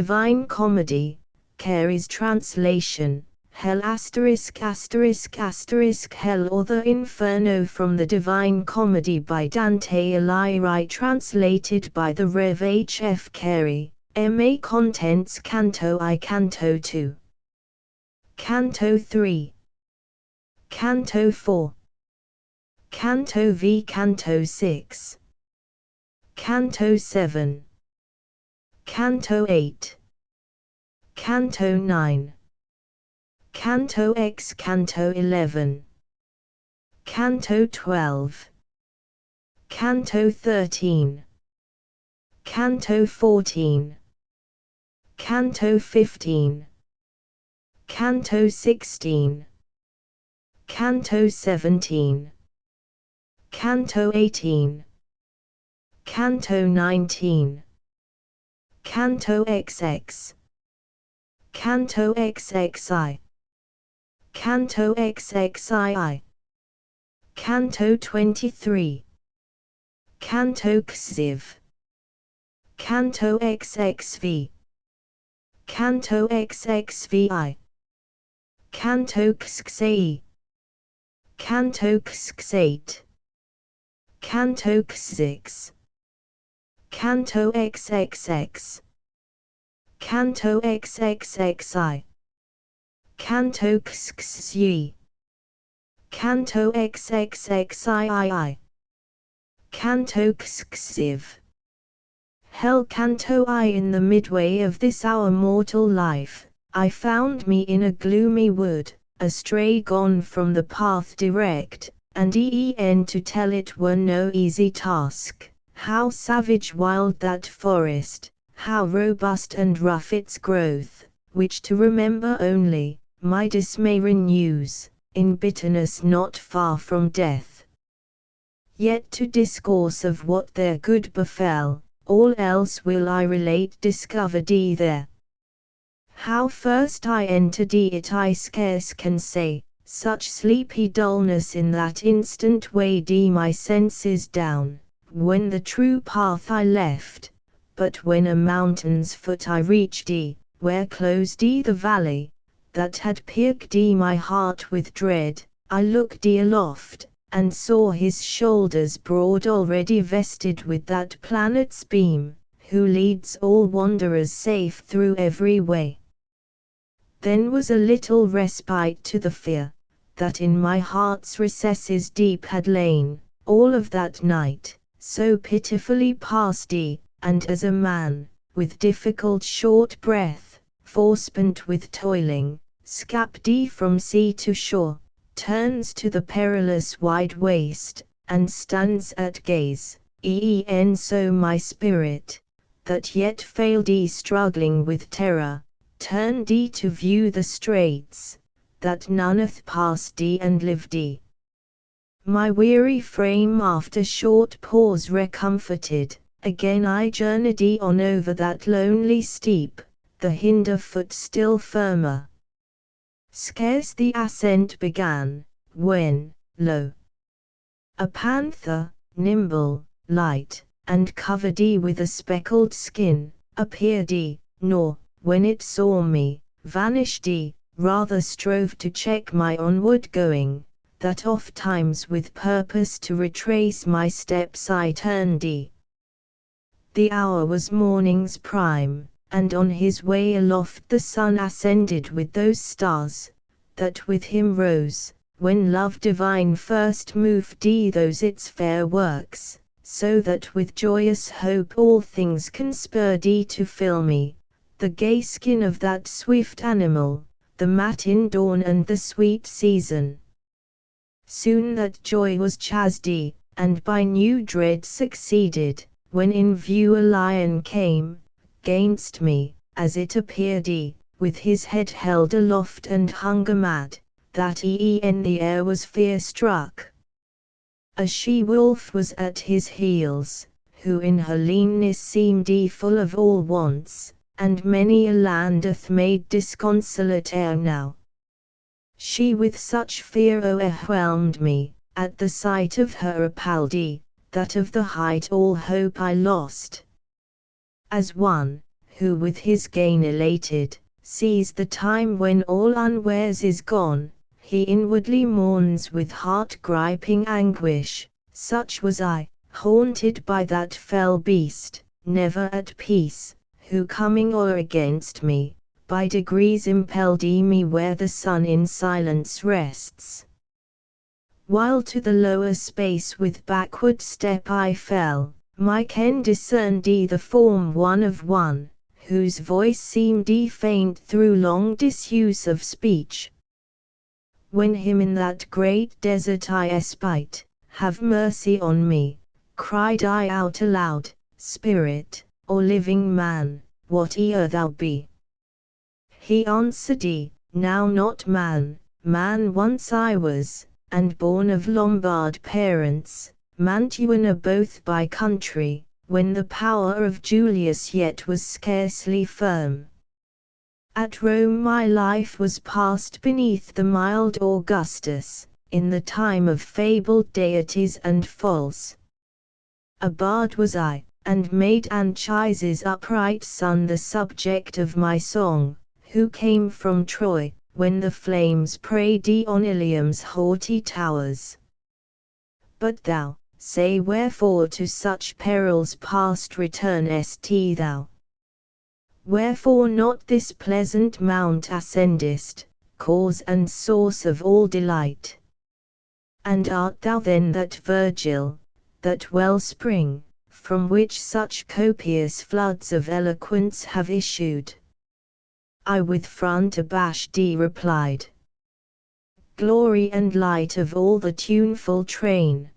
Divine Comedy, Cary's translation, Hell ******* Hell or the Inferno from the Divine Comedy by Dante Alighieri, translated by the Rev. H. F. Cary, M.A. Contents Canto I, Canto 2, Canto 3, Canto 4, Canto V, Canto 6, Canto 7, Canto 8, Canto 9, Canto X, Canto 11, Canto 12, Canto 13, Canto 14, Canto 15, Canto 16, Canto 17, Canto 18, Canto 19, Canto XX, Canto XXI, Canto XXII, Canto 23, Canto XIV, Canto XXV, Canto XXVI, Canto XXVIII, Canto XXVIII, Canto XXVI, Canto XXX, Canto XXXI, Canto XXI, Canto XXXII, Canto XXV. Hell. Canto I. In the midway of this our mortal life, I found me in a gloomy wood, astray gone from the path direct, and to tell it were no easy task, how savage wild that forest, how robust and rough its growth, which to remember only, my dismay renews, in bitterness not far from death. Yet to discourse of what there good befell, all else will I relate discovered there. How first I entered it I scarce can say, such sleepy dullness in that instant weighed my senses down, when the true path I left, but when a mountain's foot I reached where closed the valley, that had pierced my heart with dread, I looked aloft, and saw his shoulders broad already vested with that planet's beam, who leads all wanderers safe through every way. Then was a little respite to the fear, that in my heart's recesses deep had lain, all of that night, so pitifully past and as a man, with difficult short breath, forespent with toiling, scapt from sea to shore, turns to the perilous wide waste, and stands at gaze, so my spirit, that yet failed struggling with terror, turned to view the straits, that none hath passed and lived My weary frame after short pause recomforted, again I journeyed on over that lonely steep, the hinder foot still firmer. Scarce the ascent began, when, lo! a panther, nimble, light, and covered with a speckled skin, appeared nor, when it saw me, vanished rather strove to check my onward going, that oft times with purpose to retrace my steps I turned The hour was morning's prime, and on his way aloft the sun ascended with those stars, that with him rose, when love divine first moved those its fair works, so that with joyous hope all things conspired to fill me, the gay skin of that swift animal, the matin dawn and the sweet season. Soon that joy was chased, and by new dread succeeded, when in view a lion came, 'gainst me, as it appeared with his head held aloft and hunger mad, that in the air was fear struck. A she-wolf was at his heels, who in her leanness seemed full of all wants, and many a land hath made disconsolate ere now. She with such fear o'erwhelmed me, at the sight of her appalled that of the height all hope I lost. As one, who with his gain elated, sees the time when all unwares is gone, he inwardly mourns with heart-griping anguish. Such was I, haunted by that fell beast, never at peace, who coming o'er against me, by degrees impelled me where the sun in silence rests. While to the lower space with backward step I fell, my ken discerned the form one of one, whose voice seemed faint through long disuse of speech. When him in that great desert I espied, have mercy on me, cried I out aloud, Spirit, or living man, whate'er thou be. He answered, now not man, man once I was, and born of Lombard parents, Mantuan both by country, when the power of Julius yet was scarcely firm. At Rome my life was passed beneath the mild Augustus, in the time of fabled deities and false. A bard was I, and made Anchises' upright son the subject of my song, who came from Troy, when the flames preyed on Ilium's haughty towers. But thou, say wherefore to such perils past returnest thou? Wherefore not this pleasant mount ascendest, cause and source of all delight? And art thou then that Virgil, that wellspring, from which such copious floods of eloquence have issued? I with front abashed replied. Glory and light of all the tuneful train!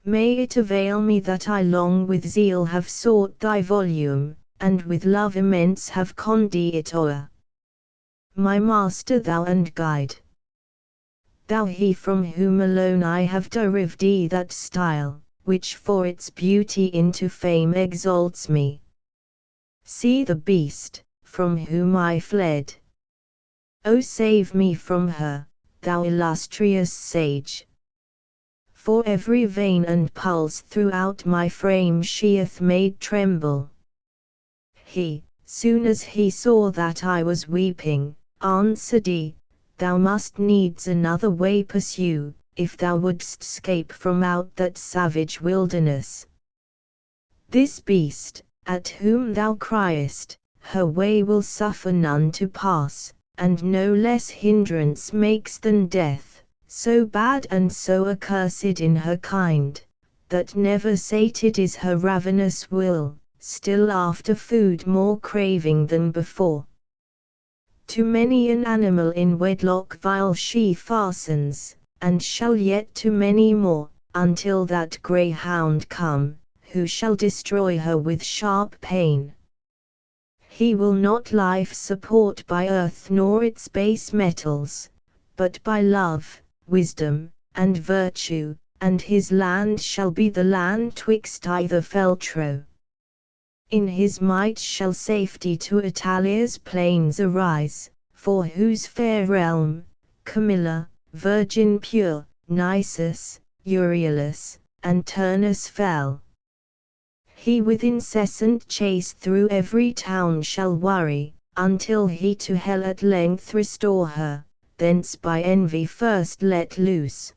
May it avail me that I long with zeal have sought thy volume, and with love immense have conned it o'er. My master thou and guide. Thou he from whom alone I have derived that style, which for its beauty into fame exalts me. See the beast, from whom I fled. O save me from her, thou illustrious sage. For every vein and pulse throughout my frame she hath made tremble. He, soon as he saw that I was weeping, answered, Thou must needs another way pursue, if thou wouldst scape from out that savage wilderness. This beast, at whom thou criest, her way will suffer none to pass, and no less hindrance makes than death, so bad and so accursed in her kind, that never sated is her ravenous will, still after food more craving than before. To many an animal in wedlock vile she fastens, and shall yet to many more, until that greyhound come, who shall destroy her with sharp pain. He will not life support by earth nor its base metals, but by love, wisdom, and virtue, and his land shall be the land twixt either feltro. In his might shall safety to Italia's plains arise, for whose fair realm, Camilla, virgin pure, Nisus, Euryalus, and Turnus fell. He with incessant chase through every town shall worry, until he to hell at length restore her, thence by envy first let loose.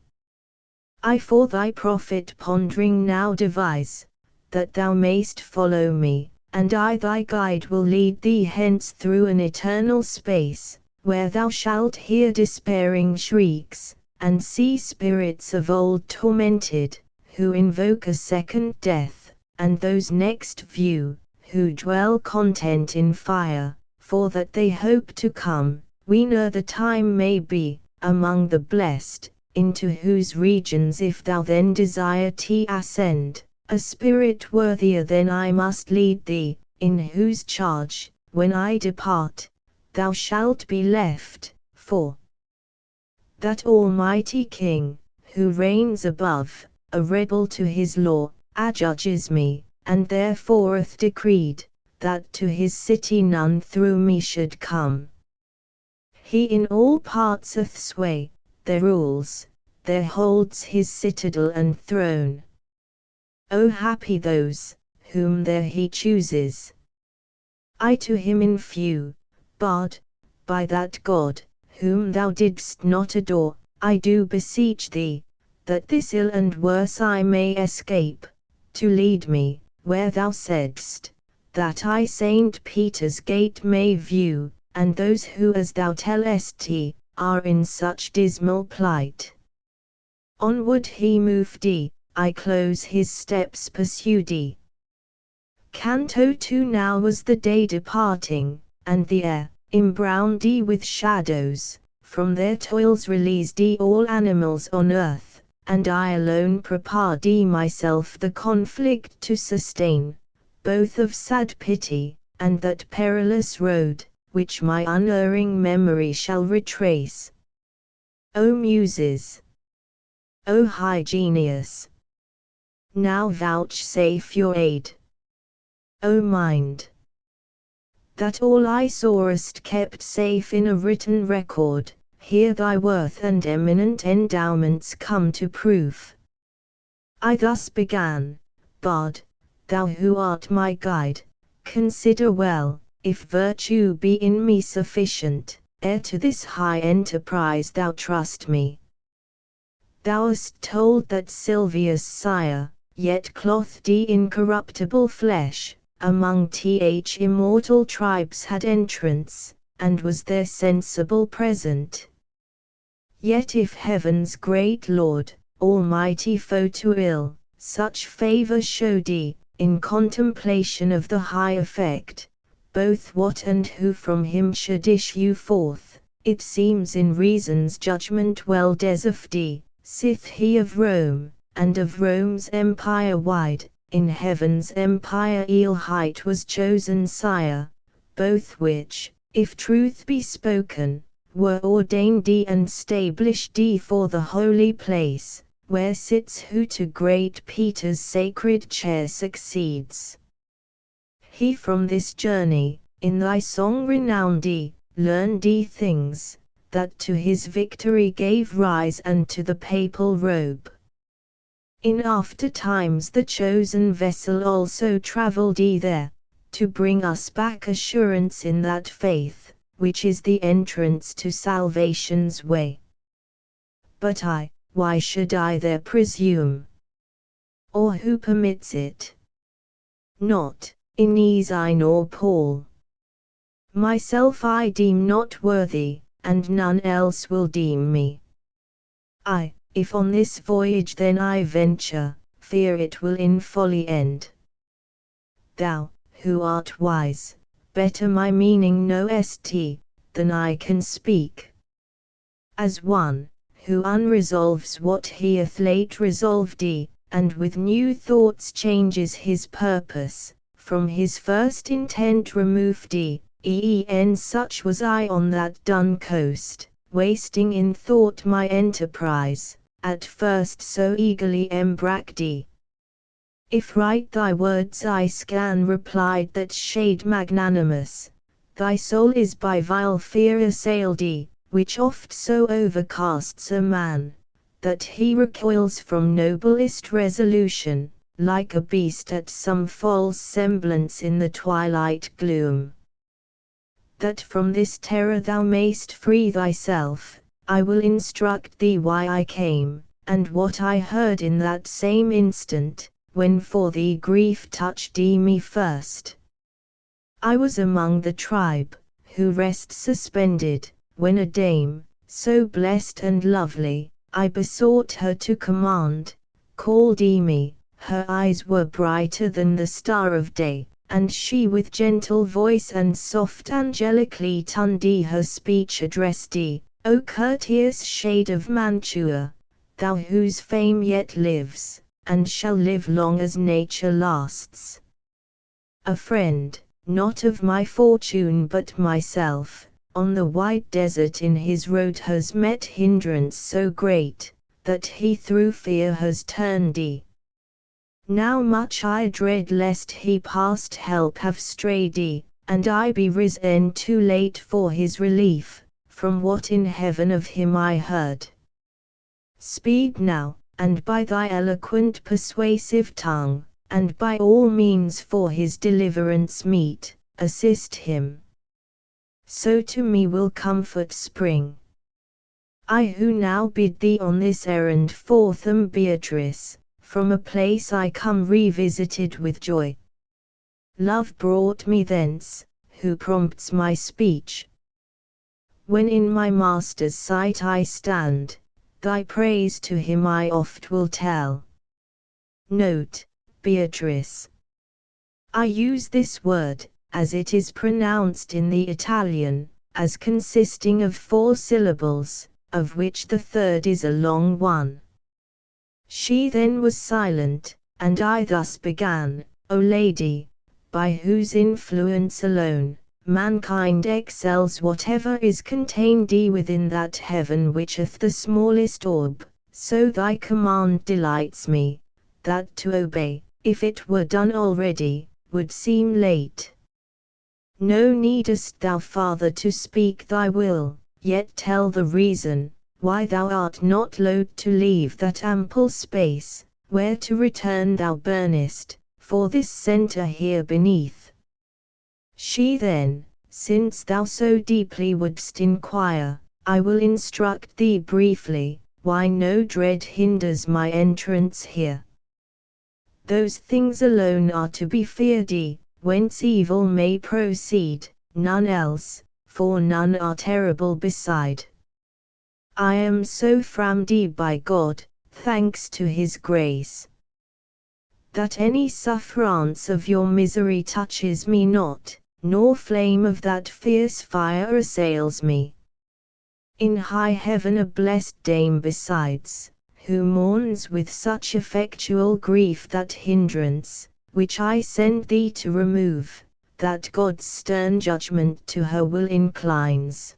I for thy profit pondering now devise, that thou mayst follow me, and I thy guide will lead thee hence through an eternal space, where thou shalt hear despairing shrieks, and see spirits of old tormented, who invoke a second death, and those next view, who dwell content in fire, for that they hope to come, whene'er the time may be, among the blessed, into whose regions if thou then desire to ascend, a spirit worthier than I must lead thee, in whose charge, when I depart, thou shalt be left, for that Almighty King, who reigns above, a rebel to his law, adjudges me, and therefore hath decreed, that to his city none through me should come. He in all parts hath sway, there rules, there holds his citadel and throne. O happy those, whom there he chooses. I to him in few, but, by that God, whom thou didst not adore, I do beseech thee, that this ill and worse I may escape, to lead me, where thou saidst, that I St. Peter's gate may view, and those who as thou tellest are in such dismal plight. Onward he moved, I close his steps pursued. Canto 2. Now was the day departing, and the air, embrowned with shadows, from their toils released all animals on earth, and I alone prepared myself the conflict to sustain, both of sad pity, and that perilous road, which my unerring memory shall retrace. O Muses! O high genius! Now vouchsafe your aid. O mind! That all I sawest kept safe in a written record, here thy worth and eminent endowments come to proof. I thus began, Bard, thou who art my guide, consider well, if virtue be in me sufficient, ere to this high enterprise thou trust me. Thou hast told that Silvius' sire, yet clothed incorruptible flesh, among immortal tribes had entrance, and was there sensible present. Yet if heaven's great Lord, almighty foe to ill, such favour showed in contemplation of the high effect, both what and who from him should issue forth, it seems in reason's judgment well deserved, sith he of Rome, and of Rome's empire wide, in heaven's empire height was chosen sire, both which, if truth be spoken, were ordained and stablished for the holy place, where sits who to great Peter's sacred chair succeeds. He from this journey, in thy song renowned learned things, that to his victory gave rise and to the papal robe. In after times the chosen vessel also travelled there, to bring us back assurance in that faith, which is the entrance to salvation's way. But why should I there presume? Or who permits it? Not in I nor Paul. Myself I deem not worthy, and none else will deem me. If on this voyage then I venture, fear it will in folly end. Thou, who art wise, better my meaning knowest than I can speak. As one, who unresolves what he hath late resolved and with new thoughts changes his purpose, from his first intent removed such was I on that dun coast, wasting in thought my enterprise, at first so eagerly embarked. If right thy words I scan replied that shade magnanimous, thy soul is by vile fear assailed, which oft so overcasts a man, that he recoils from noblest resolution, like a beast at some false semblance in the twilight gloom. That from this terror thou mayst free thyself, I will instruct thee why I came, and what I heard in that same instant, when for thee grief touched me first. I was among the tribe, who rest suspended, when a dame, so blessed and lovely, I besought her to command, called me, her eyes were brighter than the star of day, and she with gentle voice and soft angelically tuned her speech addressed, O courteous shade of Mantua, thou whose fame yet lives, and shall live long as nature lasts. A friend, not of my fortune but myself, on the wide desert in his road has met hindrance so great, that he through fear has turned. Now much I dread lest he past help have strayed, and I be risen too late for his relief, from what in heaven of him I heard. Speed now, and by thy eloquent persuasive tongue, and by all means for his deliverance meet, assist him. So to me will comfort spring. I who now bid thee on this errand forth am Beatrice, from a place I come revisited with joy. Love brought me thence, who prompts my speech. When in my Master's sight I stand, thy praise to him I oft will tell. Note, Beatrice. I use this word, as it is pronounced in the Italian, as consisting of 4 syllables, of which the third is a long one. She then was silent, and I thus began, O Lady, by whose influence alone, mankind excels whatever is contained within that heaven which hath the smallest orb, so thy command delights me, that to obey, if it were done already, would seem late. No needest thou farther to speak thy will, yet tell the reason, why thou art not loath to leave that ample space, where to return thou burnest, for this centre here beneath. She then, since thou so deeply wouldst inquire, I will instruct thee briefly, why no dread hinders my entrance here. Those things alone are to be feared, whence evil may proceed, none else, for none are terrible beside. I am so framed by God, thanks to his grace, that any sufferance of your misery touches me not, nor flame of that fierce fire assails me. In high heaven a blessed dame besides, who mourns with such effectual grief that hindrance, which I send thee to remove, that God's stern judgment to her will inclines.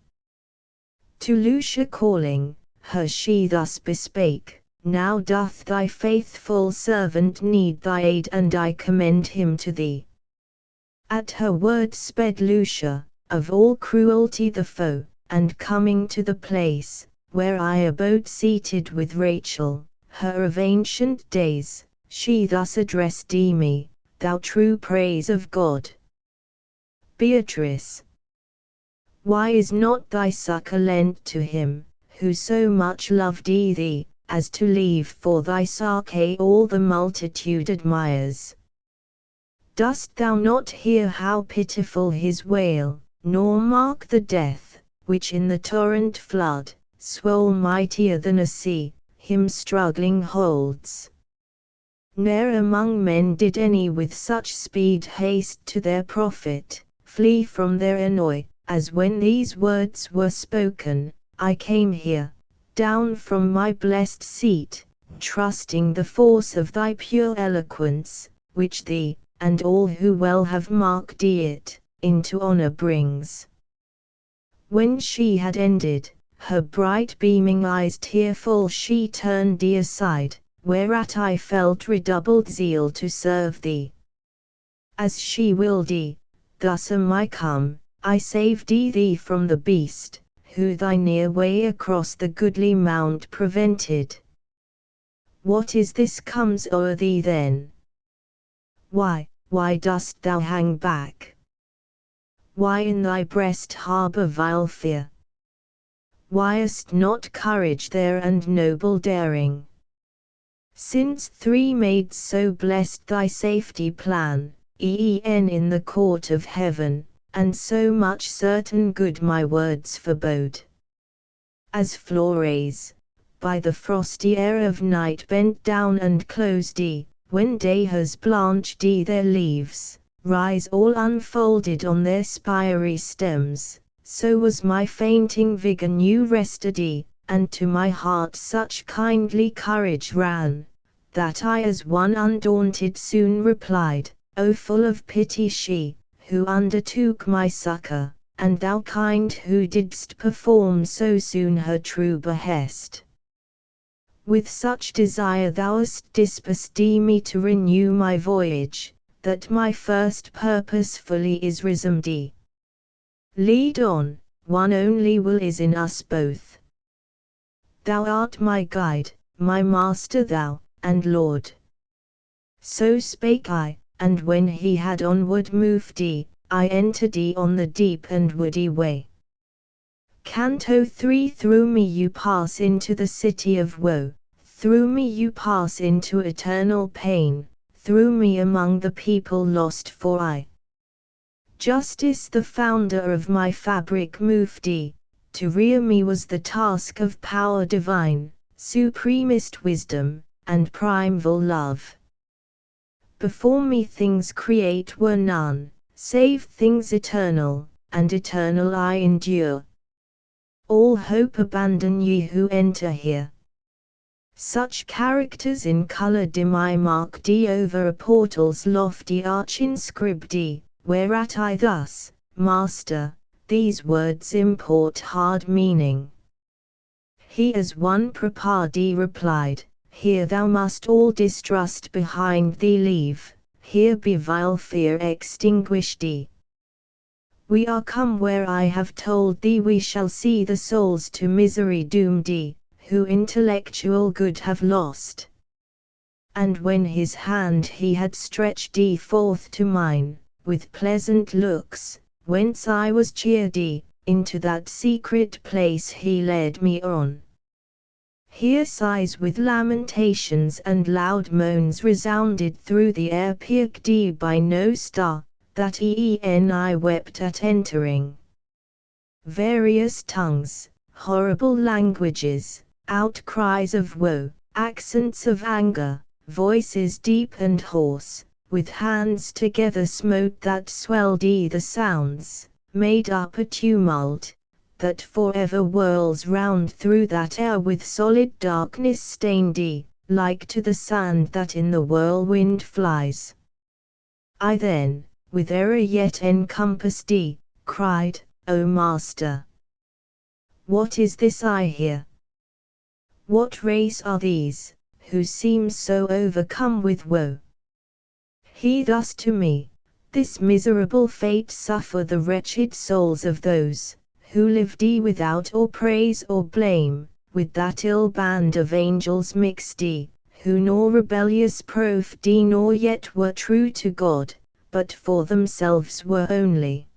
To Lucia calling, her she thus bespake, now doth thy faithful servant need thy aid, and I commend him to thee. At her word sped Lucia, of all cruelty the foe, and coming to the place, where I abode seated with Rachel, her of ancient days, she thus addressed me, thou true praise of God. Beatrice, why is not thy succor lent to him, who so much loved thee, as to leave for thy sake all the multitude admires? Dost thou not hear how pitiful his wail, nor mark the death, which in the torrent flood, swole mightier than a sea, him struggling holds? Ne'er among men did any with such speed haste to their profit, flee from their annoy, as when these words were spoken, I came here, down from my blessed seat, trusting the force of thy pure eloquence, which thee, and all who well have marked it, into honor brings. When she had ended, her bright beaming eyes tearful she turned aside, whereat I felt redoubled zeal to serve thee. As she willed, thus am I come, I saved thee from the beast, who thy near way across the goodly mount prevented. What is this comes o'er thee then? Why dost thou hang back? Why in thy breast harbour vile fear? Why hast not courage there and noble daring? Since 3 maids so blessed thy safety plan, in the court of heaven, and so much certain good my words forebode. As flores, by the frosty air of night bent down and closed, when day has blanched their leaves, rise all unfolded on their spiry stems, so was my fainting vigour new rested, and to my heart such kindly courage ran, that I as one undaunted soon replied, O full of pity she, who undertook my succour, and thou kind who didst perform so soon her true behest. With such desire thou hast dispersed me to renew my voyage, that my first purpose fully is resumed. Lead on, one only will is in us both. Thou art my guide, my master thou, and Lord. So spake I, and when he had onward moved, I entered on the deep and woody way. Canto 3. Through me you pass into the city of woe, through me you pass into eternal pain, through me among the people lost for I. Justice the founder of my fabric moved to rear me was the task of power divine, supremest wisdom, and primeval love. Before me things create were none, save things eternal, and eternal I endure. All hope abandon ye who enter here. Such characters in colour dim I mark over a portal's lofty arch inscribed whereat I thus, Master, these words import hard meaning. He as one prepared replied, Here thou must all distrust behind thee leave, here be vile fear extinguished We are come where I have told thee we shall see the souls to misery doomed who intellectual good have lost. And when his hand he had stretched forth to mine, with pleasant looks, whence I was cheered into that secret place he led me on. Here sighs with lamentations and loud moans resounded through the air pierced by no star, that I wept at entering. Various tongues, horrible languages, outcries of woe, accents of anger, voices deep and hoarse, with hands together smote that swelled the sounds, made up a tumult, that forever whirls round through that air with solid darkness stained like to the sand that in the whirlwind flies. I then, with error yet encompassed cried, O Master! What is this I hear? What race are these, who seem so overcome with woe? He thus to me, This miserable fate suffer the wretched souls of those, who lived without or praise or blame, with that ill band of angels mixed who nor rebellious proved nor yet were true to God, but for themselves were only.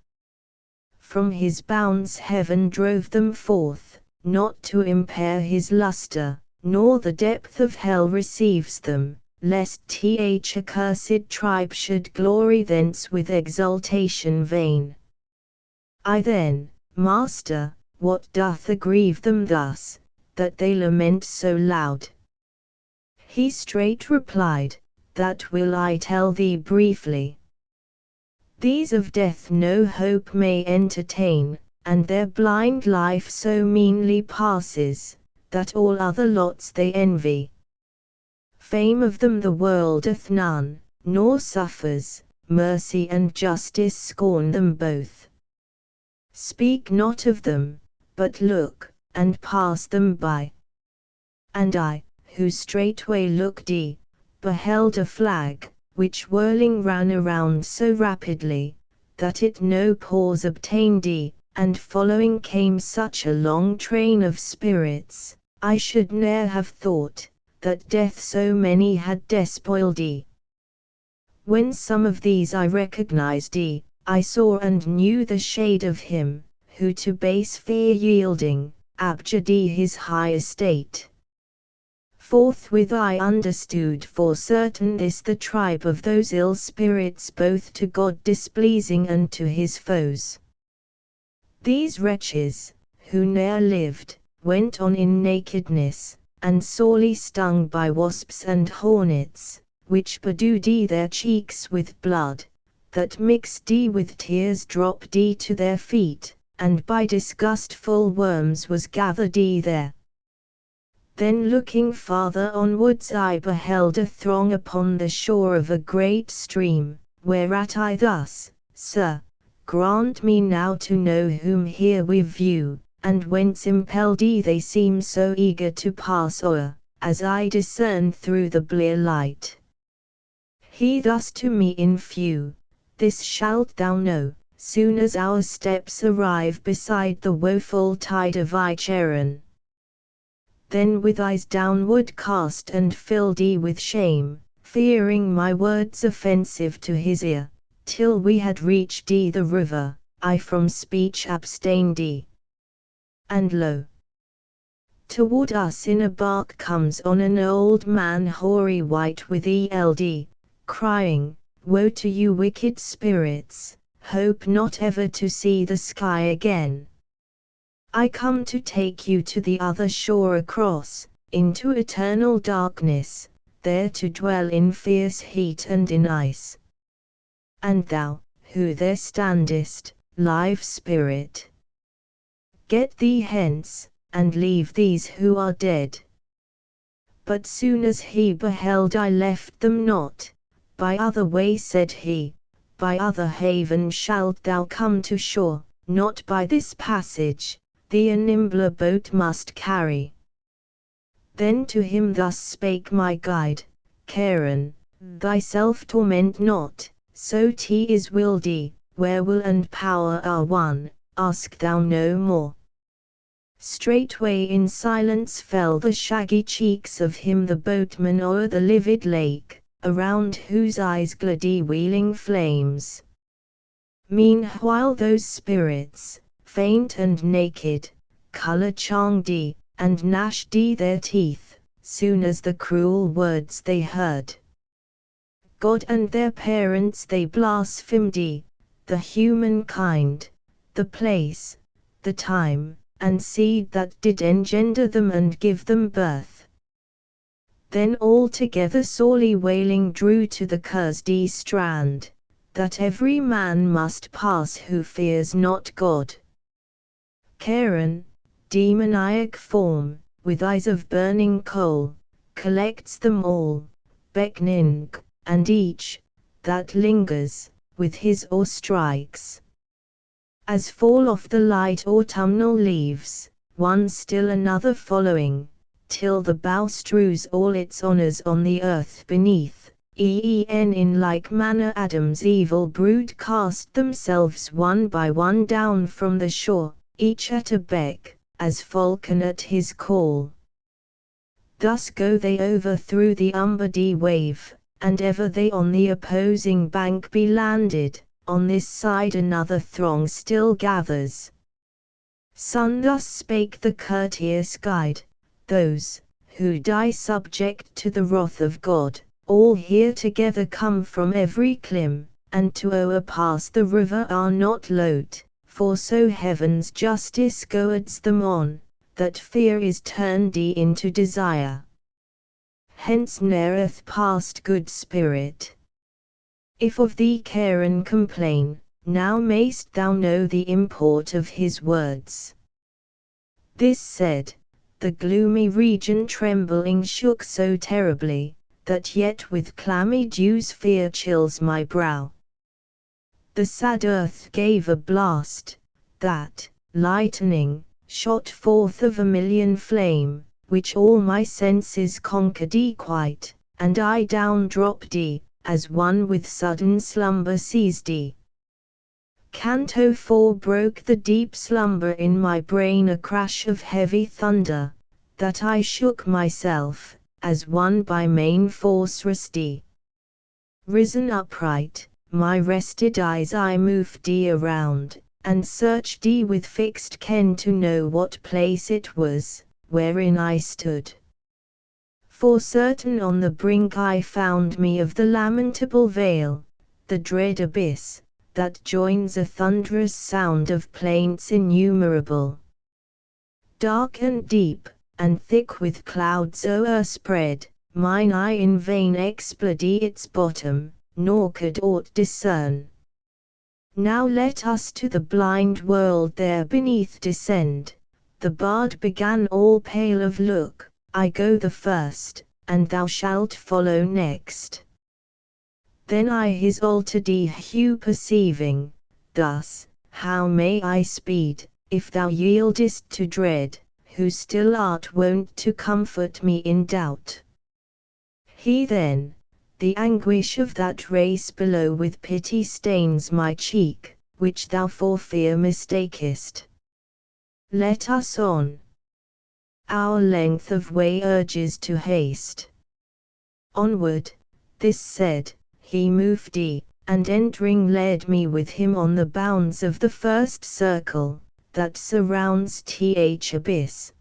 From his bounds heaven drove them forth, not to impair his lustre, nor the depth of hell receives them, lest th accursed tribe should glory thence with exultation vain. I then, Master, what doth aggrieve them thus, that they lament so loud? He straight replied, That will I tell thee briefly. These of death no hope may entertain, and their blind life so meanly passes, that all other lots they envy. Fame of them the world doth none, nor suffers, mercy and justice scorn them both. Speak not of them, but look, and pass them by. And I, who straightway looked beheld a flag, which whirling ran around so rapidly, that it no pause obtained and following came such a long train of spirits, I should ne'er have thought, that death so many had despoiled When some of these I recognized I saw and knew the shade of him, who to base fear yielding, abjured his high estate. Forthwith I understood for certain this the tribe of those ill spirits both to God displeasing and to his foes. These wretches, who ne'er lived, went on in nakedness, and sorely stung by wasps and hornets, which bedewed their cheeks with blood, that mixed with tears dropped to their feet, and by disgustful worms was gathered there. Then looking farther onwards I beheld a throng upon the shore of a great stream, whereat I thus, Sir, grant me now to know whom here we view, and whence impelled they seem so eager to pass o'er, as I discern through the blear light. He thus to me in few, This shalt thou know, soon as our steps arrive beside the woeful tide of Icheron. Then with eyes downward cast and filled with shame, fearing my words offensive to his ear, till we had reached the river, I from speech abstained. And lo! toward us in a bark comes on an old man hoary white with eld, crying, Woe to you wicked spirits, hope not ever to see the sky again. I come to take you to the other shore across, into eternal darkness, there to dwell in fierce heat and in ice. And thou, who there standest, live spirit, get thee hence, and leave these who are dead. But soon as he beheld I left them not, by other way said he, by other haven shalt thou come to shore, not by this passage, thee a nimbler boat must carry. Then to him thus spake my guide, Cary, thyself torment not, so 'tis willed, where will and power are one, ask thou no more. Straightway in silence fell the shaggy cheeks of him the boatman o'er the livid lake, around whose eyes glided wheeling flames. Meanwhile those spirits, faint and naked, colour changed, and gnashed their teeth, soon as the cruel words they heard. God and their parents they blasphemed, the humankind, the place, the time, and seed that did engender them and give them birth. Then all together sorely wailing drew to the cursed strand, that every man must pass who fears not God. Cary, demoniac form, with eyes of burning coal, collects them all, beckoning, and each, that lingers, with his oar strikes. As fall off the light autumnal leaves, one still another following, till the bough strews all its honours on the earth beneath, in like manner Adam's evil brood cast themselves one by one down from the shore, each at a beck, as falcon at his call. Thus go they over through the umbered wave, and ever they on the opposing bank be landed. On this side another throng still gathers. Son, thus spake the courteous guide, those, who die subject to the wrath of God, all here together come from every clime, and to o'erpass the river are not loath, for so heaven's justice goads them on, that fear is turned into desire. Hence ne'ereth past good spirit. If of thee Cary complain, now mayst thou know the import of his words. This said, the gloomy region trembling shook so terribly, that yet with clammy dews fear chills my brow. The sad earth gave a blast, that, lightening, shot forth of a million flame, which all my senses conquered quite, and I down dropped as one with sudden slumber seized. Canto 4 broke the deep slumber in my brain a crash of heavy thunder, that I shook myself, as one by main force rusty. Risen upright, my rested eyes I moved around, and searched with fixed ken to know what place it was, wherein I stood. For certain on the brink I found me of the lamentable vale, the dread abyss, that joins a thunderous sound of plaints innumerable. Dark and deep, and thick with clouds o'erspread, mine eye in vain explored its bottom, nor could aught discern. Now let us to the blind world there beneath descend, the bard began all pale of look. I go the first, and thou shalt follow next. Then I his altered hue perceiving, thus, how may I speed, if thou yieldest to dread, who still art wont to comfort me in doubt. He then, the anguish of that race below with pity stains my cheek, which thou for fear mistakest. Let us on. Our length of way urges to haste. Onward, this said, he moved and entering led me with him on the bounds of the first circle, that surrounds th abyss.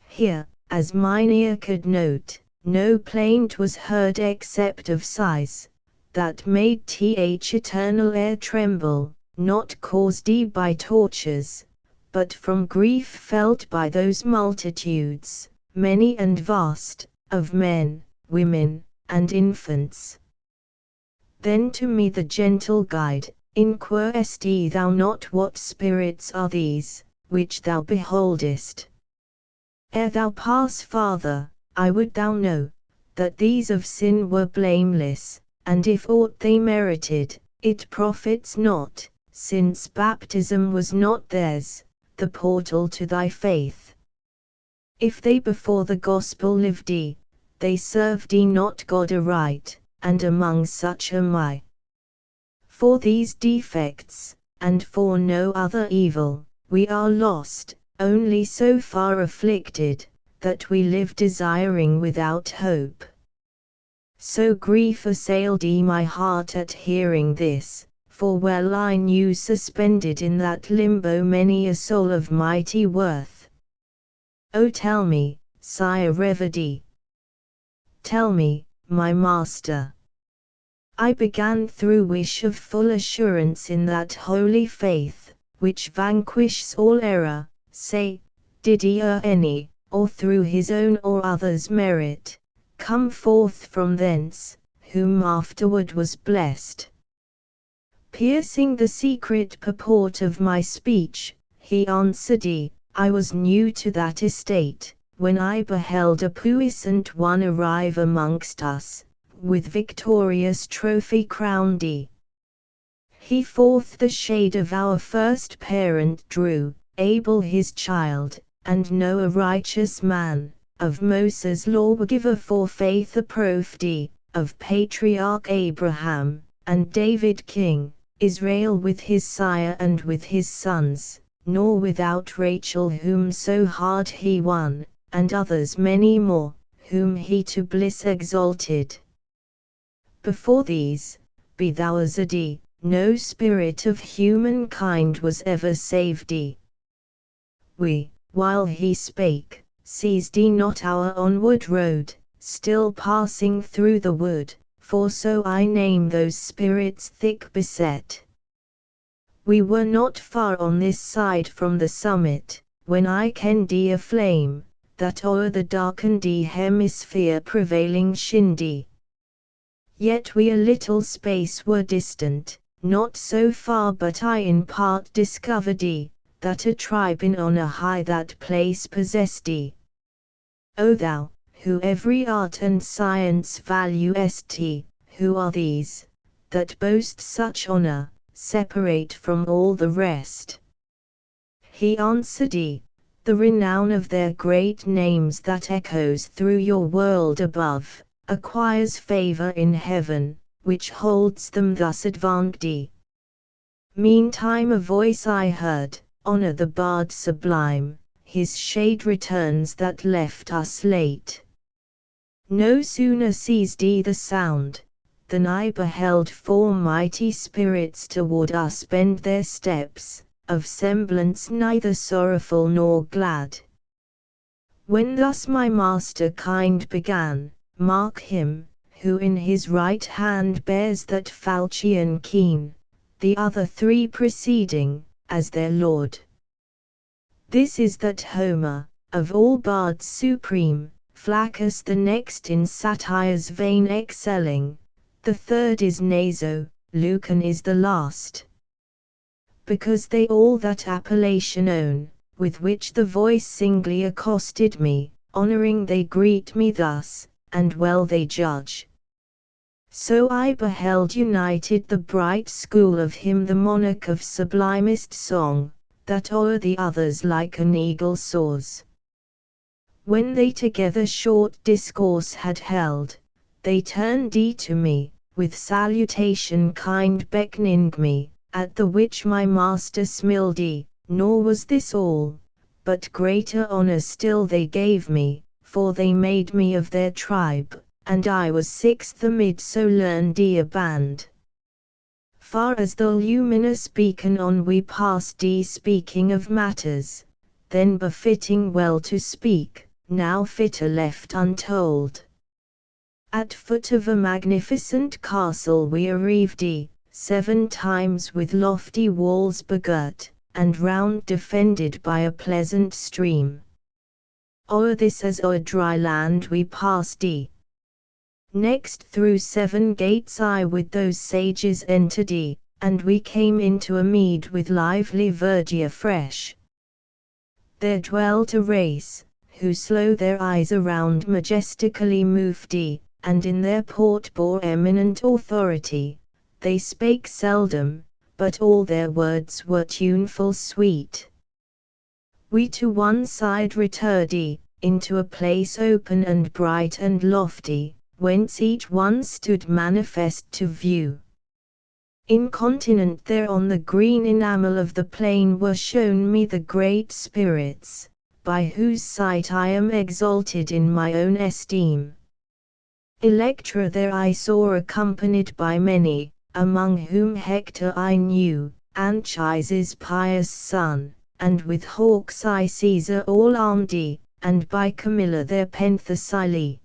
Here, as mine ear could note, no plaint was heard except of sighs, that made th eternal air tremble, not caused by tortures, but from grief felt by those multitudes, many and vast, of men, women, and infants. Then to me the gentle guide, inquirest thou not what spirits are these, which thou beholdest? Ere thou pass farther, I would thou know, that these of sin were blameless, and if aught they merited, it profits not, since baptism was not theirs, the portal to thy faith. If they before the gospel lived they served not God aright, and among such am I. For these defects, and for no other evil, we are lost, only so far afflicted, that we live desiring without hope. So grief assailed my heart at hearing this, for well I knew suspended in that limbo many a soul of mighty worth. O tell me, sire revered, tell me, my master. I began through wish of full assurance in that holy faith, which vanquishes all error, say, did he err any, or through his own or others' merit, come forth from thence, whom afterward was blessed? Piercing the secret purport of my speech, he answered, I was new to that estate, when I beheld a puissant one arrive amongst us, with victorious trophy crowned. He forth the shade of our first parent drew, Abel his child, and Noah righteous man, of Moses lawgiver for faith approved, of patriarch Abraham, and David king, Israel with his sire and with his sons, nor without Rachel whom so hard he won, and others many more, whom he to bliss exalted. Before these, be thou assured, no spirit of humankind was ever saved. We, while he spake, seized not our onward road, still passing through the wood, for so I name those spirits thick beset. We were not far on this side from the summit, when I kenned a flame, that o'er the darkened hemisphere prevailing shined. Yet we a little space were distant, not so far but I in part discovered that a tribe in honor high that place possessed. O thou, who every art and science valuest, who are these, that boast such honor, separate from all the rest? He answered, the renown of their great names that echoes through your world above, acquires favor in heaven, which holds them thus advanced. Meantime a voice I heard, honor the bard sublime, his shade returns that left us late. No sooner ceased the sound, than I beheld four mighty spirits toward us bend their steps, of semblance neither sorrowful nor glad. When thus my master kind began, mark him, who in his right hand bears that falchion keen, the other three preceding, as their lord. This is that Homer, of all bards supreme, Flaccus the next in satire's vein excelling, the third is Naso, Lucan is the last. Because they all that appellation own, with which the voice singly accosted me, honoring they greet me thus, and well they judge. So I beheld united the bright school of him the monarch of sublimest song, that o'er the others like an eagle soars. When they together short discourse had held, they turned to me, with salutation kind beckoning me, at the which my master smiled, nor was this all, but greater honor still they gave me, for they made me of their tribe, and I was sixth amid so learned a band. far as the luminous beacon on we passed speaking of matters, then befitting well to speak, now fitter left untold. At foot of a magnificent castle we arrived 7 times with lofty walls begirt, and round defended by a pleasant stream. O'er this as o'er dry land we passed Next through 7 gates I with those sages entered and we came into a mead with lively verdure fresh. There dwelt a race, who slow their eyes around majestically moved and in their port bore eminent authority. They spake seldom, but all their words were tuneful sweet. We to one side retirred into a place open and bright and lofty, whence each one stood manifest to view. Incontinent there on the green enamel of the plain were shown me the great spirits, by whose sight I am exalted in my own esteem. Electra there I saw accompanied by many, among whom Hector I knew, Anchises' pious son, and with hawks I Caesar all armed, and by Camilla their Penthesilea.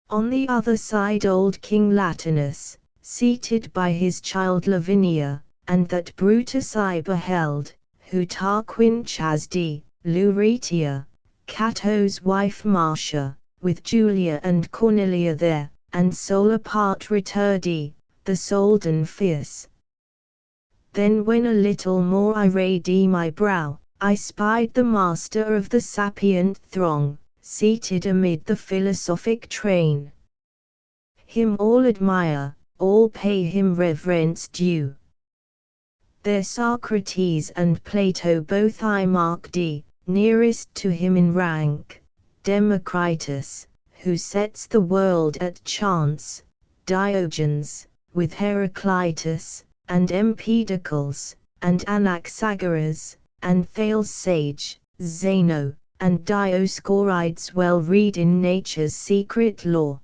On the other side old King Latinus, seated by his child Lavinia, and that Brutus I beheld, who Tarquin chased, Luretia, Cato's wife Marcia, with Julia and Cornelia there, and sole apart retirred, the Soldan fierce. Then when a little more I rayed my brow, I spied the master of the sapient throng, seated amid the philosophic train. Him all admire, all pay him reverence due. There Socrates and Plato both I marked, nearest to him in rank, Democritus, who sets the world at chance, Diogenes, with Heraclitus, and Empedocles, and Anaxagoras, and Thales sage, Zeno, and Dioscorides well read in nature's secret law.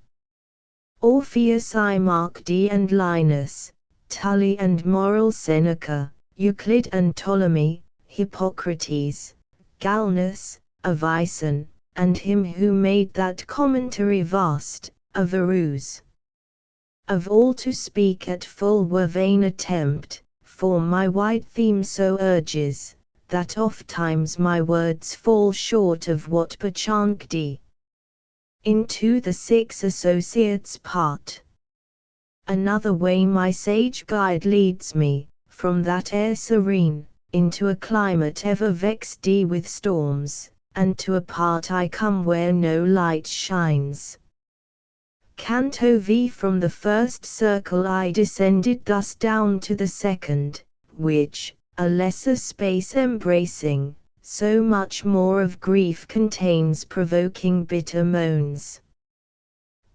Orpheus I marked and Linus, Tully and moral Seneca, Euclid and Ptolemy, Hippocrates, Galnus, Avicen, and him who made that commentary vast, Averroes. Of all to speak at full were vain attempt, for my wide theme so urges, that ofttimes my words fall short of what perchance into the 6 associates part. Another way my sage guide leads me, from that air serene, into a climate ever vexed with storms, and to a part I come where no light shines. Canto V. From the first circle I descended thus down to the second, which, a lesser space embracing, so much more of grief contains provoking bitter moans.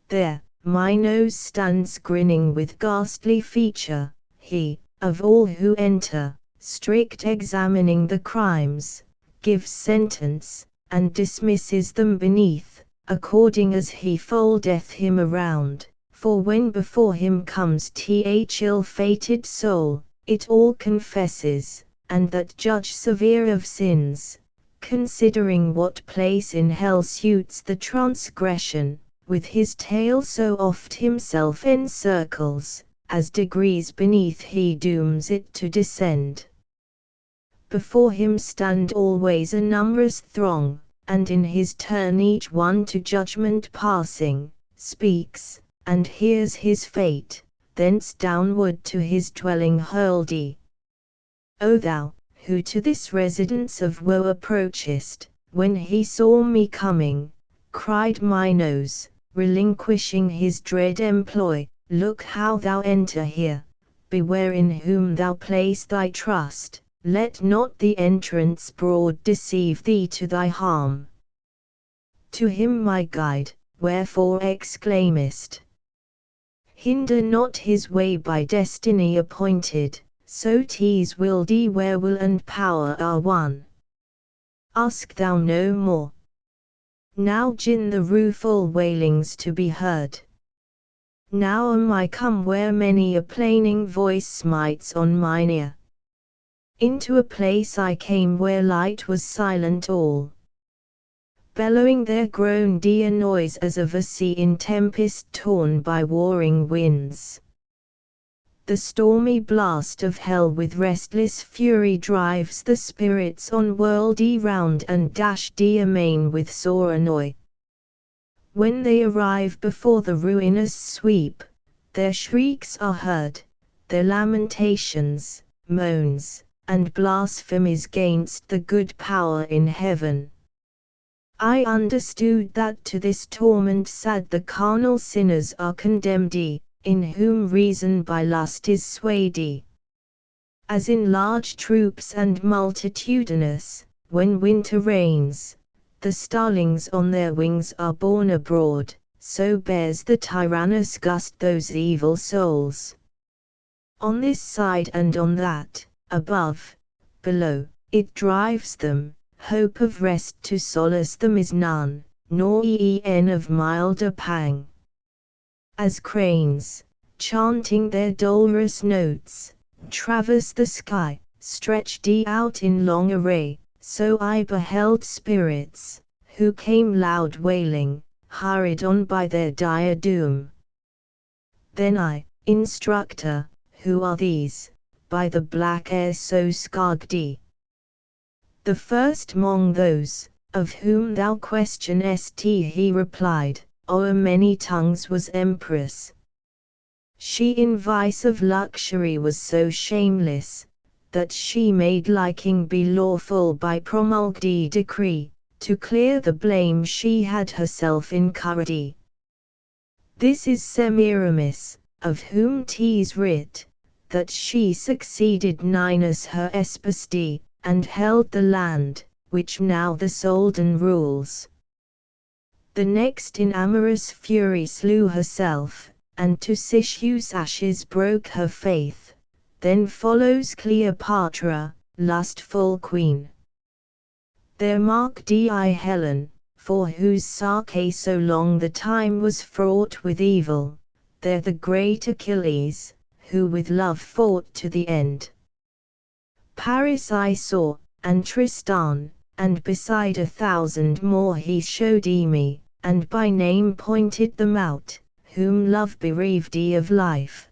There, Minos stands grinning with ghastly feature, he, of all who enter, strict examining the crimes, gives sentence, and dismisses them beneath, according as he foldeth him around, for when before him comes ill-fated soul, it all confesses, and that judge severe of sins, considering what place in hell suits the transgression, with his tale so oft himself encircles, as degrees beneath he dooms it to descend. Before him stand always a numberous throng, and in his turn each one to judgment passing, speaks, and hears his fate, thence downward to his dwelling hurled. O thou, who to this residence of woe approachest, when he saw me coming, cried Minos, relinquishing his dread employ, look how thou enter here, beware in whom thou place thy trust. Let not the entrance broad deceive thee to thy harm. To him my guide, wherefore exclaimest? Hinder not his way by destiny appointed, so 'tis willed where will and power are one. Ask thou no more. Now gin the rueful wailings to be heard. Now am I come where many a plaining voice smites on mine ear. Into a place I came where light was silent all. Bellowing there groaned a noise as of a sea in tempest torn by warring winds. The stormy blast of hell with restless fury drives the spirits on worldy round and dashed amain with sore annoy. When they arrive before the ruinous sweep, their shrieks are heard, their lamentations, moans, and blasphemies gainst the good power in heaven. I understood that to this torment sad the carnal sinners are condemned, in whom reason by lust is swayed. As in large troops and multitudinous, when winter reigns, the starlings on their wings are borne abroad, so bears the tyrannous gust those evil souls. On this side and on that, above, below, it drives them, hope of rest to solace them is none, nor e'en of milder pang. As cranes, chanting their dolorous notes, traverse the sky, stretched out in long array, so I beheld spirits, who came loud wailing, hurried on by their dire doom. Then I, instructor, who are these, by the black air so scarred? The first mong those, of whom thou questionest, he replied, o'er many tongues was empress. She in vice of luxury was so shameless, that she made liking be lawful by promulged decree, to clear the blame she had herself incurred. This is Semiramis, of whom 'tis writ, that she succeeded Ninus her espoused, and held the land, which now the Soldan rules. The next in amorous fury slew herself, and to Sishu's ashes broke her faith. Then follows Cleopatra, lustful queen. There marked I Helen, for whose sake so long the time was fraught with evil. There the great Achilles, who with love fought to the end. Paris I saw, and Tristan, and beside 1,000 more he showed me, and by name pointed them out, whom love bereaved of life.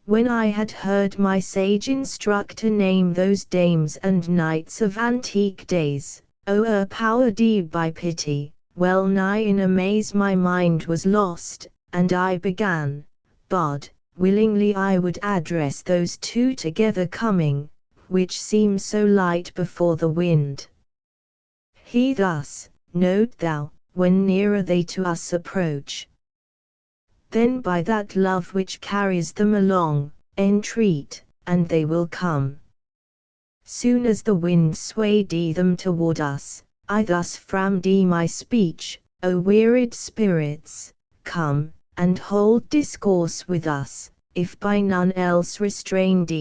When I had heard my sage instructor name those dames and knights of antique days, o'erpowered by pity, well nigh in amaze my mind was lost, and I began, Bard, willingly I would address those two together coming, which seem so light before the wind. He thus, note thou, when nearer they to us approach. Then by that love which carries them along, entreat, and they will come. Soon as the wind swayed them toward us, I thus framed my speech, O wearied spirits, come, and hold discourse with us, if by none else restrained.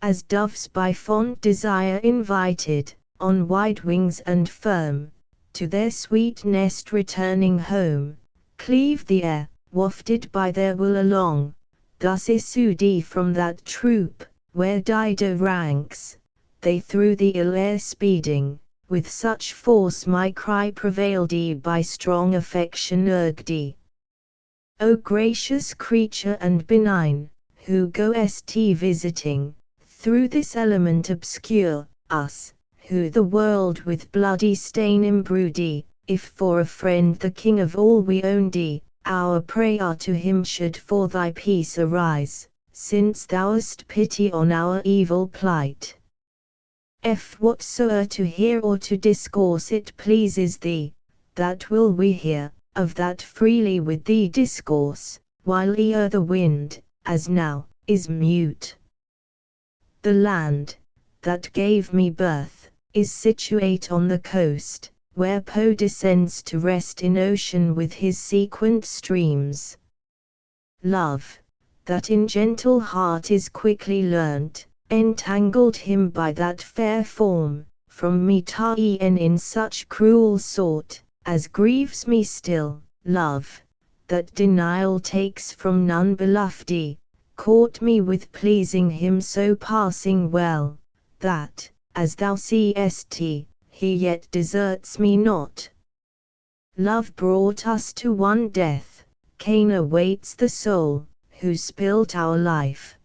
As doves by fond desire invited, on wide wings and firm, to their sweet nest returning home, cleave the air, wafted by their will along, thus issued from that troop, where Dido ranks, they through the ill air speeding, with such force my cry prevailed by strong affection urged. O gracious creature and benign, who goest visiting, through this element obscure, us, who the world with bloody stain imbrued, if for a friend the king of all we owned, our prayer to him should for thy peace arise, since thou hast pity on our evil plight. Whatsoe'er to hear or to discourse it pleases thee, that will we hear, of that freely with thee discourse, while ere the wind, as now, is mute. The land, that gave me birth, is situate on the coast, where Po descends to rest in ocean with his sequent streams. Love, that in gentle heart is quickly learnt, entangled him by that fair form, from me ta'en in such cruel sort, as grieves me still. Love, that denial takes from none beloved, caught me with pleasing him so passing well, that, as thou seest, he yet deserts me not. Love brought us to one death, Cain awaits the soul, who spilt our life.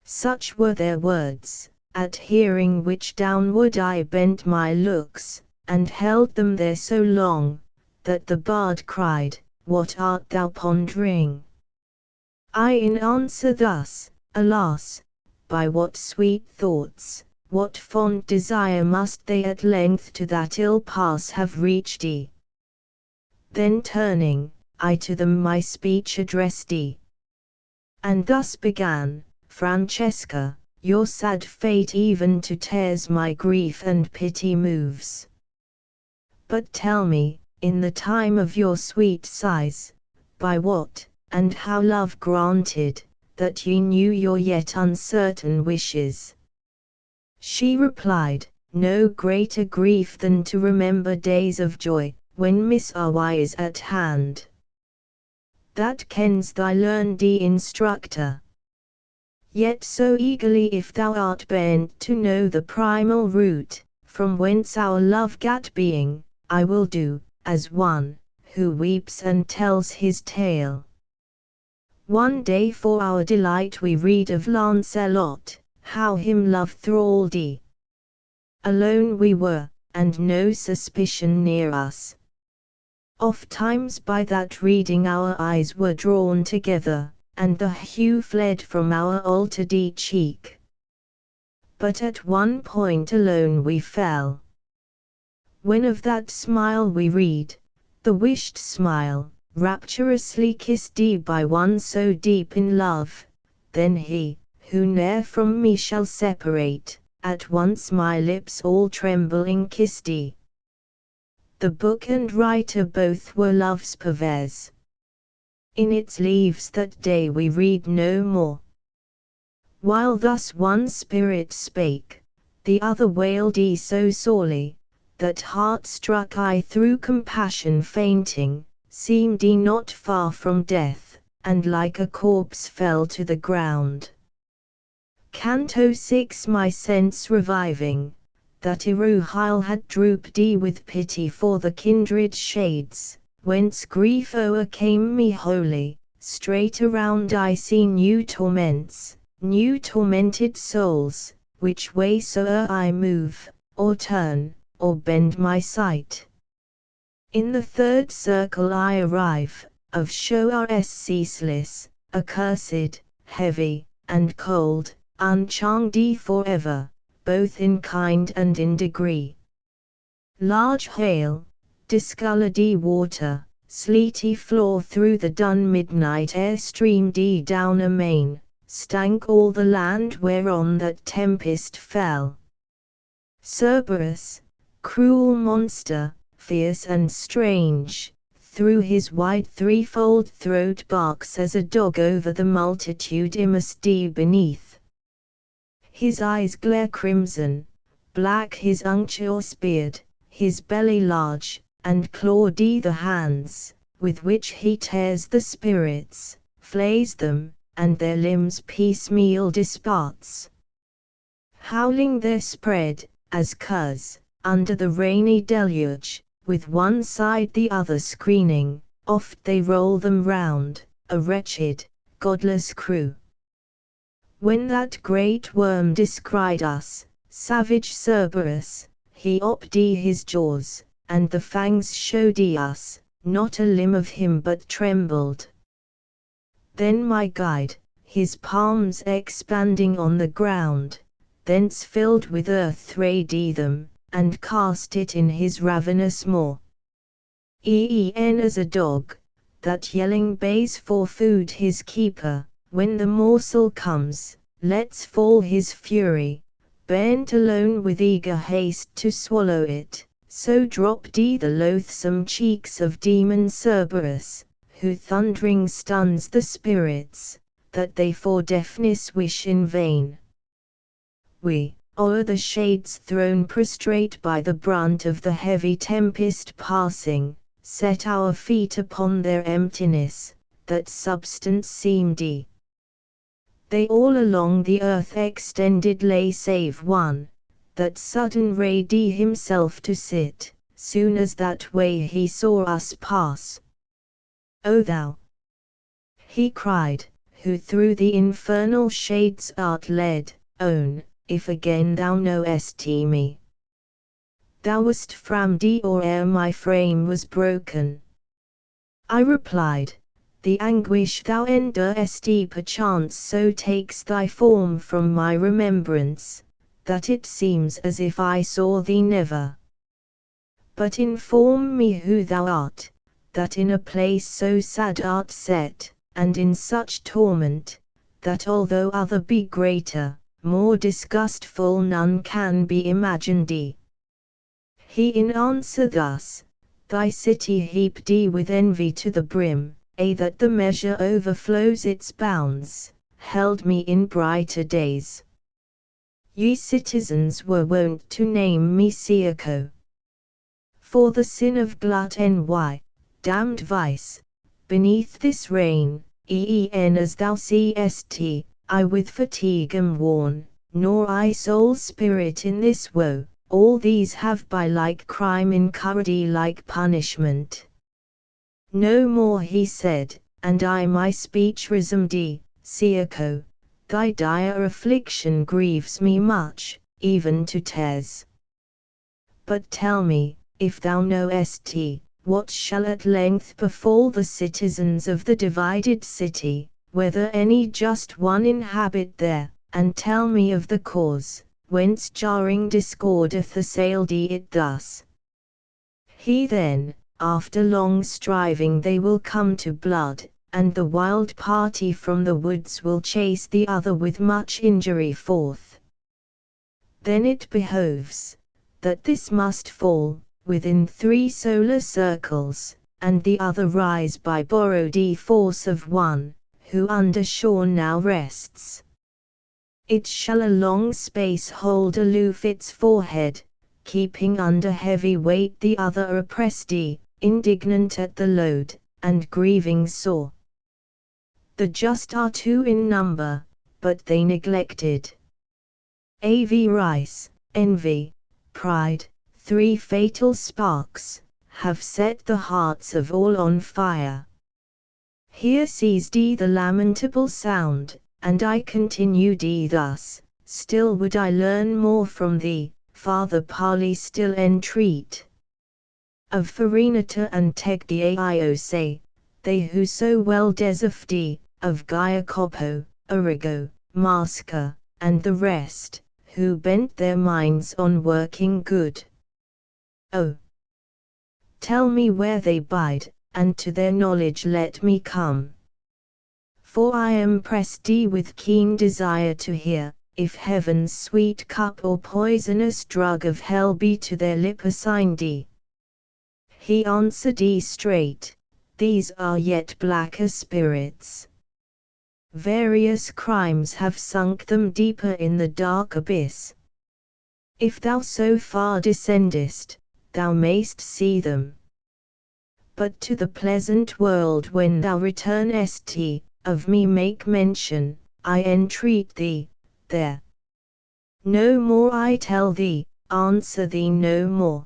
Such were their words, at hearing which downward I bent my looks, and held them there so long, that the bard cried, "What art thou pondering?" I in answer thus, "Alas, by what sweet thoughts, what fond desire must they at length to that ill pass have reached?" Then turning, I to them my speech addressed, and thus began, "Francesca, your sad fate even to tears my grief and pity moves. But tell me, in the time of your sweet sighs, by what, and how love granted, that ye knew your yet uncertain wishes?" She replied, "No greater grief than to remember days of joy, when Miss R.Y. is at hand. That kens thy learned instructor. Yet so eagerly if thou art bent to know the primal root, from whence our love gat being, I will do, as one, who weeps and tells his tale. One day for our delight we read of Lancelot, how him love thralled. Alone we were, and no suspicion near us. Ofttimes by that reading our eyes were drawn together, and the hue fled from our altered cheek. But at one point alone we fell. When of that smile we read, the wished smile, rapturously kissed by one so deep in love, then he, who ne'er from me shall separate, at once my lips all trembling kissed. The book and writer both were love's purveyors. In its leaves that day we read no more. While thus one spirit spake, the other wailed so sorely, that heart-struck I through compassion fainting, seemed not far from death, and like a corpse fell to the ground. Canto 6. My sense reviving, that Iruhile had drooped with pity for the kindred shades, whence grief o'ercame me wholly, straight around I see new torments, new tormented souls, which way soe'er I move, or turn, or bend my sight. In the third circle I arrive, of shows ceaseless, accursed, heavy, and cold, unchanged forever, both in kind and in degree. Large hail, discoloured water, sleety floor through the dun midnight air streamed down amain, stank all the land whereon that tempest fell. Cerberus, cruel monster, fierce and strange, through his wide threefold throat barks as a dog over the multitude immersed beneath. His eyes glare crimson, black his unctuous beard, his belly large, and clawed the hands, with which he tears the spirits, flays them, and their limbs piecemeal disparts. Howling there spread, as curs, under the rainy deluge, with one side the other screening, oft they roll them round, a wretched, godless crew. When that great worm descried us, savage Cerberus, he opened his jaws, and the fangs showed us, not a limb of him but trembled. Then my guide, his palms expanding on the ground, thence filled with earth rayed them, and cast it in his ravenous maw. E'en as a dog, that yelling bays for food his keeper, when the morsel comes, lets fall his fury, bent alone with eager haste to swallow it, so dropped the loathsome cheeks of demon Cerberus, who thundering stuns the spirits, that they for deafness wish in vain. We, o'er the shades thrown prostrate by the brunt of the heavy tempest passing, set our feet upon their emptiness, that substance seemed they all along the earth extended lay save one, that sudden ray himself to sit, soon as that way he saw us pass. O thou, he cried, who through the infernal shades art led, own, if again thou knowest me. Thou wast from or ere my frame was broken. I replied, the anguish thou endurest perchance so takes thy form from my remembrance, that it seems as if I saw thee never. But inform me who thou art, that in a place so sad art set, and in such torment, that although other be greater, more disgustful none can be imagined. He in answer thus, thy city heaped with envy to the brim, that the measure overflows its bounds, held me in brighter days. Ye citizens were wont to name me Cyaco. For the sin of glut damned vice, beneath this reign, as thou seest, I with fatigue am worn, nor I sole spirit in this woe, all these have by like crime incurred like punishment. No more he said, and I my speech resumed, Cyaco, thy dire affliction grieves me much, even to tears. But tell me, if thou knowest, what shall at length befall the citizens of the divided city, whether any just one inhabit there, and tell me of the cause, whence jarring discord hath assailed it thus. He then, after long striving they will come to blood, and the wild party from the woods will chase the other with much injury forth. Then it behoves, that this must fall, within 3 solar circles, and the other rise by borrowed force of one, who under shore now rests. It shall a long space hold aloof its forehead, keeping under heavy weight the other oppressed, indignant at the load, and grieving sore. The just are 2 in number, but they neglected. Avarice, envy, pride, 3 fatal sparks, have set the hearts of all on fire. Here ceased the lamentable sound, and I continued thus, still would I learn more from thee, Father Pali still entreat. Of Farinata and Tegdio say, they who so well deserved, of Giacopo, Arrigo, Masca, and the rest, who bent their minds on working good. Oh, tell me where they bide, and to their knowledge let me come. For I am pressed with keen desire to hear, if heaven's sweet cup or poisonous drug of hell be to their lip assigned. He answered straight, these are yet blacker spirits. Various crimes have sunk them deeper in the dark abyss. If thou so far descendest, thou mayst see them. But to the pleasant world when thou returnest, of me make mention, I entreat thee, there. No more I tell thee, answer thee no more.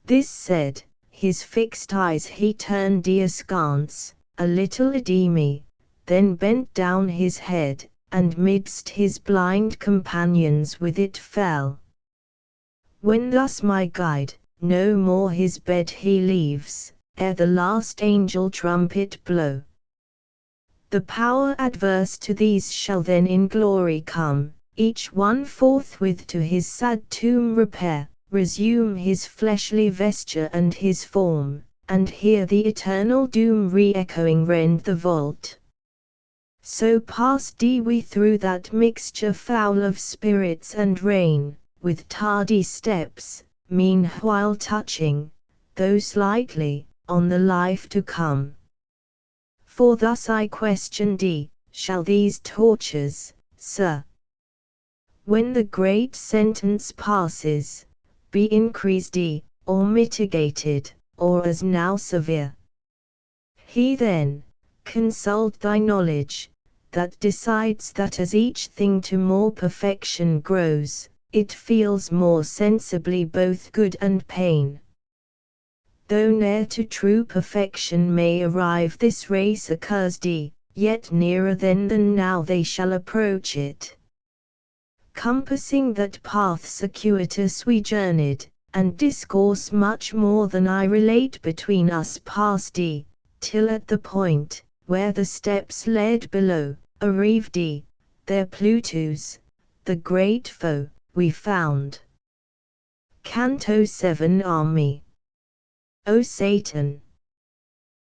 This said, his fixed eyes he turned askance, a little at me, then bent down his head, and midst his blind companions with it fell. When thus my guide, no more his bed he leaves, ere the last angel trumpet blow. The power adverse to these shall then in glory come, each one forthwith to his sad tomb repair, resume his fleshly vesture and his form, and hear the eternal doom re-echoing rend the vault. So passed we through that mixture foul of spirits and rain, with tardy steps, meanwhile touching, though slightly, on the life to come. For thus I questioned, shall these tortures, sir, when the great sentence passes, be increased, or mitigated, or as now severe. He then consult thy knowledge, that decides that as each thing to more perfection grows, it feels more sensibly both good and pain. Though ne'er to true perfection may arrive this race accursed, yet nearer then than now they shall approach it. Compassing that path circuitous we journeyed, and discourse much more than I relate between us past, till at the point, where the steps led below, arrived, there Plutus, the great foe, we found. Canto 7 Army. O Satan!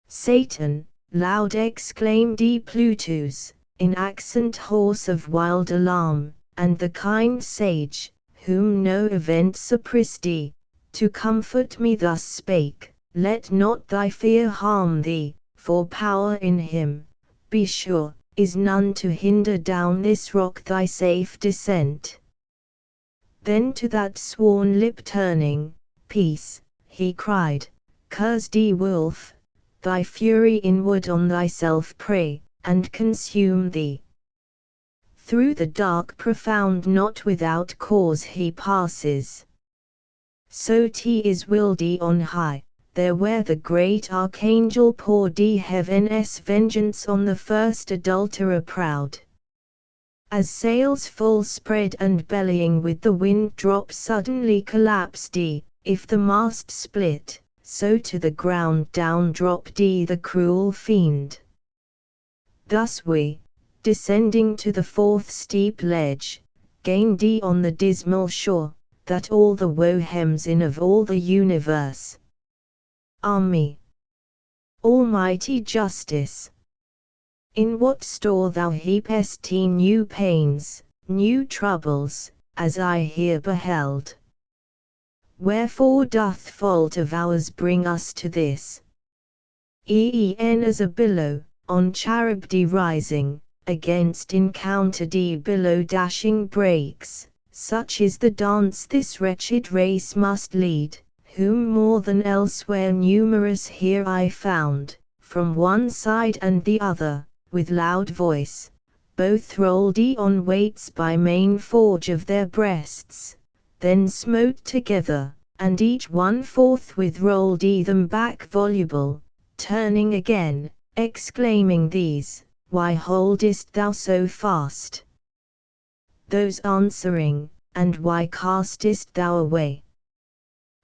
Satan! Loud exclaimed Plutus, in accent hoarse of wild alarm, and the kind sage, whom no event suppressed, to comfort me thus spake, let not thy fear harm thee, for power in him, be sure, is none to hinder down this rock thy safe descent. Then to that sworn lip turning, peace, he cried, cursed wolf, thy fury inward on thyself prey, and consume thee. Through the dark profound not without cause he passes. So 'tis willed on high, there where the great archangel poured heaven's vengeance on the first adulterer proud. As sails full spread and bellying with the wind drop suddenly collapsed, if the mast split, so to the ground down dropped the cruel fiend. Thus we, descending to the fourth steep ledge, gained on the dismal shore, that all the woe hems in of all the universe. Army. Almighty Justice! In what store thou heapest new pains, new troubles, as I here beheld. Wherefore doth fault of ours bring us to this? E'en as a billow, on Charybdis rising, against encountered billow dashing breaks, such is the dance this wretched race must lead, whom more than elsewhere numerous here I found, from one side and the other, with loud voice, both rolled on weights by main forge of their breasts, then smote together, and each one forthwith rolled them back voluble, turning again, exclaiming these, why holdest thou so fast? Those answering, and why castest thou away?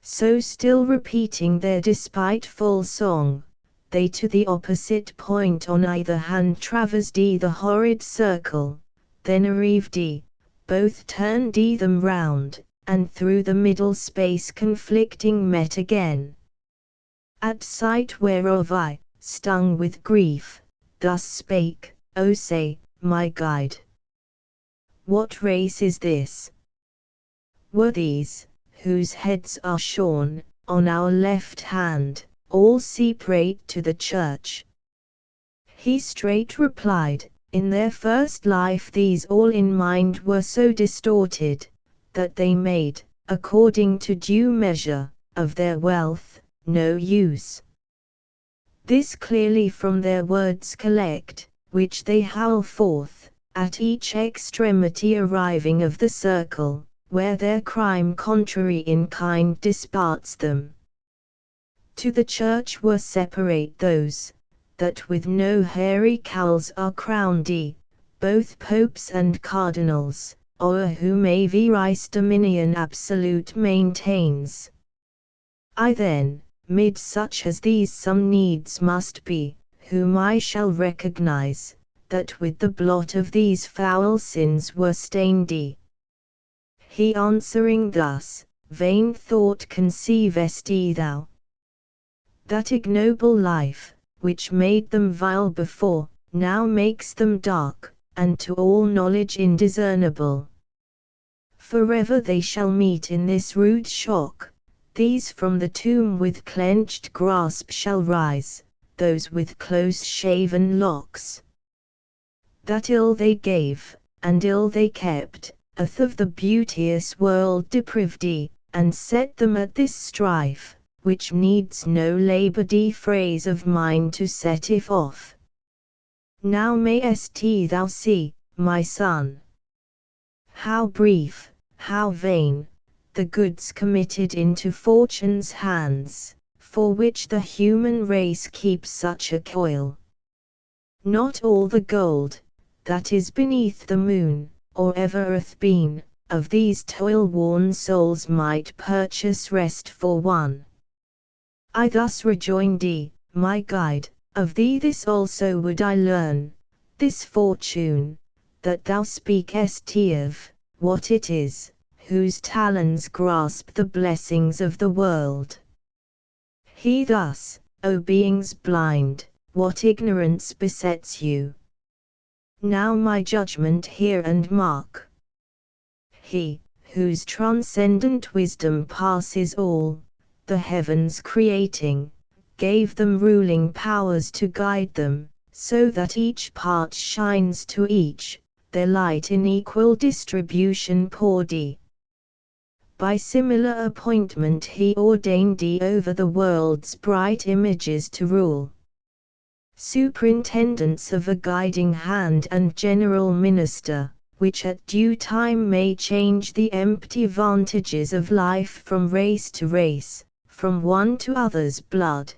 So still repeating their despiteful song, they to the opposite point on either hand traversed the horrid circle, then arrived, both turned them round, and through the middle space conflicting met again. At sight whereof I, stung with grief, thus spake, O say, my guide, what race is this? Were these, whose heads are shorn, on our left hand, all separate to the church? He straight replied, in their first life these all in mind were so distorted, that they made, according to due measure, of their wealth, no use. This clearly from their words collect, which they howl forth, at each extremity arriving of the circle, where their crime contrary in kind disparts them. To the church were separate those, that with no hairy cowls are crowned, both popes and cardinals, o'er whom avarice dominion absolute maintains. I then, mid such as these some needs must be, whom I shall recognize, that with the blot of these foul sins were stained. He answering thus, vain thought conceivest thou? That ignoble life, which made them vile before, now makes them dark, and to all knowledge indiscernible. Forever they shall meet in this rude shock, these from the tomb with clenched grasp shall rise, those with close-shaven locks. That ill they gave, and ill they kept, hath of the beauteous world deprived, and set them at this strife, which needs no labor phrase of mine to set it off. Now mayst thou see, my son, how brief, how vain, the goods committed into fortune's hands, for which the human race keeps such a coil. Not all the gold, that is beneath the moon, or ever hath been, of these toil-worn souls might purchase rest for one. I thus rejoin thee, my guide, of thee this also would I learn, this fortune, that thou speakest of, what it is, whose talons grasp the blessings of the world. He thus, O beings blind, what ignorance besets you? Now my judgment hear and mark. He, whose transcendent wisdom passes all, the heavens creating, gave them ruling powers to guide them, so that each part shines to each, their light in equal distribution poured. By similar appointment he ordained thee over the world's bright images to rule. Superintendents of a guiding hand and general minister, which at due time may change the empty vantages of life from race to race, from one to other's blood,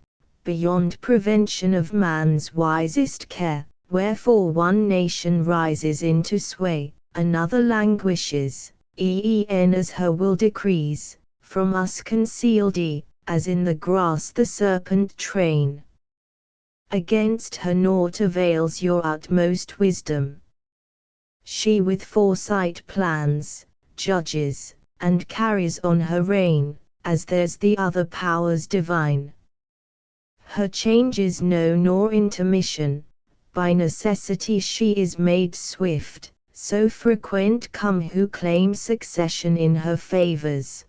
beyond prevention of man's wisest care, wherefore one nation rises into sway, another languishes, as her will decrees, from us concealed, as in the grass the serpent train. Against her naught avails your utmost wisdom. She with foresight plans, judges, and carries on her reign, as there's the other powers divine. Her changes know nor intermission, by necessity she is made swift, so frequent come who claim succession in her favors.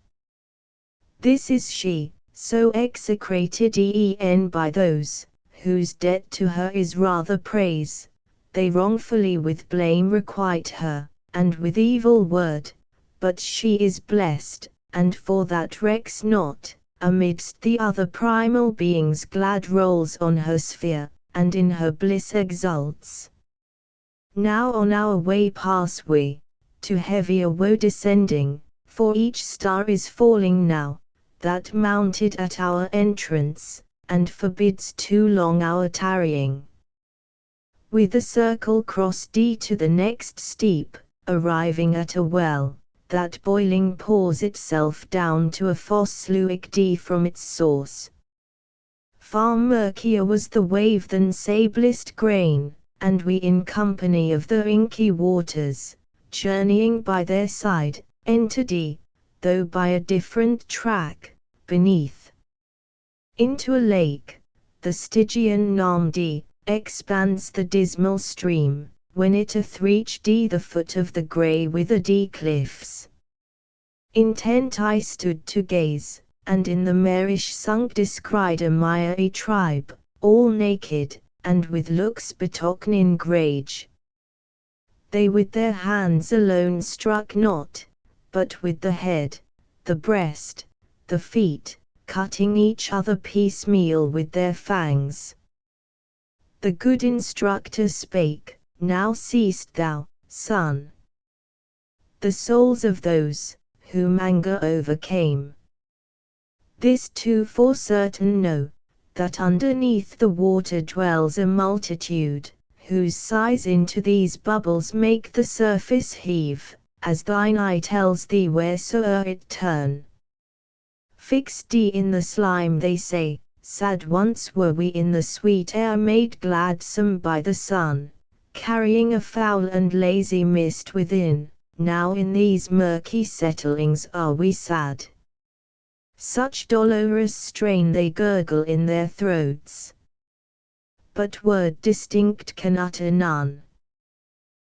This is she, so execrated by those, whose debt to her is rather praise, they wrongfully with blame requite her, and with evil word, but she is blessed, and for that recks not, amidst the other primal beings glad rolls on her sphere, and in her bliss exults. Now on our way pass we, to heavier woe descending, for each star is falling now, that mounted at our entrance, and forbids too long our tarrying. With the circle cross to the next steep, arriving at a well, that boiling pours itself down to a foss sluic from its source. Far murkier was the wave than sablest grain, and we in company of the inky waters, journeying by their side, entered, though by a different track, beneath. Into a lake, the Stygian named, expands the dismal stream, when it hath reached the foot of the grey withered cliffs. Intent I stood to gaze, and in the marish sunk descried a miry tribe, all naked, and with looks betokening rage. They with their hands alone struck not, but with the head, the breast, the feet, cutting each other piecemeal with their fangs. The good instructor spake, now seest thou, son, the souls of those, whom anger overcame. This too for certain know, that underneath the water dwells a multitude, whose sighs into these bubbles make the surface heave, as thine eye tells thee wheresoe'er it turn. Fixed in the slime they say, sad once were we in the sweet air made gladsome by the sun, carrying a foul and lazy mist within, now in these murky settlings are we sad. Such dolorous strain they gurgle in their throats, but word distinct can utter none.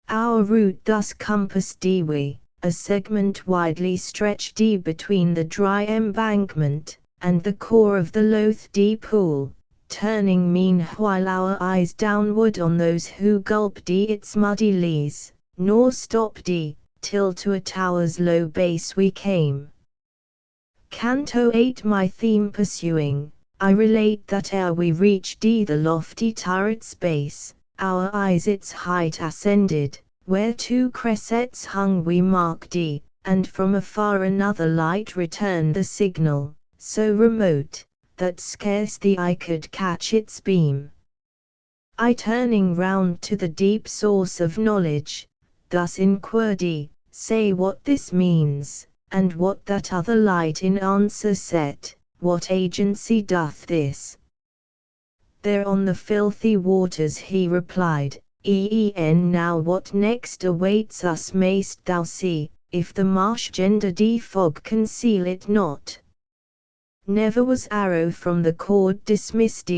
Our route thus compassed we, a segment widely stretched between the dry embankment, and the core of the loath pool, turning meanwhile our eyes downward on those who gulped its muddy lees, nor stopped till to a tower's low base we came. Canto 8 my theme pursuing, I relate that ere we reached the lofty turret's base, our eyes its height ascended, where two cressets hung we marked, and from afar another light returned the signal, so remote, that scarce the eye could catch its beam. I turning round to the deep source of knowledge, thus inquired, say what this means, and what that other light in answer set, what agency doth this? There on the filthy waters he replied, now what next awaits us mayst thou see, if the marsh gender fog conceal it not. Never was arrow from the cord dismissed,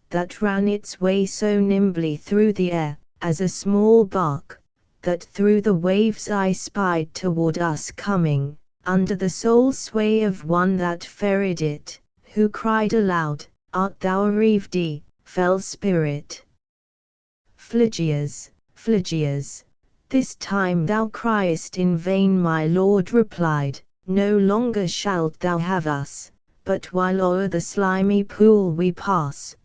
that ran its way so nimbly through the air, as a small bark, that through the waves I spied toward us coming, under the sole sway of one that ferried it, who cried aloud, Art thou arrived, fell spirit? Phlegias, Phlegias, this time thou criest in vain, my lord replied, no longer shalt thou have us, but while o'er the slimy pool we pass.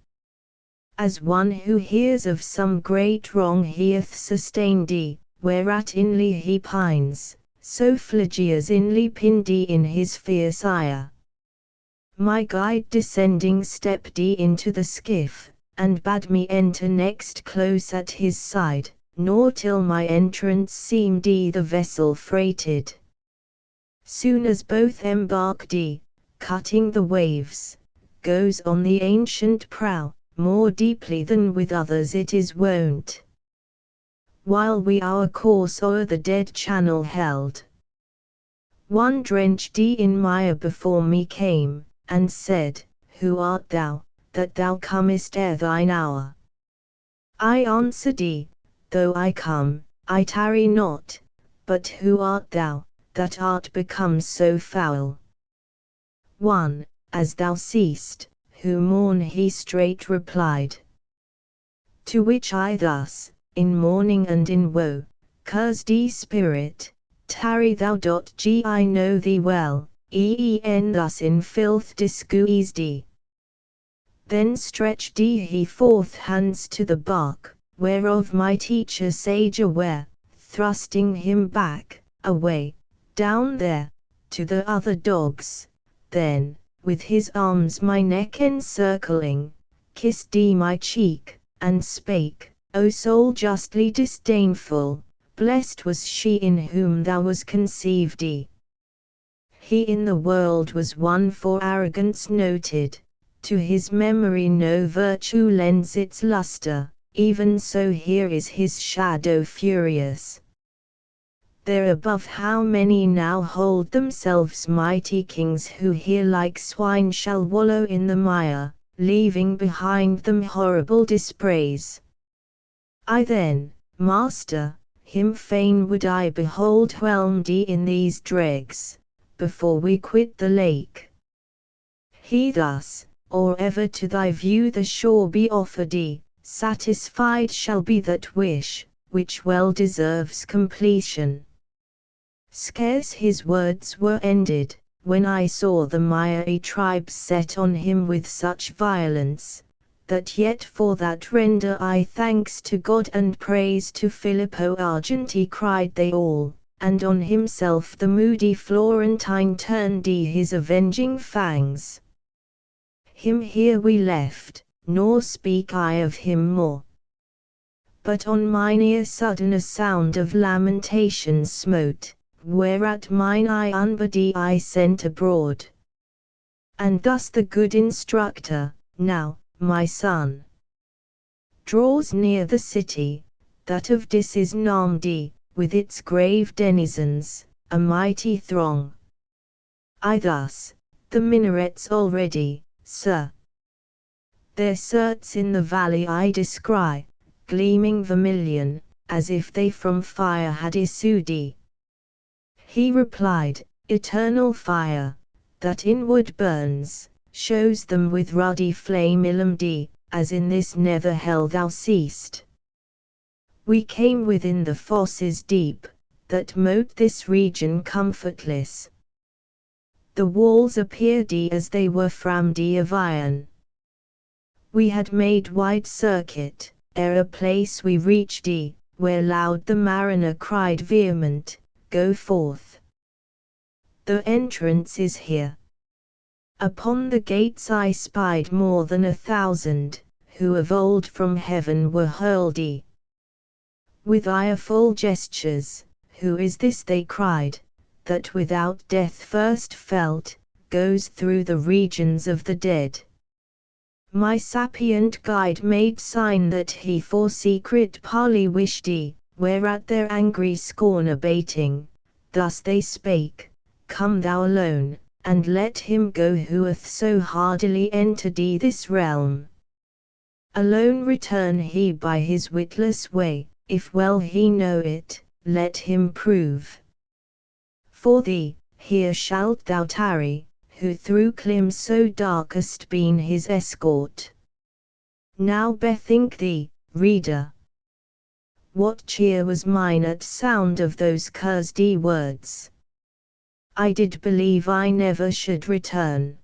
As one who hears of some great wrong he hath sustained, whereat inly he pines, so Phlegias inly pined in his fierce ire. My guide descending stepped into the skiff, and bade me enter next close at his side, nor till my entrance seemed the vessel freighted. Soon as both embarked, cutting the waves, goes on the ancient prow, more deeply than with others it is wont. While we our course o'er the dead channel held, one drenched in mire before me came, and said, Who art thou, that thou comest ere thine hour? I answered, Though I come, I tarry not, but who art thou, that art become so foul? One, as thou seest, who mourn he straight replied. To which I thus, in mourning and in woe, cursed spirit, tarry thou. I know thee well, thus in filth disguised. Then stretched he forth hands to the bark, whereof my teacher sage aware, thrusting him back, away, down there, to the other dogs, then, with his arms my neck encircling, kissed my cheek, and spake, O soul justly disdainful, blessed was she in whom thou was conceived. He in the world was one for arrogance noted, to his memory no virtue lends its luster, even so here is his shadow furious. There above how many now hold themselves mighty kings who here like swine shall wallow in the mire, leaving behind them horrible dispraise. I then, master, him fain would I behold whelmed in these dregs, before we quit the lake. He thus, or ever to thy view the shore be offered, satisfied shall be that wish, which well deserves completion. Scarce his words were ended, when I saw the miry tribes set on him with such violence, that yet for that render I thanks to God and praise to Filippo Argenti cried they all, and on himself the moody Florentine turned his avenging fangs. Him here we left, nor speak I of him more. But on mine ear sudden a sound of lamentation smote, whereat mine eye unbody I sent abroad. And thus the good instructor, now, my son, draws near the city, that of Dis is named, with its grave denizens, a mighty throng. I thus, the minarets already, sir, their certs in the valley I descry, gleaming vermilion, as if they from fire had issued. He replied, Eternal fire, that inward burns, shows them with ruddy flame illumined, as in this nether hell thou seest. We came within the fosses deep, that moat this region comfortless. The walls appeared as they were framed of iron. We had made wide circuit, ere a place we reached where loud the mariner cried vehement, "Go forth! The entrance is here." Upon the gates I spied more than 1,000, who of old from heaven were hurled with ireful gestures. "Who is this," they cried, "that without death first felt, goes through the regions of the dead?" My sapient guide made sign that he for secret parley wished whereat their angry scorn abating, thus they spake, "Come thou alone, and let him go who hath so hardily entered this realm. Alone return he by his witless way, if well he know it, let him prove. For thee, here shalt thou tarry, who through climes so darkest been his escort." Now bethink thee, reader, what cheer was mine at sound of those cursed words. I did believe I never should return.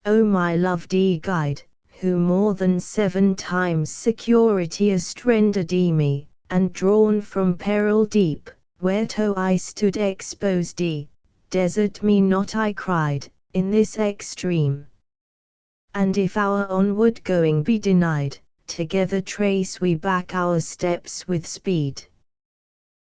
O my loved guide, who more than 7 times security hast rendered me, and drawn from peril deep, whereto I stood exposed desert me not, I cried, in this extreme. And if our onward going be denied, together trace we back our steps with speed.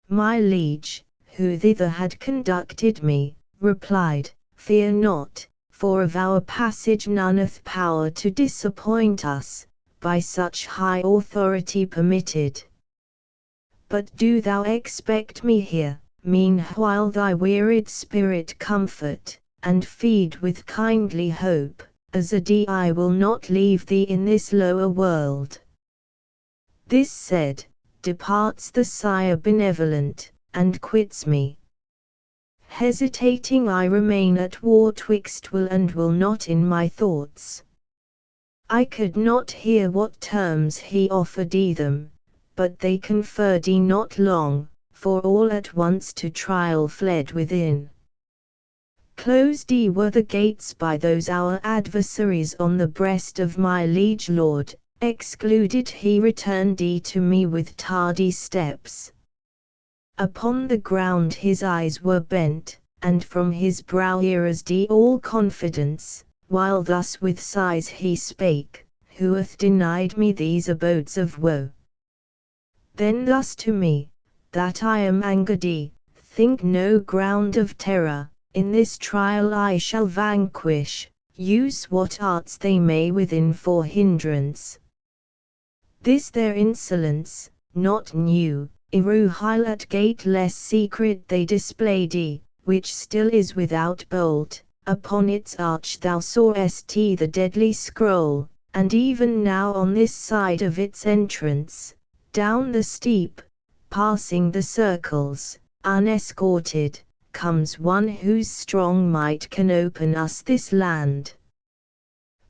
My liege, who thither had conducted me, replied, "Fear not, for of our passage none hath power to disappoint us, by such high authority permitted. But do thou expect me here, meanwhile thy wearied spirit comfort, and feed with kindly hope, as I will not leave thee in this lower world." This said, departs the sire benevolent, and quits me. Hesitating I remain at war twixt will and will not in my thoughts. I could not hear what terms he offered them, but they conferred not long, for all at once to trial fled within. Closed were the gates by those our adversaries on the breast of my liege lord, excluded he returned to me with tardy steps. Upon the ground his eyes were bent, and from his brow erased all confidence, while thus with sighs he spake, "Who hath denied me these abodes of woe?" Then thus to me, "That I am angered, think no ground of terror, in this trial I shall vanquish, use what arts they may within for hindrance." This their insolence, not new, Iruhile at gate less secret they displayed, which still is without bolt, upon its arch thou sawest the deadly scroll, and even now on this side of its entrance, down the steep, passing the circles, unescorted, comes one whose strong might can open us this land.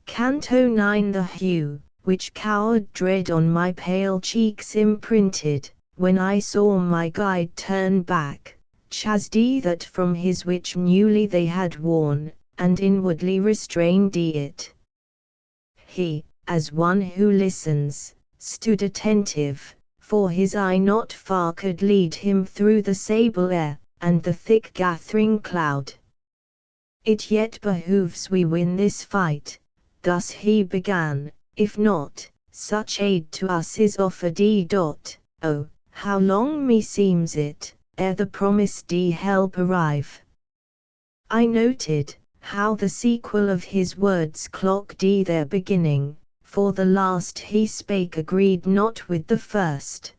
Canto 9. The hue, which coward dread on my pale cheeks imprinted, when I saw my guide turn back, chased that from his which newly they had worn, and inwardly restrained it. He, as one who listens, stood attentive, for his eye not far could lead him through the sable air, and the thick gathering cloud. "It yet behooves we win this fight," thus he began, "if not, such aid to us is offered. Oh, how long meseems it, ere the promised help arrive." I noted, how the sequel of his words clocked their beginning, for the last he spake agreed not with the first.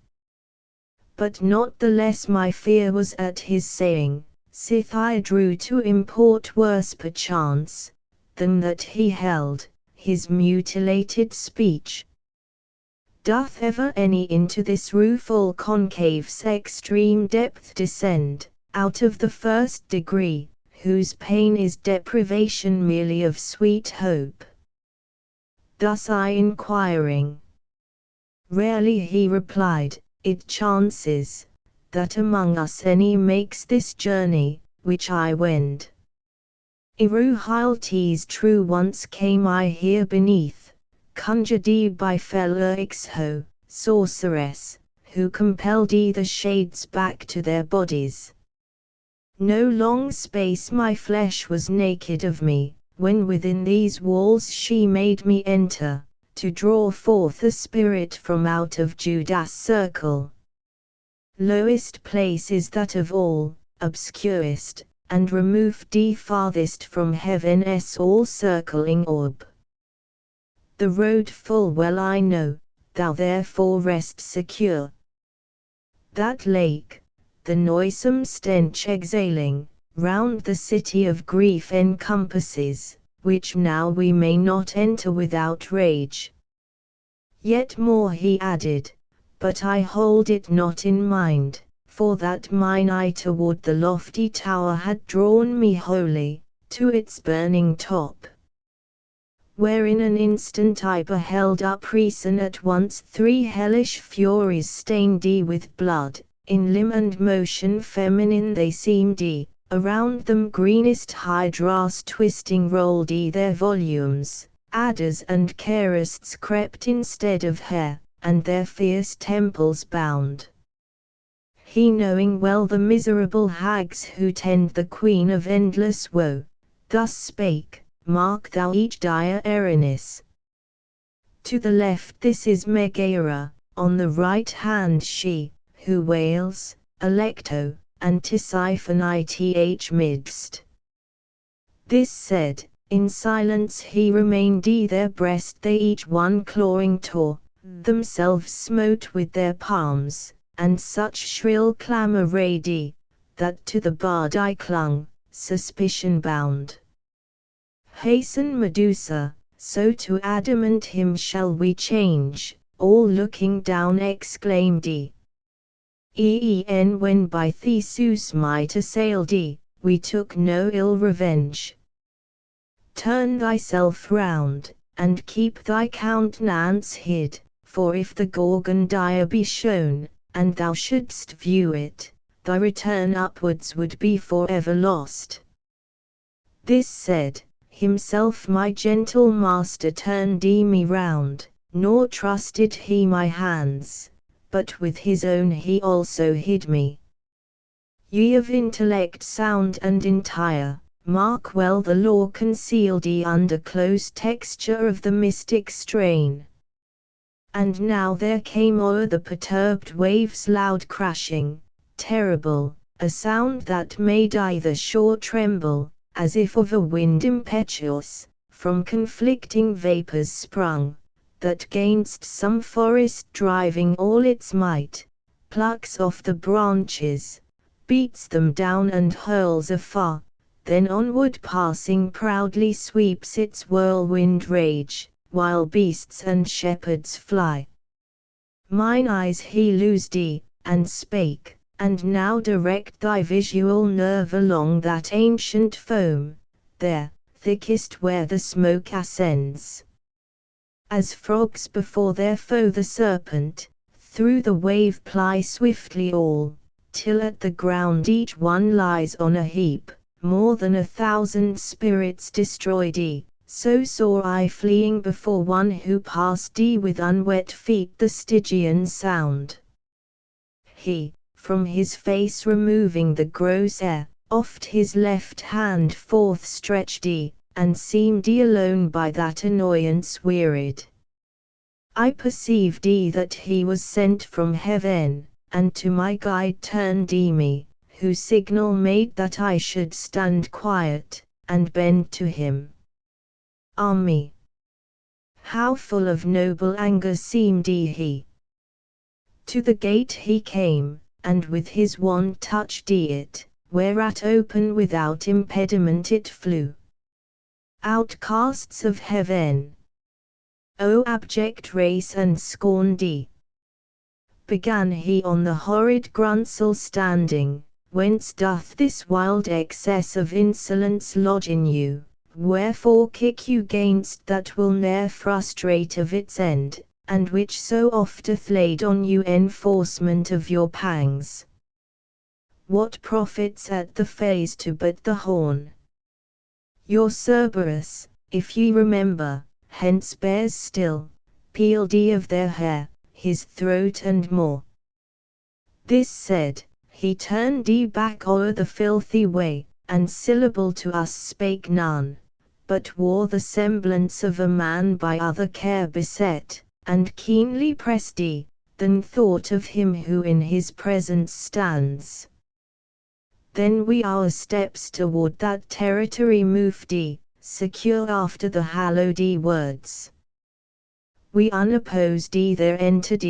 But not the less my fear was at his saying, sith I drew to import worse perchance, than that he held, his mutilated speech. Doth ever any into this rueful concave's extreme depth descend, out of the first degree, whose pain is deprivation merely of sweet hope? Thus I inquiring. Rarely he replied, "It chances, that among us any makes this journey, which I wend. Iruhiltes true once came I here beneath, conjured by Felix Ho, sorceress, who compelled the shades back to their bodies. No long space my flesh was naked of me, when within these walls she made me enter, to draw forth a spirit from out of Judas' circle. Lowest place is that of all, obscurest, and removed farthest from heaven's all-circling orb. The road full well I know, thou therefore rest secure. That lake, the noisome stench exhaling, round the city of grief encompasses, which now we may not enter without rage. Yet more he added, but I hold it not in mind, for that mine eye toward the lofty tower had drawn me wholly, to its burning top. Where in an instant I beheld uprisen at once 3 hellish furies stained with blood, in limb and motion feminine they seemed around them greenest hydras twisting rolled their volumes, adders and carists crept instead of hair, and their fierce temples bound. He knowing well the miserable hags who tend the queen of endless woe, thus spake, mark thou each dire Erinis. To the left this is Megara, on the right hand she, who wails, Alecto, and Tisiphonith midst. This said, in silence he remained their breast they each one clawing tore, themselves smote with their palms, and such shrill clamour raised, that to the bard I clung, suspicion bound. Hasten Medusa, so to adamant him shall we change, all looking down exclaimed when by Theseus might assailed we took no ill revenge. Turn thyself round, and keep thy countenance hid, for if the Gorgon dire be shown, and thou shouldst view it, thy return upwards would be for ever lost. This said, himself my gentle master turned me round, nor trusted he my hands, but with his own he also hid me. Ye of intellect sound and entire, mark well the law concealed under close texture of the mystic strain. And now there came o'er the perturbed waves loud crashing, terrible, a sound that made the shore tremble, as if of a wind impetuous, from conflicting vapors sprung, that gainst some forest driving all its might, plucks off the branches, beats them down and hurls afar, then onward passing proudly sweeps its whirlwind rage, while beasts and shepherds fly. Mine eyes he loosed and spake, and now direct thy visual nerve along that ancient foam, there, thickest where the smoke ascends. As frogs before their foe the serpent, through the wave ply swiftly all, till at the ground each one lies on a heap, more than 1,000 spirits destroyed, so saw I fleeing before one who passed with unwet feet the Stygian sound. He, from his face removing the gross air, oft his left hand forth stretched and seemed alone by that annoyance wearied. I perceived that he was sent from heaven, and to my guide turned me, whose signal made that I should stand quiet, and bend to him. Ah me! How full of noble anger seemed he! To the gate he came, and with his wand touched it, whereat open without impediment it flew. Outcasts of heaven! O abject race and scorned began he on the horrid grunsel standing, whence doth this wild excess of insolence lodge in you, wherefore kick you gainst that will ne'er frustrate of its end, and which so oft hath laid on you enforcement of your pangs? What profits at the face to but the horn? Your Cerberus, if ye remember, hence bears still, peeled of their hair, his throat and more. This said, he turned back o'er the filthy way, and syllable to us spake none, but wore the semblance of a man by other care beset, and keenly pressed then thought of him who in his presence stands. Then we our steps toward that territory moved secure after the hallowed words. We unopposed there entered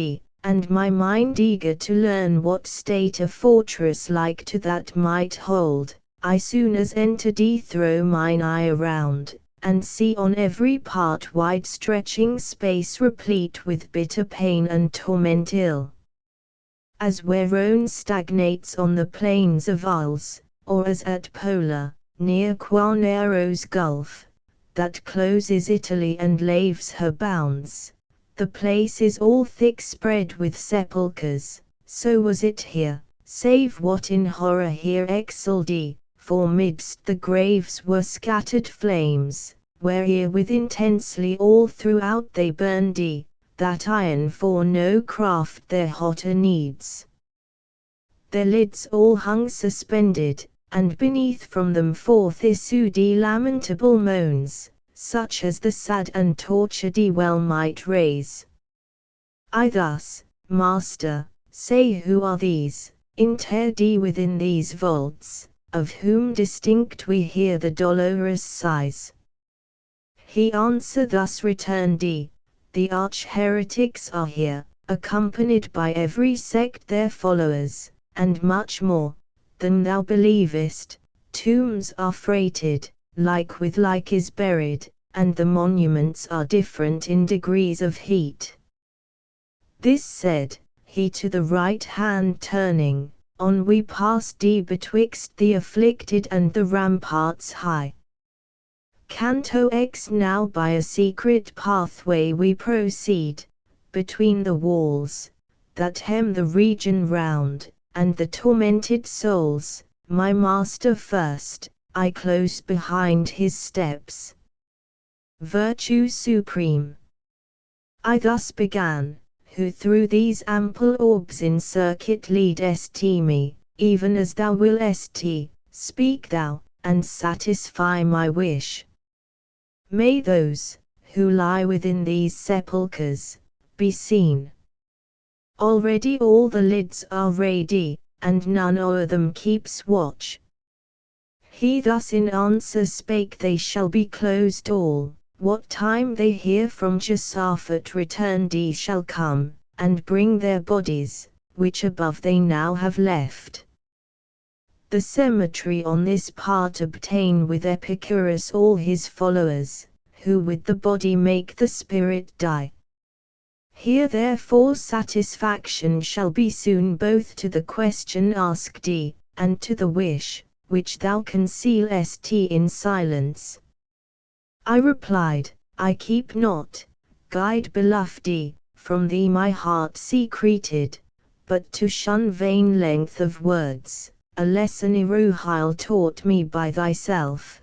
and my mind eager to learn what state a fortress like to that might hold, I soon as entered throw mine eye around, and see on every part wide stretching space replete with bitter pain and torment ill. As where Rhone stagnates on the plains of Arles, or as at Pola, near Quarnero's Gulf, that closes Italy and laves her bounds, the place is all thick spread with sepulchres, so was it here, save what in horror here excelled for midst the graves were scattered flames, where with intensely all throughout they burned that iron for no craft their hotter needs. Their lids all hung suspended, and beneath from them forth issued lamentable moans, such as the sad and tortured well might raise. I thus, Master, say who are these, interred within these vaults, of whom distinct we hear the dolorous sighs. He answer thus returned the arch-heretics are here, accompanied by every sect their followers, and much more, than thou believest, tombs are freighted, like with like is buried, and the monuments are different in degrees of heat. This said, he to the right hand turning, on we passed betwixt the afflicted and the ramparts high. Canto X now by a secret pathway we proceed, between the walls, that hem the region round, and the tormented souls, my master first, I close behind his steps. Virtue supreme. I thus began, who through these ample orbs in circuit leadest me, even as thou willest speak thou, and satisfy my wish. May those, who lie within these sepulchres, be seen. Already all the lids are ready, and none o'er them keeps watch. He thus in answer spake, they shall be closed all, what time they hear from Josaphat returned shall come, and bring their bodies, which above they now have left. The cemetery on this part obtain with Epicurus all his followers, who with the body make the spirit die. Here therefore satisfaction shall be soon both to the question asked and to the wish, which thou concealest in silence. I replied, I keep not, guide beloved, from thee my heart secreted, but to shun vain length of words, a lesson Iruhile taught me by thyself.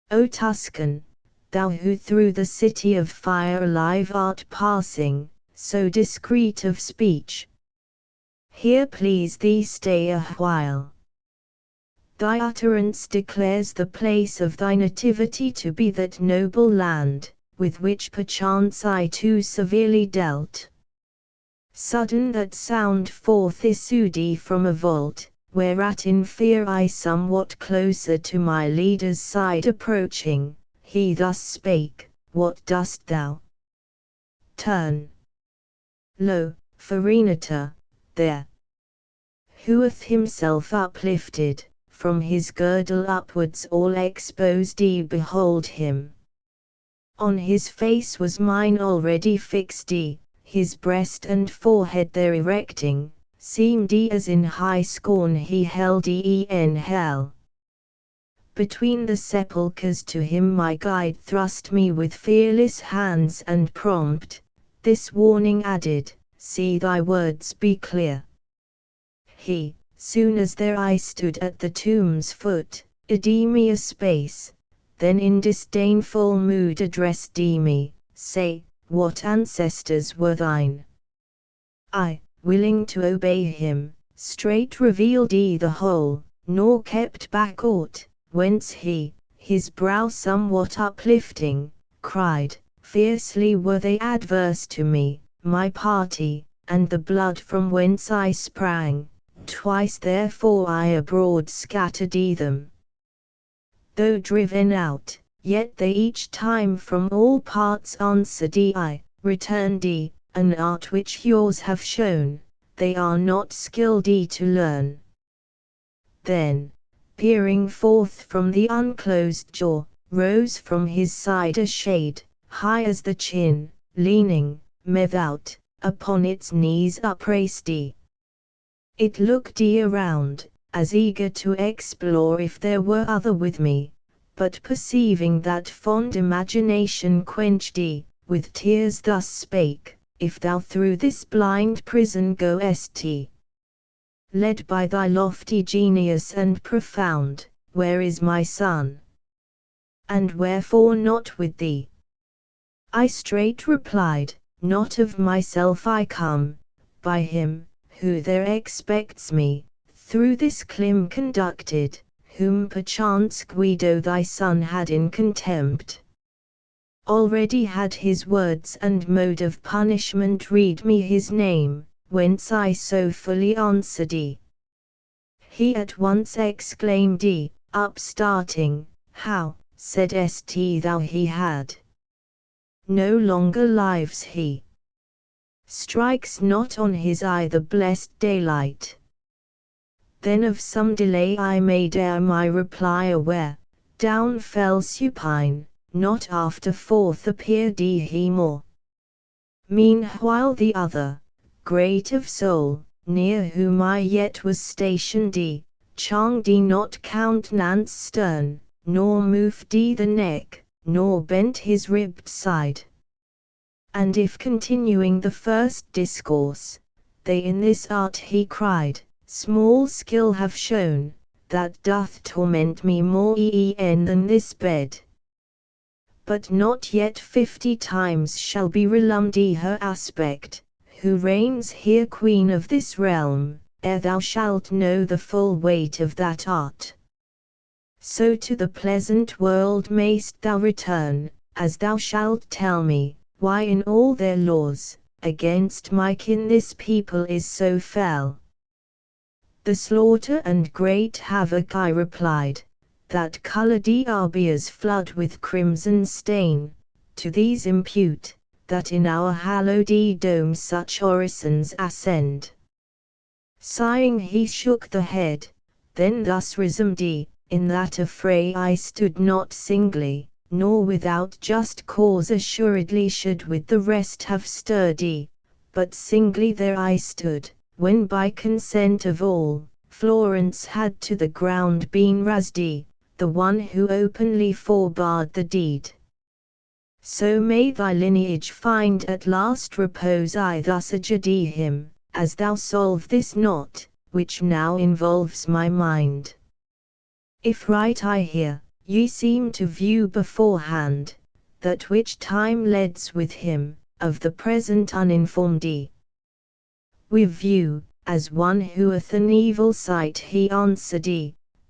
O Tuscan, thou who through the city of fire alive art passing, so discreet of speech, here please thee stay a while. Thy utterance declares the place of thy nativity to be that noble land, with which perchance I too severely dealt. Sudden that sound forth issued from a vault, whereat in fear I somewhat closer to my leader's side approaching, he thus spake, what dost thou? Turn. Lo, Farinata, there. Who hath himself uplifted, from his girdle upwards all exposed behold him. On his face was mine already fixed his breast and forehead there erecting, seemed as in high scorn he held en hell. Between the sepulchres to him my guide thrust me with fearless hands and prompt, this warning added, see thy words be clear. He, soon as there I stood at the tomb's foot, me a space, then in disdainful mood addressed me, say, what ancestors were thine? I, willing to obey him, straight revealed the whole, nor kept back aught, whence he, his brow somewhat uplifting, cried, fiercely were they adverse to me, my party, and the blood from whence I sprang, twice therefore I abroad scattered them. Though driven out, yet they each time from all parts answered I, returned an art which yours have shown, they are not skilled to learn. Then, peering forth from the unclosed jaw, rose from his side a shade, high as the chin, leaning, methought, upon its knees upraised. It looked around, as eager to explore if there were other with me, but perceiving that fond imagination quenched, with tears thus spake, if thou through this blind prison goest, led by thy lofty genius and profound, where is my son? And wherefore not with thee? I straight replied, not of myself I come, by him, who there expects me, through this clim conducted, whom perchance Guido thy son had in contempt. Already had his words and mode of punishment read me his name, whence I so fully answered. He at once exclaimed, upstarting, how, saidst thou he had no longer lives he? Strikes not on his eye the blessed daylight. Then of some delay I made ere my reply aware, down fell supine, not after forth appeared he more. Meanwhile the other, great of soul, near whom I yet was stationed, changed not countenance stern, nor moved the neck, nor bent his ribbed side. And if continuing the first discourse, they in this art he cried, small skill have shown, that doth torment me more than this bed. But not yet 50 times shall be relummed her aspect, who reigns here queen of this realm, ere thou shalt know the full weight of that art. So to the pleasant world mayst thou return, as thou shalt tell me, why in all their laws, against my kin this people is so fell. The slaughter and great havoc I replied, that colored Arbia's flood with crimson stain, to these impute, that in our hallowed dome such orisons ascend. Sighing he shook the head, then thus resumed, in that affray I stood not singly, nor without just cause assuredly should with the rest have stirred, but singly there I stood, when by consent of all, Florence had to the ground been razed, the one who openly forbarred the deed. So may thy lineage find at last repose. I thus adjured him, as thou solve this knot, which now involves my mind. If right I hear, ye seem to view beforehand, that which time leads with him, of the present uninformed. We view, as one who hath an evil sight he answered,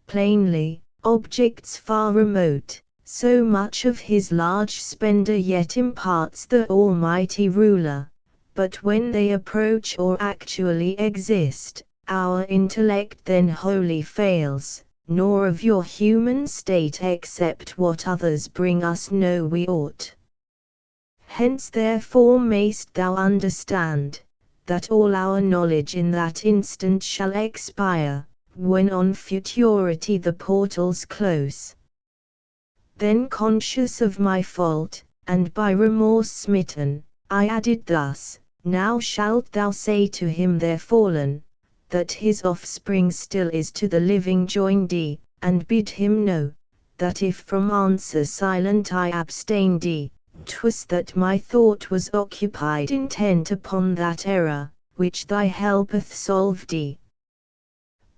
plainly, objects far remote, so much of his large splendour yet imparts the almighty ruler, but when they approach or actually exist, our intellect then wholly fails, nor of your human state except what others bring us know we ought. Hence therefore mayst thou understand, that all our knowledge in that instant shall expire, when on futurity the portals close. Then conscious of my fault, and by remorse smitten, I added thus, now shalt thou say to him there fallen, that his offspring still is to the living joined, and bid him know, that if from answer silent I abstained, 'twas that my thought was occupied intent upon that error, which thy help hath solved.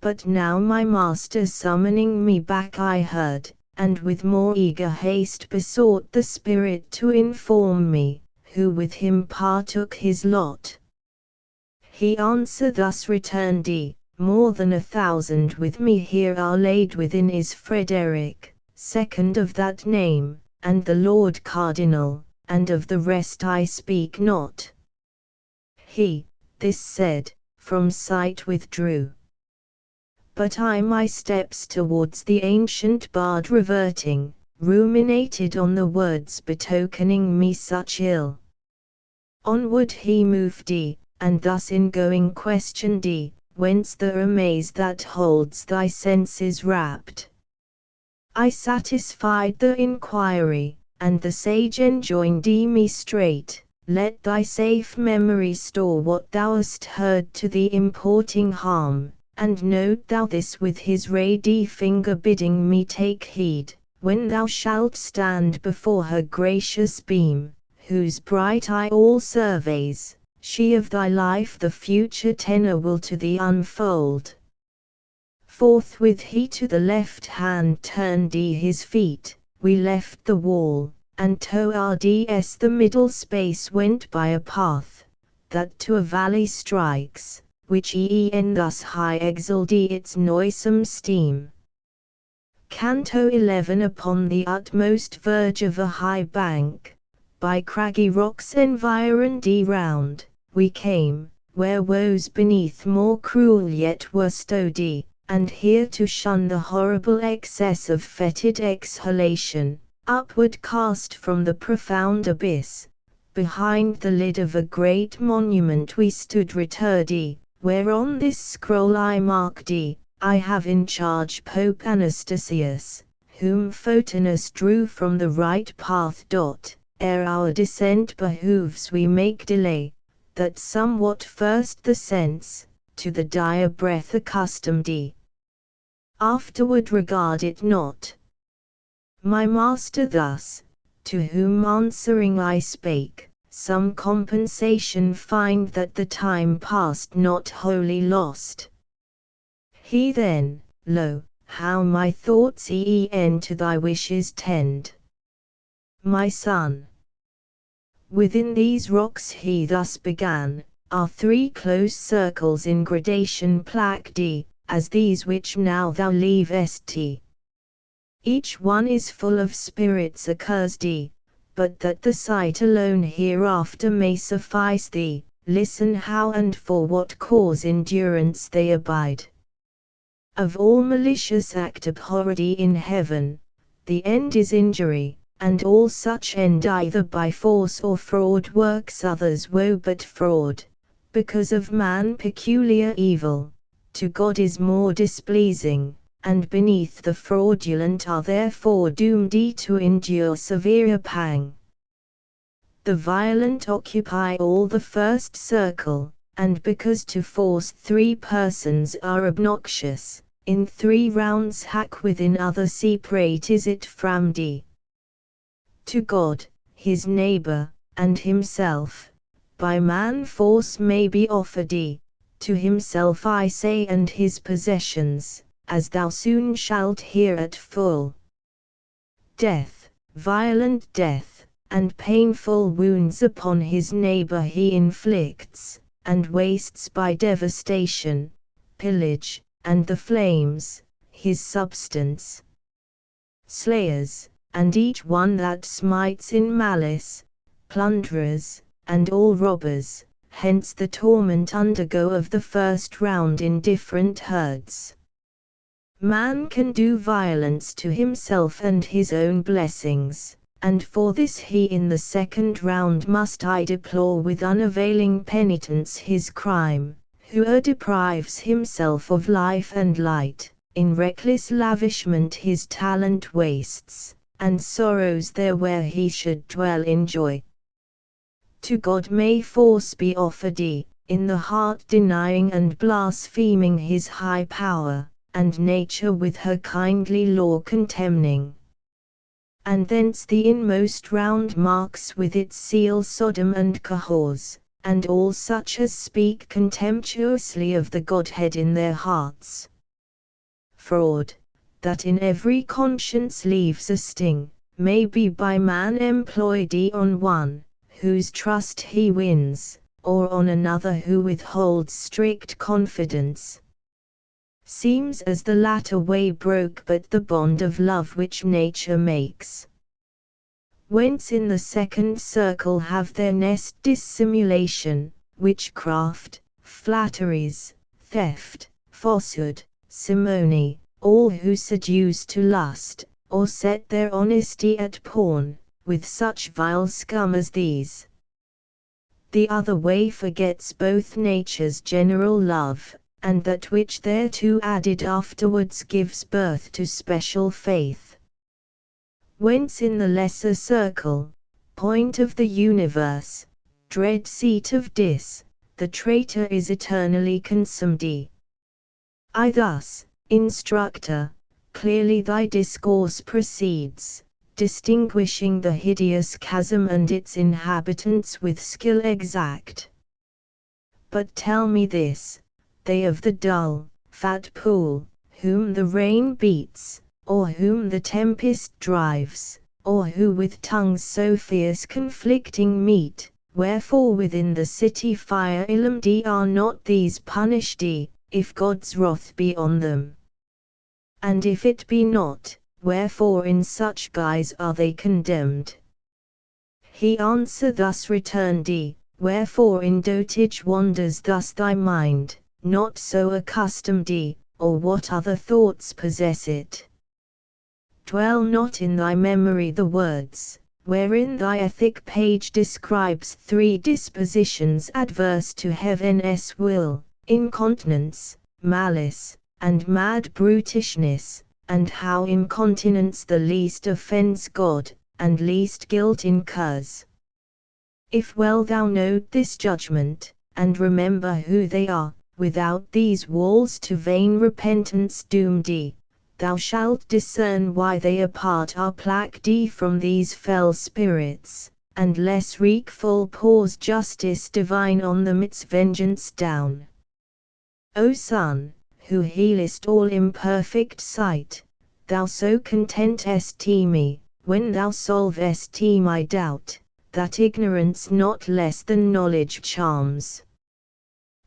But now my master summoning me back I heard, and with more eager haste besought the spirit to inform me, who with him partook his lot. He answer thus returned he, more than 1,000 with me here are laid within is Frederick, second of that name, and the Lord Cardinal, and of the rest I speak not. He, this said, from sight withdrew. But I my steps towards the ancient bard reverting, ruminated on the words betokening me such ill. Onward he moved and thus in going questioned whence the amaze that holds thy senses rapt. I satisfied the inquiry, and the sage enjoined me straight, let thy safe memory store what thou hast heard to thee importing harm, and note thou this with his ready finger bidding me take heed, when thou shalt stand before her gracious beam, whose bright eye all surveys, she of thy life the future tenor will to thee unfold. Forthwith he to the left hand turned his feet, we left the wall, and towards the middle space went by a path, that to a valley strikes, which en thus high exhaled its noisome steam. Canto 11. Upon the utmost verge of a high bank, by craggy rocks environed round, we came, where woes beneath more cruel yet were stowed, and here to shun the horrible excess of fetid exhalation, upward cast from the profound abyss, behind the lid of a great monument we stood returred, where on this scroll I marked I have in charge Pope Anastasius, whom Photinus drew from the right path. Ere our descent behooves we make delay, that somewhat first the sense, to the dire breath accustomed, afterward regard it not. My master thus, to whom answering I spake, some compensation find that the time past not wholly lost. He then, lo, how my thoughts to thy wishes tend. My son, within these rocks he thus began, are 3 close circles in gradation placked, as these which now thou leavest. Each one is full of spirits accursed, but that the sight alone hereafter may suffice thee, listen how and for what cause endurance they abide. Of all malicious act abhorred in heaven, the end is injury, and all such end either by force or fraud works others woe but fraud, because of man peculiar evil, to God is more displeasing, and beneath the fraudulent are therefore doomed to endure severer pang. The violent occupy all the first circle, and because to force 3 persons are obnoxious, in 3 rounds hack within other separate is it frammed. To God, his neighbor, and himself, by man force may be offered, to himself I say and his possessions, as thou soon shalt hear at full. Death, violent death, and painful wounds upon his neighbor he inflicts, and wastes by devastation, pillage, and the flames, his substance. Slayers, and each one that smites in malice, plunderers, and all robbers, hence the torment undergo of the first round in different herds. Man can do violence to himself and his own blessings, and for this he in the second round must deplore with unavailing penitence his crime, who deprives himself of life and light, in reckless lavishment his talent wastes, and sorrows there where he should dwell in joy. To God may force be offered, in the heart denying and blaspheming his high power, and nature with her kindly law contemning. And thence the inmost round marks with its seal Sodom and Cahors, and all such as speak contemptuously of the Godhead in their hearts. Fraud, that in every conscience leaves a sting, may be by man employed on one, whose trust he wins, or on another who withholds strict confidence. Seems as the latter way broke but the bond of love which nature makes. Whence in the second circle have their nest dissimulation, witchcraft, flatteries, theft, falsehood, simony, all who seduce to lust, or set their honesty at pawn, with such vile scum as these. The other way forgets both nature's general love, and that which thereto added afterwards gives birth to special faith. Whence in the lesser circle, point of the universe, dread seat of the traitor is eternally consumed. I thus, instructor, clearly thy discourse proceeds, distinguishing the hideous chasm and its inhabitants with skill exact. But tell me this, they of the dull, fat pool, whom the rain beats, or whom the tempest drives, or who with tongues so fierce conflicting meet, wherefore within the city fire illumed are not these punished, if God's wrath be on them? And if it be not, wherefore in such guise are they condemned? He answer thus returned, wherefore in dotage wanders thus thy mind, not so accustomed, or what other thoughts possess it? Dwell not in thy memory the words, wherein thy ethic page describes 3 dispositions adverse to heaven's will, incontinence, malice, and mad brutishness, and how incontinence the least offends God, and least guilt incurs. If well thou note this judgment, and remember who they are, without these walls to vain repentance doomed, thou shalt discern why they apart are plagued from these fell spirits, and less wreakful pours justice divine on them its vengeance down. O Son, who healest all imperfect sight, thou so contentest me, when thou solvest my doubt, that ignorance not less than knowledge charms.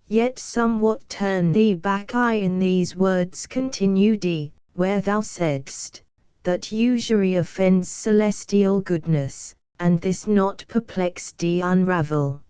Yet somewhat turn thee back I in these words continued, where thou saidst, that usury offends celestial goodness, and this not perplexed unravel.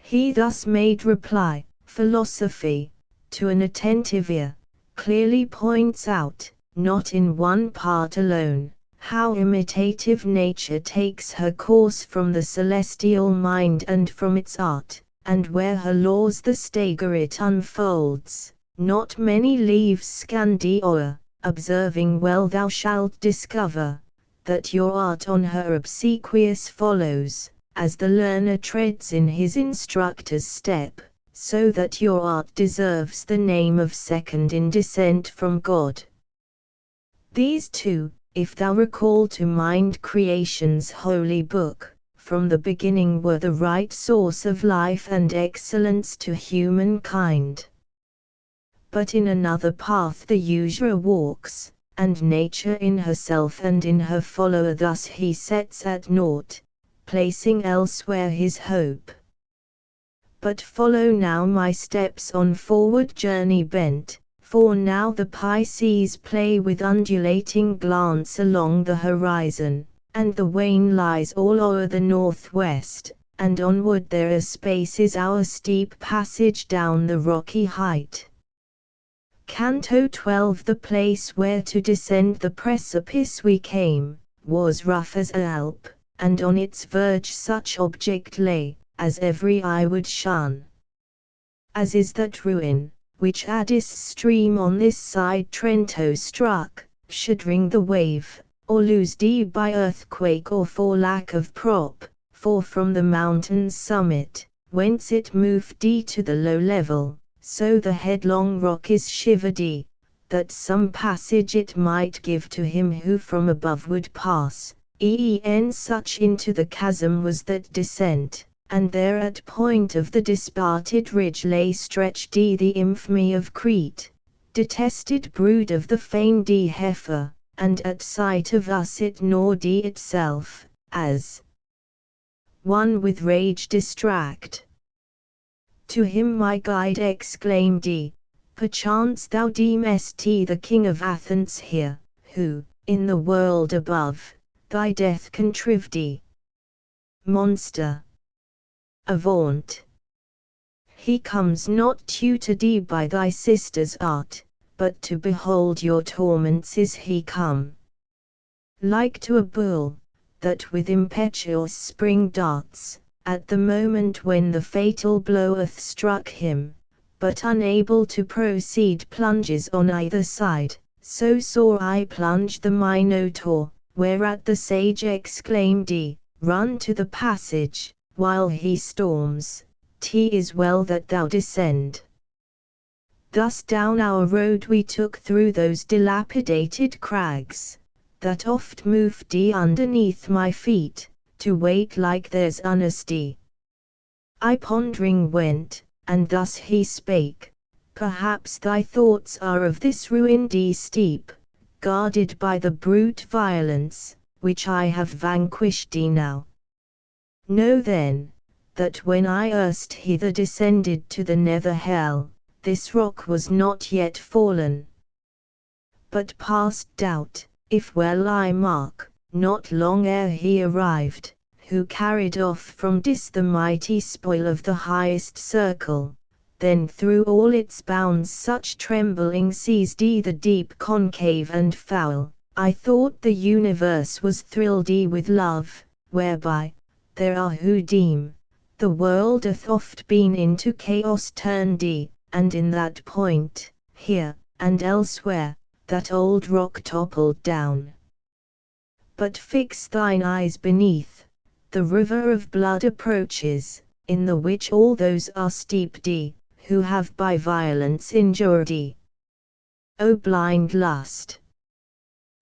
He thus made reply, philosophy, to an attentive ear, clearly points out, not in one part alone, how imitative nature takes her course from the celestial mind and from its art, and where her laws the stager it unfolds, not many leaves scanned o'er, observing well thou shalt discover, that your art on her obsequious follows, as the learner treads in his instructor's step, so that your art deserves the name of second in descent from God. These two, if thou recall to mind creation's holy book, from the beginning were the right source of life and excellence to humankind. But in another path the usurer walks, and nature in herself and in her follower thus he sets at naught, placing elsewhere his hope. But follow now my steps on forward journey bent, for now the Pisces play with undulating glance along the horizon, and the wane lies all o'er the northwest, and onward there a space is our steep passage down the rocky height. Canto 12. The place where to descend the precipice we came, was rough as a Alp, and on its verge such object lay, as every eye would shun. As is that ruin, which Addis stream on this side Trento struck, should ring the wave, or lose by earthquake or for lack of prop, for from the mountain's summit, whence it moved to the low level, so the headlong rock is shivered, that some passage it might give to him who from above would pass, such into the chasm was that descent, and there at point of the disparted ridge lay stretched the infamy of Crete, detested brood of the fain d heifer, and at sight of us it gnawed itself, as one with rage distract. To him my guide exclaimed, perchance thou deemest the king of Athens here, who, in the world above, thy death contrived. Monster! Avaunt! He comes not tutored by thy sister's art, but to behold your torments is he come. Like to a bull, that with impetuous spring darts, at the moment when the fatal blow hath struck him, but unable to proceed plunges on either side, so saw I plunge the Minotaur, whereat the sage exclaimed, run to the passage, while he storms. 'Tis well that thou descend. Thus down our road we took through those dilapidated crags, that oft moved underneath my feet, to wait like theirs honesty. I pondering went, and thus he spake, perhaps thy thoughts are of this ruin steep, guarded by the brute violence, which I have vanquished now. Know then, that when I erst hither descended to the nether hell, this rock was not yet fallen, but past doubt, if well I mark, not long ere he arrived, who carried off from dis the mighty spoil of the highest circle, then through all its bounds such trembling seized the deep concave and foul, I thought the universe was thrilled with love, whereby, there are who deem, the world hath oft been into chaos turned, and in that point, here, and elsewhere, that old rock toppled down. But fix thine eyes beneath, the river of blood approaches, in the which all those are steeped, who have by violence injured. O blind lust!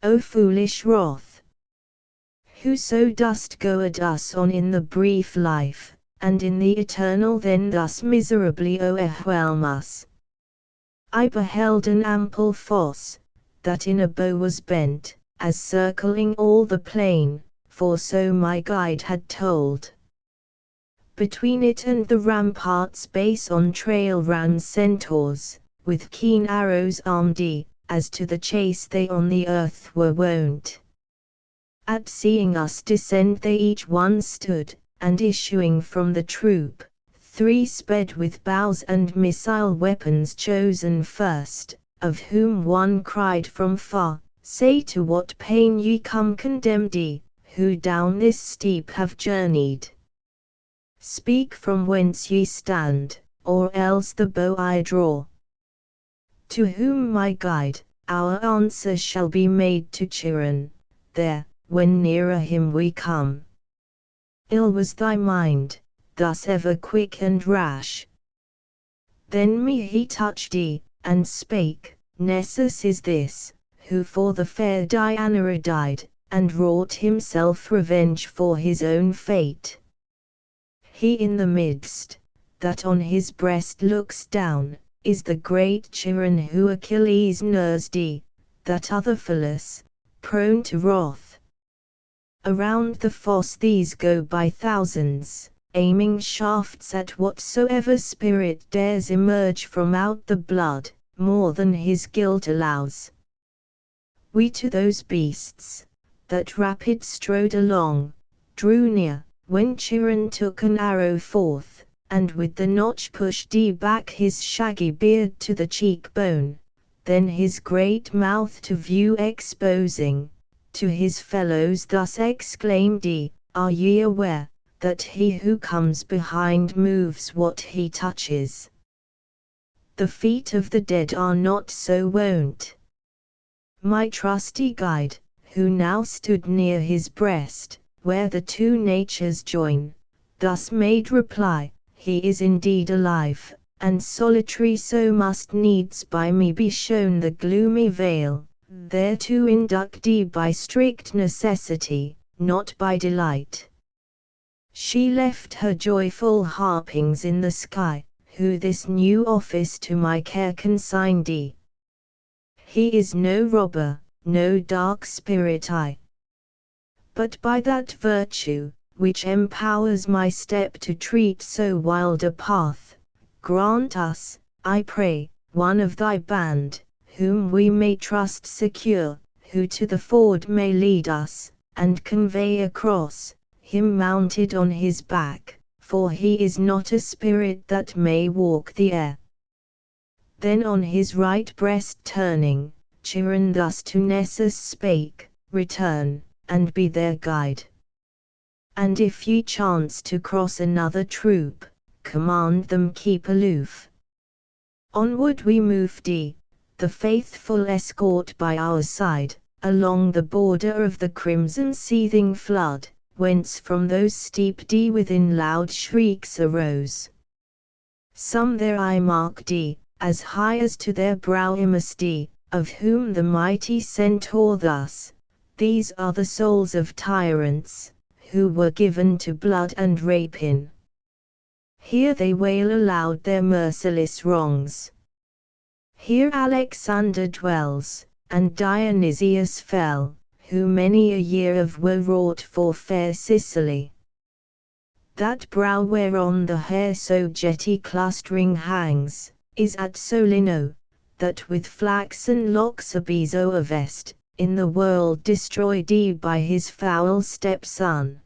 O foolish wrath! Whoso dost goad us on in the brief life, and in the eternal then thus miserably overwhelm us. I beheld an ample fosse, that in a bow was bent, as circling all the plain, for so my guide had told. Between it and the rampart's base on trail ran centaurs, with keen arrows armed, as to the chase they on the earth were wont. At seeing us descend they each one stood, and issuing from the troop, 3 sped with bows and missile weapons chosen first, of whom one cried from far, say to what pain ye come condemned, who down this steep have journeyed. Speak from whence ye stand, or else the bow I draw. To whom my guide, our answer shall be made to Chiron, there, when nearer him we come. Ill was thy mind, thus ever quick and rash. Then me he touched, and spake, Nessus is this, who for the fair Diana died, and wrought himself revenge for his own fate. He in the midst, that on his breast looks down, is the great Chiron who Achilles nursed, that other Phyllis, prone to wrath. Around the fosse these go by thousands, aiming shafts at whatsoever spirit dares emerge from out the blood, more than his guilt allows. We to those beasts, that rapid strode along, drew near, when Chiron took an arrow forth, and with the notch pushed back his shaggy beard to the cheekbone, then his great mouth to view exposing, to his fellows thus exclaimed, are ye aware, that he who comes behind moves what he touches? The feet of the dead are not so wont. My trusty guide, who now stood near his breast, where the two natures join, thus made reply, he is indeed alive, and solitary so must needs by me be shown the gloomy vale, thereto inductee by strict necessity, not by delight. She left her joyful harpings in the sky, who this new office to my care consigned. He is no robber, no dark spirit but by that virtue, which empowers my step to treat so wild a path, grant us, I pray, one of thy band, whom we may trust secure, who to the ford may lead us, and convey across, him mounted on his back, for he is not a spirit that may walk the air. Then on his right breast turning, Chiron thus to Nessus spake, return, and be their guide. And if ye chance to cross another troop, command them keep aloof. Onward we move the faithful escort by our side, along the border of the crimson seething flood, whence from those steep within loud shrieks arose. Some there I mark as high as to their brow Imus of whom the mighty centaur thus, these are the souls of tyrants, who were given to blood and rapine. Here they wail aloud their merciless wrongs. Here Alexander dwells, and Dionysius fell, who many a year of woe wrought for fair Sicily. That brow whereon the hair so jetty clustering hangs, is at Solino, that with flaxen locks Abizo a vest, in the world destroyed by his foul stepson.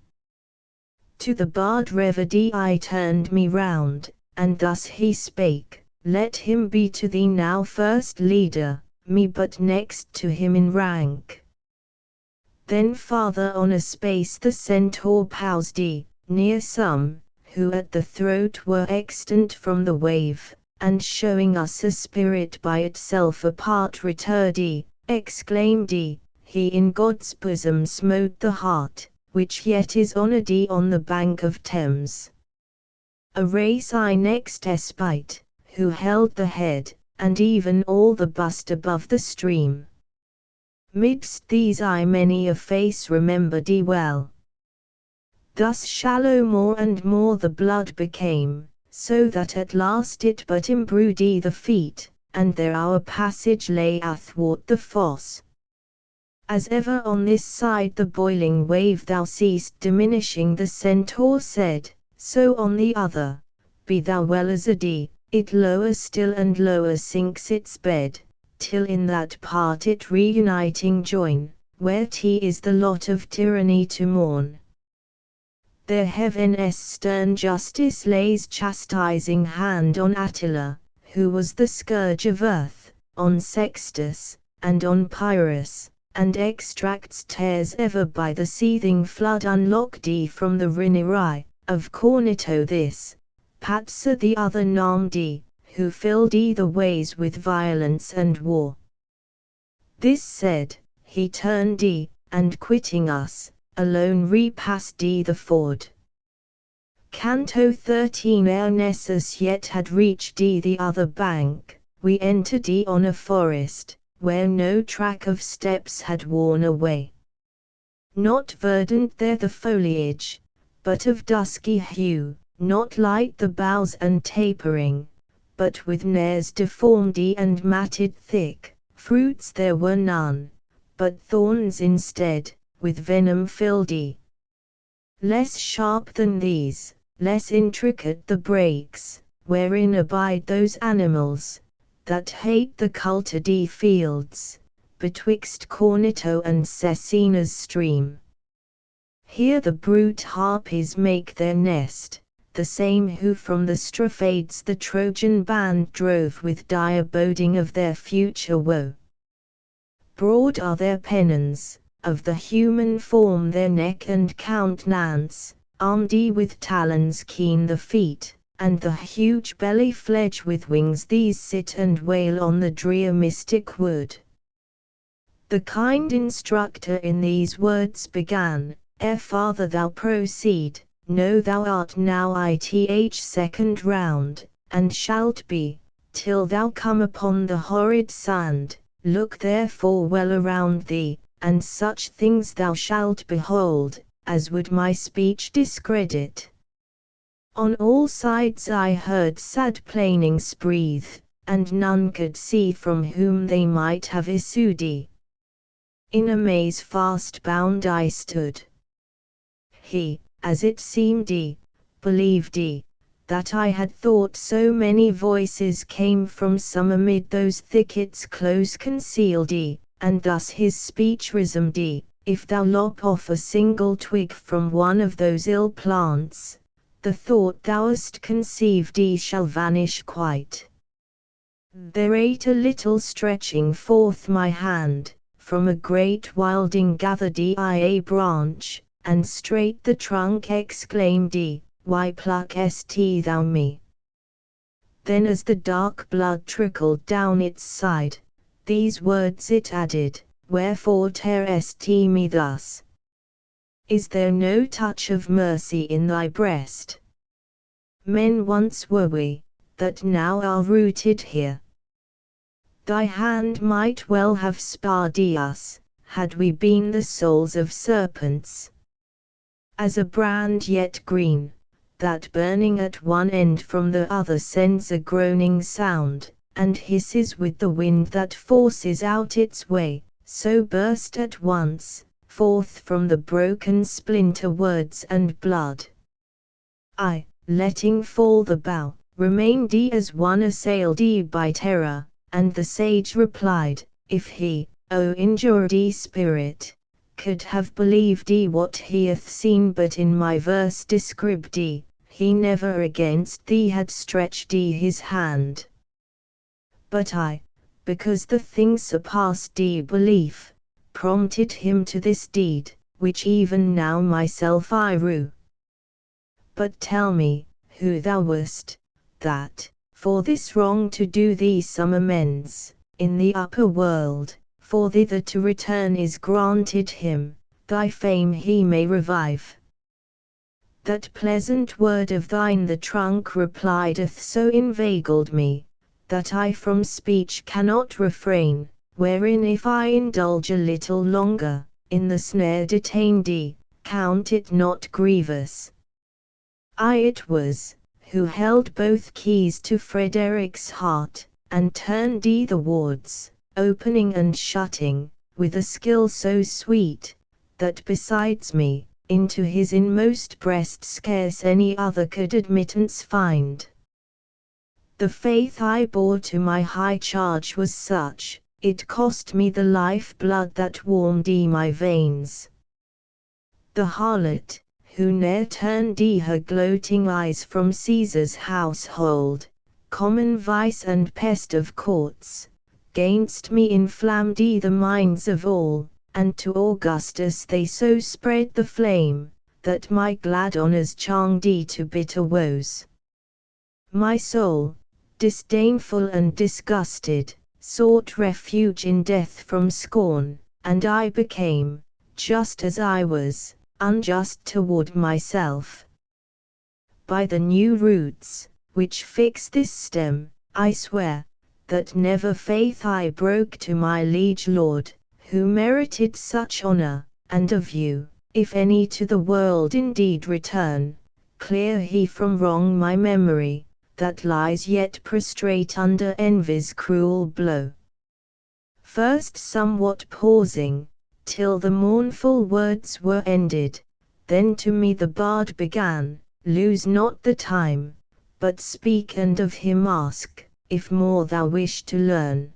To the bard Reverde I turned me round, and thus he spake, let him be to thee now first leader, me but next to him in rank. Then farther on a space the centaur paused near some, who at the throat were extant from the wave, and showing us a spirit by itself apart returred exclaimed he in God's bosom smote the heart, which yet is honoured on the bank of Thames. A race I next espied, who held the head, and even all the bust above the stream. Midst these I many a face remembered well. Thus shallow more and more the blood became, so that at last it but imbrued the feet, and there our passage lay athwart the fosse. As ever on this side the boiling wave thou seest diminishing, the centaur said, so on the other, be thou well as it lower still and lower sinks its bed, till in that part it reuniting join, where is the lot of tyranny to mourn. There heaven's stern justice lays chastising hand on Attila, who was the scourge of earth, on Sextus, and on Pyrrhus, and extracts tears ever by the seething flood unlocked from the Rhineri, of Corneto this, Patsa the other named who filled the ways with violence and war. This said, he turned and quitting us, alone repassed the ford. Canto 13. Ere Nessus yet had reached the other bank, we entered on a forest, where no track of steps had worn away. Not verdant there the foliage, but of dusky hue, not light the boughs and tapering, but with nares deformed and matted thick, fruits there were none, but thorns instead, with venom filled less sharp than these, less intricate the breaks, wherein abide those animals, that hate the cultured fields, betwixt Corneto and Cecina's stream. Here the brute harpies make their nest, the same who from the Straphades the Trojan band drove with dire boding of their future woe. Broad are their pennons, of the human form their neck and countenance, armed with talons keen the feet, and the huge belly fledge with wings. These sit and wail on the drear mystic wood. The kind instructor in these words began, ere farther thou proceed, know thou art now ith second round, and shalt be, till thou come upon the horrid sand, look therefore well around thee, and such things thou shalt behold, as would my speech discredit. On all sides I heard sad plainings breathe, and none could see from whom they might have issued. In a maze fast bound I stood. He, as it seemed, believed that I had thought so many voices came from some amid those thickets close concealed, and thus his speech resumed, if thou lop off a single twig from one of those ill plants, the thought thou hast conceived shall vanish quite. Thereat a little stretching forth my hand, from a great wilding gathered I a branch, and straight the trunk exclaimed, why pluckest thou me? Then as the dark blood trickled down its side, these words it added, wherefore tearest me thus? Is there no touch of mercy in thy breast? Men once were we, that now are rooted here. Thy hand might well have spared us, had we been the souls of serpents. As a brand yet green, that burning at one end from the other sends a groaning sound, and hisses with the wind that forces out its way, so burst at once, forth from the broken splinter words and blood. I, letting fall the bough, remained as one assailed by terror, and the sage replied, if he, O injured spirit, could have believed what he hath seen but in my verse described, he never against thee had stretched his hand. But I, because the thing surpassed belief, prompted him to this deed, which even now myself I rue. But tell me, who thou wast, that, for this wrong to do thee some amends, in the upper world, for thither to return is granted him, thy fame he may revive. That pleasant word of thine the trunk replied hath so inveigled me, that I from speech cannot refrain, wherein if I indulge a little longer, in the snare detained, count it not grievous. I it was, who held both keys to Frederick's heart, and turned the wards, opening and shutting, with a skill so sweet, that besides me, into his inmost breast scarce any other could admittance find. The faith I bore to my high charge was such, it cost me the life blood that warmed my veins. The harlot, who ne'er turned her gloating eyes from Caesar's household, common vice and pest of courts, gainst me inflamed the minds of all, and to Augustus they so spread the flame, that my glad honours charmed to bitter woes. My soul, disdainful and disgusted, sought refuge in death from scorn, and I became, just as I was, unjust toward myself. By the new roots, which fix this stem, I swear, that never faith I broke to my liege lord, who merited such honor, and of you, if any to the world indeed return, clear he from wrong my memory, that lies yet prostrate under envy's cruel blow. First somewhat pausing, till the mournful words were ended, then to me the bard began, lose not the time, but speak and of him ask, if more thou wish to learn.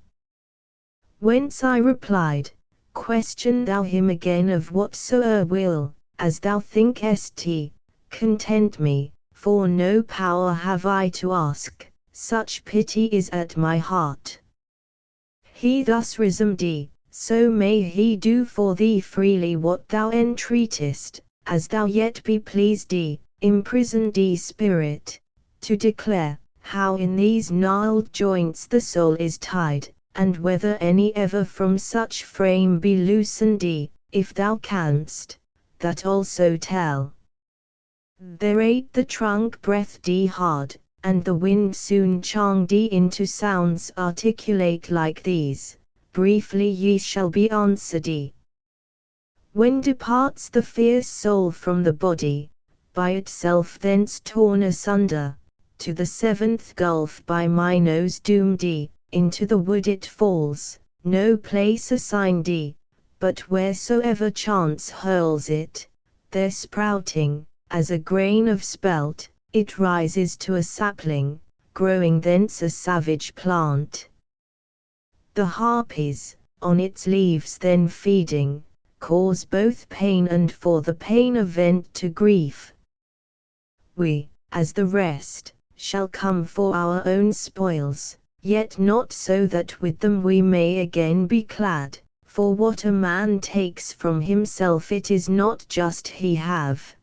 Whence I replied, question thou him again of whatsoe'er will, as thou thinkest, content me, for no power have I to ask, such pity is at my heart. He thus resumed, so may he do for thee freely what thou entreatest, as thou yet be pleased, imprisoned spirit, to declare, how in these gnarled joints the soul is tied, and whether any ever from such frame be loosened, if thou canst, that also tell. Thereat the trunk breathed hard, and the wind soon charmed into sounds articulate like these, briefly ye shall be answered. When departs the fierce soul from the body, by itself thence torn asunder, to the seventh gulf by my nose doomed into the wood it falls, no place assigned but wheresoever chance hurls it, there sprouting, as a grain of spelt, it rises to a sapling, growing thence a savage plant. The harpies, on its leaves then feeding, cause both pain and for the pain a vent to grief. We, as the rest, shall come for our own spoils, yet not so that with them we may again be clad, for what a man takes from himself it is not just he have.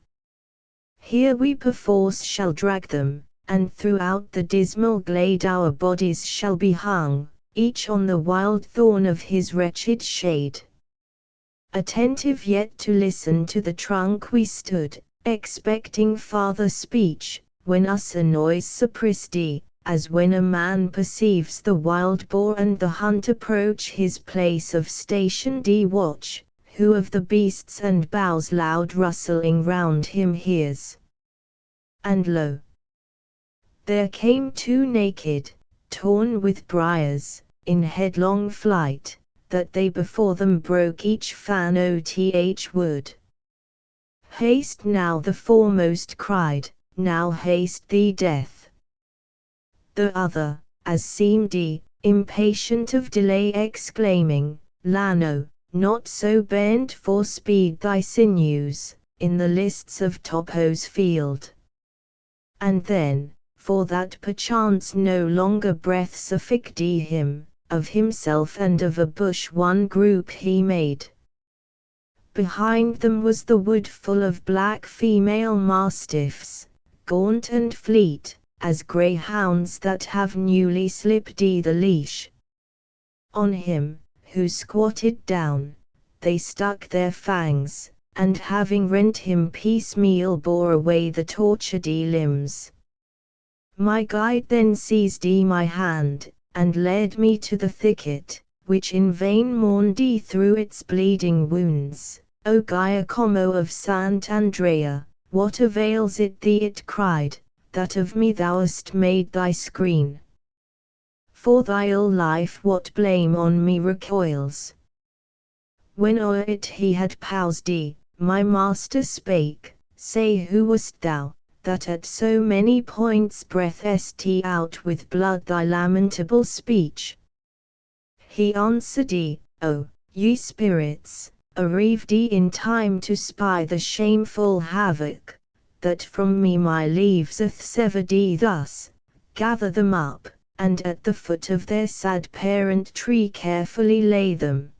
Here we perforce shall drag them, and throughout the dismal glade our bodies shall be hung, each on the wild thorn of his wretched shade. Attentive yet to listen to the trunk we stood, expecting farther speech, when us a noise surprised, as when a man perceives the wild boar and the hunt approach his place of station. Watch, who of the beasts and boughs loud rustling round him hears. And lo! there came two naked, torn with briars, in headlong flight, that they before them broke each fan oth wood. Haste now, the foremost cried, now haste thee death. The other, as seemed impatient of delay, exclaiming, Lano, not so bent for speed thy sinews, in the lists of Topo's field. And then, for that perchance no longer breath sufficed him, of himself and of a bush one group he made. Behind them was the wood full of black female mastiffs, gaunt and fleet, as greyhounds that have newly slipped the leash. On him, who squatted down, they stuck their fangs, and having rent him piecemeal bore away the tortured limbs. My guide then seized my hand, and led me to the thicket, which in vain mourned through its bleeding wounds. O Giacomo of Sant' Andrea, what avails it thee, it cried, that of me thou hast made thy screen? For thy ill life what blame on me recoils? When o'er it he had paused, my master spake, Say, who wast thou, that at so many points breathest out with blood thy lamentable speech? He answered, O, ye spirits, arrived in time to spy the shameful havoc, that from me my leaves hath severed thus, gather them up, and at the foot of their sad parent tree carefully lay them.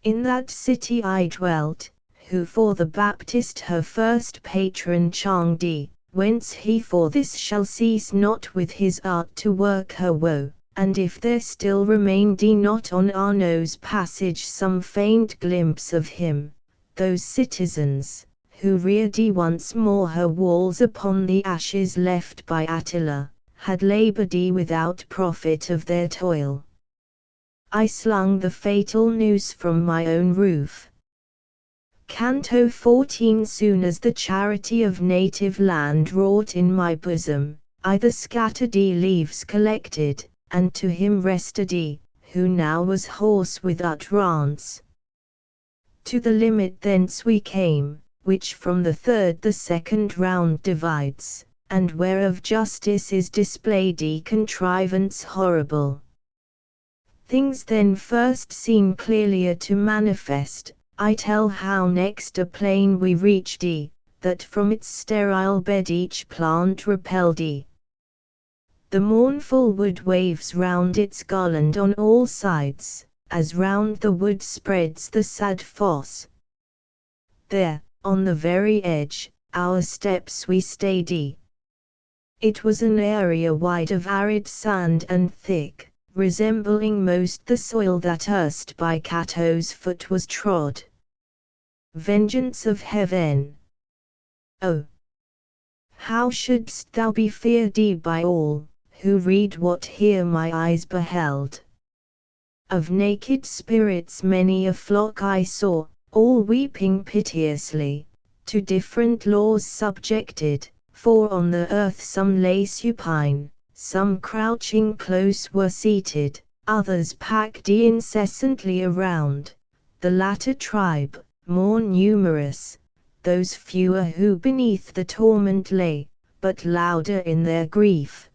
In that city I dwelt, who for the Baptist her first patron charmed, whence he for this shall cease not with his art to work her woe. And if there still remained not on Arno's passage some faint glimpse of him, those citizens, who reared once more her walls upon the ashes left by Attila, had labored without profit of their toil. I slung the fatal noose from my own roof. Canto 14. Soon as the charity of native land wrought in my bosom, I the scattered leaves collected, and to him rested, who now was hoarse with utterance. To the limit thence we came, which from the third the second round divides, and whereof justice is displayed contrivance horrible. Things then first seen clearlier to manifest, I tell how next a plain we reached, that from its sterile bed each plant repelled. The mournful wood waves round its garland on all sides, as round the wood spreads the sad foss. There, on the very edge, our steps we stayed. It was an area wide of arid sand and thick, resembling most the soil that erst by Cato's foot was trod. Vengeance of heaven! Oh! how shouldst thou be feared by all, who read what here my eyes beheld? Of naked spirits many a flock I saw, all weeping piteously, to different laws subjected, For on the earth some lay supine, some crouching close were seated, others packed incessantly around. The latter tribe, more numerous, those fewer who beneath the torment lay, but louder in their grief.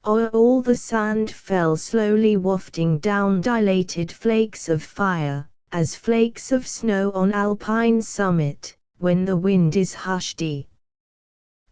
O'er all the sand fell slowly wafting down dilated flakes of fire, as flakes of snow on alpine summit, when the wind is hushed.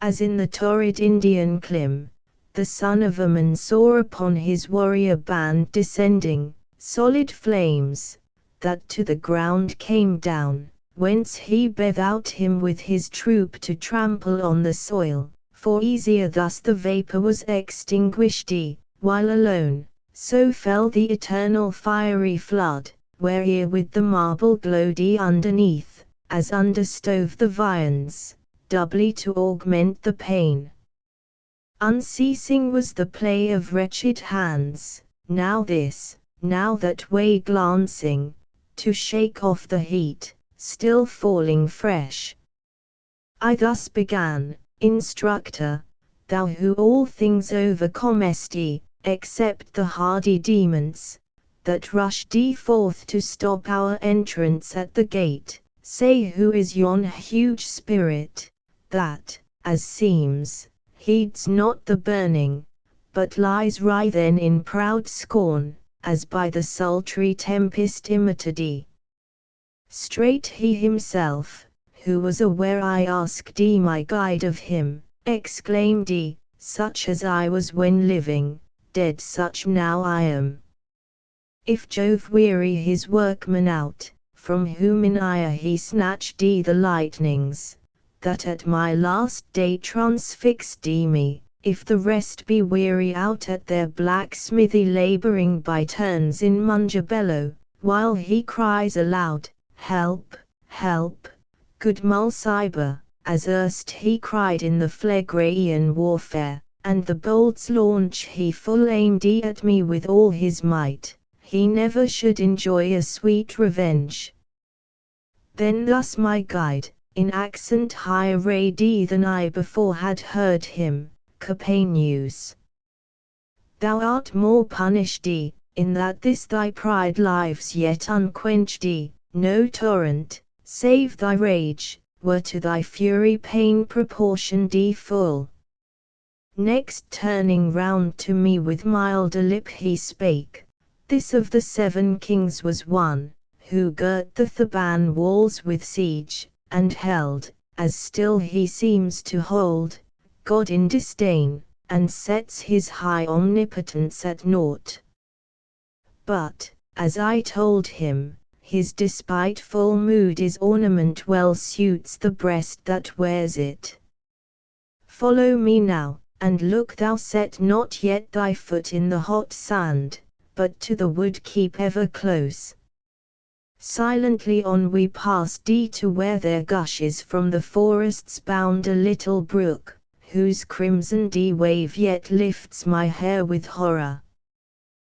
As in the torrid Indian clim, the son of Ammon saw upon his warrior band descending, solid flames, that to the ground came down, whence he bade out him with his troop to trample on the soil, for easier thus the vapor was extinguished, while alone, so fell the eternal fiery flood, where'er with the marble glowed underneath, as under stove the viands, doubly to augment the pain. Unceasing was the play of wretched hands, now this, now that way glancing, to shake off the heat, still falling fresh. I thus began, Instructor, thou who all things overcomest, except the hardy demons, that rushed forth to stop our entrance at the gate, say who is yon huge spirit, that, as seems, heeds not the burning, but lies writhen in proud scorn, as by the sultry tempest imitated. Straight he himself, who was aware I asked my guide of him, exclaimed, such as I was when living, dead such now I am. If Jove weary his workmen out, from whom in ire he snatched the lightnings, that at my last day transfixed me, if the rest be weary out at their blacksmithy laboring by turns in Mungabello, while he cries aloud, help, help, good Mulciber, as erst he cried in the Phlegraean warfare, and the bolts launch he full aimed at me with all his might, he never should enjoy a sweet revenge. Then thus my guide, in accent higher rayed than I before had heard him, Capaneus. Thou art more punished, in that this thy pride lives yet unquenched, no torrent, save thy rage, were to thy fury pain proportioned full. Next turning round to me with milder lip he spake, this of the 7 kings was one, who girt the Theban walls with siege, and held, as still he seems to hold, God in disdain, and sets his high omnipotence at naught. But, as I told him, his despiteful mood is ornament well suits the breast that wears it. Follow me now, and look thou set not yet thy foot in the hot sand, but to the wood keep ever close. Silently on we passed to where there gushes from the forest's bound a little brook, whose crimson wave yet lifts my hair with horror.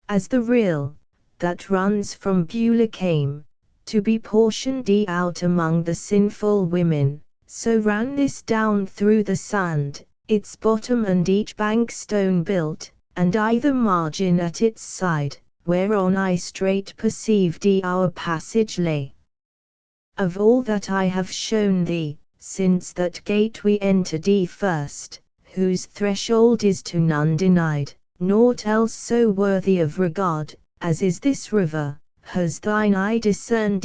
As the rill, that runs from Beulah came, to be portioned out among the sinful women, so ran this down through the sand, its bottom and each bank stone built, and either margin at its side, whereon I straight perceived our passage lay. Of all that I have shown thee, since that gate we entered first, whose threshold is to none denied, naught else so worthy of regard, as is this river, has thine eye discerned,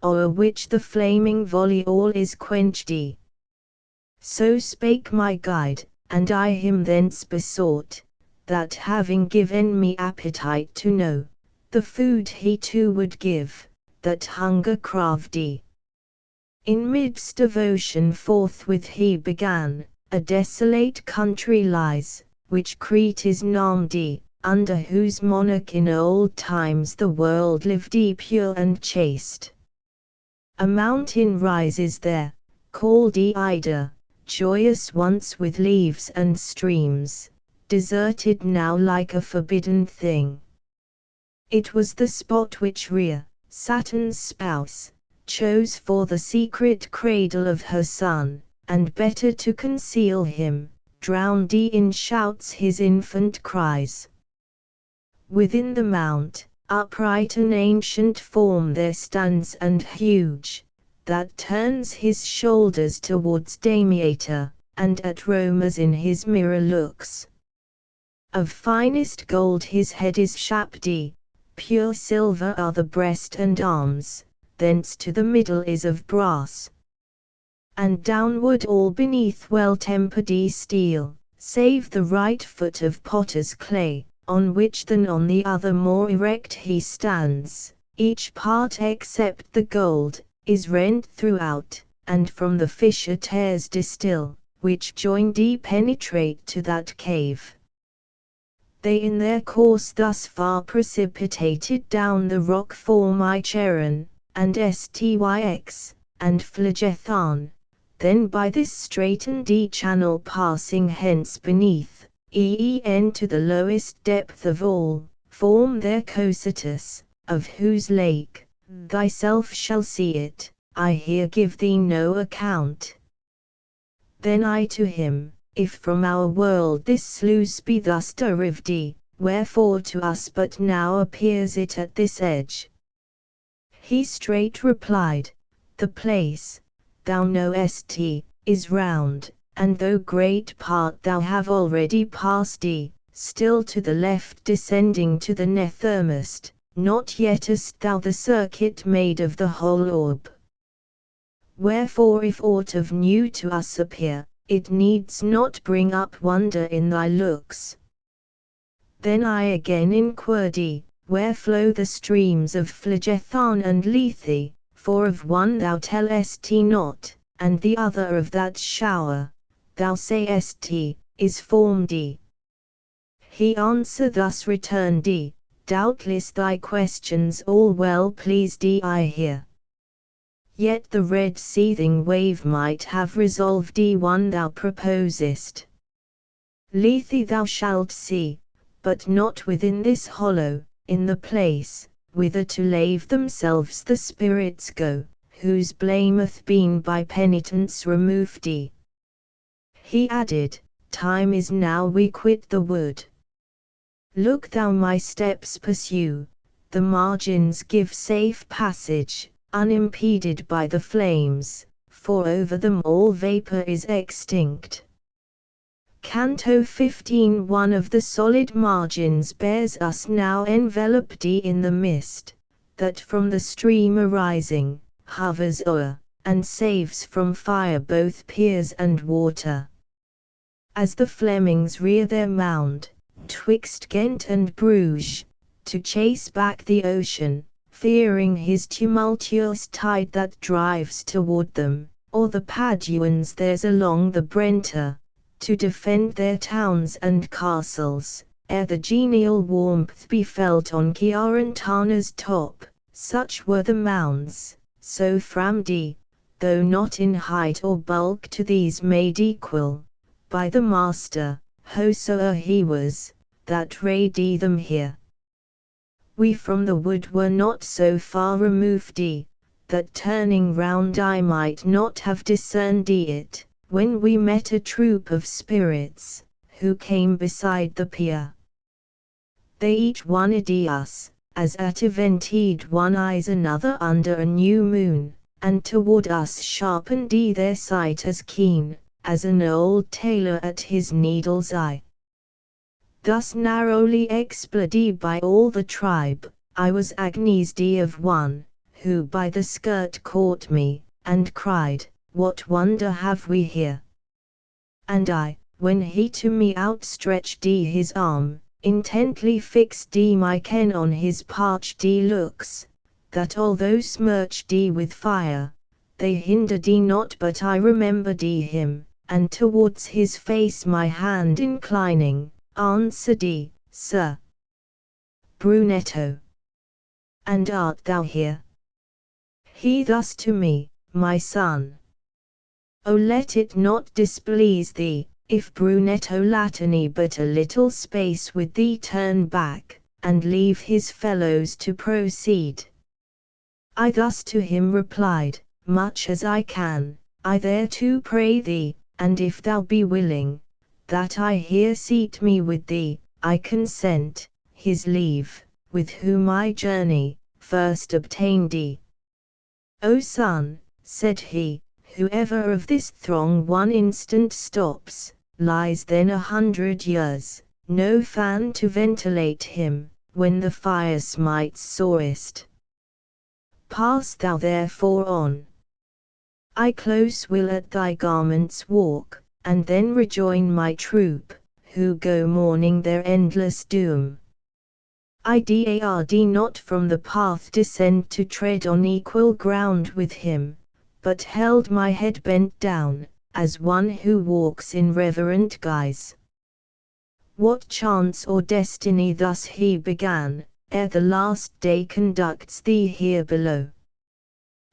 o'er which the flaming volley all is quenched. So spake my guide, and I him thence besought, that having given me appetite to know, the food he too would give, that hunger craved. In midst of ocean forthwith he began, a desolate country lies, which Crete is named, under whose monarch in old times the world lived pure and chaste. A mountain rises there, called Ida, joyous once with leaves and streams, deserted now like a forbidden thing. It was the spot which Rhea, Saturn's spouse, chose for the secret cradle of her son, and better to conceal him, drowned in shouts his infant cries. Within the mount, upright an ancient form there stands and huge, that turns his shoulders towards Damietta, and at Rome as in his mirror looks. Of finest gold his head is shaped, pure silver are the breast and arms, thence to the middle is of brass. And downward all beneath well tempered steel, save the right foot of potter's clay, on which than on the other more erect he stands, each part except the gold, is rent throughout, and from the fissure tears distill, which joined penetrate to that cave. They in their course thus far precipitated down the rock form Icheron, and Styx, and Phlegethon, then by this straitened channel passing hence beneath, to the lowest depth of all, form their Cocytus, of whose lake, thyself shall see it, I here give thee no account. Then I to him, if from our world this sluice be thus derived, wherefore to us but now appears it at this edge? He straight replied, the place, thou knowest, is round, and though great part thou have already passed, still to the left descending to the nethermost, not yet hast thou the circuit made of the whole orb. Wherefore if aught of new to us appear, it needs not bring up wonder in thy looks. Then I again inquired, where flow the streams of Phlegethon and Lethe, for of one thou tellest not, and the other of that shower, thou sayest, is formed. He answer thus returned, doubtless thy questions all well pleased I hear. Yet the red seething wave might have resolved one thou proposest. Lethe thou shalt see, but not within this hollow, in the place, whither to lave themselves the spirits go, whose blame hath been by penitence removed. He added, time is now we quit the wood. Look thou my steps pursue, the margins give safe passage, unimpeded by the flames, for over them all vapor is extinct. Canto 15. One of the solid margins bears us now enveloped in the mist, that from the stream arising, hovers o'er, and saves from fire both piers and water. As the Flemings rear their mound, twixt Ghent and Bruges, to chase back the ocean, fearing his tumultuous tide that drives toward them, or the Paduans theirs along the Brenta, to defend their towns and castles, ere the genial warmth be felt on Chiarentana's top, such were the mounds, so framed, though not in height or bulk to these made equal, by the master, whosoe'er he was, that raised them here. We from the wood were not so far removed, that turning round I might not have discerned it, when we met a troop of spirits, who came beside the pier. They each one us, as at event one eyes another under a new moon, and toward us sharpened their sight as keen, as an old tailor at his needle's eye. Thus narrowly explored by all the tribe, I was agnesed of one, who by the skirt caught me, and cried, what wonder have we here? And I, when he to me outstretched his arm, intently fixed my ken on his parched looks, that although smirched with fire, they hindered not but I remembered him, and towards his face my hand inclining, answered, Sir Brunetto. And art thou here? He thus to me, my son. O let it not displease thee, if Brunetto Latini but a little space with thee turn back, and leave his fellows to proceed. I thus to him replied, much as I can, I thereto pray thee, and if thou be willing, that I here seat me with thee, I consent, his leave, with whom I journey, first obtained thee. O son, said he, whoever of this throng one instant stops, lies then 100 years, no fan to ventilate him, when the fire smites sorest. Pass thou therefore on. I close will at thy garments walk, and then rejoin my troop, who go mourning their endless doom. I dard not from the path descend to tread on equal ground with him, but held my head bent down, as one who walks in reverent guise. What chance or destiny thus he began, ere the last day conducts thee here below?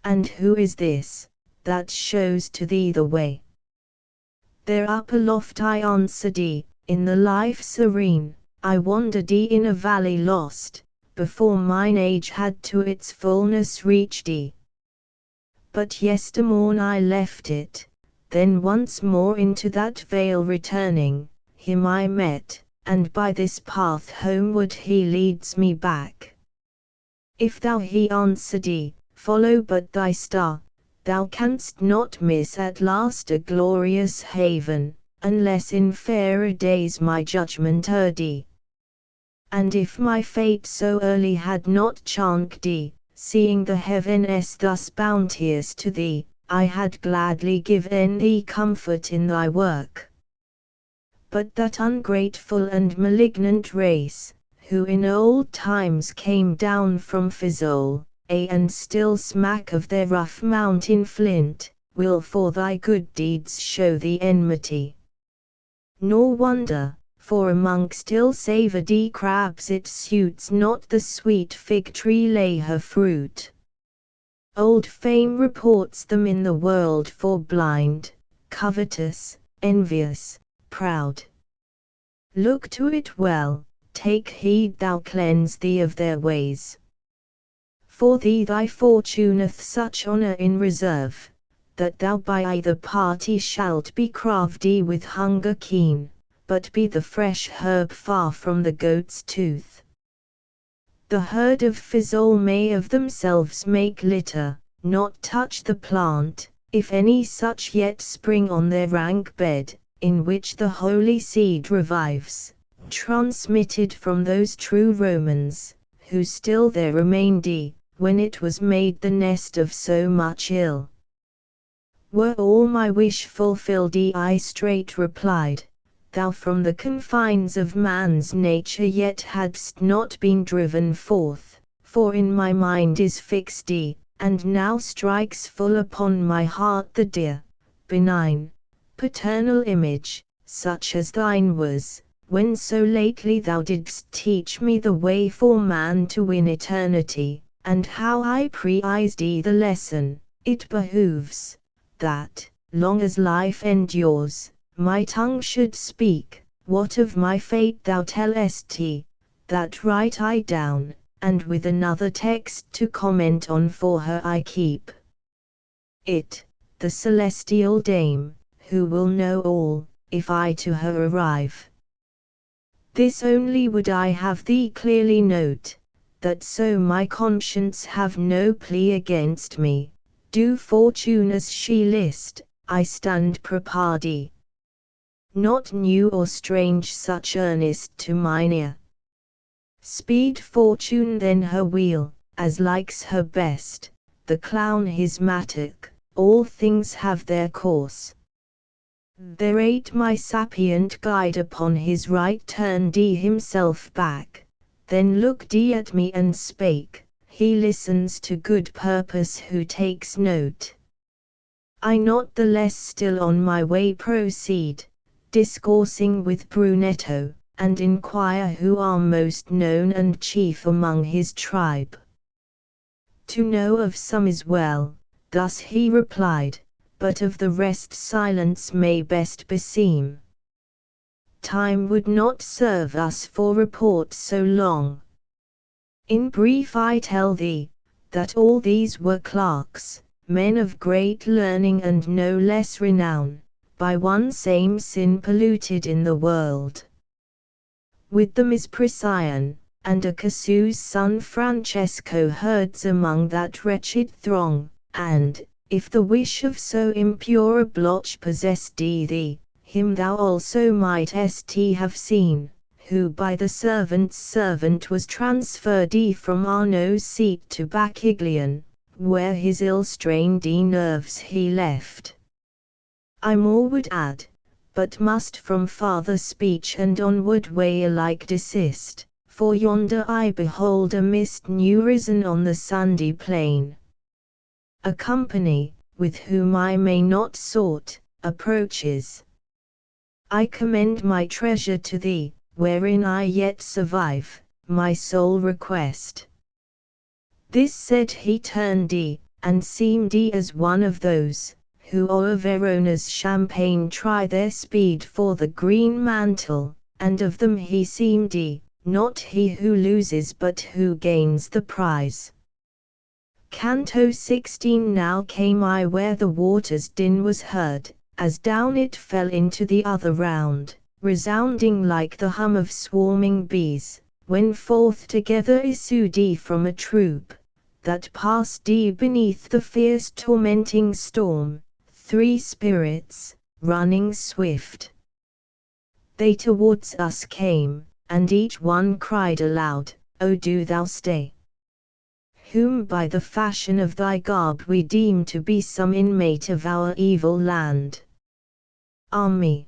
And who is this, that shows to thee the way? There up aloft I answered thee, in the life serene, I wandered thee in a valley lost, before mine age had to its fullness reached thee. But yestermorn I left it, then once more into that vale returning, him I met, and by this path homeward he leads me back. If thou, he answered thee, follow but thy star, thou canst not miss at last a glorious haven, unless in fairer days my judgment erred thee. And if my fate so early had not chanced thee, seeing the heavens thus bounteous to thee, I had gladly given thee comfort in thy work. But that ungrateful and malignant race, who in old times came down from Fizol, and still smack of their rough mountain flint, will for thy good deeds show thee enmity. Nor wonder, for amongst ill-savoured crabs it suits not the sweet fig tree lay her fruit. Old fame reports them in the world for blind, covetous, envious, proud. Look to it well, take heed thou cleanse thee of their ways. For thee thy fortuneth such honour in reserve, that thou by either party shalt be crafty with hunger keen, but be the fresh herb far from the goat's tooth. The herd of Fizol may of themselves make litter, not touch the plant, if any such yet spring on their rank bed, in which the holy seed revives, transmitted from those true Romans, who still there remained when it was made the nest of so much ill. Were all my wish fulfilled, I straight replied, thou from the confines of man's nature yet hadst not been driven forth, for in my mind is fixed and now strikes full upon my heart the dear, benign, paternal image, such as thine was, when so lately thou didst teach me the way for man to win eternity, and how I prized the lesson. It behooves, that, long as life endures, my tongue should speak, what of my fate thou tellest, that write I down, and with another text to comment on for her I keep it, the celestial dame, who will know all, if I to her arrive. This only would I have thee clearly note, that so my conscience have no plea against me, do fortune as she list, I stand prepared. Not new or strange such earnest to mine ear. Speed fortune then her wheel, as likes her best, the clown his mattock, all things have their course. Thereat my sapient guide upon his right turned himself back, then looked at me and spake, he listens to good purpose who takes note. I not the less still on my way proceed, discoursing with Brunetto, and inquire who are most known and chief among his tribe. To know of some is well, thus he replied, but of the rest silence may best beseem. Time would not serve us for report so long. In brief I tell thee, that all these were clerks, men of great learning and no less renown, by one same sin polluted in the world. With them is Procyon, and Acasu's son Francesco herds among that wretched throng, and, if the wish of so impure a blotch possessed thee, him thou also mightest have seen, who by the servant's servant was transferred from Arno's seat to Bacchiglion, where his ill-strained nerves he left. I more would add, but must from farther speech and onward way alike desist, for yonder I behold a mist new risen on the sandy plain. A company, with whom I may not sort, approaches. I commend my treasure to thee, wherein I yet survive, my sole request. This said he turned and seemed as one of those, who o'er Verona's champaign try their speed for the green mantle, and of them he seemed not he who loses but who gains the prize. Canto 16. Now came I where the water's din was heard, as down it fell into the other round, resounding like the hum of swarming bees, when forth together issued from a troop, that passed beneath the fierce tormenting storm, 3 spirits, running swift. They towards us came, and each one cried aloud, O do thou stay! Whom by the fashion of thy garb we deem to be some inmate of our evil land. Ah me!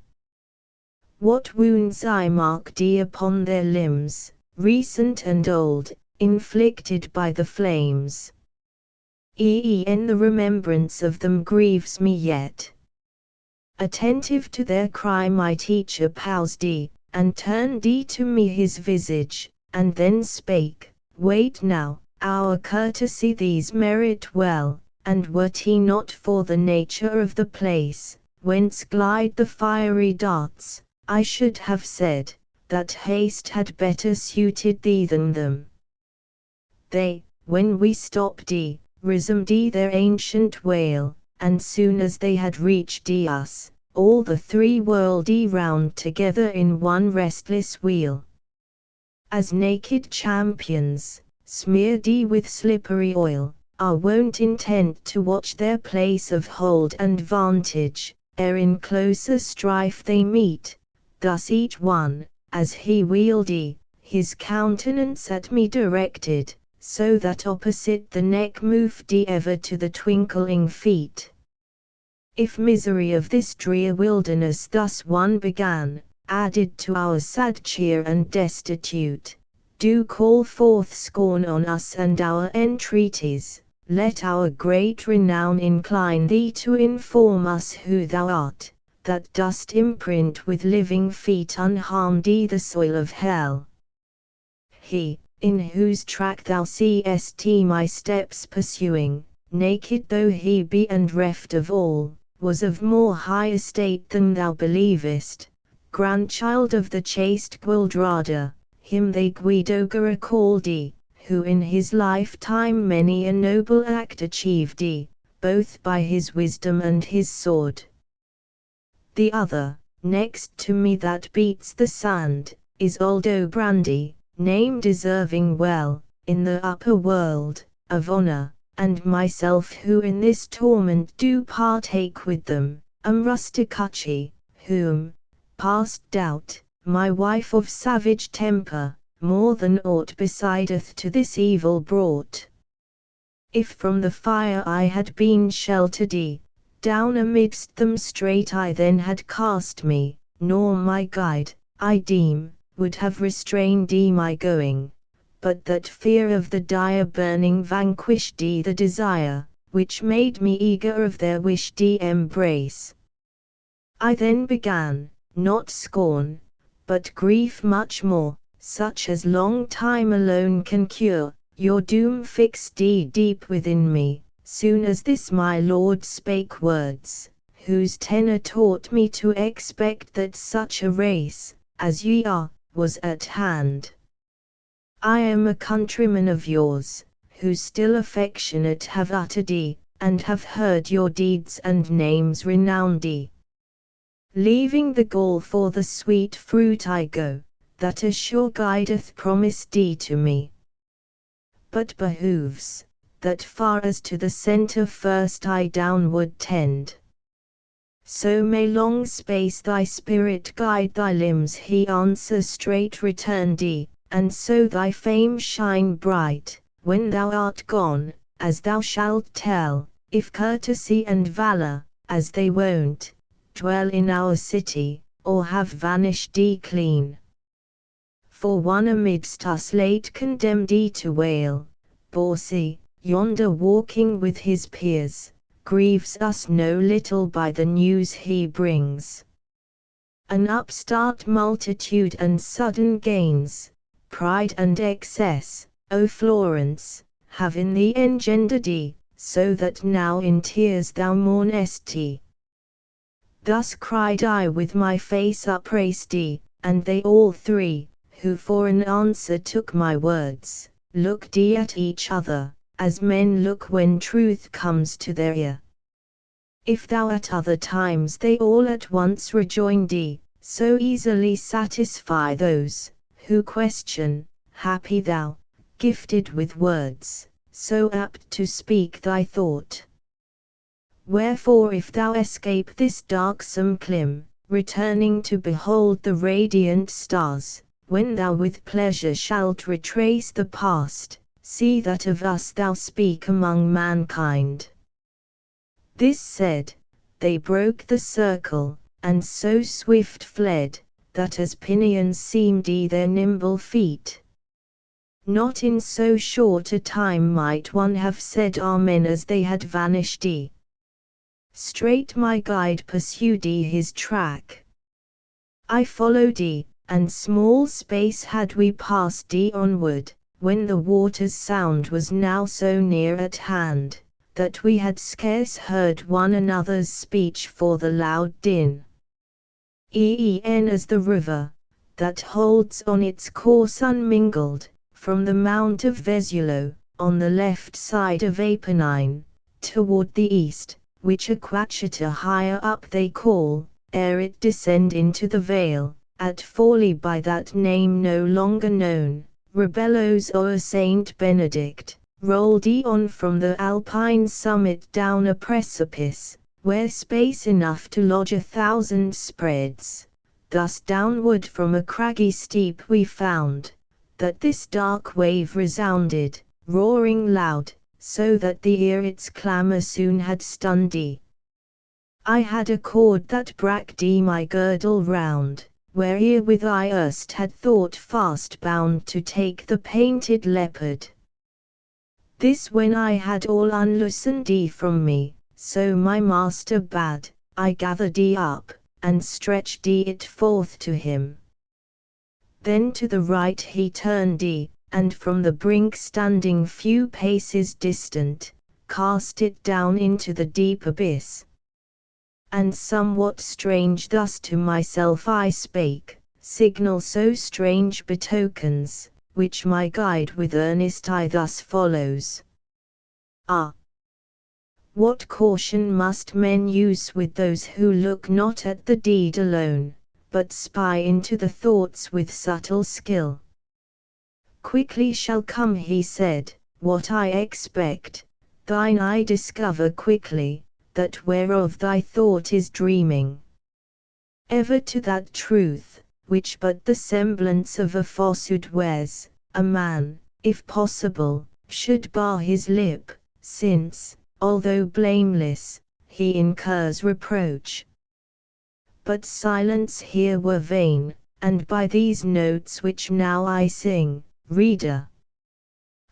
What wounds I mark upon their limbs, recent and old, inflicted by the flames. And the remembrance of them grieves me yet. Attentive to their cry my teacher paused and turned to me his visage, and then spake, Wait now, our courtesy these merit well, and were't not for the nature of the place, whence glide the fiery darts, I should have said, that haste had better suited thee than them. They, when we stopped resumed their ancient wail, and soon as they had reached us, all the 3 whirled round together in one restless wheel. As naked champions, smeared with slippery oil, are wont intent to watch their place of hold and vantage, ere in closer strife they meet, thus each one, as he wheeled his countenance at me directed, so that opposite the neck moved ever to the twinkling feet. If misery of this drear wilderness thus one began, added to our sad cheer and destitute, do call forth scorn on us and our entreaties, let our great renown incline thee to inform us who thou art, that dost imprint with living feet unharmed the soil of hell. He, in whose track thou seest my steps pursuing, naked though he be and reft of all, was of more high estate than thou believest, grandchild of the chaste Guildrada, him they Guidogara called who in his lifetime many a noble act achieved both by his wisdom and his sword. The other, next to me that beats the sand, is Aldobrandi, name deserving well, in the upper world, of honor, and myself who in this torment do partake with them, am Rusticucci, whom, past doubt, my wife of savage temper, more than aught besideth to this evil brought. If from the fire I had been sheltered, down amidst them straight I then had cast me, nor my guide, I deem, would have restrained my going, but that fear of the dire burning vanquished the desire, which made me eager of their wished embrace. I then began, not scorn, but grief much more, such as long time alone can cure, your doom fixed deep within me, soon as this my lord spake words, whose tenor taught me to expect that such a race, as ye are, was at hand. I am a countryman of yours, who still affectionate have uttered and have heard your deeds and names renowned thee. Leaving the gall for the sweet fruit I go, that a sure guideth promise thee to me. But behooves, that far as to the centre first I downward tend. So may long space thy spirit guide thy limbs, he answer straight return thee, and so thy fame shine bright, when thou art gone, as thou shalt tell, if courtesy and valour, as they won't, dwell in our city, or have vanished thee clean. For one amidst us late condemned thee to wail, Borsy, yonder walking with his peers, grieves us no little by the news he brings. An upstart multitude and sudden gains, pride and excess, O Florence, have in thee engendered thee, so that now in tears thou mournest thee. Thus cried I with my face upraised thee, and they all three, who for an answer took my words, looked at each other, as men look when truth comes to their ear. If thou at other times they all at once rejoin thee, so easily satisfy those, who question, happy thou, gifted with words, so apt to speak thy thought. Wherefore if thou escape this darksome clime, returning to behold the radiant stars, when thou with pleasure shalt retrace the past, see that of us thou speak among mankind. This said, they broke the circle, and so swift fled, that as pinions seemed their nimble feet. Not in so short a time might one have said Amen as they had vanished. Straight my guide pursued his track. I followed, and small space had we passed onward, when the water's sound was now so near at hand, that we had scarce heard one another's speech for the loud din. E'en as the river, that holds on its course unmingled, from the mount of Vesulo, on the left side of Apennine, toward the east, which Aquachita higher up they call, ere it descend into the vale, at Forli by that name no longer known, rebellos o'er Saint Benedict, rolled on from the Alpine summit down a precipice, where space enough to lodge 1,000 spreads. Thus downward from a craggy steep we found, that this dark wave resounded, roaring loud, so that the ear its clamour soon had stunned. I had a cord that bracked my girdle round, where with I erst had thought fast bound to take the painted leopard. This when I had all unloosened from me, so my master bade, I gathered up, and stretched it forth to him. Then to the right he turned and from the brink standing few paces distant, cast it down into the deep abyss. And somewhat strange thus to myself I spake, signal so strange betokens, which my guide with earnest eye thus follows. Ah! What caution must men use with those who look not at the deed alone, but spy into the thoughts with subtle skill. Quickly shall come, he said, what I expect, thine eye discover quickly, that whereof thy thought is dreaming. Ever to that truth, which but the semblance of a falsehood wears, a man, if possible, should bar his lip, since, although blameless, he incurs reproach. But silence here were vain, and by these notes which now I sing, reader,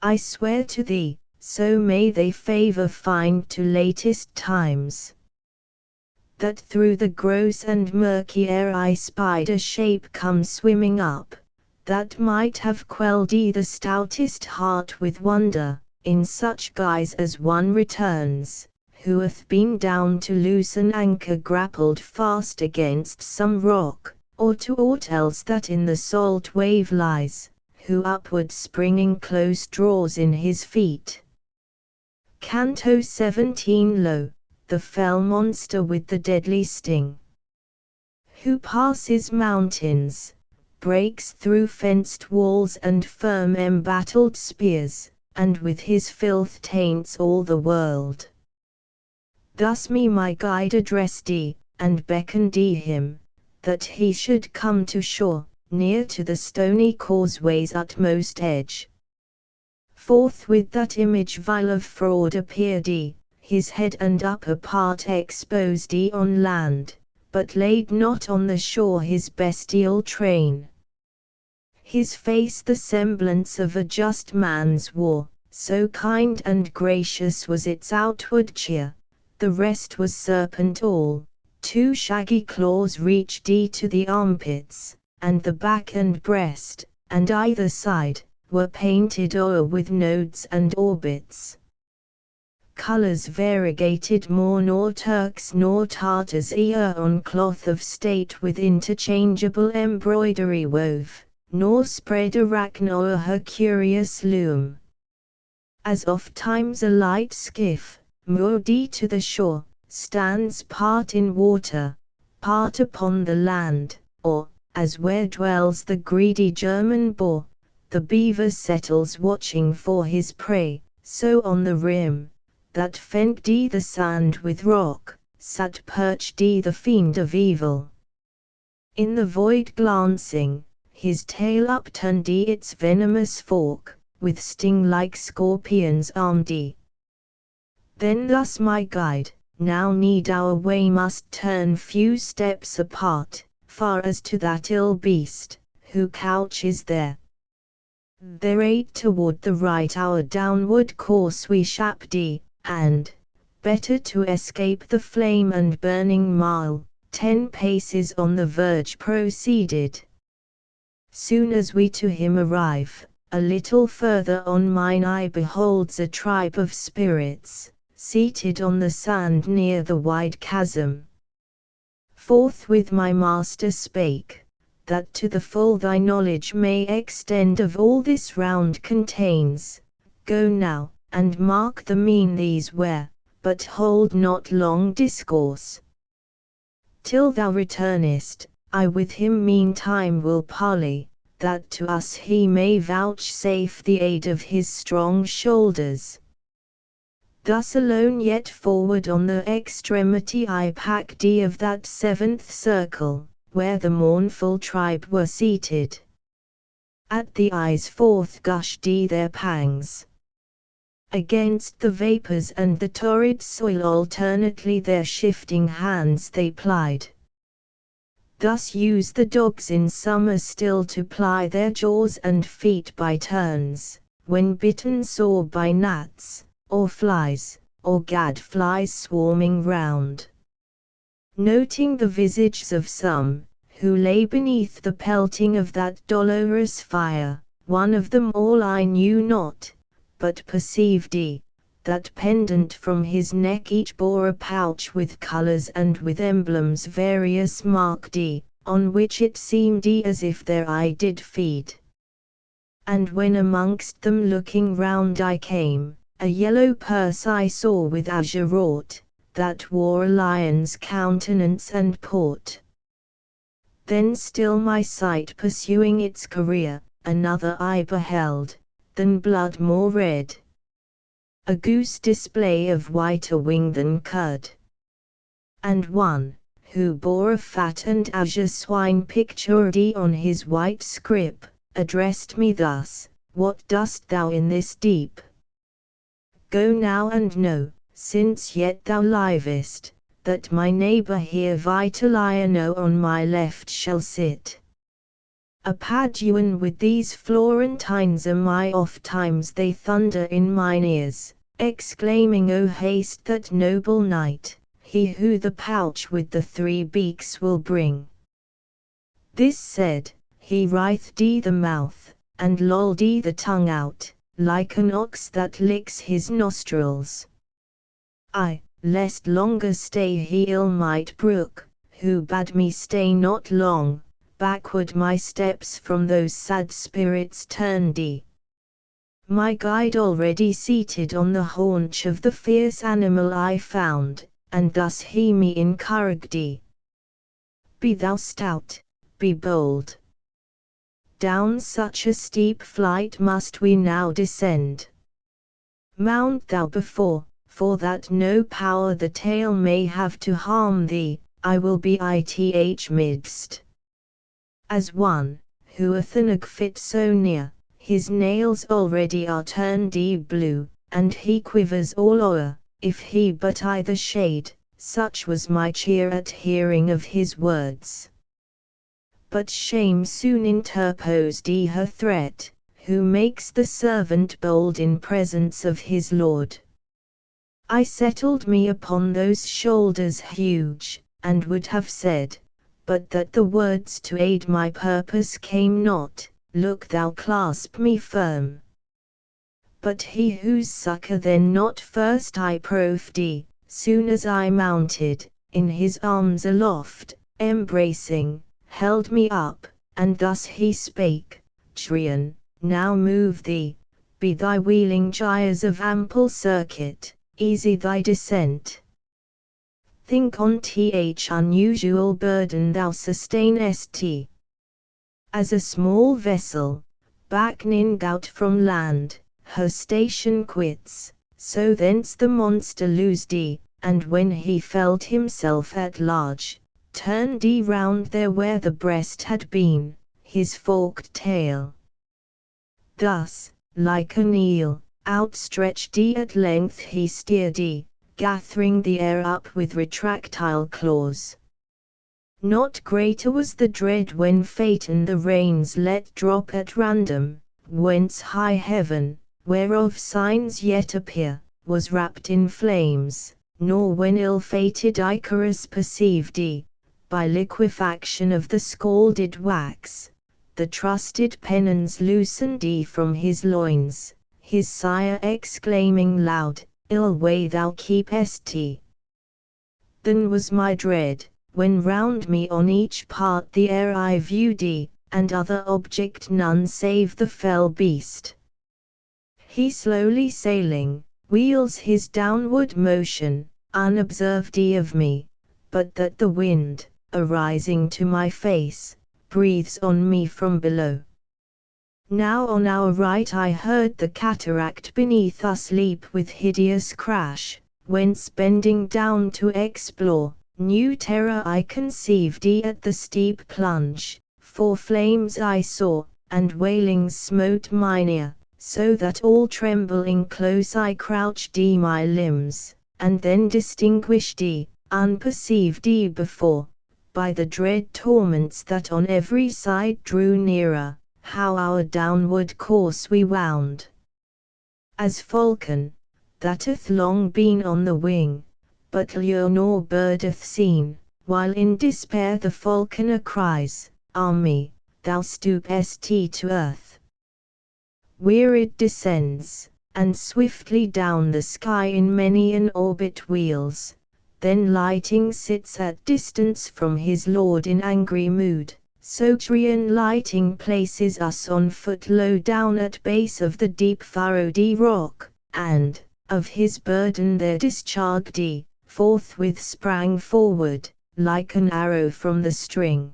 I swear to thee, so may they favour find to latest times, that through the gross and murky air I spied a shape come swimming up, that might have quelled the stoutest heart with wonder, in such guise as one returns, who hath been down to loose an anchor grappled fast against some rock, or to aught else that in the salt wave lies, who upward springing close draws in his feet. Canto 17 Lo, the fell monster with the deadly sting, who passes mountains, breaks through fenced walls and firm embattled spears, and with his filth taints all the world. Thus me my guide addressed and beckoned him, that he should come to shore, near to the stony causeway's utmost edge. Forthwith that image vile of fraud appeared his head and upper part exposed on land, but laid not on the shore his bestial train. His face the semblance of a just man's wore, so kind and gracious was its outward cheer, the rest was serpent all, 2 shaggy claws reached to the armpits, and the back and breast, and either side, were painted o'er with nodes and orbits. Colors variegated more nor Turks nor Tartars e'er on cloth of state with interchangeable embroidery wove, nor spread arachne o'er her curious loom. As oft times a light skiff, moored to the shore, stands part in water, part upon the land, or, as where dwells the greedy German boar, the beaver settles watching for his prey, so on the rim, that fenced the sand with rock, sat perched the fiend of evil. In the void glancing, his tail upturned its venomous fork, with sting like scorpions armed. Then thus my guide, now need our way must turn few steps apart, far as to that ill beast, who couches there. Thereat toward the right our downward course we shapped and, better to escape the flame and burning mile, 10 paces on the verge proceeded. Soon as we to him arrive, a little further on mine eye beholds a tribe of spirits, seated on the sand near the wide chasm. Forthwith my master spake, that to the full thy knowledge may extend of all this round contains, go now, and mark the mean these wear, but hold not long discourse. Till thou returnest, I with him meantime will parley, that to us he may vouchsafe the aid of his strong shoulders. Thus alone yet forward on the extremity I packed of that 7th circle, where the mournful tribe were seated. At the eyes forth gushed their pangs. Against the vapors and the torrid soil alternately their shifting hands they plied. Thus use the dogs in summer still to ply their jaws and feet by turns, when bitten sore by gnats, or flies, or gadflies swarming round. Noting the visages of some, who lay beneath the pelting of that dolorous fire, one of them all I knew not, but perceived that pendant from his neck each bore a pouch with colours and with emblems various marked on which it seemed as if their eye did feed. And when amongst them looking round I came, a yellow purse I saw with azure wrought, that wore a lion's countenance and port. Then still my sight pursuing its career, another I beheld, than blood more red. A goose display of whiter wing than curd. And one, who bore a fat and azure swine pictured on his white scrip, addressed me thus, What dost thou in this deep? Go now and know, since yet thou livest, that my neighbour here Vitaliano on my left shall sit. A Paduan with these Florentines am I oft times they thunder in mine ears, exclaiming O haste that noble knight, he who the pouch with the 3 beaks will bring. This said, he writhed the mouth, and lolled the tongue out, like an ox that licks his nostrils. I, lest longer stay he ill might brook, who bade me stay not long, backward my steps from those sad spirits turned. My guide already seated on the haunch of the fierce animal I found, and thus he me encouraged. Be thou stout, be bold. Down such a steep flight must we now descend. Mount thou before, for that no power the tail may have to harm thee, I will be ith midst. As one, who a thinnog fit so near, his nails already are turned blue, and he quivers all o'er, if he but either shade, such was my cheer at hearing of his words. But shame soon interposed her threat, who makes the servant bold in presence of his lord. I settled me upon those shoulders huge, and would have said, but that the words to aid my purpose came not, look thou clasp me firm. But he whose succor then not first I proved, soon as I mounted, in his arms aloft, embracing, held me up, and thus he spake, Trian, now move thee, be thy wheeling gyres of ample circuit, easy thy descent. Think on th unusual burden thou sustainest. As a small vessel, backing out from land, her station quits, so thence the monster loosed, and when he felt himself at large, turned round there where the breast had been, his forked tail. Thus, like an eel, outstretched at length he steered, gathering the air up with retractile claws. Not greater was the dread when Phaeton the reins let drop at random, whence high heaven, whereof signs yet appear, was wrapped in flames, nor when ill-fated Icarus perceived, by liquefaction of the scalded wax, the trusted pennons loosened from his loins, his sire exclaiming loud, ill way thou keepest. Then was my dread, when round me on each part the air I viewed, and other object none save the fell beast. He slowly sailing, wheels his downward motion, unobserved of me, but that the wind, arising to my face, breathes on me from below. Now on our right I heard the cataract beneath us leap with hideous crash, whence bending down to explore, new terror I conceived at the steep plunge, for flames I saw, and wailings smote mine ear, so that all trembling close I crouched my limbs, and then distinguished unperceived before, by the dread torments that on every side drew nearer, how our downward course we wound. As falcon, that hath long been on the wing, but lure nor birdeth seen, while in despair the falconer cries, Ah me, thou stoopest to earth. Wearied descends, and swiftly down the sky in many an orbit wheels, then lighting sits at distance from his lord in angry mood, so Trian lighting places us on foot low down at base of the deep furrowed rock, and, of his burden there discharged, forthwith sprang forward, like an arrow from the string.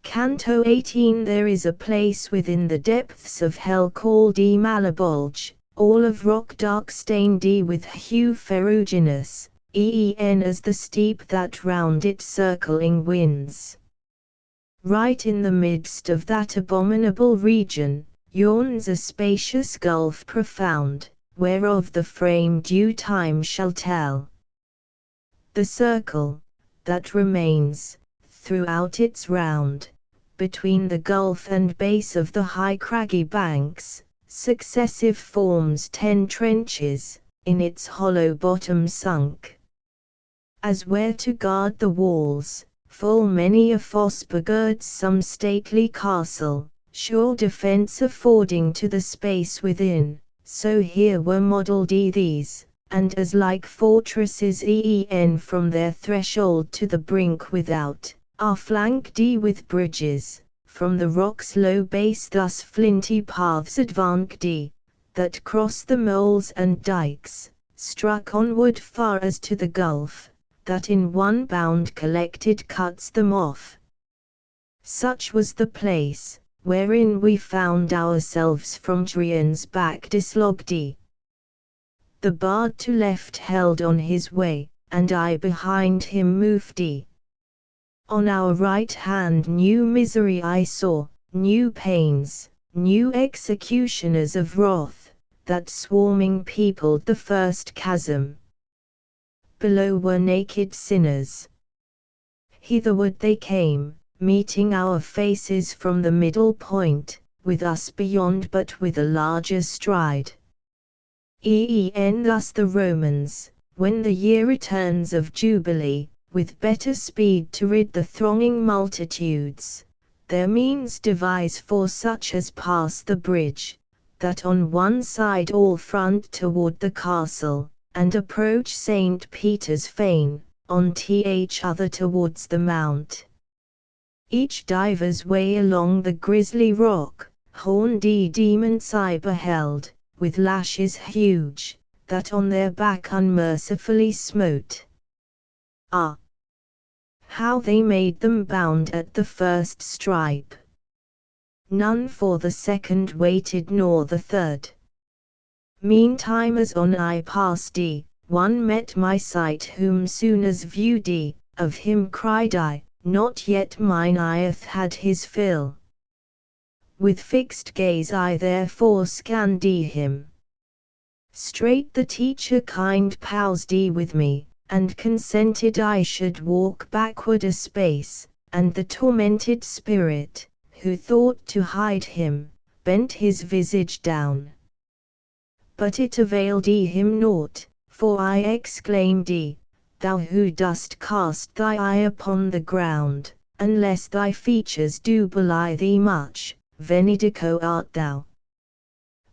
Canto 18. There is a place within the depths of hell called Malabulge, all of rock dark stained with hue ferruginous, as the steep that round it circling winds. Right in the midst of that abominable region, yawns a spacious gulf profound, whereof the frame due time shall tell. The circle, that remains, throughout its round, between the gulf and base of the high craggy banks, successive forms 10 trenches, in its hollow bottom sunk. As where to guard the walls, full many a fosse begirds some stately castle, sure defence affording to the space within, so here were modelled these, and as like fortresses from their threshold to the brink without, are flanked with bridges, from the rock's low base thus flinty paths advanced, that cross the moles and dikes, struck onward far as to the gulf, that in one bound collected cuts them off. Such was the place, wherein we found ourselves from Trian's back dislodged. The bard to left held on his way, and I behind him moved. On our right hand new misery I saw, new pains, new executioners of wrath, that swarming peopled the first chasm. Below were naked sinners. Hitherward they came, meeting our faces from the middle point, with us beyond but with a larger stride. Thus the Romans, when the year returns of Jubilee, with better speed to rid the thronging multitudes, their means devise for such as pass the bridge, that on one side all front toward the castle, and approach St. Peter's fane, on t'other towards the mount. Each diver's way along the grisly rock, horned demons I beheld, with lashes huge, that on their back unmercifully smote. Ah! How they made them bound at the first stripe! None for the second waited nor the third. Meantime as on I passed, one met my sight whom soon as viewed, of him cried I, not yet mine eyeth had his fill. With fixed gaze I therefore scanned him. Straight the teacher kind paused with me, and consented I should walk backward a space, and the tormented spirit, who thought to hide him, bent his visage down. But it availed him naught, for I exclaimed, Thou who dost cast thy eye upon the ground, unless thy features do belie thee much, venidico art thou.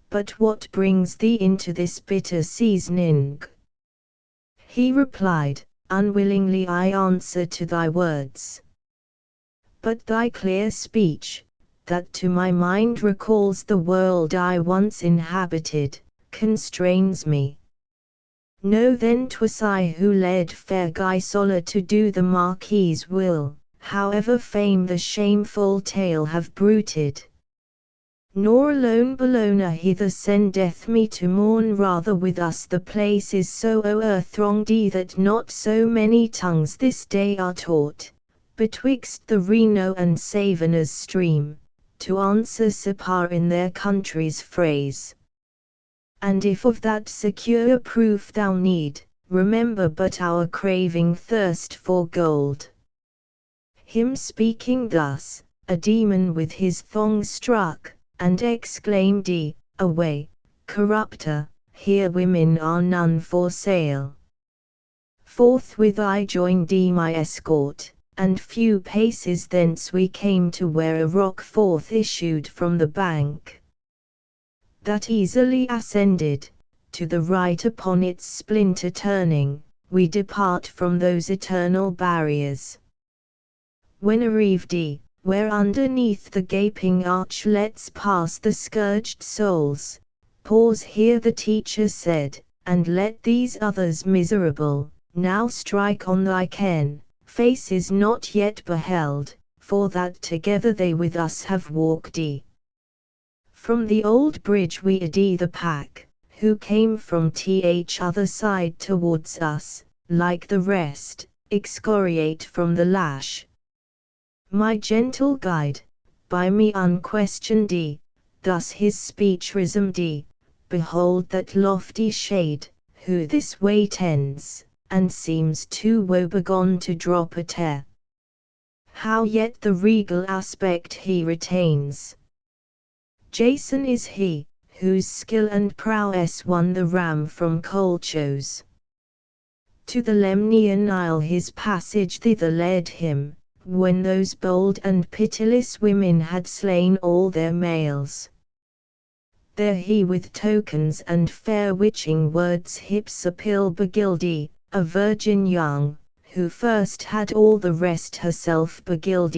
But what brings thee into this bitter seasoning? He replied, Unwillingly I answer to thy words. But thy clear speech, that to my mind recalls the world I once inhabited, constrains me. Know then 'twas I who led fair Gisola to do the Marquis's will, however fame the shameful tale have bruited. Nor alone Bologna hither sendeth me to mourn, rather with us the place is so o'erthronged that not so many tongues this day are taught, betwixt the Reno and Savena's stream, to answer Sipar in their country's phrase. And if of that secure proof thou need, remember but our craving thirst for gold. Him speaking thus, a demon with his thong struck, and exclaimed, Away, corrupter, here women are none for sale. Forthwith I joined my escort, and few paces thence we came to where a rock forth issued from the bank. That easily ascended, to the right upon its splinter turning, we depart from those eternal barriers. When arrived, where underneath the gaping arch lets pass the scourged souls, pause here the teacher said, and let these others miserable, now strike on thy ken, faces not yet beheld, for that together they with us have walked. From the old bridge we the pack, who came from t'other side towards us, like the rest, excoriate from the lash. My gentle guide, by me unquestioned, thus his speech resumed, Behold that lofty shade, who this way tends, and seems too woebegone to drop a tear. How yet the regal aspect he retains. Jason is he, whose skill and prowess won the ram from Colchos. To the Lemnian Isle his passage thither led him, when those bold and pitiless women had slain all their males. There he with tokens and fair witching words Hypsipyle beguiled, a virgin young, who first had all the rest herself beguiled.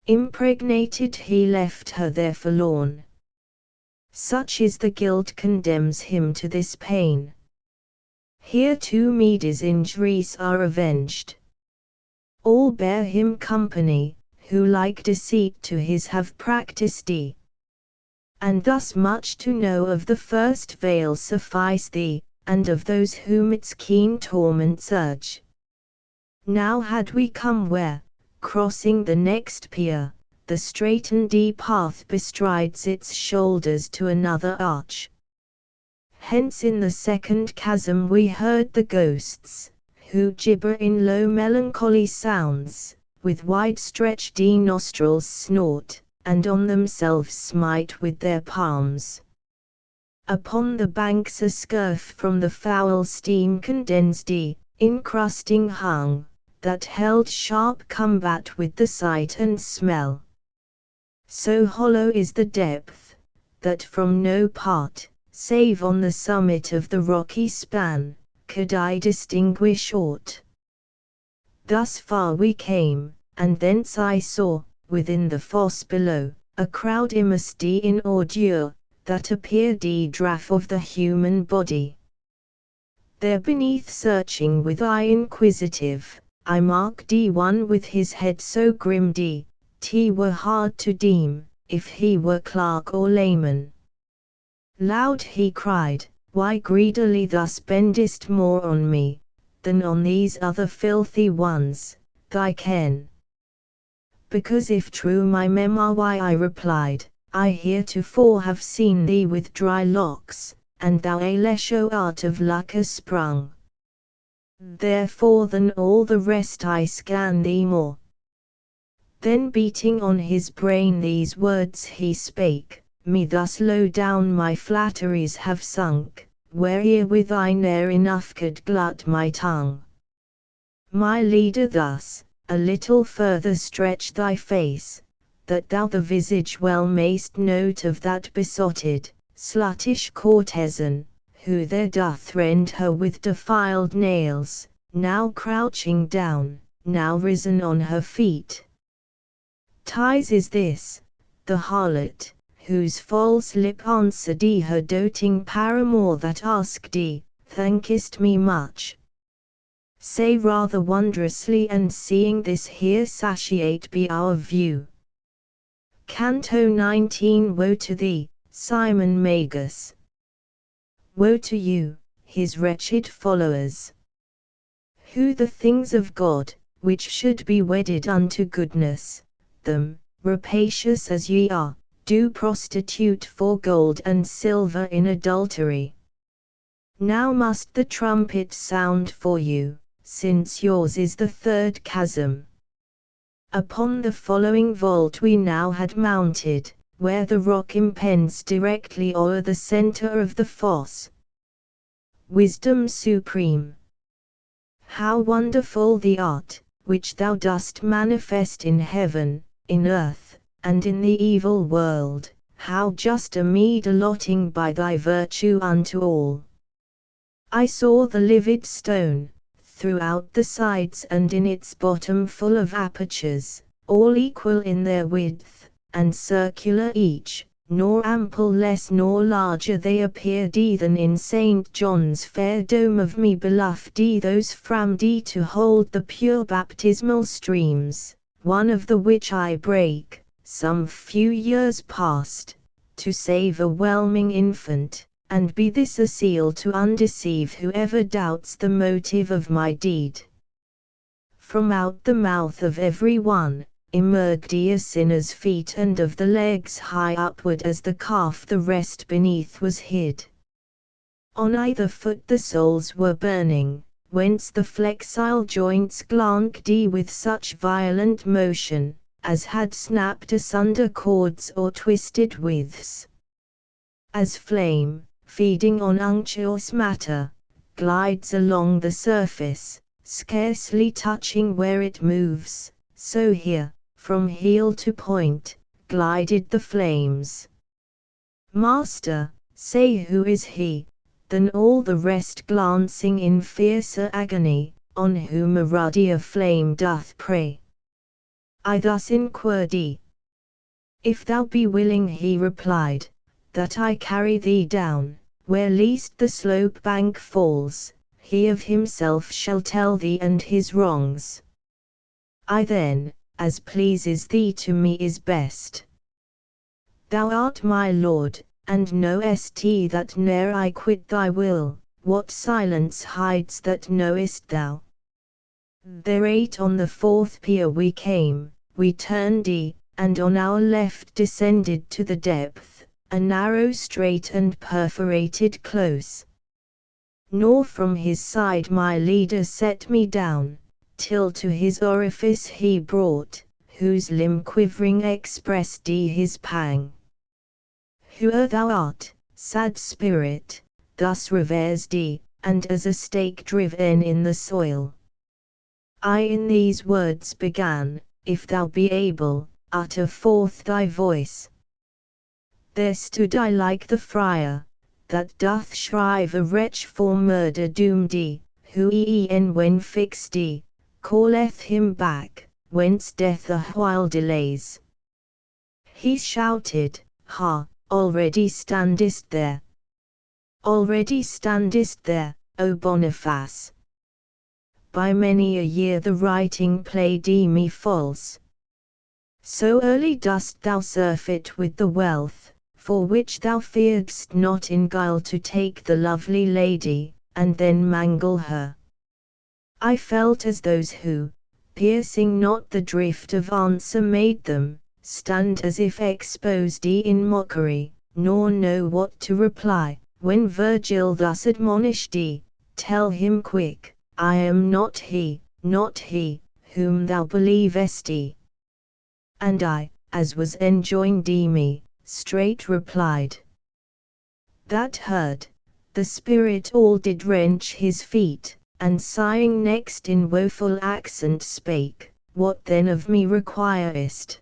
Impregnated he left her there forlorn. such is the guilt condemns him to this pain. Here too Medes' injuries are avenged. All bear him company, who like deceit to his have practiced thee. And thus much to know of the first veil suffice thee, and of those whom its keen torments urge. Now had we come where, crossing the next pier, the straitened path bestrides its shoulders to another arch. Hence in the second chasm we heard the ghosts, who gibber in low melancholy sounds, with wide-stretched nostrils snort, and on themselves smite with their palms. Upon the banks a scurf from the foul steam condensed incrusting hung, that held sharp combat with the sight and smell. So hollow is the depth, that from no part, save on the summit of the rocky span, could I distinguish aught. Thus far we came, and thence I saw, within the fosse below, a crowd immersed in ordure, that appeared draff of the human body. There beneath searching with eye inquisitive, I marked one with his head so grim were hard to deem, if he were clerk or layman. Loud he cried, why greedily thus bendest more on me, than on these other filthy ones, thy ken? Because if true my memoir I replied, I heretofore have seen thee with dry locks, and thou a lesho art of lucre sprung. Therefore than all the rest I scan thee more. Then beating on his brain these words he spake, me thus low down my flatteries have sunk, where with I ne'er enough could glut my tongue. My leader thus, a little further stretch thy face, that thou the visage well mayst note of that besotted, sluttish courtesan, who there doth rend her with defiled nails, now crouching down, now risen on her feet. Ties is this, the harlot, whose false lip answered her doting paramour that asked thankest me much? Say rather wondrously, and seeing this here satiate be our view. Canto 19. Woe to thee, Simon Magus! Woe to you, his wretched followers! Who the things of God, which should be wedded unto goodness, them, rapacious as ye are, do prostitute for gold and silver in adultery. Now must the trumpet sound for you, since yours is the third chasm. Upon the following vault we now had mounted, where the rock impends directly o'er the centre of the fosse. Wisdom supreme! How wonderful the art, which thou dost manifest in heaven, in earth, and in the evil world, how just a meed allotting by thy virtue unto all. I saw the livid stone, throughout the sides and in its bottom full of apertures, all equal in their width, and circular each, nor ample less nor larger they appeared than in St. John's fair dome of me beloved those frammed to hold the pure baptismal streams, one of the which I brake, some few years past, to save a whelming infant, and be this a seal to undeceive whoever doubts the motive of my deed. From out the mouth of every one, emerged a sinner's feet, and of the legs high upward as the calf the rest beneath was hid. On either foot the soles were burning, whence the flexile joints glanced with such violent motion, as had snapped asunder cords or twisted withes. As flame, feeding on unctuous matter, glides along the surface, scarcely touching where it moves, so here, from heel to point, glided the flames. Master, say who is he, than all the rest glancing in fiercer agony, on whom a ruddier flame doth prey? I thus inquired. If thou be willing, he replied, that I carry thee down, where least the slope bank falls, he of himself shall tell thee and his wrongs. I then, as pleases thee to me is best. Thou art my lord, and knowest that ne'er I quit thy will, what silence hides that knowest thou. Thereat on the fourth pier we came, we turned and on our left descended to the depth, a narrow strait and perforated close. Nor from his side my leader set me down, till to his orifice he brought, whose limb quivering expressed his pang. Whoe'er thou art, sad spirit, thus reveres and as a stake driven in the soil. I in these words began, if thou be able, utter forth thy voice. There stood I like the friar, that doth shrive a wretch for murder doomed who when fixed calleth him back, whence death a while delays. He shouted, ha! Already standest there. Already standest there, O Boniface. By many a year the writing played me false. So early dost thou surfeit with the wealth, for which thou fearedst not in guile to take the lovely lady, and then mangle her. I felt as those who, piercing not the drift of answer made them, stand as if exposed in mockery, nor know what to reply, when Virgil thus admonished tell him quick, I am not he, whom thou believest And I, as was enjoined me, straight replied. That heard, the spirit all did wrench his feet, and sighing next in woeful accent spake, what then of me requirest?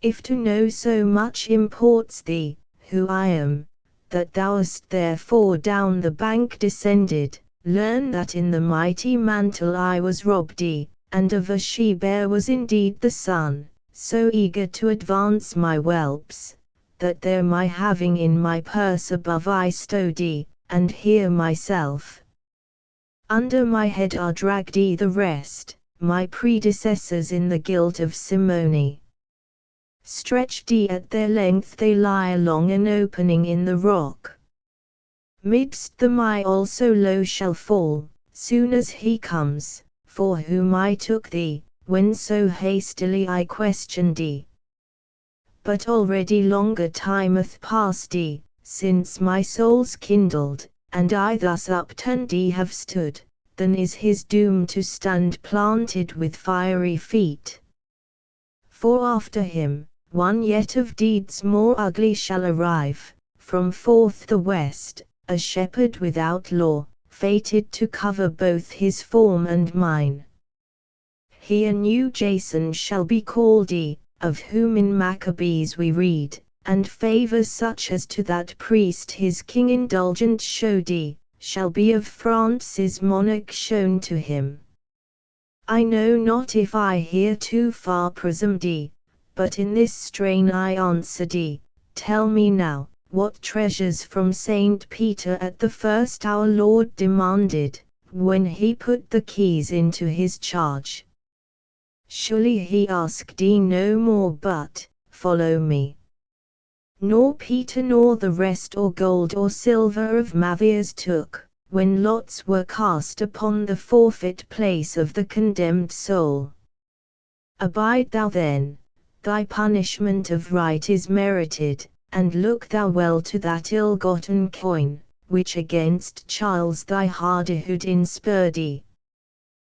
If to know so much imports thee, who I am, that thou hast therefore down the bank descended, learn that in the mighty mantle I was robbed and of a she-bear was indeed the son, so eager to advance my whelps, that there my having in my purse above I stowed and here myself. Under my head are dragged the rest, my predecessors in the guilt of simony. Stretched at their length they lie along an opening in the rock. Midst them I also low shall fall, soon as he comes, for whom I took thee, when so hastily I questioned thee. But already longer time hath passed since my soul's kindled, and I thus upturned have stood, than is his doom to stand planted with fiery feet. For after him, one yet of deeds more ugly shall arrive, from forth the west, a shepherd without law, fated to cover both his form and mine. He a new Jason shall be called of whom in Maccabees we read, and favours such as to that priest his king indulgent showed shall be of France's monarch shown to him. I know not if I here too far presumed but in this strain I answered tell me now, what treasures from Saint Peter at the first our Lord demanded, when he put the keys into his charge. Surely he asked no more but, follow me. Nor Peter nor the rest or gold or silver of Mavias took, when lots were cast upon the forfeit place of the condemned soul. Abide thou then, thy punishment of right is merited, and look thou well to that ill-gotten coin, which against Charles thy hardihood inspurred.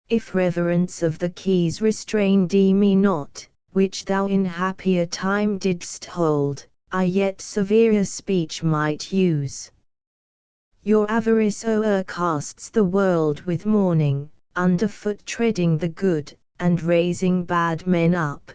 If reverence of the keys restrained me not, which thou in happier time didst hold, I yet severer speech might use. Your avarice o'ercasts the world with mourning, underfoot treading the good, and raising bad men up.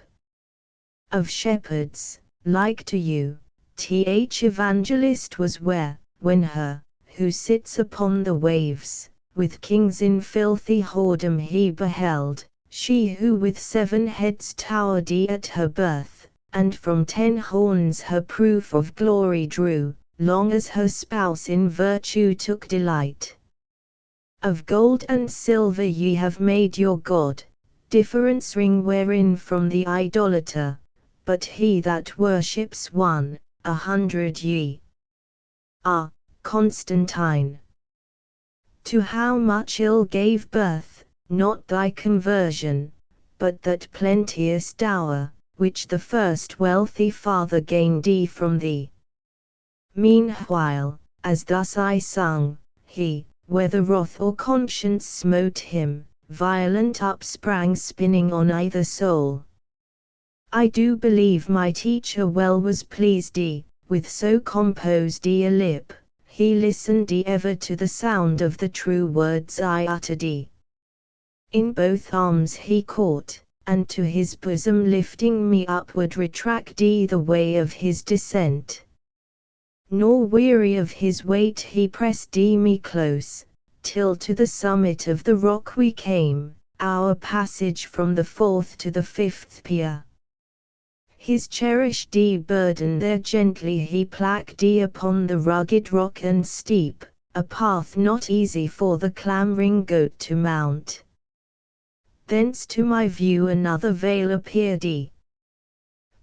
Of shepherds, like to you, Evangelist was where, when her, who sits upon the waves, with kings in filthy whoredom he beheld, she who with 7 heads towered at her birth, and from 10 horns her proof of glory drew, long as her spouse in virtue took delight. Of gold and silver ye have made your God, difference ring wherein from the idolater, but he that worships 100 ye are, Constantine. To how much ill gave birth, not thy conversion, but that plenteous dower, which the first wealthy father gained from thee. Meanwhile, as thus I sung, he, whether wrath or conscience smote him, violent upsprang spinning on either soul. I do believe my teacher well was pleased with so composed a lip, he listened ever to the sound of the true words I uttered In both arms he caught, and to his bosom lifting me upward retract the way of his descent. Nor weary of his weight he pressed me close, till to the summit of the rock we came, our passage from the 4th to the 5th pier. His cherished burden there gently he placed upon the rugged rock and steep, a path not easy for the clambering goat to mount. Thence to my view another vale appeared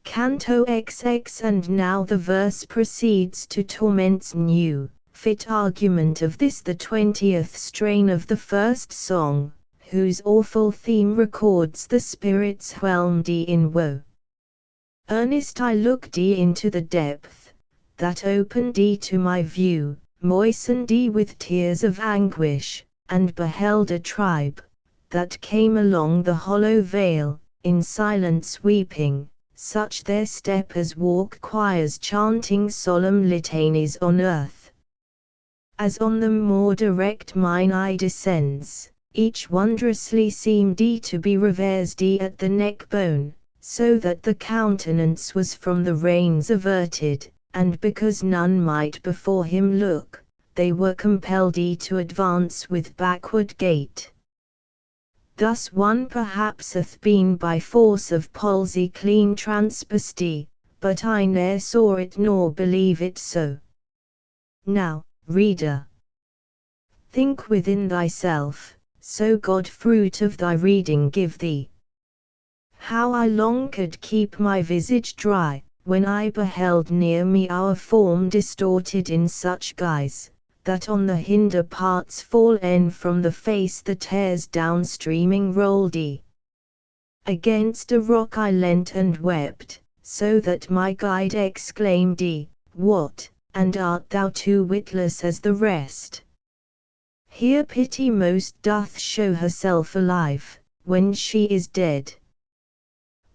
Canto XX, and now the verse proceeds to torments new, fit argument of this the 20th strain of the first song, whose awful theme records the spirits whelmed in woe. Earnest I looked into the depth, that opened to my view, moistened with tears of anguish, and beheld a tribe, that came along the hollow vale, in silence weeping, such their step as walk choirs chanting solemn litanies on earth. As on them more direct mine eye descends, each wondrously seemed to be reversed at the neck bone, so that the countenance was from the reins averted, and because none might before him look, they were compelled to advance with backward gait. Thus one perhaps hath been by force of palsy clean transposed, but I ne'er saw it nor believe it so. Now, reader, think within thyself, so God fruit of thy reading give thee. How I long could keep my visage dry, when I beheld near me our form distorted in such guise, that on the hinder parts fallen from the face the tears down streaming rolled. Against a rock I leant and wept, so that my guide exclaimed, What, and art thou too witless as the rest? Here pity most doth show herself alive, when she is dead.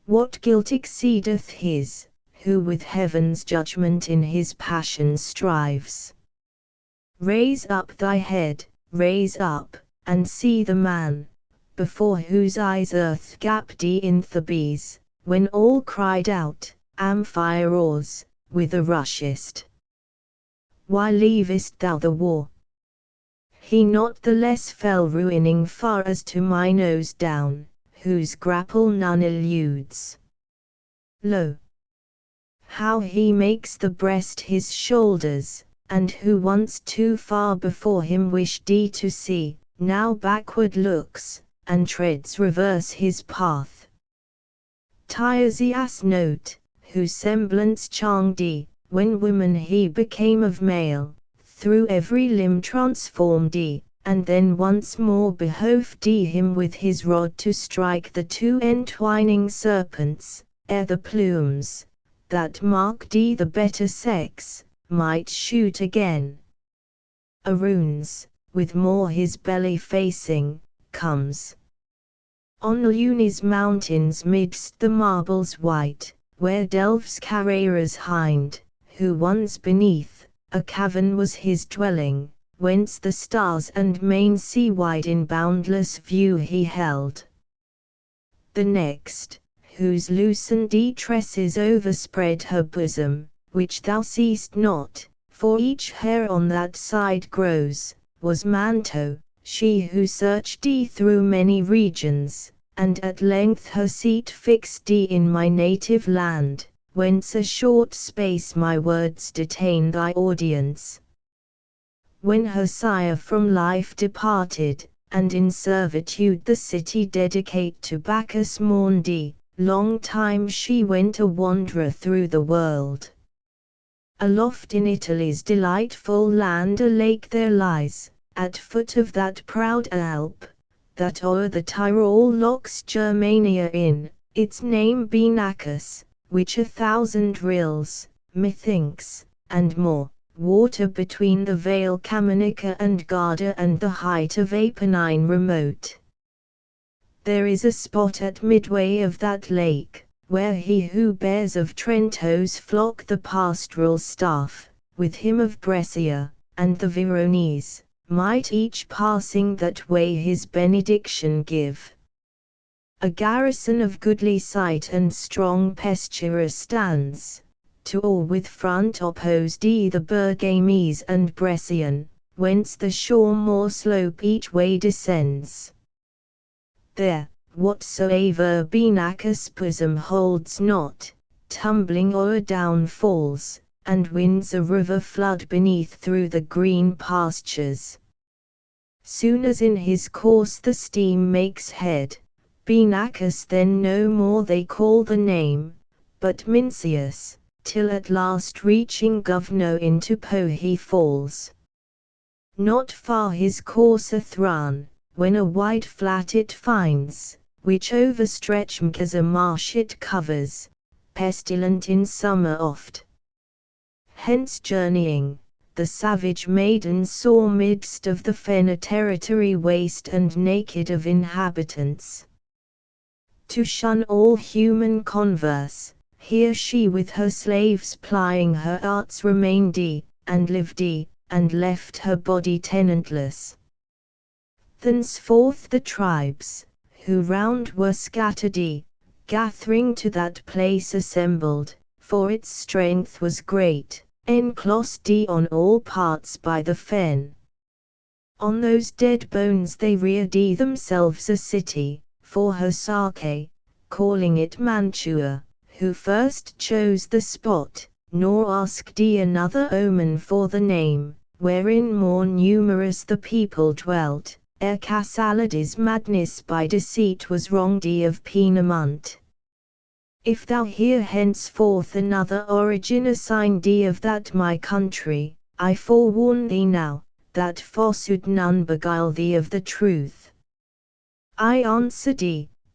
What guilt exceedeth his, who with heaven's judgment in his passion strives? Raise up thy head, raise up, and see the man, before whose eyes earth gaped in Thebes, when all cried out, Amphiaraus, whither rushest? Why leavest thou the war? He not the less fell ruining far as to my nose down, whose grapple none eludes. Lo! How he makes the breast his shoulders, and who once too far before him wished to see, now backward looks, and treads reverse his path. Tiresias note, whose semblance charmed when woman he became of male, through every limb transformed and then once more behoved him with his rod to strike the two entwining serpents, ere the plumes, that marked the better sex, might shoot again. Aruns, with more his belly facing, comes on Luni's mountains midst the marbles white, where delves Carrera's hind, who once beneath a cavern was his dwelling, whence the stars and main sea wide in boundless view he held. The next, whose loosened tresses overspread her bosom, which thou seest not, for each hair on that side grows, was Manto, she who searched through many regions, and at length her seat fixed in my native land, whence a short space my words detain thy audience. When her sire from life departed, and in servitude the city dedicate to Bacchus Maundi, long time she went a wanderer through the world. Aloft in Italy's delightful land a lake there lies, at foot of that proud Alp, that o'er the Tyrol locks Germania in, its name Benacus, which 1,000 rills, methinks, and more, water between the vale Camonica and Garda and the height of Apennine remote. There is a spot at midway of that lake, where he who bears of Trento's flock the pastoral staff, with him of Brescia, and the Veronese, might each passing that way his benediction give. A garrison of goodly sight and strong pestura stands, to all with front opposed the Bergamese and Brescian, whence the shore more slope each way descends. There, whatsoever Benacus bosom holds not, tumbling o'er down falls, and winds a river flood beneath through the green pastures. Soon as in his course the stream makes head, Benacus then no more they call the name, but Mincius, till at last reaching Govno into Po he falls. Not far his course run, when a wide flat it finds, which overstretched as a marsh it covers, pestilent in summer oft. Hence journeying, the savage maiden saw midst of the fen a territory waste and naked of inhabitants. To shun all human converse, here she with her slaves plying her arts remained and lived and left her body tenantless. Thenceforth the tribes, who round were scattered, gathering to that place assembled, for its strength was great, enclosed on all parts by the fen. On those dead bones they reared themselves a city, for her Sake, calling it Mantua, who first chose the spot, nor asked another omen for the name, wherein more numerous the people dwelt, ere Casalides' madness by deceit was wronged of Pienamunt. If thou hear henceforth another origin assign of that my country, I forewarn thee now, that falsehood none beguile thee of the truth. I answer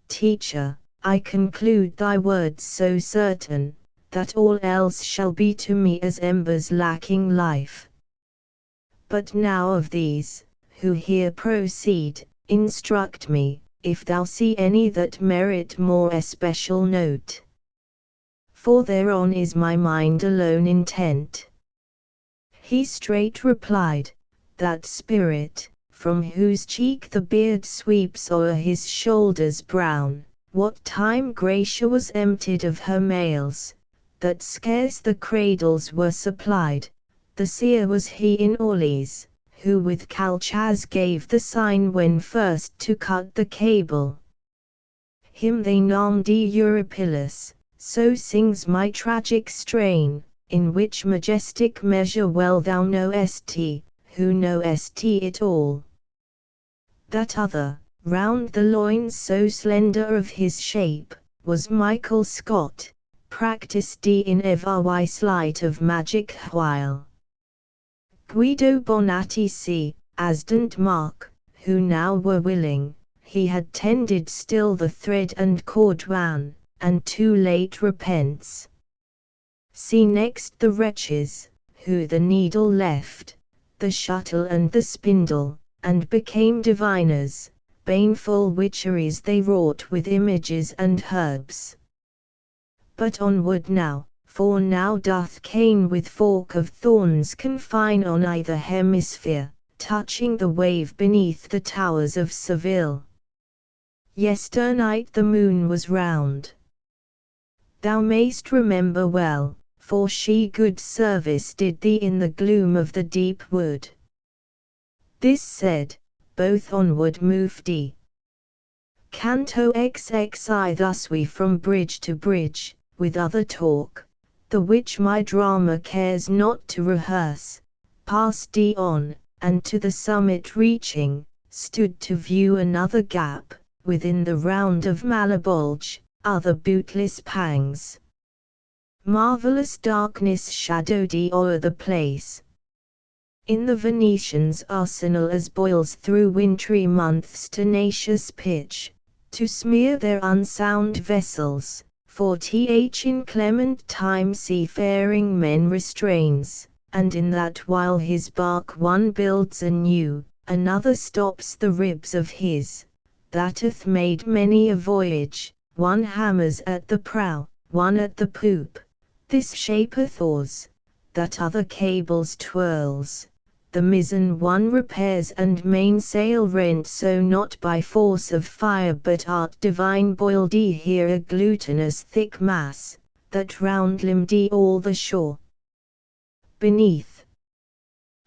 teacher, I conclude thy words so certain, that all else shall be to me as embers lacking life. But now of these, who here proceed, instruct me, if thou see any that merit more especial note. For thereon is my mind alone intent. He straight replied, that spirit, from whose cheek the beard sweeps o'er his shoulders brown, what time Gracia was emptied of her males, that scarce the cradles were supplied, the seer was he in Orleans, who with Calchas gave the sign when first to cut the cable. Him they named Eurypylus, so sings my tragic strain, in which majestic measure well thou knowest, who knowest it all. That other, round the loins so slender of his shape, was Michael Scott, practised in every sleight of magic while. Guido Bonatti Asdent Mark, who now were willing, he had tended still the thread and cord wan, and too late repents. See next the wretches, who the needle left, the shuttle and the spindle, and became diviners, baneful witcheries they wrought with images and herbs. But onward now, for now doth Cain with fork of thorns confine on either hemisphere, touching the wave beneath the towers of Seville. Yesternight the moon was round. Thou mayst remember well, for she good service did thee in the gloom of the deep wood. This said, both onward moved. Canto XXI. Thus we from bridge to bridge, with other talk, the which my drama cares not to rehearse, passed on, and to the summit reaching, stood to view another gap, within the round of Malabulge, other bootless pangs. Marvellous darkness shadowed o'er the place. In the Venetians' arsenal as boils through wintry months tenacious pitch, to smear their unsound vessels, for th inclement time seafaring men restrains, and in that while his bark one builds anew, another stops the ribs of his, that hath made many a voyage, one hammers at the prow, one at the poop, this shapeth oars, that other cables twirls, the mizzen one repairs and mainsail rent, so not by force of fire but art divine boiled here a glutinous thick mass, that round limbed all the shore. Beneath,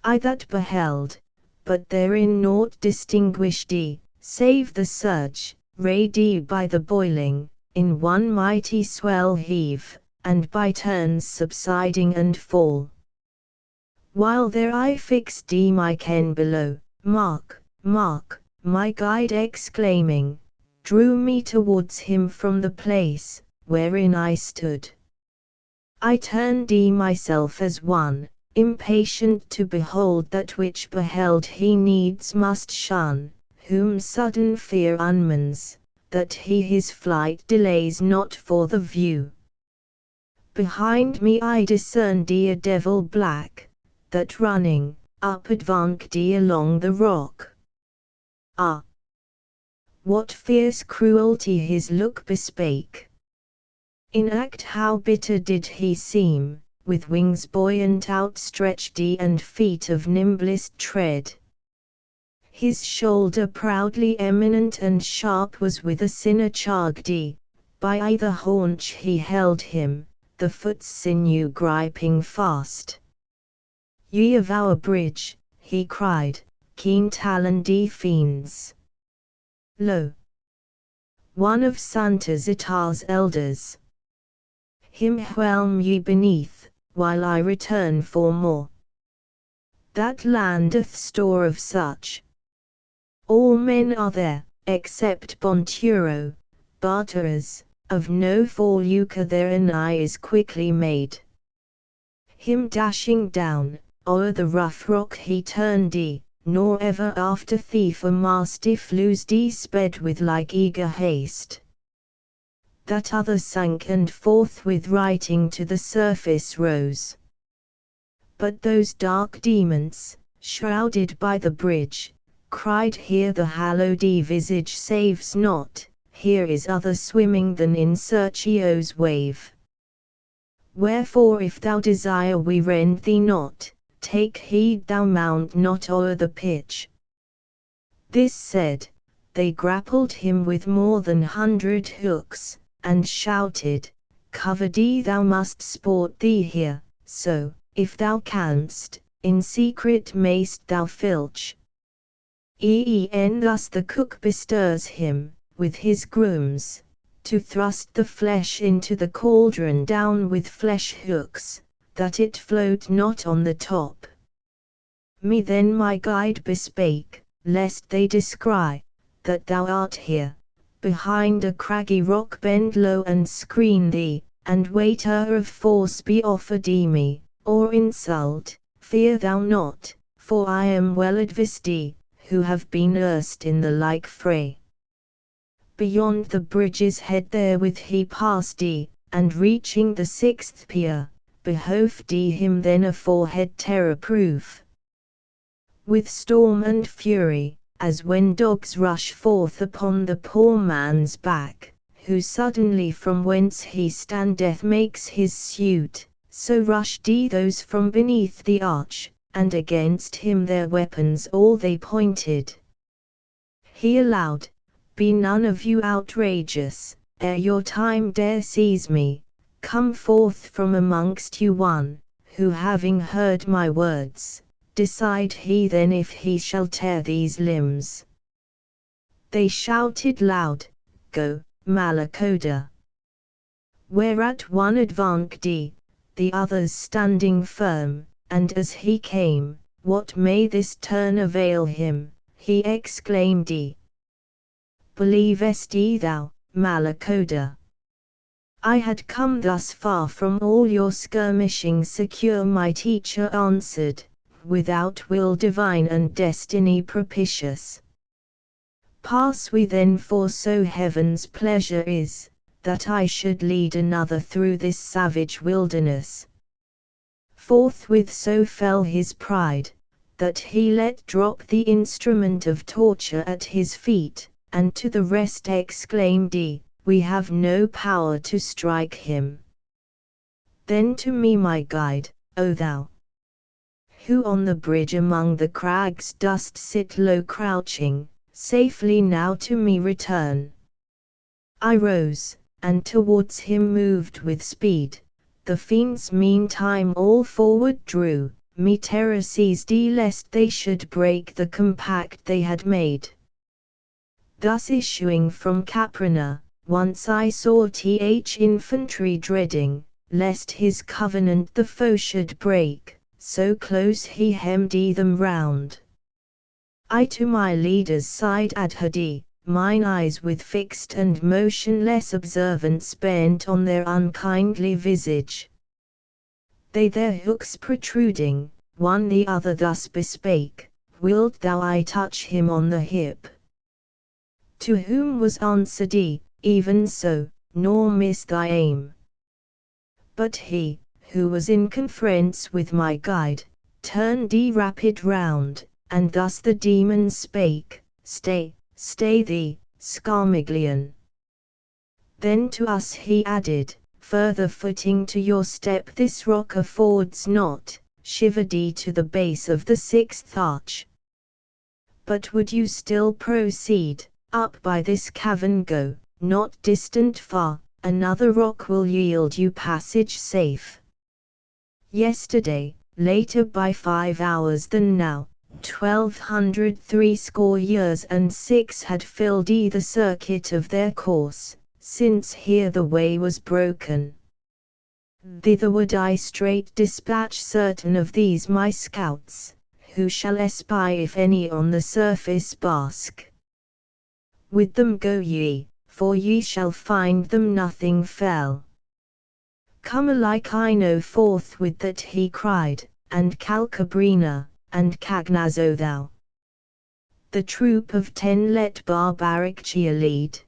I that beheld, but therein naught distinguished save the surge, rayed by the boiling, in one mighty swell heave, and by turns subsiding and fall. While there I fixed my ken below, mark, mark, my guide exclaiming, drew me towards him from the place, wherein I stood. I turned myself as one, impatient to behold that which beheld he needs must shun, whom sudden fear unmans, that he his flight delays not for the view. Behind me I discerned a devil black, that running, up advanced along the rock. Ah! What fierce cruelty his look bespake! In act how bitter did he seem, with wings buoyant outstretched and feet of nimblest tread. His shoulder proudly eminent and sharp was with a sinner charged, by either haunch he held him, the foot's sinew griping fast. Ye of our bridge, he cried, keen-taloned fiends. Lo! One of Santa Zita's elders. Him whelm ye beneath, while I return for more. That land doth store of such. All men are there, except Bonturo, barterers, of no fall lucre therein is quickly made. Him dashing down, o'er the rough rock he turned nor ever after thief or mastiff loosed sped with like eager haste. That other sank and forthwith writing to the surface rose. But those dark demons, shrouded by the bridge, cried here the hallowed visage saves not, here is other swimming than in Serchio's wave. Wherefore if thou desire we rend thee not, take heed thou mount not o'er the pitch. This said, they grappled him with more than 100 hooks, and shouted, covered thou must sport thee here, so, if thou canst, in secret mayst thou filch. Thus the cook bestirs him, with his grooms, to thrust the flesh into the cauldron down with flesh hooks, that it float not on the top. Me then my guide bespake, lest they descry, that thou art here, behind a craggy rock bend low and screen thee, and waiter of force be offered me, or insult, fear thou not, for I am well advised, who have been erst in the like fray. Beyond the bridge's head therewith he passed and reaching the 6th pier, behoved him then a forehead terror-proof. With storm and fury, as when dogs rush forth upon the poor man's back, who suddenly from whence he standeth makes his suit, so rushed those from beneath the arch, and against him their weapons all they pointed. He allowed, be none of you outrageous, ere your time dare seize me, come forth from amongst you one, who having heard my words, decide he then if he shall tear these limbs. They shouted loud, go, Malacoda. Whereat one advanced, the others standing firm, and as he came, what may this turn avail him? He exclaimed. Believest thou, Malacoda? I had come thus far from all your skirmishing secure, my teacher answered, without will divine and destiny propitious. Pass we then, for so heaven's pleasure is, that I should lead another through this savage wilderness. Forthwith so fell his pride, that he let drop the instrument of torture at his feet, and to the rest exclaimed, we have no power to strike him. Then to me, my guide, O thou, who on the bridge among the crags dost sit low crouching, safely now to me return. I rose, and towards him moved with speed. The fiends meantime all forward drew, me terror seized lest they should break the compact they had made. Thus issuing from Caprina, once I saw infantry dreading, lest his covenant the foe should break, so close he hemmed them round. I to my leader's side adhered, mine eyes with fixed and motionless observance bent on their unkindly visage. They their hooks protruding, one the other thus bespake, wilt thou I touch him on the hip? To whom was answered, even so, nor miss thy aim. But he, who was in conference with my guide, turned rapid round, and thus the demon spake, stay thee, Scarmiglian. Then to us he added, further footing to your step this rock affords not, shiver to the base of the 6th arch. But would you still proceed, up by this cavern go, not distant far, another rock will yield you passage safe. Yesterday, later by 5 hours than now, 1260 years and 6 had filled the circuit of their course, since here the way was broken. Thither would I straight dispatch certain of these my scouts, who shall espy if any on the surface bask. With them go ye, for ye shall find them nothing fell. Come alike I know forthwith that he cried, and Calcabrina, and Cagnazzo thou. The troop of 10 let barbaric cheer lead.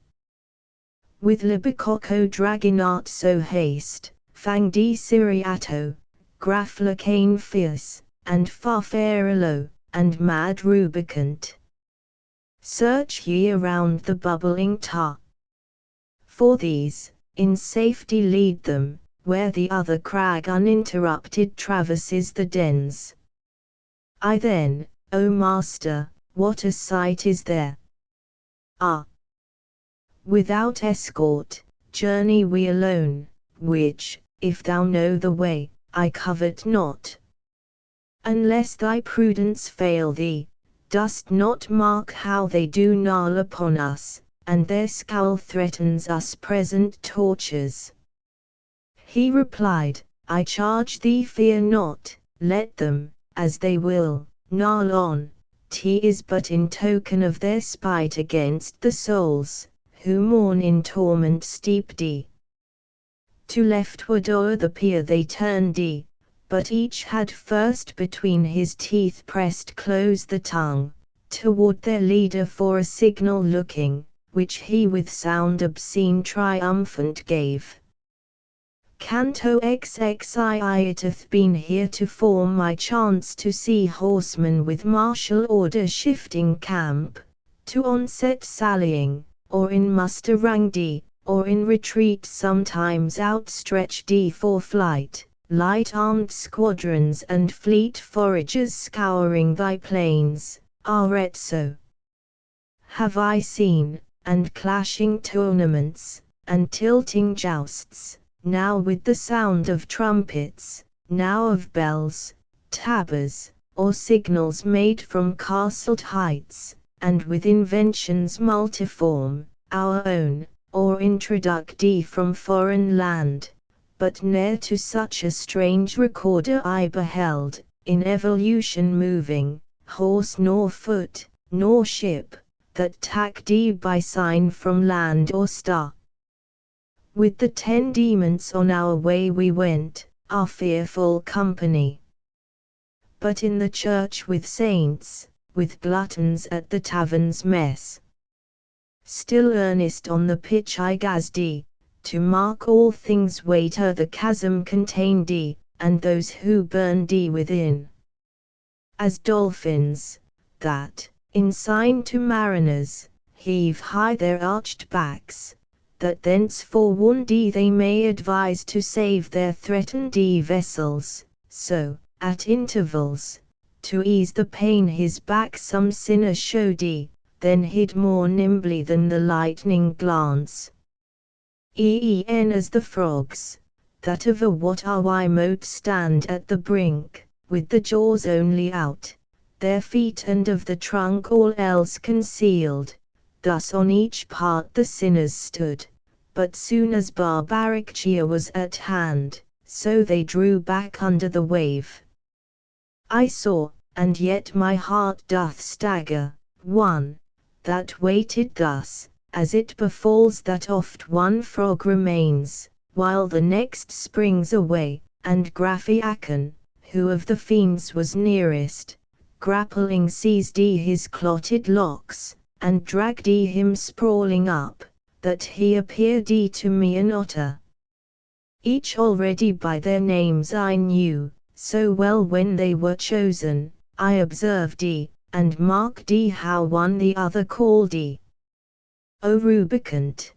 With Libicocco draginat so haste, Fang di Siriato, Graflacane fierce, and Farfarello, and mad Rubicant. Search ye around the bubbling tar. For these, in safety lead them, where the other crag uninterrupted traverses the dens. I then, O master, what a sight is there! Ah! Without escort, journey we alone, which, if thou know the way, I covet not. Unless thy prudence fail thee, dost not mark how they do gnarl upon us, and their scowl threatens us present tortures. He replied, I charge thee fear not, let them, as they will, gnarl on, 'tis but in token of their spite against the souls, who mourn in torment steeped. To leftward o'er the pier they turned, but each had first between his teeth pressed close the tongue, toward their leader for a signal looking, which he with sound obscene triumphant gave. Canto XXII. It hath been heretofore my chance to see horsemen with martial order shifting camp, to onset sallying, or in muster rang or in retreat sometimes outstretched for flight, light armed squadrons and fleet foragers scouring thy plains, Arezzo. Have I seen, and clashing tournaments, and tilting jousts, now with the sound of trumpets, now of bells, tabors, or signals made from castled heights, and with inventions multiform, our own, or introduced from foreign land, but ne'er to such a strange recorder I beheld, in evolution moving, horse nor foot, nor ship, that tacked by sign from land or star. With the 10 demons on our way we went, our fearful company. But in the church with saints, with gluttons at the tavern's mess. Still earnest on the pitch I gazed, to mark all things waiter the chasm contained, and those who burned within. As dolphins, that, in sign to mariners, heave high their arched backs, that thence forewarned they may advise to save their threatened vessels, so, at intervals, to ease the pain his back some sinner showed, then hid more nimbly than the lightning glance. E'en as the frogs, that of a water moat stand at the brink, with the jaws only out, their feet and of the trunk all else concealed, thus on each part the sinners stood, but soon as barbaric cheer was at hand, so they drew back under the wave. I saw, and yet my heart doth stagger, one, that waited thus, as it befalls that oft one frog remains, while the next springs away, and Graphiacon, who of the fiends was nearest, grappling seized his clotted locks, and dragged him sprawling up, that he appeared to me an otter. Each already by their names I knew, so well when they were chosen, I observed and marked how one the other called O Rubicant.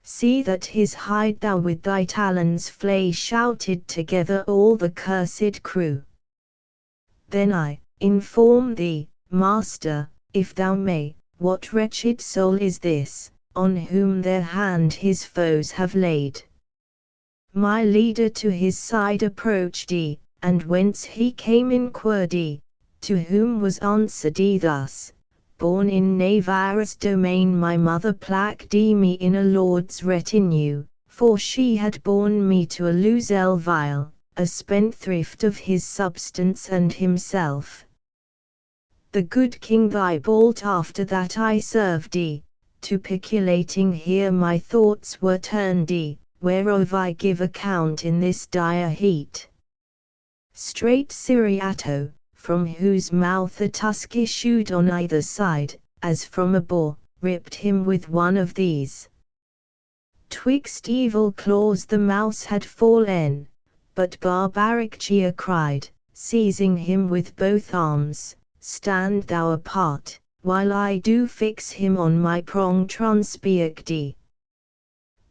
See that his hide thou with thy talons flay, shouted together all the cursed crew. Then I, inform thee, master, if thou may, what wretched soul is this, on whom their hand his foes have laid. My leader to his side approached, and whence he came inquired, to whom was answered thus, born in Navarre's domain my mother placed me in a lord's retinue, for she had borne me to a Luzel vile, a spendthrift of his substance and himself. The good king thy bought after that I served, to peculating here my thoughts were turned, whereof I give account in this dire heat. Straight Siriato, from whose mouth a tusk issued on either side, as from a boar, ripped him with one of these. Twixt evil claws the mouse had fallen, but barbaric cheer cried, seizing him with both arms, stand thou apart, while I do fix him on my prong transpiect.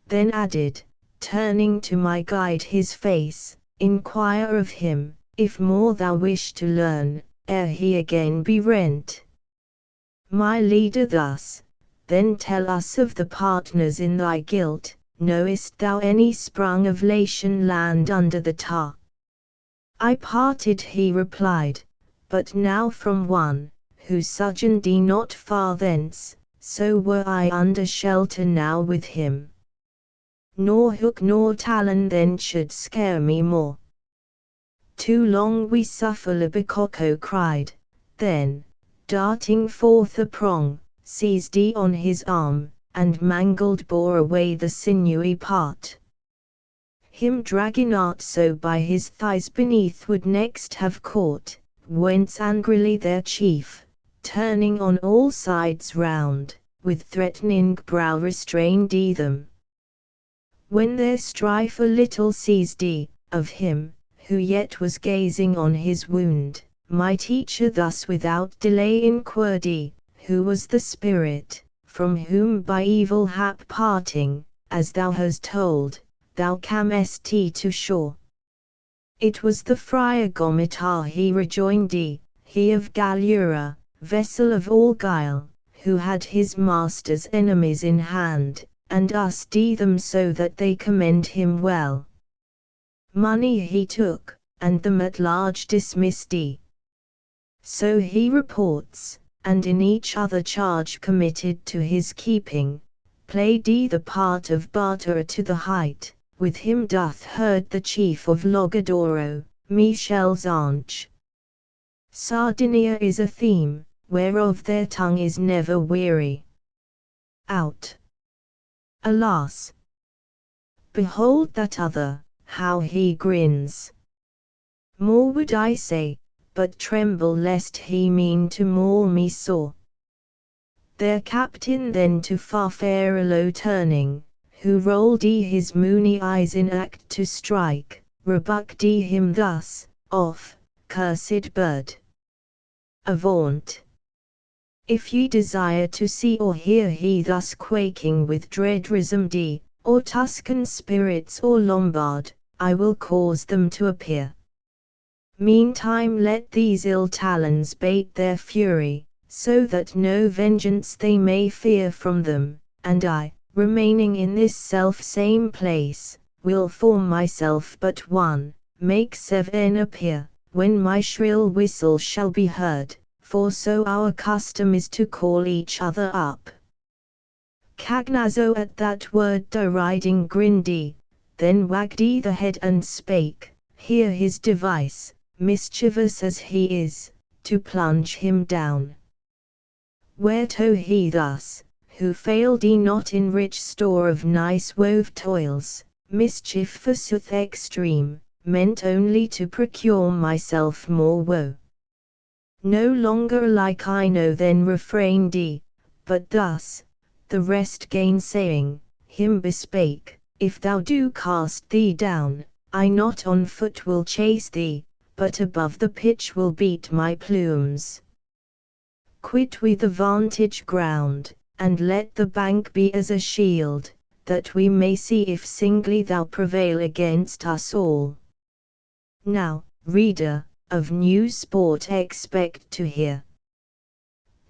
Then added, turning to my guide his face, inquire of him, if more thou wish to learn, ere he again be rent. My leader thus, then tell us of the partners in thy guilt, knowest thou any sprung of Latian land under the tar? I parted, he replied, but now from one, who sojourned not far thence, so were I under shelter now with him. Nor hook nor talon then should scare me more. Too long we suffer, Libicoco cried, then, darting forth a prong, seized on his arm, and mangled bore away the sinewy part. Him dragging art so by his thighs beneath would next have caught, whence angrily their chief, turning on all sides round, with threatening brow restrained them. When their strife a little ceased, of him, who yet was gazing on his wound, my teacher thus without delay inquired, who was the spirit, from whom by evil hap parting, as thou hast told, thou camest to shore. It was the friar Gomitar, he rejoined, he of Gallura, vessel of all guile, who had his master's enemies in hand, and us them so that they commend him well. Money he took, and them at large dismissed. So he reports, and in each other charge committed to his keeping, played the part of barterer to the height, with him doth herd the chief of Logadoro, Michel's Ange. Sardinia is a theme, whereof their tongue is never weary. Out. Alas! Behold that other, how he grins. More would I say, but tremble lest he mean to maul me sore. Their captain then to Farfarello turning, who rolled his moony eyes in act to strike, rebuked him thus, Off, cursed bird! Avaunt! If ye desire to see or hear he thus quaking with dread rism or Tuscan spirits or Lombard, I will cause them to appear. Meantime let these ill talons bait their fury, so that no vengeance they may fear from them, and I, remaining in this self-same place, will for myself but one, make 7 appear, when my shrill whistle shall be heard, for so our custom is to call each other up. Cagnazzo at that word deriding grinned, then wagged the head and spake, Hear his device, mischievous as he is, to plunge him down. Whereto he thus, who failed not in rich store of nice wove toils, mischief forsooth extreme, meant only to procure myself more woe. No longer like I know then refrained, but thus, the rest gainsaying, him bespake, If thou do cast thee down, I not on foot will chase thee, but above the pitch will beat my plumes. Quit we the vantage ground, and let the bank be as a shield, that we may see if singly thou prevail against us all. Now, reader, of new sport expect to hear.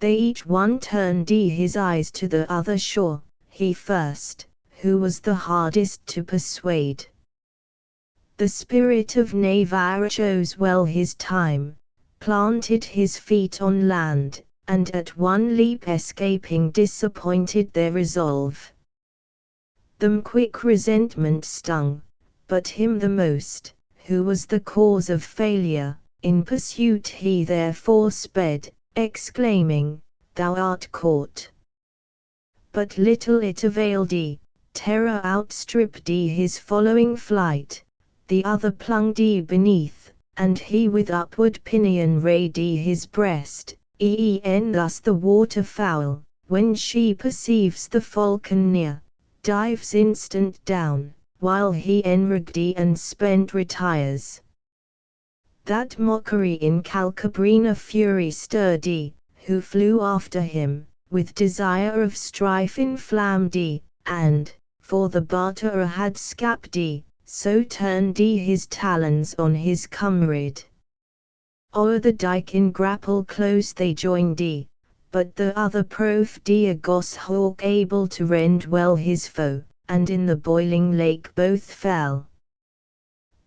They each one turned his eyes to the other shore, he first, who was the hardest to persuade. The spirit of Navarre chose well his time, planted his feet on land, and at one leap escaping disappointed their resolve. Them quick resentment stung, but him the most, who was the cause of failure, in pursuit he therefore sped, exclaiming, Thou art caught. But little it availed, terror outstripped his following flight, the other plunged beneath, and he with upward pinion rayed his breast, thus the waterfowl, when she perceives the falcon near, dives instant down, while he enraged and spent retires. That mockery in Calcabrina fury stirred, who flew after him, with desire of strife inflamed, and, for the barterer had scapped, so turned his talons on his comrade. O'er the dike in grapple close they joined, but the other proved a goshawk able to rend well his foe, and in the boiling lake both fell.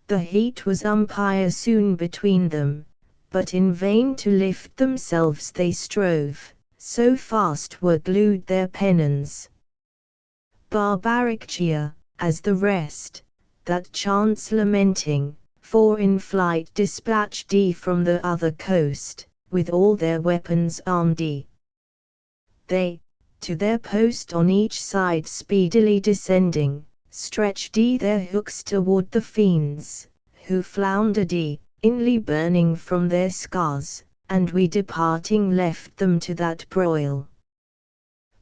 The heat was umpire soon between them, but in vain to lift themselves they strove, so fast were glued their pennons. Barbariccia, as the rest, that chance lamenting, for in flight dispatched from the other coast, with all their weapons armed. They, to their post on each side speedily descending, stretched their hooks toward the fiends, who floundered inly burning from their scars, and we departing left them to that broil.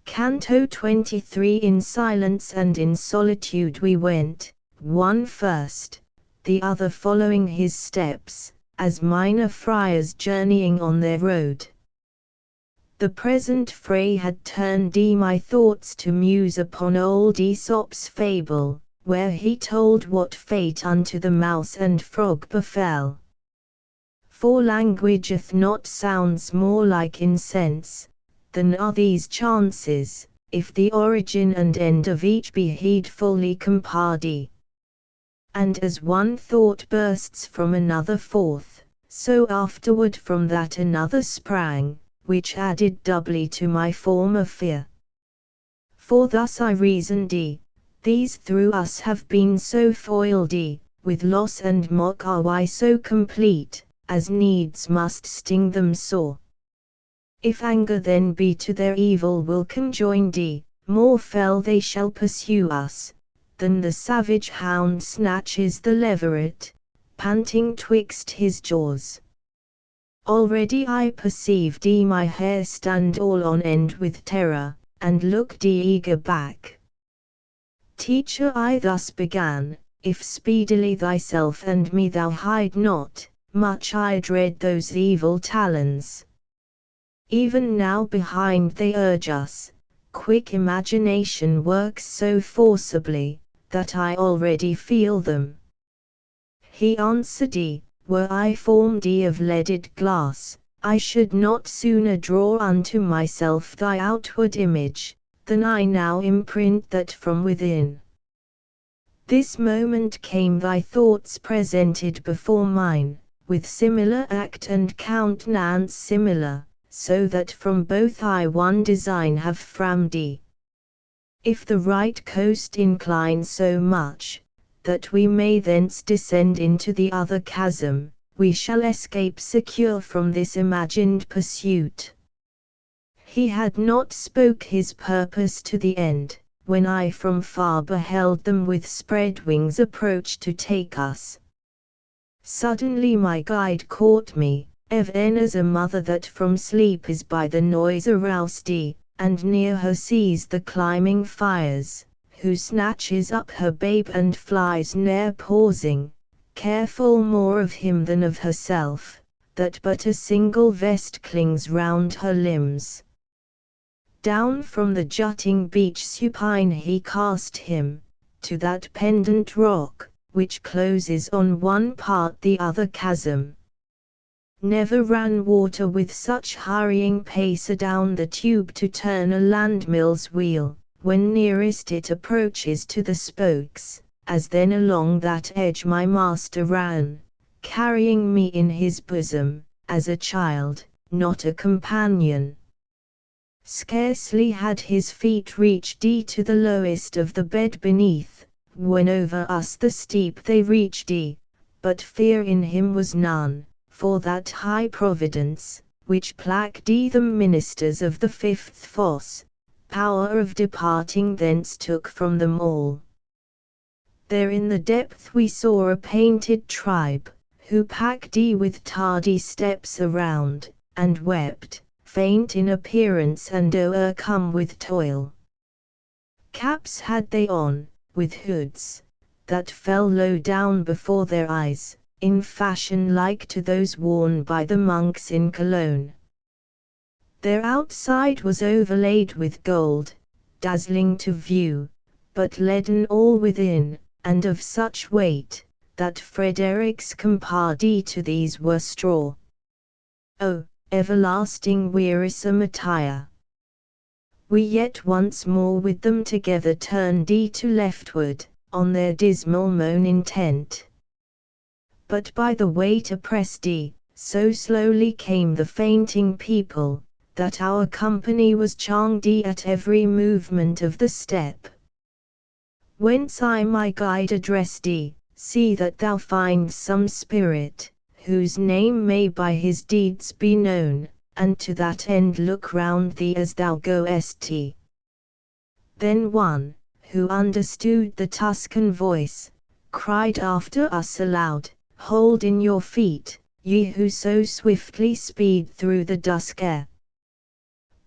Canto 23. In silence and in solitude we went, one first, the other following his steps, as minor friars journeying on their road. The present fray had turned my thoughts to muse upon old Aesop's fable, where he told what fate unto the mouse and frog befell. For languageth not sounds more like incense, than are these chances, if the origin and end of each be heedfully compared. And as one thought bursts from another forth, so afterward from that another sprang, which added doubly to my former fear. For thus I reasoned, These through us have been so foiled, with loss and mock are why so complete, as needs must sting them sore. If anger then be to their evil will conjoined, more fell they shall pursue us, than the savage hound snatches the leveret, panting twixt his jaws. Already I perceive my hair stand all on end with terror, and look eager back. Teacher, I thus began, if speedily thyself and me thou hide not, much I dread those evil talons. Even now behind they urge us, quick imagination works so forcibly, that I already feel them. He answered, were I formed of leaded glass, I should not sooner draw unto myself thy outward image, than I now imprint that from within. This moment came thy thoughts presented before mine, with similar act and countenance similar, so that from both I one design have framed. If the right coast incline so much, that we may thence descend into the other chasm, we shall escape secure from this imagined pursuit. He had not spoke his purpose to the end, when I from far beheld them with spread wings approach to take us. Suddenly my guide caught me, even as a mother that from sleep is by the noise aroused, and near her sees the climbing fires, who snatches up her babe and flies ne'er pausing, careful more of him than of herself, that but a single vest clings round her limbs. Down from the jutting beach supine he cast him, to that pendant rock, which closes on one part the other chasm. Never ran water with such hurrying pace adown the tube to turn a landmill's wheel, when nearest it approaches to the spokes, as then along that edge my master ran, carrying me in his bosom, as a child, not a companion. Scarcely had his feet reached to the lowest of the bed beneath, when over us the steep they reached, but fear in him was none, for that high providence, which plagued the ministers of the fifth fosse, power of departing thence took from them all. There in the depth we saw a painted tribe, who packed with tardy steps around, and wept, faint in appearance and o'ercome with toil. Caps had they on, with hoods, that fell low down before their eyes, in fashion like to those worn by the monks in Cologne. Their outside was overlaid with gold, dazzling to view, but leaden all within, and of such weight, that Frederick's compared to these were straw. O, everlasting wearisome attire! We yet once more with them together turned to leftward, on their dismal moan intent. But by the weight oppressed, so slowly came the fainting people, that our company was charmed at every movement of the step. Whence I my guide addressed, see that thou find some spirit, whose name may by his deeds be known, and to that end look round thee as thou goest. Then one, who understood the Tuscan voice, cried after us aloud, Hold in your feet, ye who so swiftly speed through the dusk air.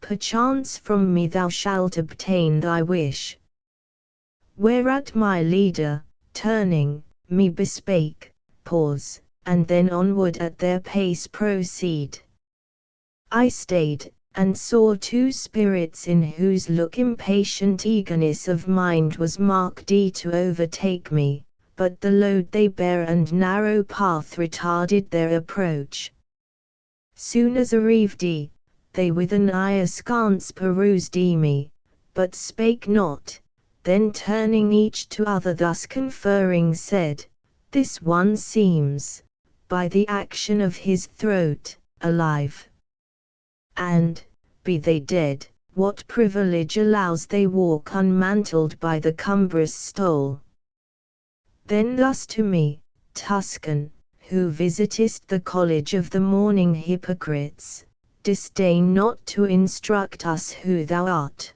Perchance from me thou shalt obtain thy wish. Whereat my leader, turning, me bespake, pause, and then onward at their pace proceed. I stayed, and saw two spirits in whose look impatient eagerness of mind was marked to overtake me, but the load they bare and narrow path retarded their approach. Soon as arrived, they with an eye askance perused me, but spake not, then turning each to other thus conferring said, This one seems, by the action of his throat, alive. And, be they dead, what privilege allows they walk unmantled by the cumbrous stole? Then thus to me, Tuscan, who visitest the college of the morning hypocrites, disdain not to instruct us who thou art.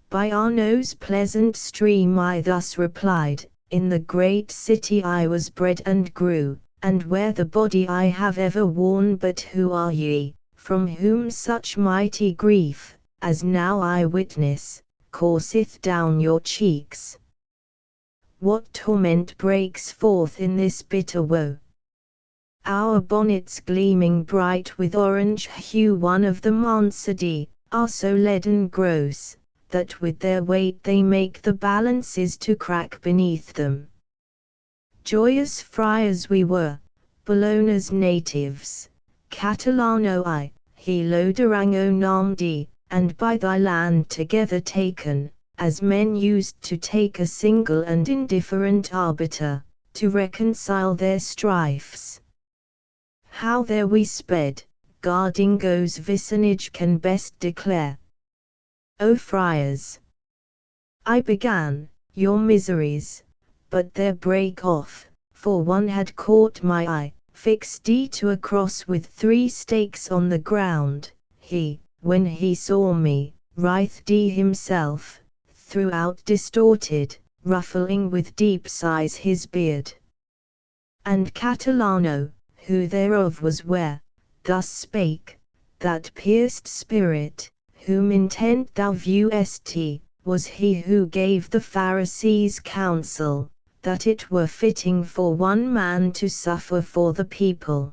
By Arno's pleasant stream I thus replied, in the great city I was bred and grew, and where the body I have ever worn. But who are ye, from whom such mighty grief, as now I witness, courseth down your cheeks? What torment breaks forth in this bitter woe? Our bonnets gleaming bright with orange hue, one of the mansardi, are so leaden gross, that with their weight they make the balances to crack beneath them. Joyous friars we were, Bologna's natives, Catalano I, Hilo Durango nam di, and by thy land together taken, as men used to take a single and indifferent arbiter, to reconcile their strifes. How there we sped, Gardingo's vicinage can best declare. O friars! I began, your miseries, but there brake off, for one had caught my eye, fixed to a cross with 3 stakes on the ground. He, when he saw me, writhed himself, throughout distorted, ruffling with deep sighs his beard. And Catalano, who thereof was ware, thus spake, that pierced spirit, whom intent thou viewest, was he who gave the Pharisees counsel, that it were fitting for one man to suffer for the people.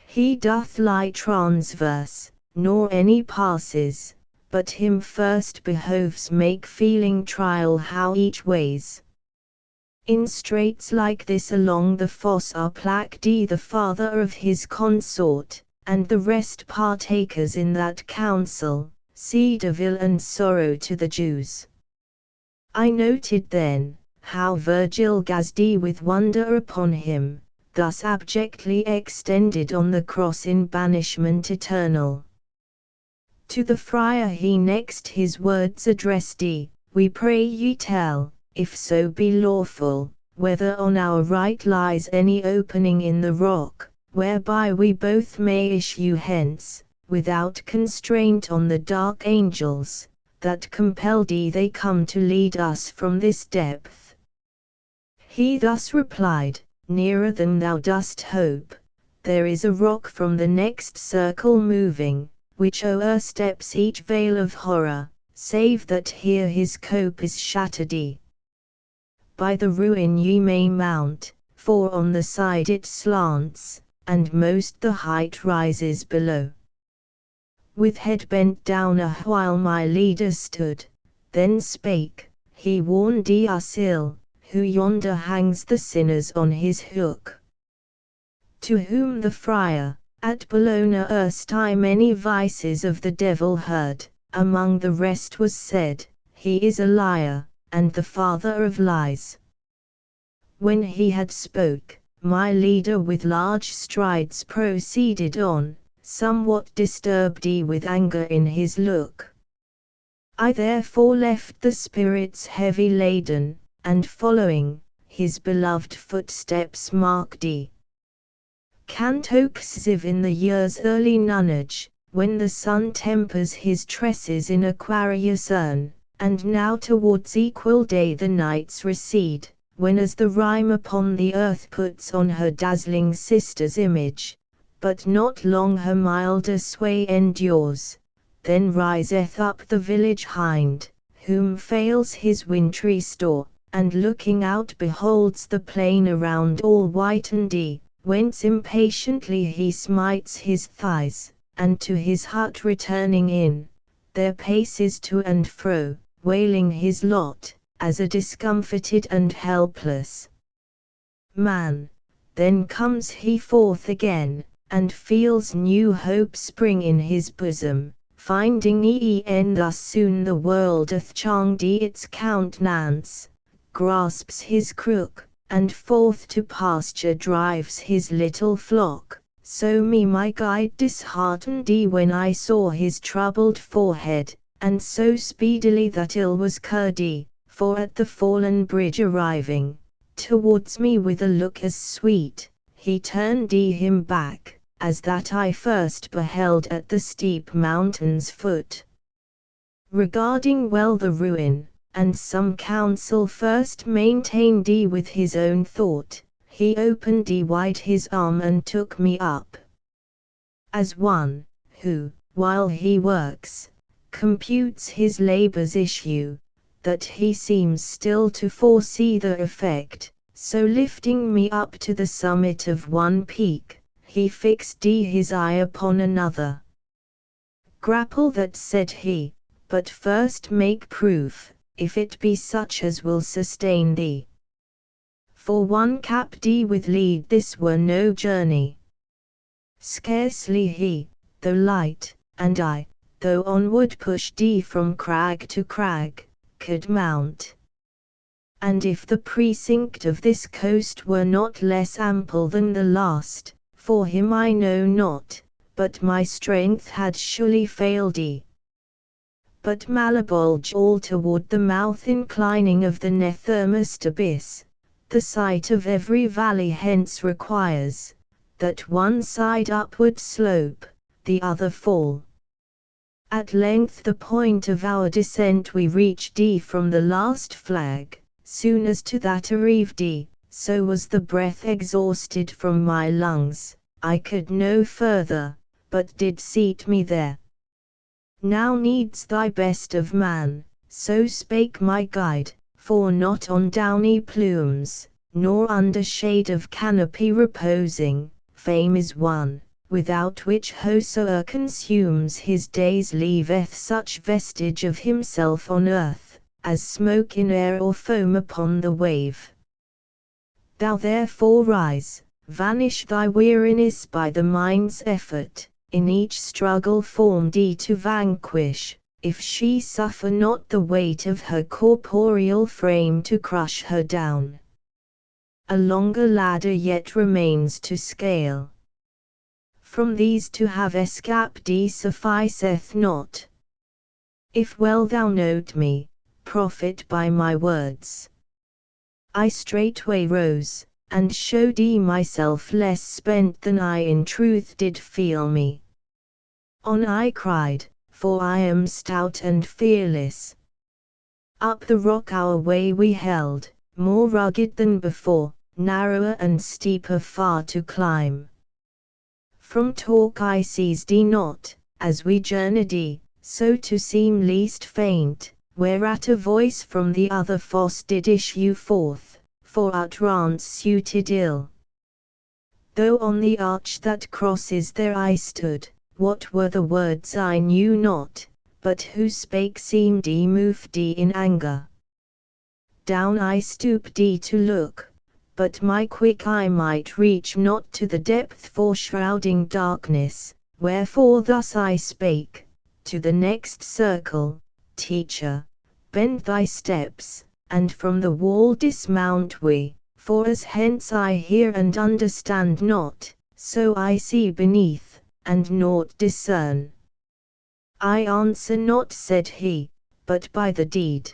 He doth lie transverse, nor any passes, but him first behoves make feeling trial how each ways. In straits like this along the fosse are placked the father of his consort, and the rest partakers in that counsel, seed of ill and sorrow to the Jews. I noted then, how Virgil gazed with wonder upon him, thus abjectly extended on the cross in banishment eternal. To the friar he next his words addressed, we pray ye tell, if so be lawful, whether on our right lies any opening in the rock, whereby we both may issue hence, without constraint on the dark angels, that compelled they come to lead us from this depth. He thus replied, nearer than thou dost hope, there is a rock from the next circle moving, which o'ersteps each veil of horror, save that here his cope is shattered. By the ruin ye may mount, for on the side it slants, and most the height rises below. With head bent down a while my leader stood, then spake, he warned us ill, who yonder hangs the sinners on his hook. To whom the friar, at Bologna erst I many vices of the devil heard, among the rest was said, he is a liar, and the father of lies. When he had spoke, my leader with large strides proceeded on, somewhat disturbed with anger in his look. I therefore left the spirits heavy laden, and following, his beloved footsteps marked. Canto Xiv in the year's early nonage, when the sun tempers his tresses in Aquarius urn, and now towards equal day the nights recede, when as the rime upon the earth puts on her dazzling sister's image, but not long her milder sway endures, then riseth up the village hind, whom fails his wintry store, and looking out beholds the plain around all whitened, whence impatiently he smites his thighs, and to his hut returning in, there paces to and fro, wailing his lot, as a discomfited and helpless man. Then comes he forth again, and feels new hope spring in his bosom, finding thus soon the world doth change its countenance, grasps his crook, and forth to pasture drives his little flock, So me my guide disheartened when I saw his troubled forehead, and so speedily that ill was Cary, for at the fallen bridge arriving, towards me with a look as sweet, he turned him back, as that I first beheld at the steep mountain's foot. Regarding well the ruin, and some counsel first maintained with his own thought, he opened wide his arm and took me up. As one, who, while he works, computes his labor's issue, that he seems still to foresee the effect, so lifting me up to the summit of one peak, he fixed his eye upon another. Grapple that, said he, but first make proof, if it be such as will sustain thee. For one cap with lead this were no journey. Scarcely he, though light, and I, though onward pushed from crag to crag, could mount. And if the precinct of this coast were not less ample than the last, for him I know not, but my strength had surely failed But Malabulge all toward the mouth inclining of the nethermost abyss, the sight of every valley hence requires, that one side upward slope, the other fall. At length the point of our descent we reached from the last flag, soon as to that arrived so was the breath exhausted from my lungs, I could no further, but did seat me there. Now needs thy best of man, so spake my guide, for not on downy plumes, nor under shade of canopy reposing, fame is won, without which whosoe'er consumes his days leaveth such vestige of himself on earth, as smoke in air or foam upon the wave. Thou therefore rise, vanish thy weariness by the mind's effort, in each struggle formed to vanquish, if she suffer not the weight of her corporeal frame to crush her down. A longer ladder yet remains to scale. From these to have escaped sufficeth not. If well thou note me, profit by my words. I straightway rose, and showed myself less spent than I in truth did feel me. On I cried, for I am stout and fearless. Up the rock our way we held, more rugged than before, narrower and steeper far to climb. From talk I ceased not, as we journeyed, so to seem least faint, whereat a voice from the other fosse did issue forth, for utterance suited ill. Though on the arch that crosses there I stood, what were the words I knew not, but who spake seemed moved in anger. Down I stooped to look, but my quick eye might reach not to the depth for shrouding darkness, wherefore thus I spake, to the next circle, teacher, bend thy steps, and from the wall dismount we, for as hence I hear and understand not, so I see beneath, and naught discern. I answer not, said he, but by the deed.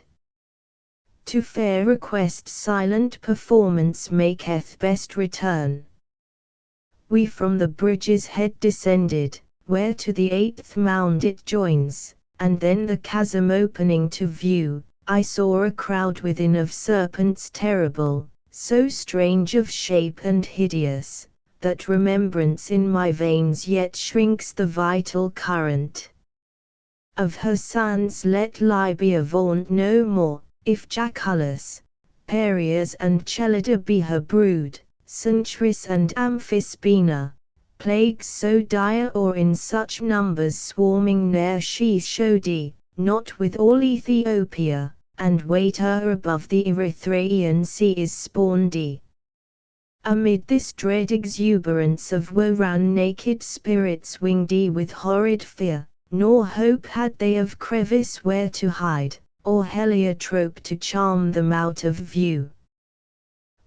To fair request silent performance maketh best return. We from the bridge's head descended, where to the 8th mound it joins, and then the chasm opening to view, I saw a crowd within of serpents terrible, so strange of shape and hideous, that remembrance in my veins yet shrinks the vital current. Of her sons let Libya vaunt no more, if Jacculus, Perias and Chelida be her brood, Centris and Amphispina, plagues so dire or in such numbers swarming ne'er she showed not with all Ethiopia, and weight her above the Erythraean sea is spawned Amid this dread exuberance of woe ran naked spirits winged with horrid fear, nor hope had they of crevice where to hide, or heliotrope to charm them out of view.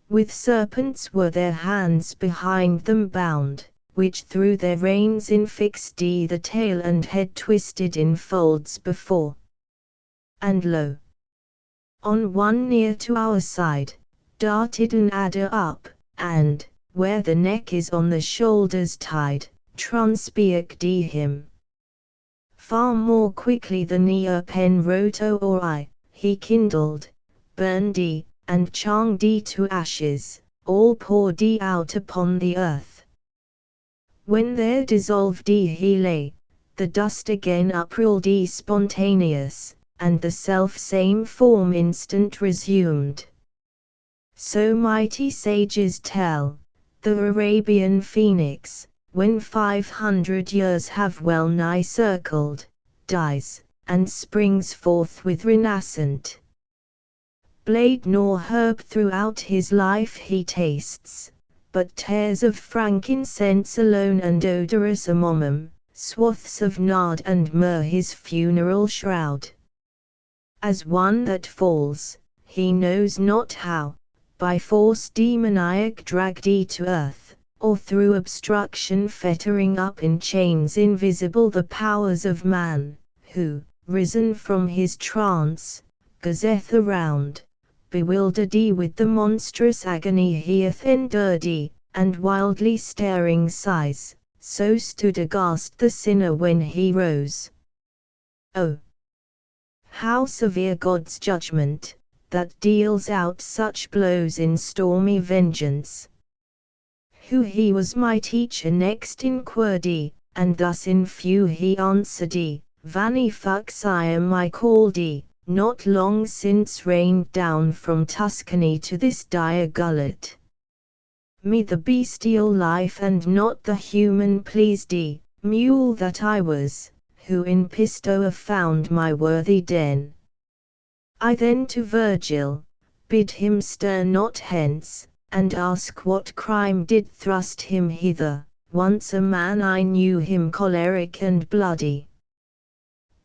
With serpents were their hands behind them bound, which through their reins infixed the tail and head twisted in folds before. And lo! on one near to our side, darted an adder up, and, where the neck is on the shoulders tied, transpiac him. Far more quickly than a pen wrote or I, he kindled, burned and chang to ashes, all poured out upon the earth. When there dissolved he lay, the dust again uprolled spontaneous, and the self-same form instant resumed. So mighty sages tell, the Arabian phoenix, when 500 years have well nigh circled, dies, and springs forth with renascent blade nor herb throughout his life he tastes, but tares of frankincense alone and odorous amomum, swaths of nard and myrrh his funeral shroud. As one that falls, he knows not how, by force demoniac dragged to earth, or through obstruction fettering up in chains invisible the powers of man, who, risen from his trance, gazeth around, bewildered with the monstrous agony he hath endured, and wildly staring sighs, so stood aghast the sinner when he rose. Oh! how severe God's judgment, that deals out such blows in stormy vengeance. Who he was my teacher next inquired, and thus in few he answered, Vanni Fux I am I called, not long since rained down from Tuscany to this dire gullet. Me the bestial life and not the human pleased, mule that I was, who in Pistoia found my worthy den. I then to Virgil, bid him stir not hence, and ask what crime did thrust him hither. Once a man I knew him choleric and bloody.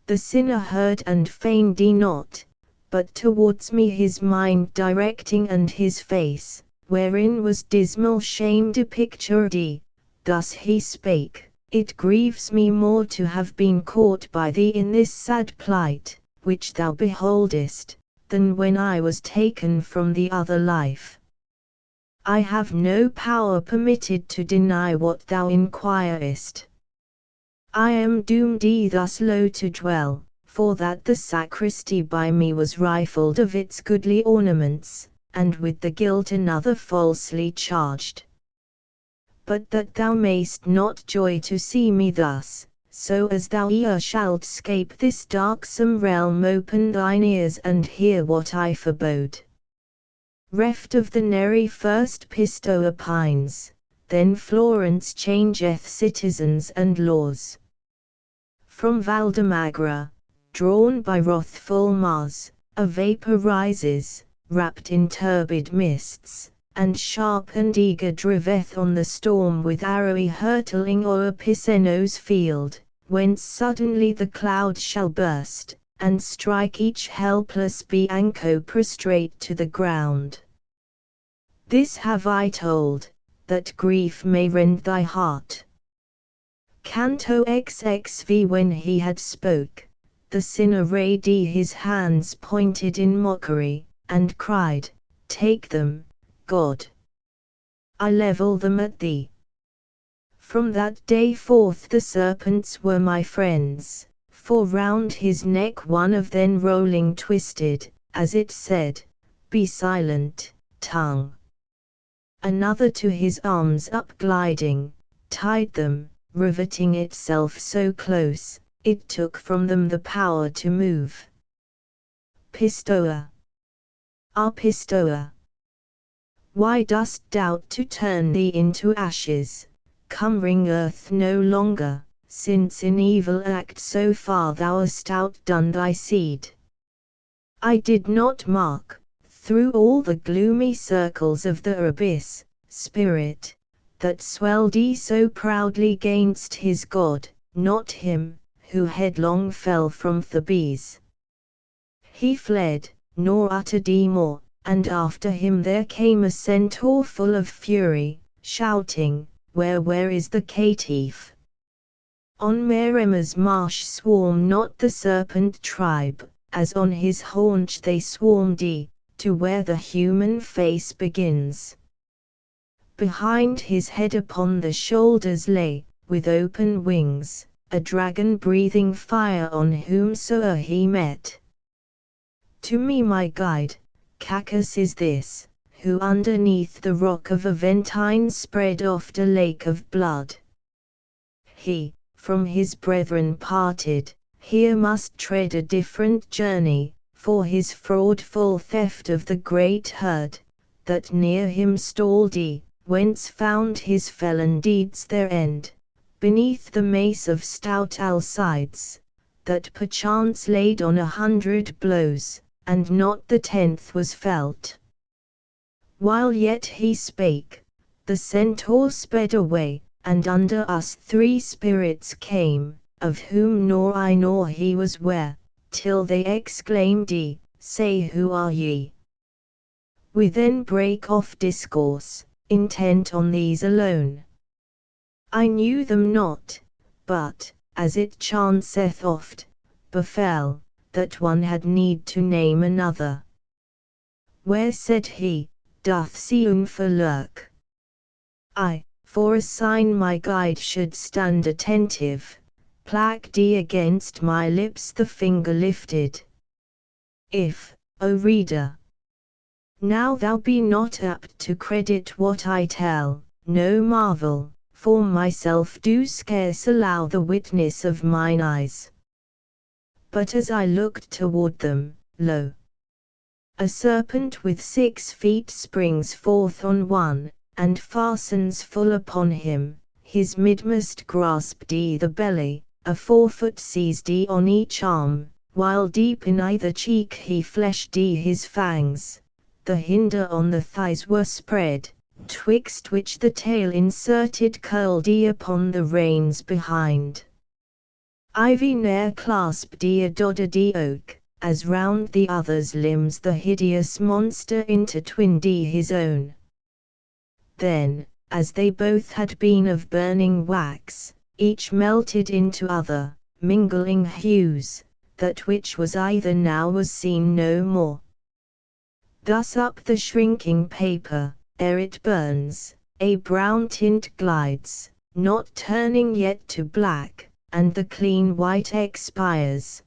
The sinner heard and feigned not, but towards me his mind directing and his face, wherein was dismal shame depictured, thus he spake, It grieves me more to have been caught by thee in this sad plight, which thou beholdest, than when I was taken from the other life. I have no power permitted to deny what thou inquirest. I am doomed thus low to dwell, for that the sacristy by me was rifled of its goodly ornaments, and with the guilt another falsely charged. But that thou mayst not joy to see me thus, so as thou e'er shalt scape this darksome realm, open thine ears and hear what I forebode. Reft of the Neri first Pistoia pines, then Florence changeth citizens and laws. From Valdemagra, drawn by wrathful Mars, a vapor rises, wrapped in turbid mists, and sharp and eager driveth on the storm with arrowy hurtling o'er Picenno's field, whence suddenly the cloud shall burst, and strike each helpless Bianco prostrate to the ground. This have I told, that grief may rend thy heart. Canto XXV. When he had spoke, the sinner raised his hands pointed in mockery, and cried, Take them, God. I level them at thee. From that day forth the serpents were my friends, for round his neck one of them rolling twisted, as it said, Be silent, tongue. Another to his arms upgliding, tied them, riveting itself so close, it took from them the power to move. Pistoia! Ah, Pistoia! Why dost doubt to turn thee into ashes, cumbering earth no longer, since in evil act so far thou hast outdone thy seed? I did not mark, through all the gloomy circles of the abyss, spirit, that swelled so proudly gainst his God, not him, who headlong fell from Thebes. He fled, nor uttered more, and after him there came a centaur full of fury, shouting, where is the caitiff? On Merema's marsh swarm not the serpent tribe, as on his haunch they swarmed to where the human face begins. Behind his head upon the shoulders lay, with open wings, a dragon breathing fire on whomsoe'er he met. To me my guide, Cacus is this, who underneath the rock of Aventine spread oft a lake of blood. He, from his brethren parted, here must tread a different journey, for his fraudful theft of the great herd, that near him stalled whence found his felon deeds their end, beneath the mace of stout Alcides, that perchance laid on 100 blows, and not the 10th was felt. While yet he spake, the centaur sped away, and under us 3 spirits came, of whom nor I nor he was ware, till they exclaimed, Say who are ye? We then brake off discourse, intent on these alone. I knew them not, but, as it chanceth oft, befell, that one had need to name another. Where, said he, doth Siunfa lurk? I, for a sign my guide should stand attentive, placked against my lips the finger lifted. If, O reader, now thou be not apt to credit what I tell, no marvel, for myself do scarce allow the witness of mine eyes. But as I looked toward them, lo! A serpent with 6 feet springs forth on one, and fastens full upon him, his midmost grasped the belly, a forefoot seized on each arm, while deep in either cheek he fleshed his fangs. The hinder on the thighs were spread, twixt which the tail inserted curled upon the reins behind. Ivy ne'er clasped a dodded oak, as round the other's limbs the hideous monster intertwined his own. Then, as they both had been of burning wax, each melted into other, mingling hues, that which was either now was seen no more. Thus up the shrinking paper, ere it burns, a brown tint glides, not turning yet to black, and the clean white expires.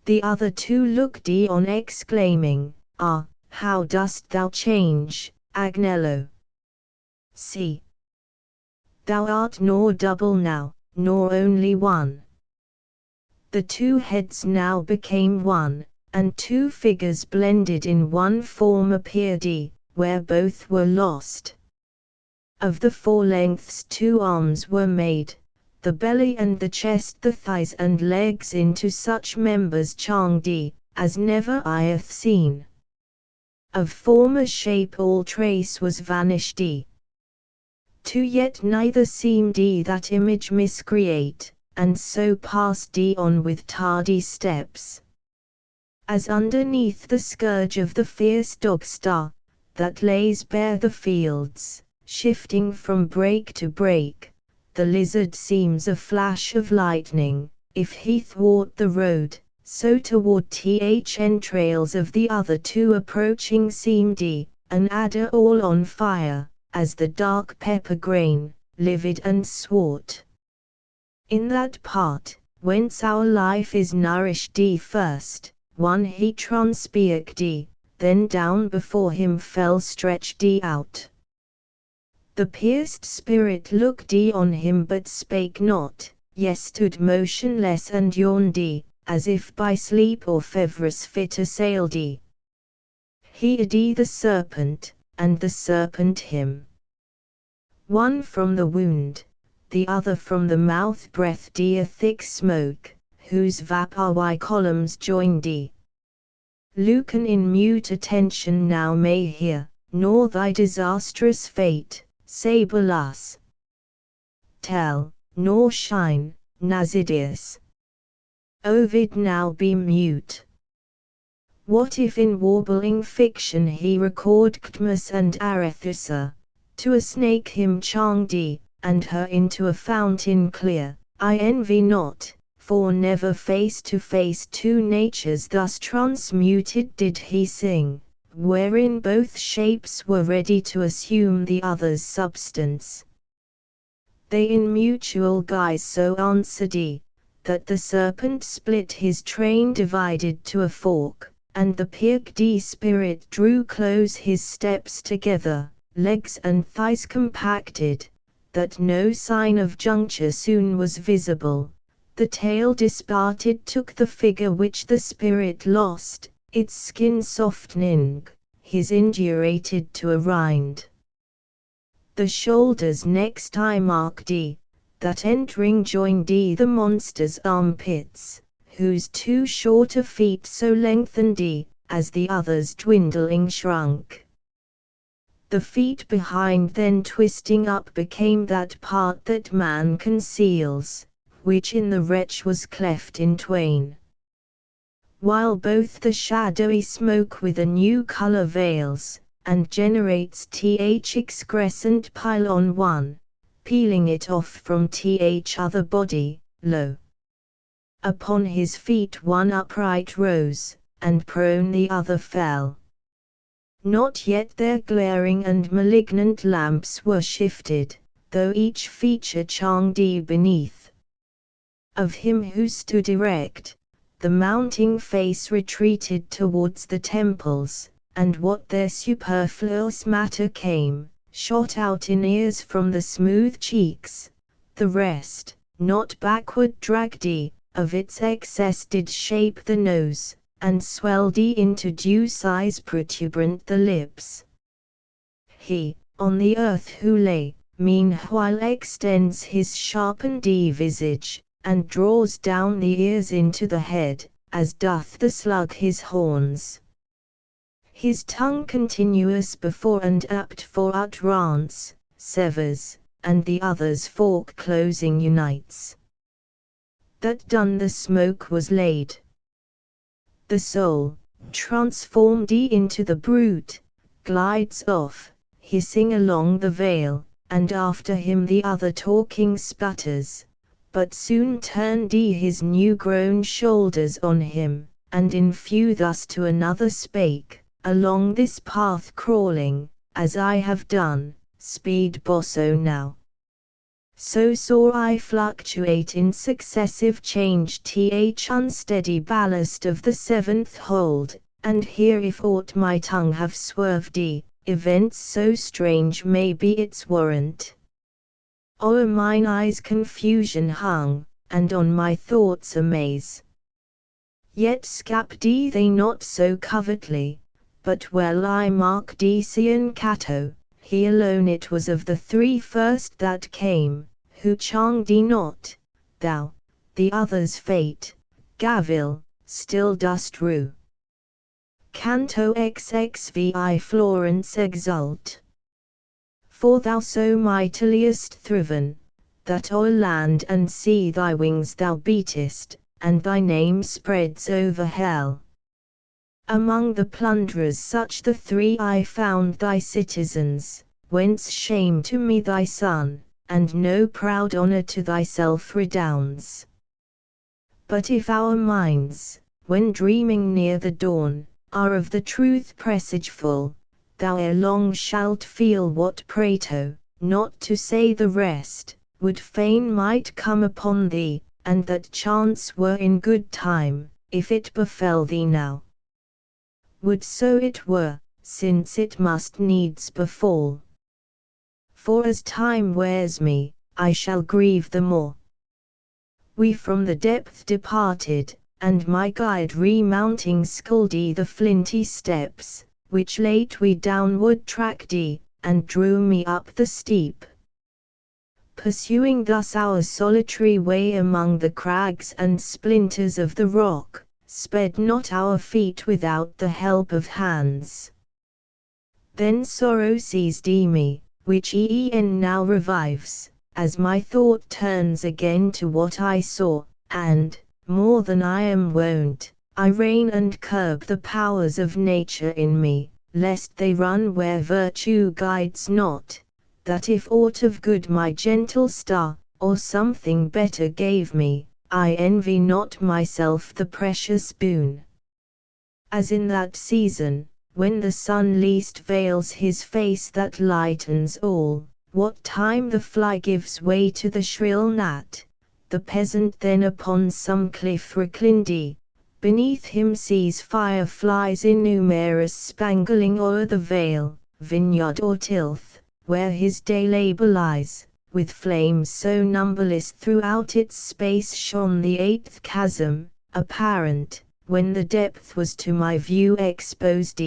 The other 2 looked on exclaiming, Ah, how dost thou change, Agnello? See! Thou art nor double now, nor only one. The 2 heads now became one, and 2 figures blended in one form appeared where both were lost. Of the forelengths 2 arms were made, the belly and the chest, the thighs and legs into such members changed as never I hath seen. Of former shape all trace was vanished. To yet neither seemed that image miscreate, and so passed on with tardy steps. As underneath the scourge of the fierce dog-star, that lays bare the fields, shifting from brake to brake, the lizard seems a flash of lightning, if he thwart the road, so toward entrails of the other 2 approaching seemed an adder all on fire, as the dark pepper grain, livid and swart. In that part, whence our life is nourished first, one he transpiaked, then down before him fell stretched out. The pierced spirit looked on him but spake not, yet stood motionless and yawned as if by sleep or fevrous fit assailed He had the serpent, and the serpent him. One from the wound, the other from the mouth breathed a thick smoke, whose vapor columns joined Lucan in mute attention now may hear, nor thy disastrous fate, Sabulas, tell, nor shine, Nazidius. Ovid now be mute. What if in warbling fiction he record Cadmus and Arethusa, to a snake him Chang Di, and her into a fountain clear. I envy not, for never face to face two natures thus transmuted did he sing, wherein both shapes were ready to assume the other's substance. They in mutual guise so answered, that the serpent split his train divided to a fork, and the Pirkdi spirit drew close his steps together, legs and thighs compacted, that no sign of juncture soon was visible. The tail disparted took the figure which the spirit lost, its skin softening, his indurated to a rind. The shoulders next I marked, that entering joined the monster's armpits, whose two shorter feet so lengthened, as the others dwindling shrunk. The feet behind then twisting up became that part that man conceals, which in the wretch was cleft in twain. While both the shadowy smoke with a new color veils, and generates excrescent pylon one, peeling it off from other body, lo! Upon his feet one upright rose, and prone the other fell. Not yet their glaring and malignant lamps were shifted, though each feature Changdi beneath. Of him who stood erect, the mounting face retreated towards the temples, and what their superfluous matter came, shot out in ears from the smooth cheeks. The rest, not backward dragged, of its excess did shape the nose, and swelled into due size protuberant the lips. He, on the earth who lay, meanwhile extends his sharpened visage, and draws down the ears into the head, as doth the slug his horns. His tongue continuous before and apt for utterance, severs, and the other's fork closing unites. That done the smoke was laid. The soul, transformed into the brute, glides off, hissing along the vale, and after him the other talking sputters, but soon turned his new-grown shoulders on him, and in few thus to another spake, along this path crawling, as I have done, speed bosso now. So saw I fluctuate in successive change unsteady ballast of the seventh hold, and here if aught my tongue have swerved, events so strange may be its warrant. O'er mine eyes confusion hung, and on my thoughts amaze. Yet scapt they not so covertly, but well I marked Cian Cato, he alone it was of the three first that came, who changed not, thou, the other's fate, Gavil, still dost rue. Canto XXVI Florence exult. For thou so mightily hast thriven, that o'er land and sea thy wings thou beatest, and thy name spreads over hell. Among the plunderers such the three I found thy citizens, whence shame to me thy son, and no proud honor to thyself redounds. But if our minds, when dreaming near the dawn, are of the truth presageful, thou ere long shalt feel what Prato, not to say the rest, would fain might come upon thee, and that chance were in good time, if it befell thee now. Would so it were, since it must needs befall. For as time wears me, I shall grieve the more. We from the depth departed, and my guide remounting sculled the flinty steps, which late we downward tracked, and drew me up the steep. Pursuing thus our solitary way among the crags and splinters of the rock, sped not our feet without the help of hands. Then sorrow seized me, which now revives, as my thought turns again to what I saw, and, more than I am wont, I rein and curb the powers of nature in me, lest they run where virtue guides not, that if aught of good my gentle star, or something better gave me, I envy not myself the precious boon. As in that season, when the sun least veils his face that lightens all, what time the fly gives way to the shrill gnat, the peasant then upon some cliff reclined, beneath him sees fireflies innumerous spangling o'er the vale, vineyard or tilth, where his day labour lies, with flames so numberless throughout its space shone the eighth chasm, apparent, when the depth was to my view exposed.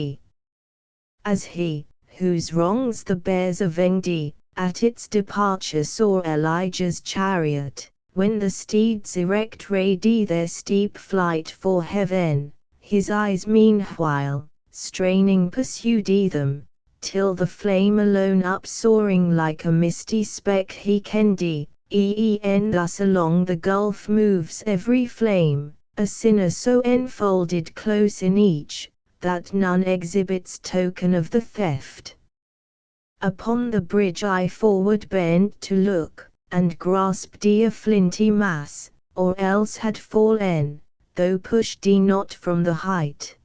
As he, whose wrongs the bears avenged, at its departure saw Elijah's chariot, when the steeds erect rayed their steep flight for heaven, his eyes meanwhile, straining pursued them, till the flame alone upsoaring like a misty speck he kenned, thus along the gulf moves every flame, a sinner so enfolded close in each, that none exhibits token of the theft. Upon the bridge I forward bent to look, and grasped a flinty mass, or else had fallen, though pushed not from the height.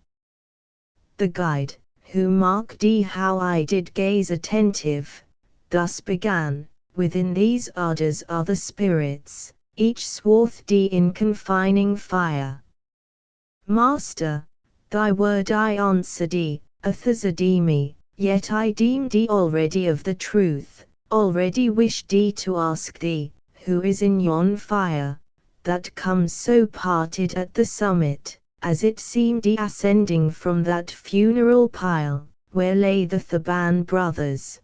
The guide, who marked how I did gaze attentive, thus began, within these ardours are the spirits, each swathed in confining fire. Master, thy word I answered, athazard me, yet I deemed already of the truth, already wished to ask thee, who is in yon fire, that comes so parted at the summit, as it seemed ascending from that funeral pile, where lay the Theban brothers.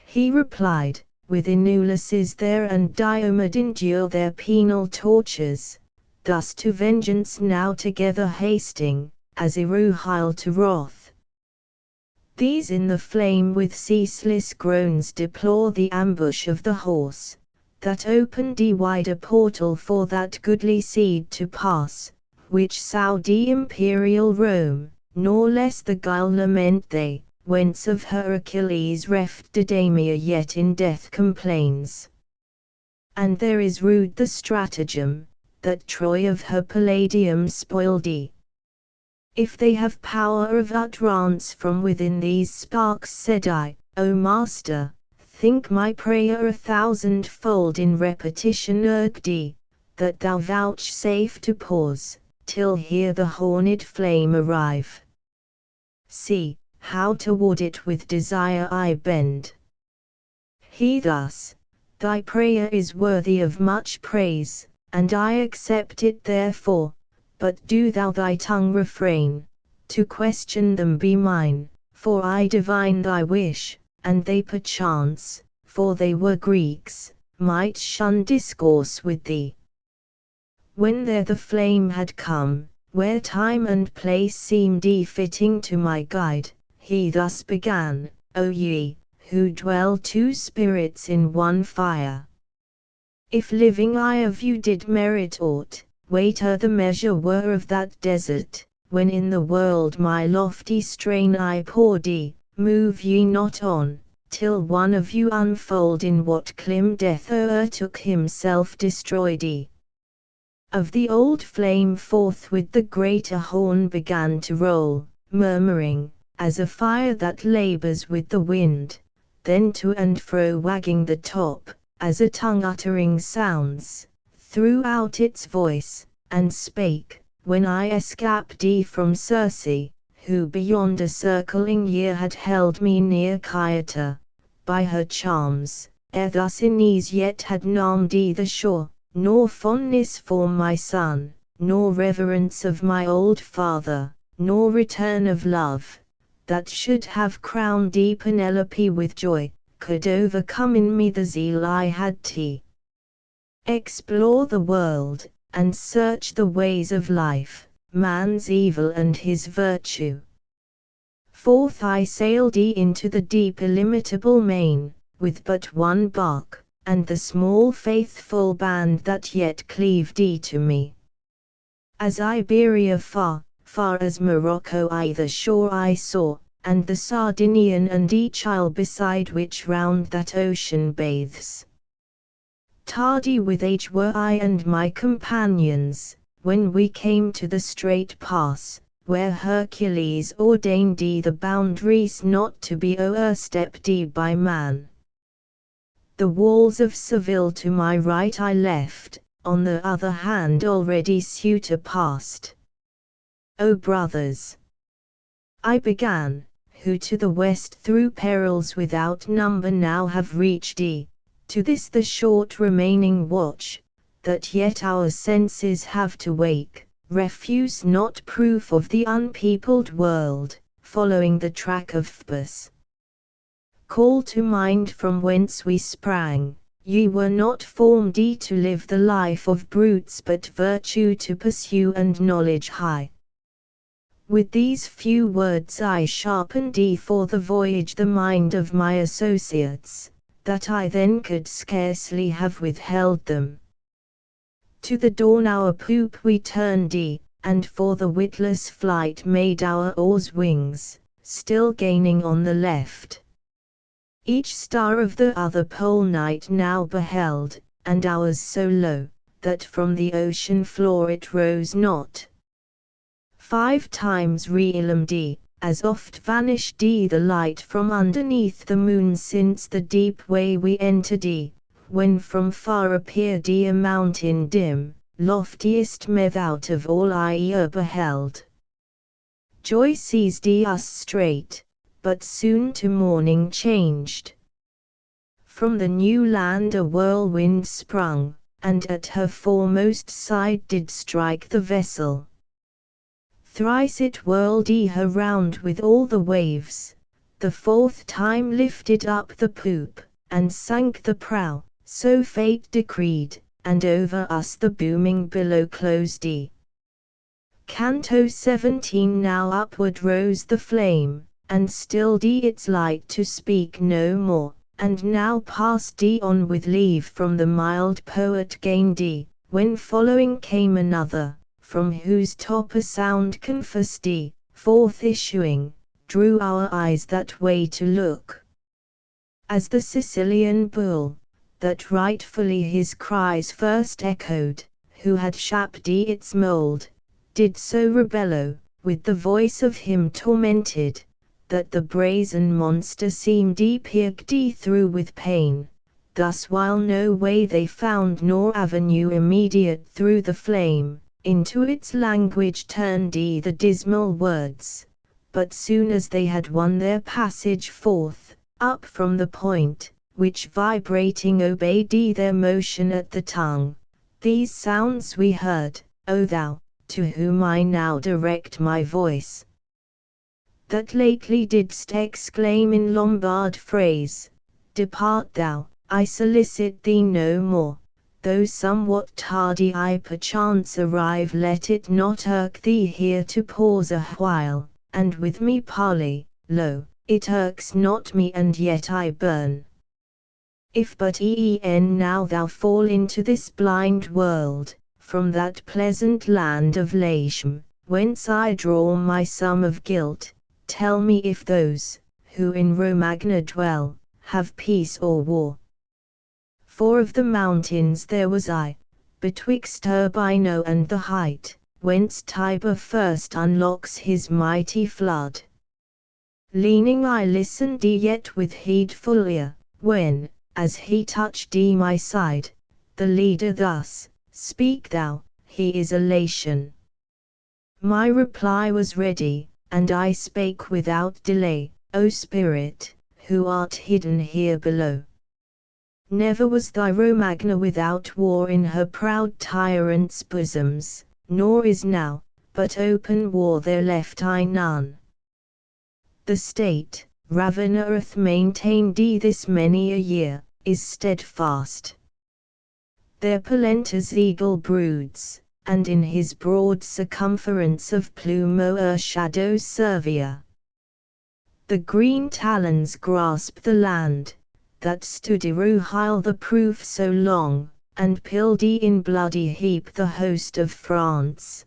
He replied, within Ulysses there and Diomed endure their penal tortures, thus to vengeance now together hasting, as Iruhile to wrath. These in the flame with ceaseless groans deplore the ambush of the horse, that opened wide a portal for that goodly seed to pass, which Saudi imperial Rome, nor less the guile lament they, whence of her Achilles reft Didamia yet in death complains. And there is rude the stratagem, that Troy of her palladium spoiled. If they have power of utterance from within these sparks, said I, O Master, think my prayer 1,000-fold in repetition urged, that thou vouchsafe to pause, till here the horned flame arrive. See, how toward it with desire I bend. He thus, thy prayer is worthy of much praise, and I accept it therefore, but do thou thy tongue refrain, to question them be mine, for I divine thy wish, and they perchance, for they were Greeks, might shun discourse with thee. When there the flame had come, where time and place seemed fitting to my guide, he thus began, O ye, who dwell two spirits in one fire. If living I of you did merit aught, weighter the measure were of that desert, when in the world my lofty strain I poured, move ye not on, till one of you unfold in what clim death o'ertook himself destroyed. Of the old flame forthwith the greater horn began to roll, murmuring, as a fire that labours with the wind, then to and fro wagging the top, as a tongue uttering sounds, throughout its voice, and spake, when I escaped from Circe, who beyond a circling year had held me near Caieta, by her charms, ere thus in ease yet had numbed the shore, nor fondness for my son, nor reverence of my old father, nor return of love, that should have crowned Penelope with joy, could overcome in me the zeal I had to explore the world, and search the ways of life, man's evil and his virtue. Forth I sailed into the deep illimitable main, with but one bark, and the small faithful band that yet cleaved to me. As Iberia far, far as Morocco the shore I saw, and the Sardinian and each isle beside which round that ocean bathes. Tardy with age were I and my companions, when we came to the strait pass, where Hercules ordained the boundaries not to be o'erstepped by man. The walls of Seville to my right I left, on the other hand already Ceuta passed. O brothers, I began, who to the west through perils without number now have reached to this the short remaining watch, that yet our senses have to wake, refuse not proof of the unpeopled world, following the track of Phoebus. Call to mind from whence we sprang, ye were not formed to live the life of brutes but virtue to pursue and knowledge high. With these few words I sharpened for the voyage the mind of my associates, that I then could scarcely have withheld them. To the dawn our poop we turned and for the witless flight made our oars wings, still gaining on the left. Each star of the other pole night now beheld, and ours so low, that from the ocean floor it rose not. 5 times reillumed, as oft vanished the light from underneath the moon since the deep way we entered when from far appeared a mountain dim, loftiest mev out of all I beheld. Joy seized us straight, but soon to morning changed. From the new land a whirlwind sprung, and at her foremost side did strike the vessel. Thrice it whirled her round with all the waves, the 4th time lifted up the poop, and sank the prow, so fate decreed, and over us the booming billow closed. Canto 17 Now upward rose the flame, and stilled its light to speak no more, and now passed on with leave from the mild poet gained when following came another, from whose top a sound confessed forth issuing, drew our eyes that way to look. As the Sicilian bull, that rightfully his cries first echoed, who had shaped its mould, did so rebellow, with the voice of him tormented, that the brazen monster seemed pierced through with pain. Thus while no way they found nor avenue immediate through the flame, into its language turned the dismal words, but soon as they had won their passage forth, up from the point, which vibrating obeyed their motion at the tongue, these sounds we heard, O thou, to whom I now direct my voice, that lately didst exclaim in Lombard phrase, depart thou, I solicit thee no more. Though somewhat tardy I perchance arrive, let it not irk thee here to pause a while, and with me parley. Lo, it irks not me and yet I burn. If but now thou fall into this blind world, from that pleasant land of Latium, whence I draw my sum of guilt, tell me if those, who in Romagna dwell, have peace or war. For of the mountains there was I, betwixt Urbino and the height, whence Tiber first unlocks his mighty flood. Leaning I listened yet with heedful ear, when, as he touched my side, the leader thus, speak thou, he is a Latian. My reply was ready, and I spake without delay, O spirit, who art hidden here below. Never was thy Romagna without war in her proud tyrants' bosoms, nor is now, but open war there left I none. The state, Ravenna hath maintained this many a year, is steadfast. There Polenta's eagle broods, and in his broad circumference of plume o'ershadows Servia. The green talons grasp the land, that stood Iruhile the proof so long, and pilled in bloody heap the host of France.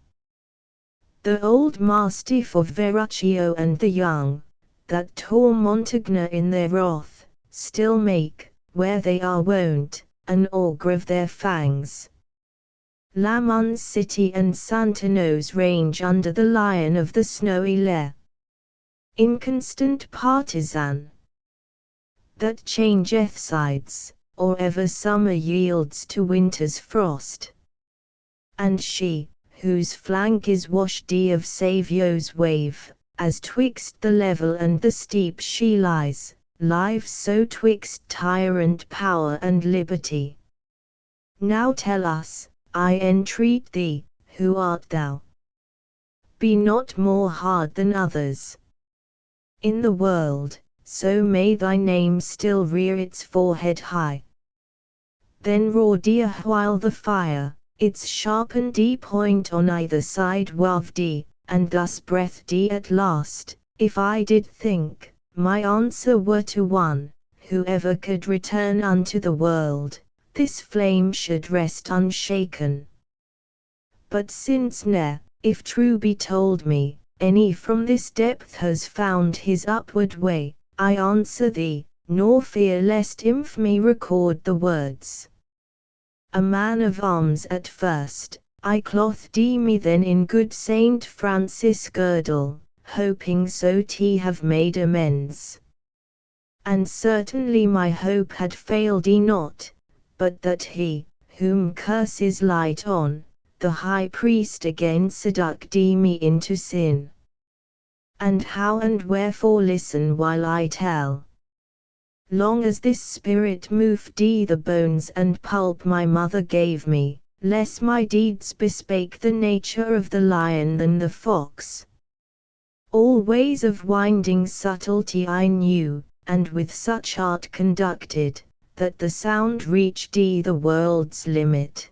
The old mastiff of Verrocchio and the young, that Tormontagna in their wrath, still make, where they are wont, an augur of their fangs. Lamon's city and Santano's range under the lion of the snowy lair. Inconstant partisan, that changeth sides, or ever summer yields to winter's frost. And she, whose flank is washed of Savio's wave, as twixt the level and the steep she lies, lives so twixt tyrant power and liberty. Now tell us, I entreat thee, who art thou? Be not more hard than others in the world, so may thy name still rear its forehead high. Then roar dear while the fire, its sharpened point on either side waved, and thus breathed at last, if I did think, my answer were to one, whoever could return unto the world, this flame should rest unshaken. But since ne'er, if true be told me, any from this depth has found his upward way, I answer thee, nor fear lest infamy record the words. A man of arms at first, I clothed me then in good Saint Francis' girdle, hoping so to have made amends. And certainly my hope had failed not, but that he, whom curses light on, the high priest again seduced me into sin. And how and wherefore listen while I tell. Long as this spirit moved the bones and pulp my mother gave me, less my deeds bespake the nature of the lion than the fox. All ways of winding subtlety I knew, and with such art conducted, that the sound reached the world's limit.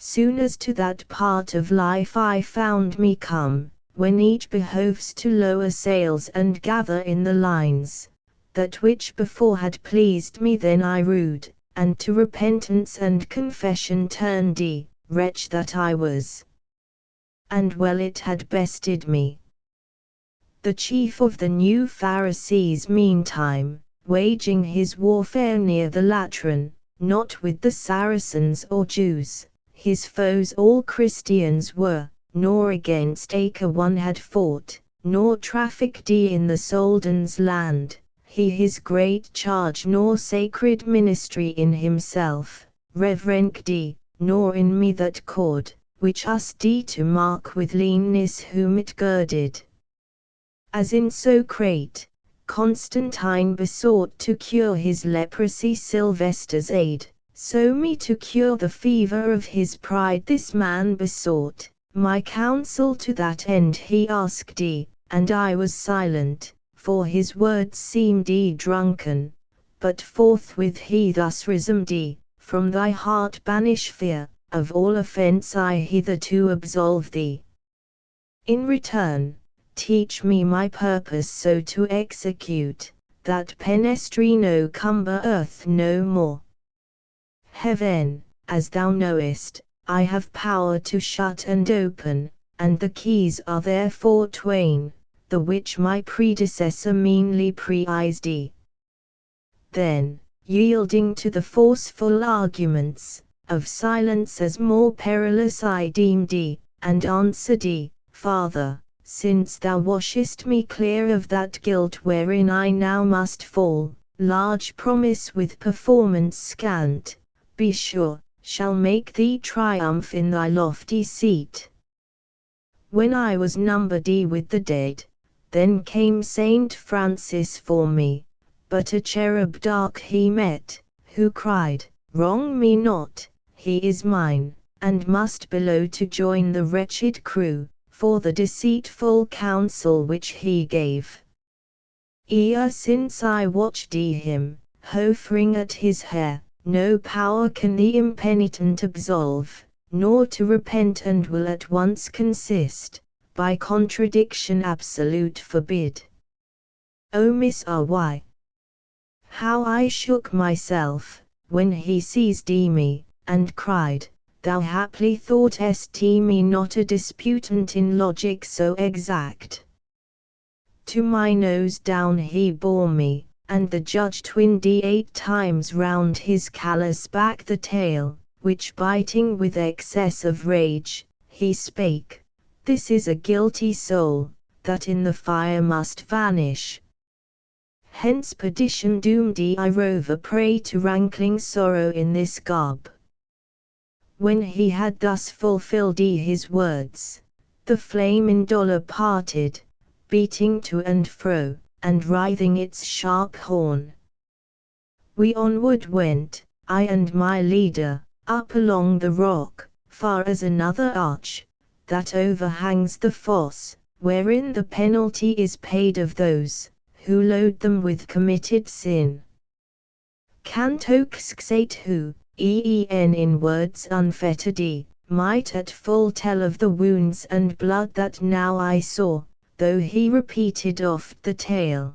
Soon as to that part of life I found me come, when each behoves to lower sails and gather in the lines, that which before had pleased me then I rued, and to repentance and confession turned, wretch that I was. And well it had bested me. The chief of the new Pharisees meantime, waging his warfare near the Lateran, not with the Saracens or Jews, his foes all Christians were, nor against Acre one had fought, nor trafficked in the Soldan's land, he his great charge nor sacred ministry in himself, reverenced, nor in me that cord, which us to mark with leanness whom it girded. As in Socrate, Constantine besought to cure his leprosy Sylvester's aid, so me to cure the fever of his pride this man besought, my counsel to that end he asked, and I was silent, for his words seemed drunken, but forthwith he thus resumed, from thy heart banish fear, of all offence I hitherto absolve thee. In return, teach me my purpose so to execute, that Penestrino cumber earth no more. Heaven, as thou knowest, I have power to shut and open, and the keys are therefore twain, the which my predecessor meanly prized. Then, yielding to the forceful arguments of silence as more perilous I deemed, and answered, Father, since thou washest me clear of that guilt wherein I now must fall, large promise with performance scant, be sure, shall make thee triumph in thy lofty seat. When I was numbered with the dead, then came Saint Francis for me, but a cherub dark he met, who cried, Wrong me not, he is mine, and must below to join the wretched crew, for the deceitful counsel which he gave. Ere since I watched him, hovering at his hair, no power can the impenitent absolve, nor to repent and will at once consist, by contradiction absolute forbid. O Miss R.Y. How I shook myself, when he seized me, and cried, Thou haply thoughtest me not a disputant in logic so exact. To my nose down he bore me, and the judge twinned 8 times round his callous back the tail, which biting with excess of rage, he spake, "This is a guilty soul, that in the fire must vanish. Hence perdition doomed I rove a prey to rankling sorrow in this garb." When he had thus fulfilled his words, the flame in dolor parted, beating to and fro, and writhing its sharp horn. We onward went, I and my leader, up along the rock, far as another arch, that overhangs the fosse, wherein the penalty is paid of those, who load them with committed sin. Canto xxviii who, in words unfettered, might at full tell of the wounds and blood that now I saw, though he repeated oft the tale.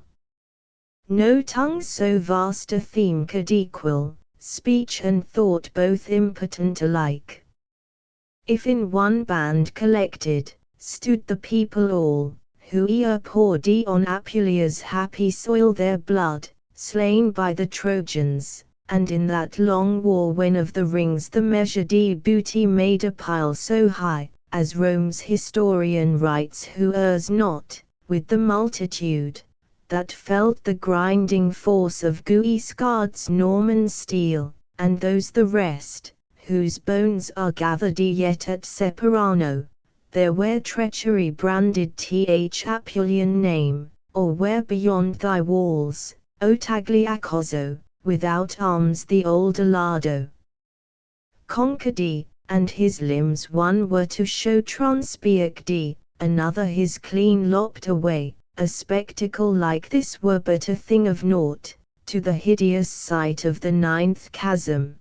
No tongue so vast a theme could equal, speech and thought both impotent alike. If in one band collected, stood the people all, who poured on Apulia's happy soil their blood, slain by the Trojans, and in that long war when of the rings the measured booty made a pile so high, as Rome's historian writes who errs not, with the multitude, that felt the grinding force of Guiscard's Norman steel, and those the rest, whose bones are gathered yet at Separano, there where treachery branded Apulian name, or where beyond thy walls, O Tagliacozzo, without arms the old Alado conquered, and his limbs one were to show transpiated, another his clean lopped away. A spectacle like this were but a thing of naught, to the hideous sight of the ninth chasm.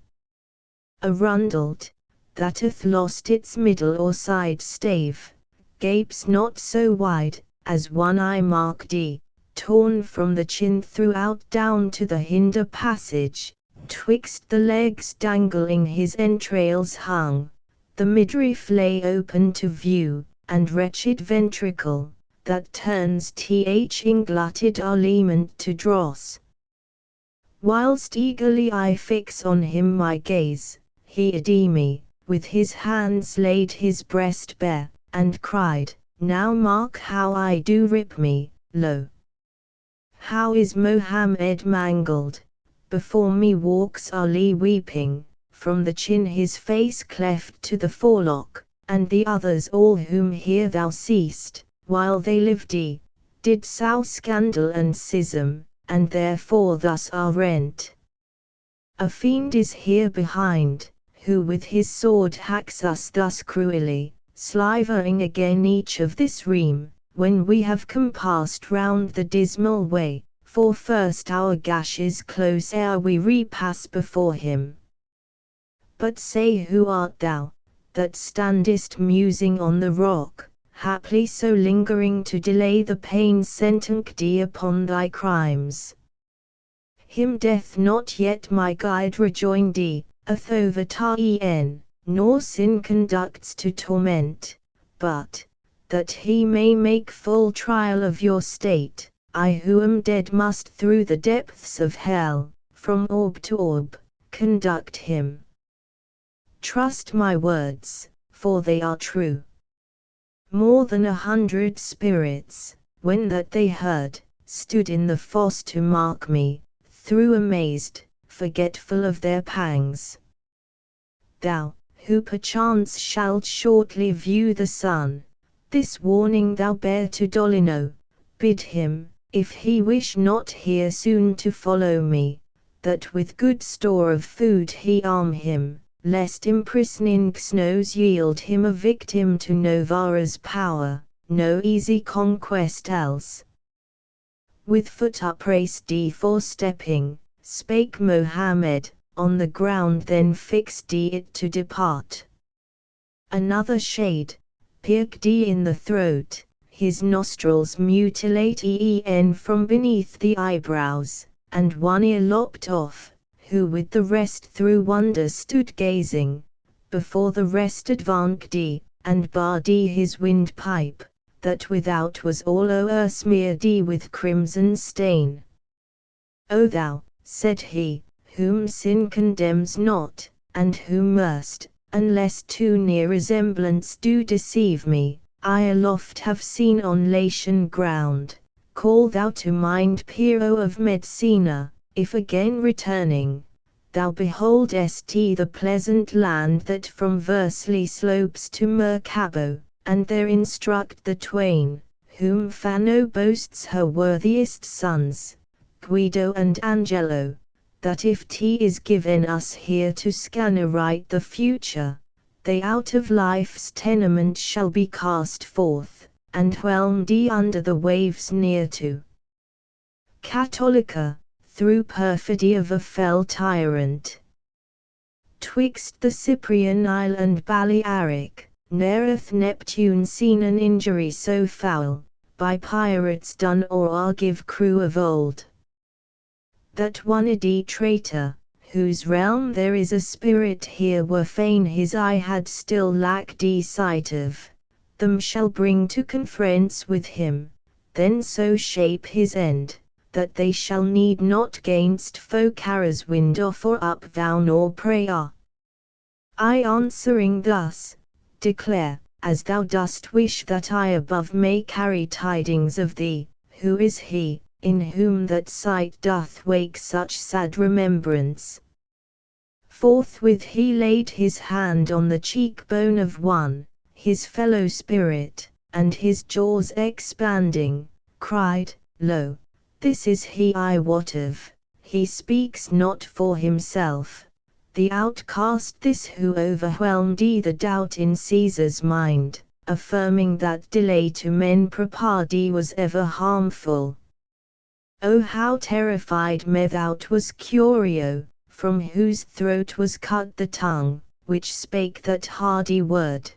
A rundlet, that hath lost its middle or side stave, gapes not so wide, as one I marked, torn from the chin throughout down to the hinder passage, twixt the legs dangling his entrails hung, the midriff lay open to view, and wretched ventricle, that turns in glutted aliment to dross. Whilst eagerly I fix on him my gaze, he me, with his hands laid his breast bare, and cried, "Now mark how I do rip me, lo! How is Mohammed mangled, before me walks Ali weeping, from the chin his face cleft to the forelock, and the others all whom here thou seest, while they lived, did sow scandal and schism, and therefore thus are rent. A fiend is here behind, who with his sword hacks us thus cruelly, slivering again each of this ream, when we have compassed round the dismal way, for first our gashes close ere we repass before him. But say who art thou, that standest musing on the rock, haply so lingering to delay the pain sentenced upon thy crimes?" "Him death not yet my guide rejoined Athovatar nor sin conducts to torment, but, that he may make full trial of your state, I who am dead must through the depths of hell, from orb to orb, conduct him. Trust my words, for they are true." More than 100 spirits, when that they heard, stood in the fosse to mark me, through amazed, forgetful of their pangs. Thou, who perchance shalt shortly view the sun, this warning thou bear to Dolino, bid him, if he wish not here soon to follow me, that with good store of food he arm him, lest imprisoning snows yield him a victim to Novara's power, no easy conquest else. With foot upraised forestepping, spake Mohammed, on the ground then fixed it to depart. Another shade, pierced in the throat, his nostrils mutilate from beneath the eyebrows, and one ear lopped off, who with the rest through wonder stood gazing, before the rest advanced, and barred his windpipe, that without was all o'er smeared with crimson stain. O thou, said he, whom sin condemns not, and who must, unless too near resemblance do deceive me, I aloft have seen on Latian ground, call thou to mind Piero of Messina, if again returning, thou beholdest the pleasant land that from Vercelli slopes to Mercabo, and there instruct the twain, whom Fano boasts her worthiest sons, Guido and Angelo, that if is given us here to scan aright the future, they out of life's tenement shall be cast forth, and whelmed under the waves near to Cattolica, through perfidy of a fell tyrant. Twixt the Cyprian Isle and Balearic, ne'er hath Neptune seen an injury so foul, by pirates done or Argive crew of old. That one traitor, whose realm there is a spirit here were fain his eye had still lacked sight of, them shall bring to conference with him, then so shape his end, that they shall need not gainst foe Cara's wind off or up down or prayer. I answering thus, declare, as thou dost wish that I above may carry tidings of thee, who is he, in whom that sight doth wake such sad remembrance. Forthwith he laid his hand on the cheekbone of one, his fellow spirit, and his jaws expanding, cried, Lo, this is he I wot of, he speaks not for himself, the outcast this who overwhelmed the doubt in Caesar's mind, affirming that delay to men prepared was ever harmful. Oh how terrified Methout was Curio, from whose throat was cut the tongue, which spake that hardy word.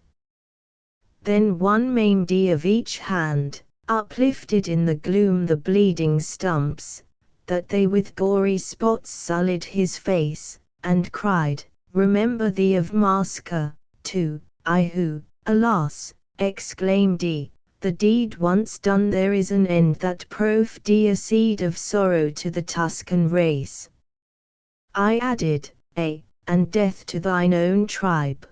Then one maimed of each hand, uplifted in the gloom the bleeding stumps, that they with gory spots sullied his face, and cried, Remember thee of Masca, too, I who, alas, exclaimed the deed once done there is an end that proved a seed of sorrow to the Tuscan race. I added, and death to thine own tribe.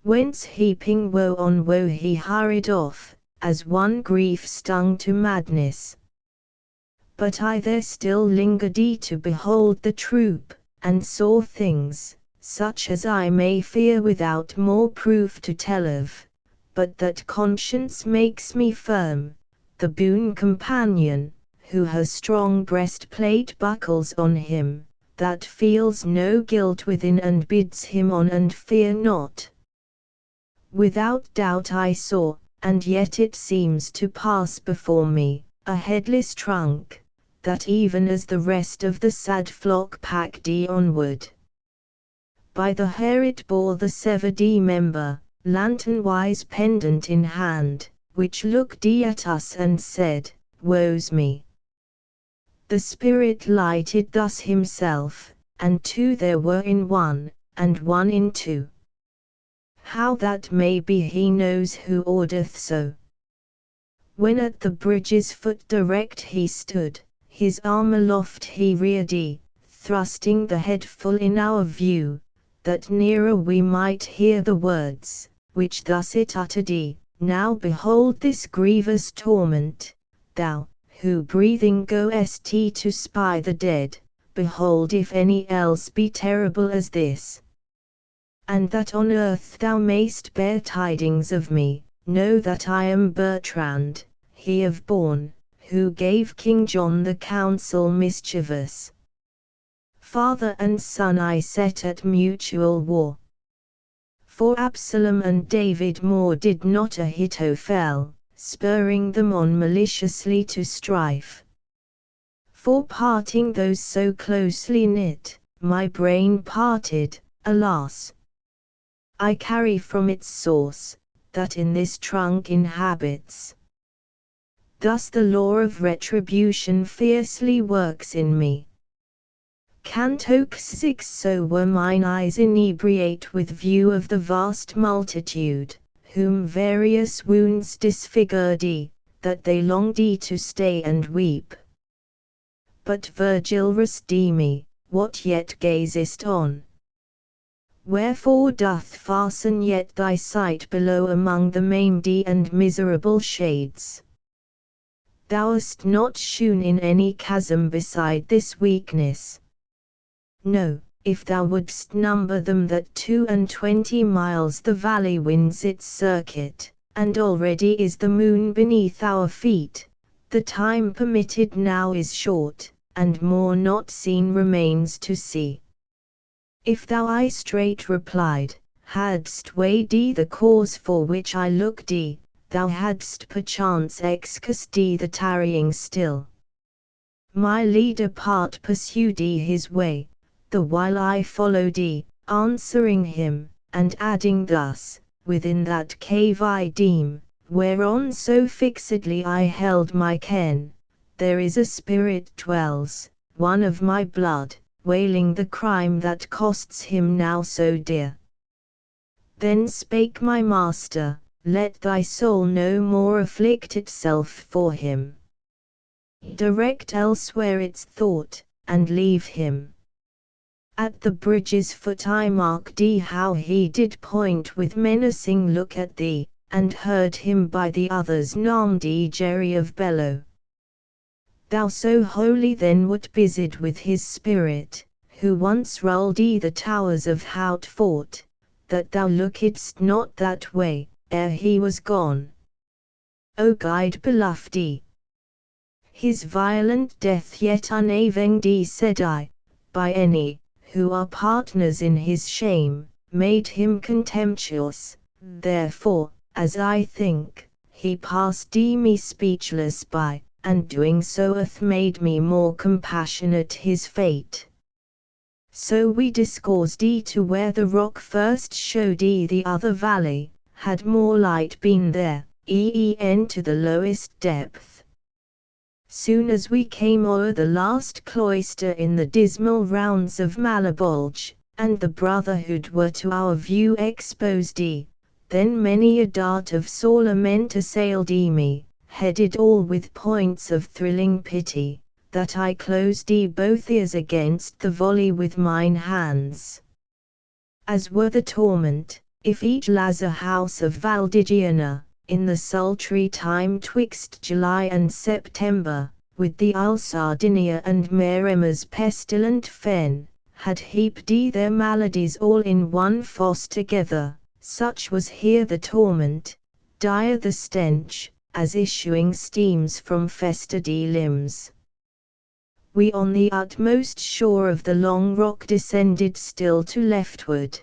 Whence heaping woe on woe he hurried off, as one grief stung to madness. But I there still lingered to behold the troop, and saw things, such as I may fear without more proof to tell of, but that conscience makes me firm, the boon companion, who her strong breastplate buckles on him, that feels no guilt within and bids him on and fear not. Without doubt I saw, and yet it seems to pass before me, a headless trunk, that even as the rest of the sad flock packed onward. By the hair it bore the severed member, lantern-wise pendant in hand, which looked at us and said, Woe's me. The spirit lighted thus himself, and two there were in one, and one in two. How that may be he knows who ordereth so. When at the bridge's foot direct he stood, his arm aloft he reared, thrusting the head full in our view, that nearer we might hear the words, which thus it uttered, Now behold this grievous torment, thou, who breathing goest to spy the dead, behold if any else be terrible as this. And that on earth thou mayst bear tidings of me, know that I am Bertrand, he of Bourne, who gave King John the counsel mischievous. Father and son I set at mutual war. For Absalom and David more did not Ahithophel, spurring them on maliciously to strife. For parting those so closely knit, my brain parted, alas! I carry from its source, that in this trunk inhabits. Thus the law of retribution fiercely works in me. Canto 6 So were mine eyes inebriate with view of the vast multitude, whom various wounds disfigured, that they longed to stay and weep. But Virgil resti me, what yet gazest on? Wherefore doth fasten yet thy sight below among the maimed and miserable shades? Thou'st not shewn in any chasm beside this weakness. No, if thou wouldst number them that 22 miles the valley winds its circuit, and already is the moon beneath our feet, the time permitted now is short, and more not seen remains to see. If thou I straight replied, hadst weighed the cause for which I looked, thou hadst perchance excused the tarrying still. My leader part pursued his way, the while I followed, answering him, and adding thus, within that cave I deem, whereon so fixedly I held my ken, there is a spirit dwells, one of my blood, wailing the crime that costs him now so dear. Then spake my master, let thy soul no more afflict itself for him. Direct elsewhere its thought, and leave him. At the bridge's foot I marked how he did point with menacing look at thee, and heard him by the others named Jerry of Bellow. Thou so wholly then wert busied with his spirit, who once rolled the towers of Hout fort, that thou lookedst not that way, ere he was gone. O guide beloved! His violent death yet unavenged, said I, by any, who are partners in his shame, made him contemptuous, therefore, as I think, he passed me speechless by, and doing so hath made me more compassionate his fate. So we discoursed to where the rock first showed the other valley, had more light been there, to the lowest depth. Soon as we came o'er the last cloister in the dismal rounds of Malabulge, and the brotherhood were to our view exposed, then many a dart of sore lament assailed me, headed all with points of thrilling pity, that I closed both ears against the volley with mine hands. As were the torment, if each Lazar house of Valdigiana, in the sultry time twixt July and September, with the Isle Sardinia and Maremma's pestilent fen, had heaped their maladies all in one fosse together, such was here the torment, dire the stench, as issuing steams from festered limbs. We on the utmost shore of the long rock descended still to leftward.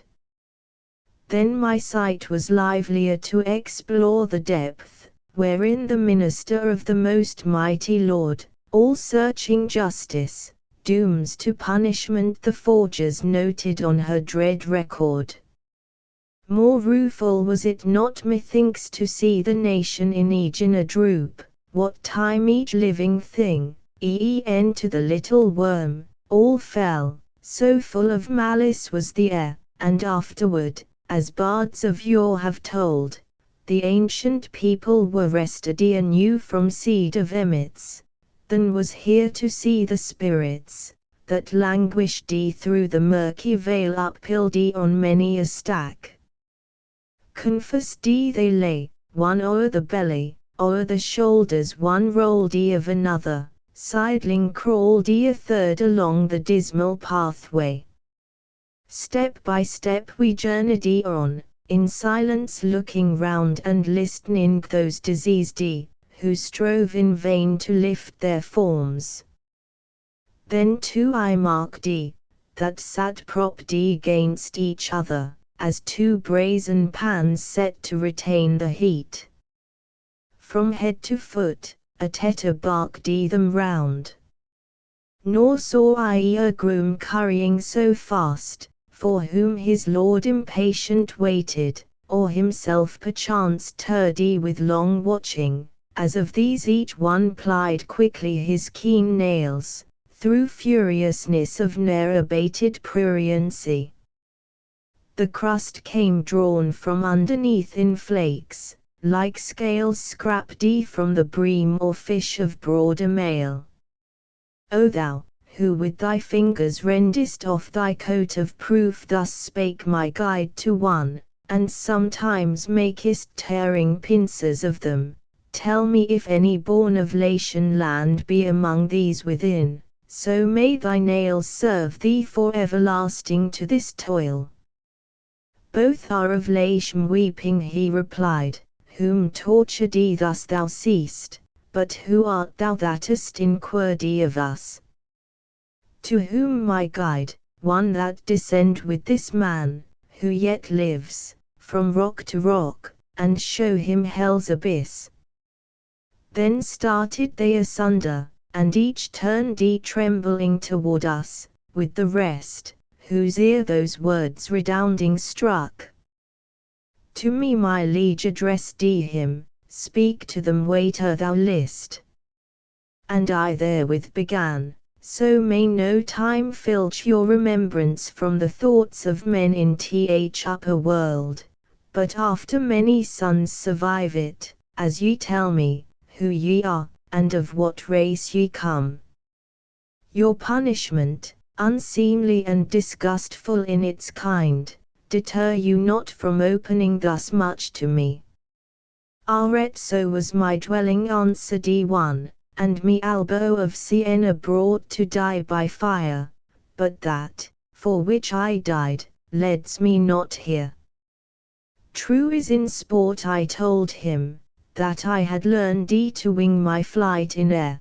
Then my sight was livelier to explore the depth, wherein the minister of the most mighty Lord, all-searching justice, dooms to punishment the forgers noted on her dread record. More rueful was it not methinks to see the nation in Aegina droop, what time each living thing, to the little worm, all fell, so full of malice was the air, and afterward, as bards of yore have told, the ancient people were rested anew from seed of emmets, than was here to see the spirits, that languished through the murky vale uphill on many a stack. Confessed they lay, one o'er the belly, o'er the shoulders one rolled of another, sidling crawled a third along the dismal pathway. Step by step we journeyed on, in silence looking round and listening those diseased who strove in vain to lift their forms. Then too I marked that sat propped against each other, as two brazen pans set to retain the heat. From head to foot, a tetter barked them round. Nor saw I a groom currying so fast, for whom his lord impatient waited, or himself perchance tardy with long watching, as of these each one plied quickly his keen nails, through furiousness of ne'er abated pruriency. The crust came drawn from underneath in flakes, like scales scraped from the bream or fish of broader mail. O thou, who with thy fingers rendest off thy coat of proof, thus spake my guide to one, and sometimes makest tearing pincers of them, tell me if any born of Latian land be among these within, so may thy nails serve thee for everlasting to this toil. Both are of Latium. Weeping he replied, whom tortured thus thou seest, but who art thou that hast inquired of us? To whom my guide, one that descend with this man, who yet lives, from rock to rock, and show him hell's abyss. Then started they asunder, and each turned trembling toward us, with the rest, whose ear those words redounding struck. To me my liege addressed him, speak to them waiter thou list. And I therewith began, so may no time filch your remembrance from the thoughts of men in th upper world, but after many suns survive it, as ye tell me, who ye are, and of what race ye come. Your punishment, unseemly and disgustful in its kind, deter you not from opening thus much to me. So was my dwelling, answered one, and me Albo of Siena brought to die by fire, but that, for which I died, leads me not here. True is in sport I told him, that I had learned to wing my flight in air.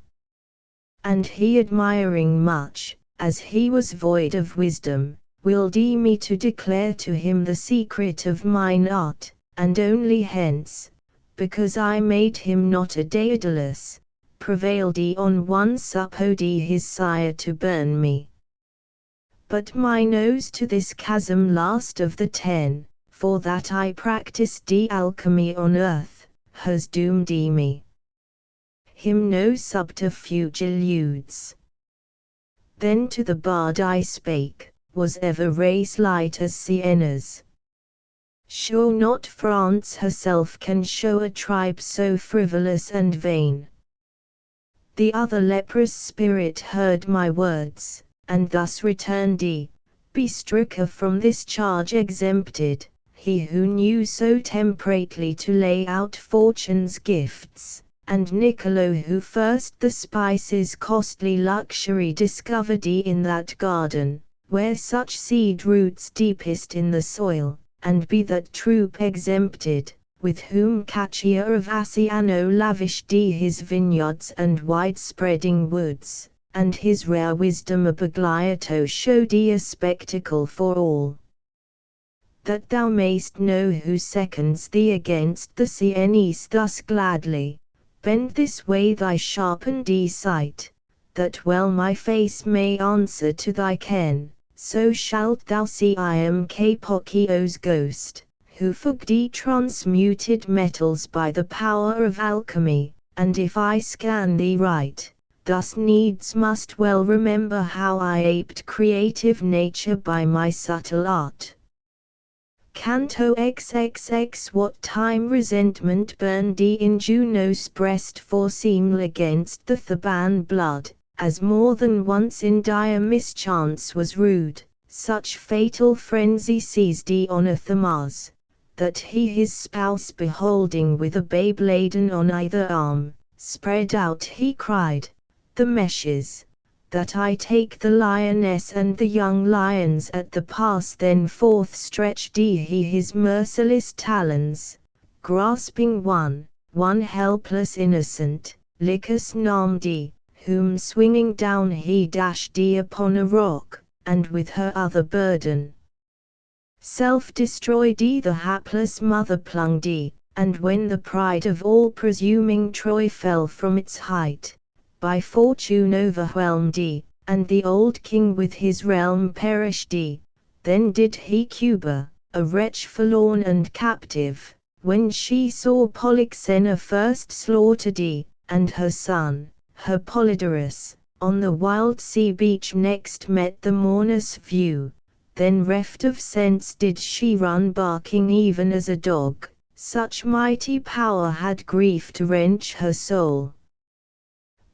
And he admiring much, as he was void of wisdom, willed me to declare to him the secret of mine art, and only hence, because I made him not a Daedalus, prevailed on one supposed his sire to burn me. But my nose to this chasm last of the 10, for that I practised alchemy on earth, has doomed me. Him no subterfuge eludes. Then to the bard I spake, was ever race light as Siena's? Sure not France herself can show a tribe so frivolous and vain. The other leprous spirit heard my words, and thus returned be stricken from this charge exempted, he who knew so temperately to lay out fortune's gifts, and Niccolo who first the spices costly luxury discovered in that garden, where such seed roots deepest in the soil, and be that troop exempted, with whom Caccia of Asciano lavished his vineyards and wide-spreading woods, and his rare wisdom of Bagliato showed a spectacle for all. That thou mayst know who seconds thee against the Sienese thus gladly, bend this way thy sharpened sight, that well my face may answer to thy ken, so shalt thou see I am Capocchio's ghost, who forged transmuted metals by the power of alchemy, and if I scan thee right, thus needs must well remember how I aped creative nature by my subtle art. Canto XXX. What time resentment burned in Juno's breast for seeml against the Theban blood, as more than once in dire mischance was rude, such fatal frenzy seized on Athamas, that he his spouse beholding with a babe laden on either arm, spread out he cried, the meshes, that I take the lioness and the young lions at the pass. Then forth stretched he his merciless talons, grasping one helpless innocent, Lycus named, whom swinging down he dashed upon a rock, and with her other burden self-destroyed the hapless mother plunged, and when the pride of all presuming Troy fell from its height, by fortune overwhelmed and the old king with his realm perished then did he Cuba, a wretch forlorn and captive, when she saw Polyxena first slaughtered and her son, her Polydorus, on the wild sea beach next met the mournous view, then reft of sense did she run barking even as a dog, such mighty power had grief to wrench her soul.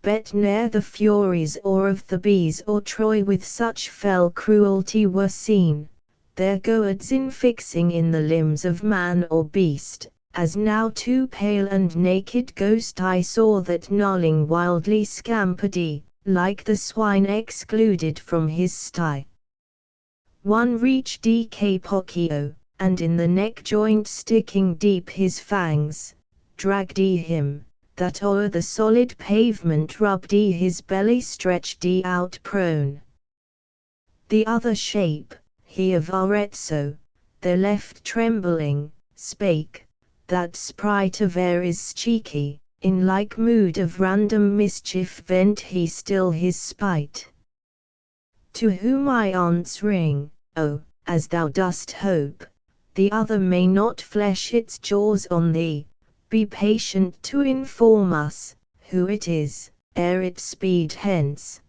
Bet ne'er the furies or of the bees or Troy with such fell cruelty were seen, their goads infixing in the limbs of man or beast, as now too pale and naked ghost I saw that gnarling wildly scampered, like the swine excluded from his sty. One reached Capocchio, and in the neck joint sticking deep his fangs, dragged him, that o'er the solid pavement rubbed his belly stretched out prone. The other shape, he of Arezzo, there left trembling, spake, that sprite of Ares cheeky, in like mood of random mischief vent he still his spite. To whom I answering, oh, as thou dost hope, the other may not flesh its jaws on thee, be patient to inform us, who it is, ere it speed hence.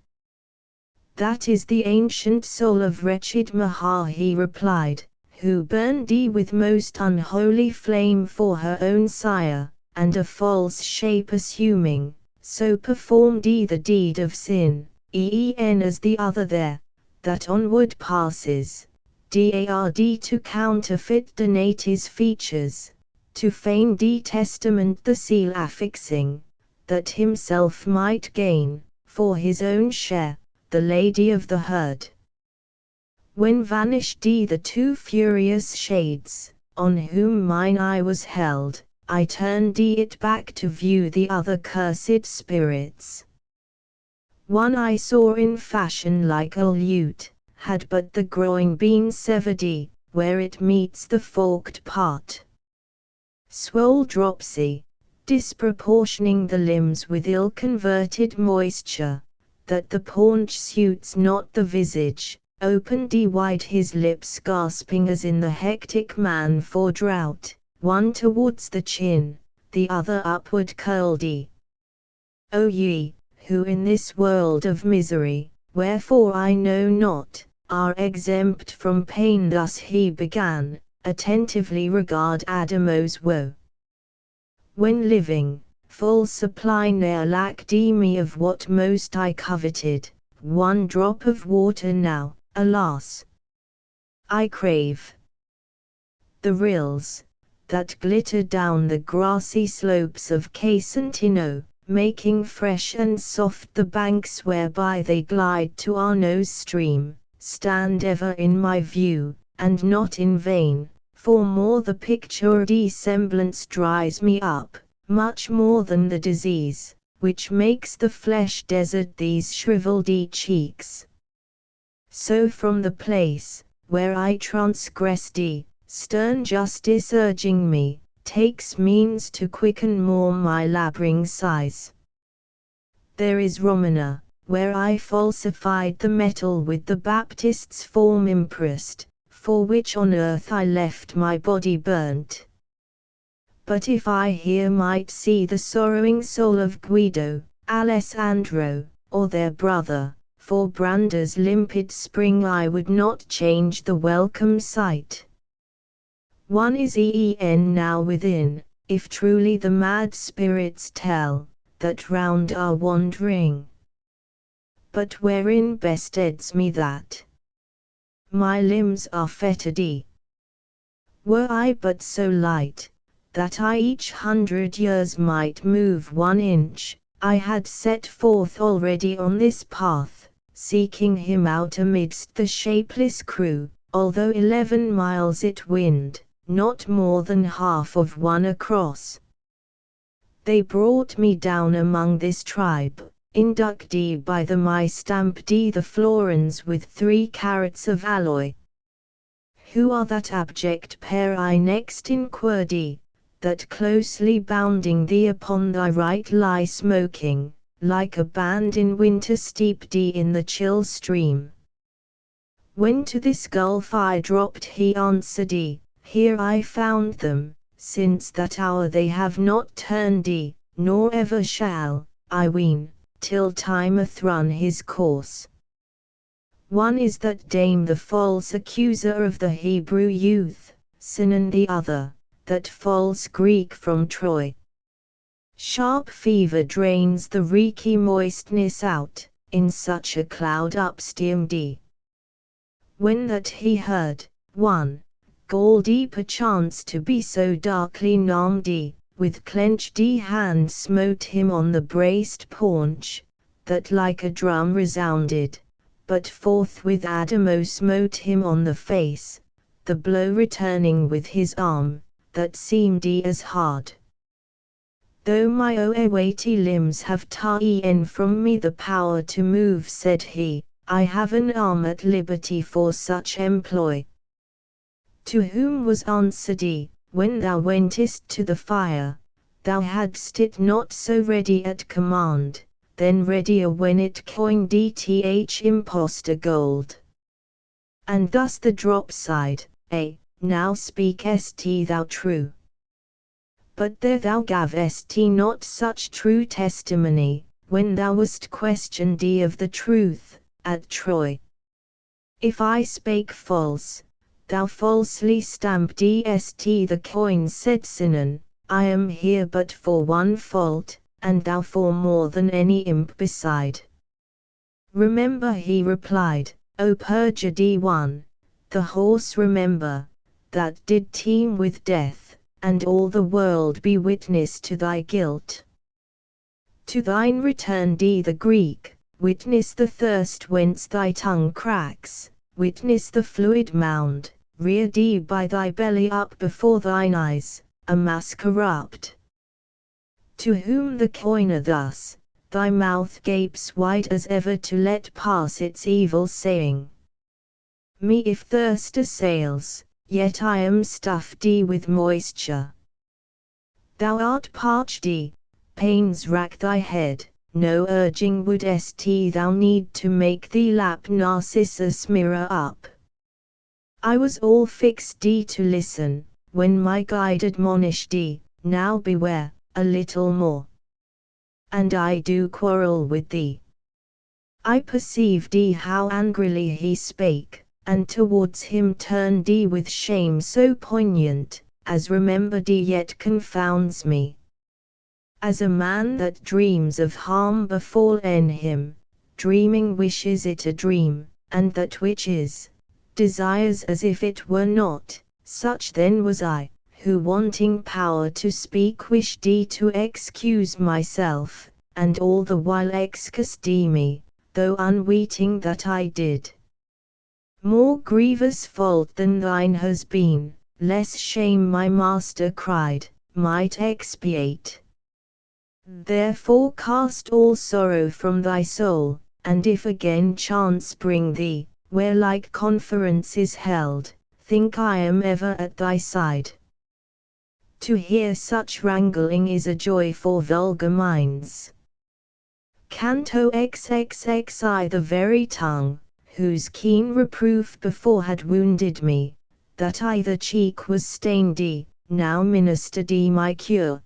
That is the ancient soul of wretched Maha, he replied, who burned with most unholy flame for her own sire, and a false shape assuming, so performed the deed of sin, as the other there, that onward passes, dard to counterfeit Donate's features, to feign testament the seal affixing, that himself might gain, for his own share, the lady of the herd. When vanished the two furious shades, on whom mine eye was held, I turned it back to view the other cursed spirits. One I saw in fashion like a lute, had but the groin been severed, where it meets the forked part. Swole dropsy, disproportioning the limbs with ill-converted moisture, that the paunch suits not the visage, opened wide his lips gasping as in the hectic man for drought, one towards the chin, the other upward curled. O ye, who in this world of misery, wherefore I know not, are exempt from pain, thus he began, attentively regard Adamo's woe. When living, full supply ne'er lacked me of what most I coveted, one drop of water now, alas, I crave. The rills, that glitter down the grassy slopes of Casentino, making fresh and soft the banks whereby they glide to Arno's stream, stand ever in my view, and not in vain, for more the pictured semblance dries me up, much more than the disease, which makes the flesh desert these shriveled cheeks. So from the place, where I transgressed, stern justice urging me, takes means to quicken more my laboring sighs. There is Romana, where I falsified the metal with the Baptist's form impressed, for which on earth I left my body burnt. But if I here might see the sorrowing soul of Guido, Alessandro, or their brother, for Branda's limpid spring I would not change the welcome sight. One is now within, if truly the mad spirits tell, that round are wandering. But wherein besteds me that my limbs are fettered? Were I but so light, that I each 100 years might move 1 inch, I had set forth already on this path, seeking him out amidst the shapeless crew, although 11 miles it wind, not more than half of one across. They brought me down among this tribe, inductee by the my stamped the florins with 3 carats of alloy. Who are that abject pair I next inquired, that closely bounding thee upon thy right lie smoking, like a band in winter steeped in the chill stream? When to this gulf I dropped he answered, here I found them, since that hour they have not turned, nor ever shall, I ween, till time hath run his course. One is that Dame the false accuser of the Hebrew youth, Sinan the other, that false Greek from Troy. Sharp fever drains the reeky moistness out, in such a cloud upsteamed. When that he heard, one, Goldie perchance to be so darkly named, with clenched hand smote him on the braced paunch, that like a drum resounded, but forthwith Adamo smote him on the face, the blow returning with his arm, that seemed as hard. Though my weighty limbs have ta'en from me the power to move, said he, I have an arm at liberty for such employ. To whom was answered, when thou wentest to the fire, thou hadst it not so ready at command, then readier when it coined impostor gold. And thus the drop sighed, now speakest thou true. But there thou gavest not such true testimony, when thou wast questioned of the truth, at Troy. If I spake false, thou falsely stamped the coin, said Sinan, I am here but for one fault, and thou for more than any imp beside. Remember, he replied, O perjured one, the horse remember, that did teem with death, and all the world be witness to thy guilt. To thine returned the Greek, witness the thirst whence thy tongue cracks, witness the fluid mound, reared by thy belly up before thine eyes, a mass corrupt. To whom the coiner thus, thy mouth gapes wide as ever to let pass its evil saying. Me if thirst assails, yet I am stuffed with moisture. Thou art parched, pains rack thy head, no urging wouldst thou need to make thee lap Narcissus mirror up. I was all fixed to listen, when my guide admonished now beware, a little more. And I do quarrel with thee. I perceived how angrily he spake, and towards him turned with shame so poignant, as remembered yet confounds me. As a man that dreams of harm befallen him, dreaming wishes it a dream, and that which is, desires as if it were not, such then was I, who wanting power to speak wished to excuse myself, and all the while excused me, though unweeting that I did. More grievous fault than thine has been, less shame my master cried, might expiate. Therefore cast all sorrow from thy soul, and if again chance bring thee, where like conference is held, think I am ever at thy side. To hear such wrangling is a joy for vulgar minds. Canto XXXI. The very tongue, whose keen reproof before had wounded me, that I the cheek was stained, now ministered my cure.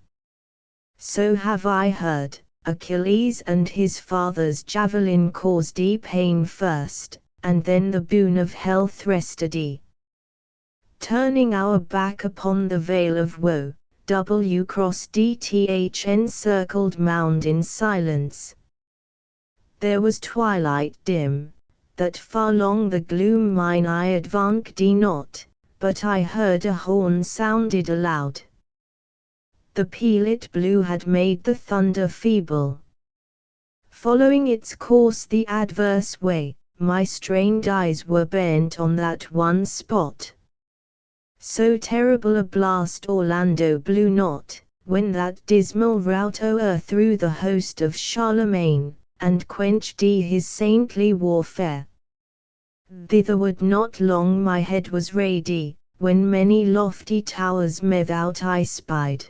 So have I heard, Achilles and his father's javelin caused pain first, and then the boon of health rested. Turning our back upon the vale of woe, crossed encircled mound in silence. There was twilight dim, that far long the gloom mine eye advanced not, but I heard a horn sounded aloud. The peal it blew had made the thunder feeble. Following its course the adverse way, my strained eyes were bent on that one spot. So terrible a blast Orlando blew not, when that dismal rout o'erthrew the host of Charlemagne, and quenched his saintly warfare. Thitherward not long my head was rayed, when many lofty towers methought I spied.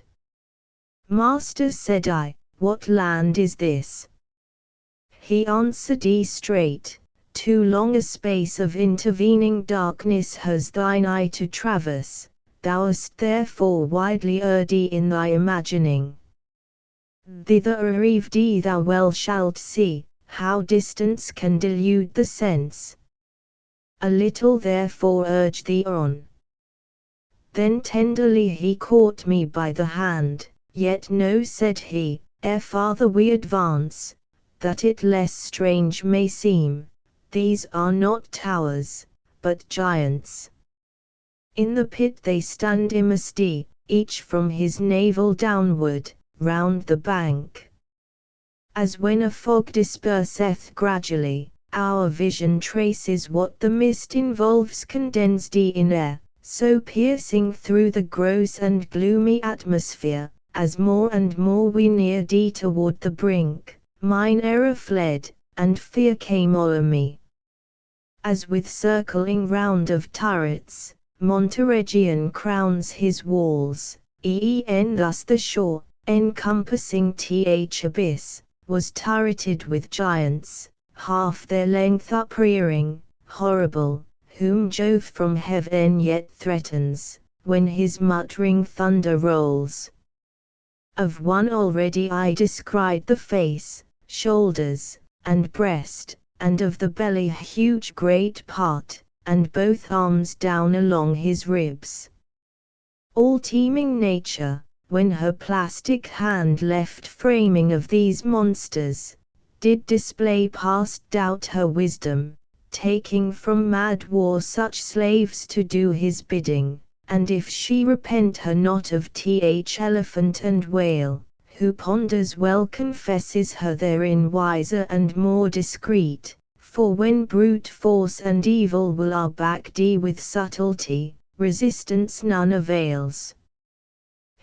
Master, said I, what land is this? He answered straight, too long a space of intervening darkness has thine eye to traverse, thou hast therefore widely erred in thy imagining. Thither arrived thou well shalt see, how distance can delude the sense, a little therefore urge thee on. Then tenderly he caught me by the hand, yet no, said he, ere farther we advance, that it less strange may seem, these are not towers, but giants. In the pit they stand immesty, each from his navel downward, round the bank. As when a fog disperseth gradually, our vision traces what the mist involves condensed in air, so piercing through the gross and gloomy atmosphere, as more and more we near toward the brink, mine error fled, and fear came o'er me. As with circling round of turrets, Monteregion crowns his walls, thus the shore, encompassing th abyss, was turreted with giants, half their length uprearing, horrible, whom Jove from heaven yet threatens, when his muttering thunder rolls. Of one already I descried the face, shoulders, and breast, and of the belly huge great part, and both arms down along his ribs. All teeming nature, when her plastic hand left framing of these monsters, did display past doubt her wisdom, taking from mad war such slaves to do his bidding, and if she repent her not of th elephant and whale, who ponders well confesses her therein wiser and more discreet. For when brute force and evil will are backed with subtlety, resistance none avails.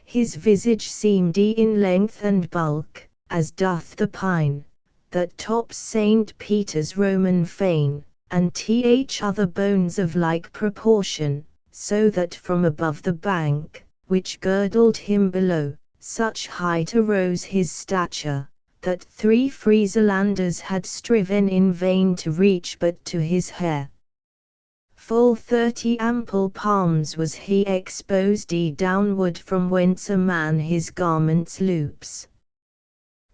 His visage seemed in length and bulk, as doth the pine, that tops St. Peter's Roman fane, and th other bones of like proportion, so that from above the bank, which girdled him below, such height arose his stature, that 3 Frieslanders had striven in vain to reach but to his hair. Full 30 ample palms was he exposed downward, from whence a man his garments loops.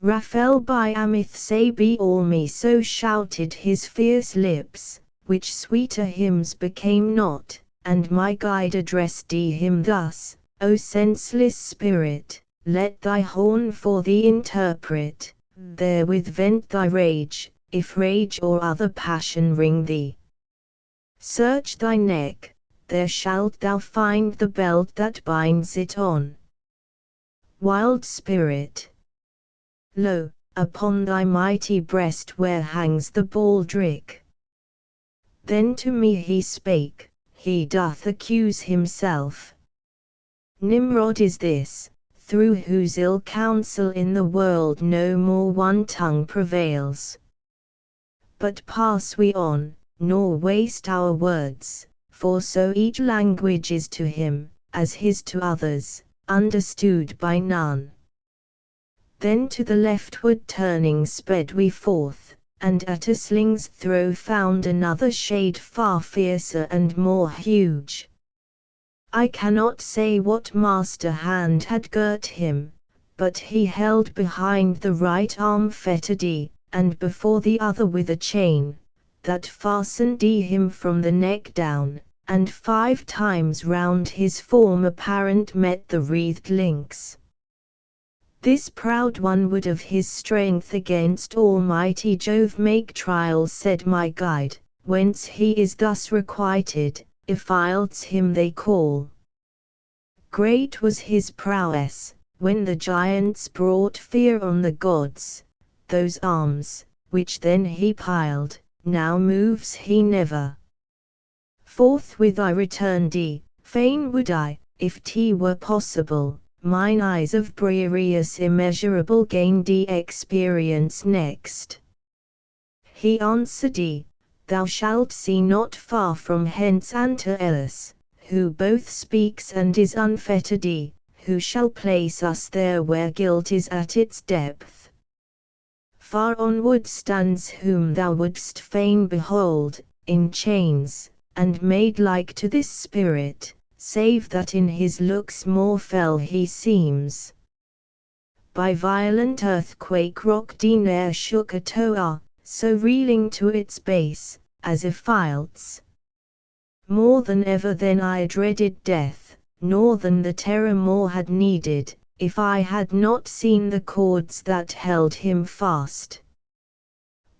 Raphael by Amith say be all me, so shouted his fierce lips, which sweeter hymns became not, and my guide addressed him thus, O senseless spirit, let thy horn for thee interpret, therewith vent thy rage, if rage or other passion wring thee. Search thy neck, there shalt thou find the belt that binds it on. Wild spirit! Lo, upon thy mighty breast where hangs the baldric. Then to me he spake, he doth accuse himself. Nimrod is this, through whose ill counsel in the world no more one tongue prevails. But pass we on, nor waste our words, for so each language is to him, as his to others, understood by none. Then to the leftward turning sped we forth, and at a sling's throw found another shade far fiercer and more huge. I cannot say what master hand had girt him, but he held behind the right arm fettered, and before the other with a chain, that fastened him from the neck down, and 5 times round his form apparent met the wreathed links. This proud one would of his strength against Almighty Jove make trial, said my guide, whence he is thus requited, if ilds him they call. Great was his prowess, when the giants brought fear on the gods, those arms, which then he piled, now moves he never. Forthwith I returned, fain would I, if 't were possible, mine eyes of Briareus immeasurable gained experience next. He answered, thou shalt see not far from hence Antaeus, who both speaks and is unfettered, who shall place us there where guilt is at its depth. Far onward stands whom thou wouldst fain behold, in chains, and made like to this spirit, save that in his looks more fell he seems. By violent earthquake rocked ne'er shook a toe, so reeling to its base, as if files More than ever then I dreaded death, nor than the terror more had needed, if I had not seen the cords that held him fast.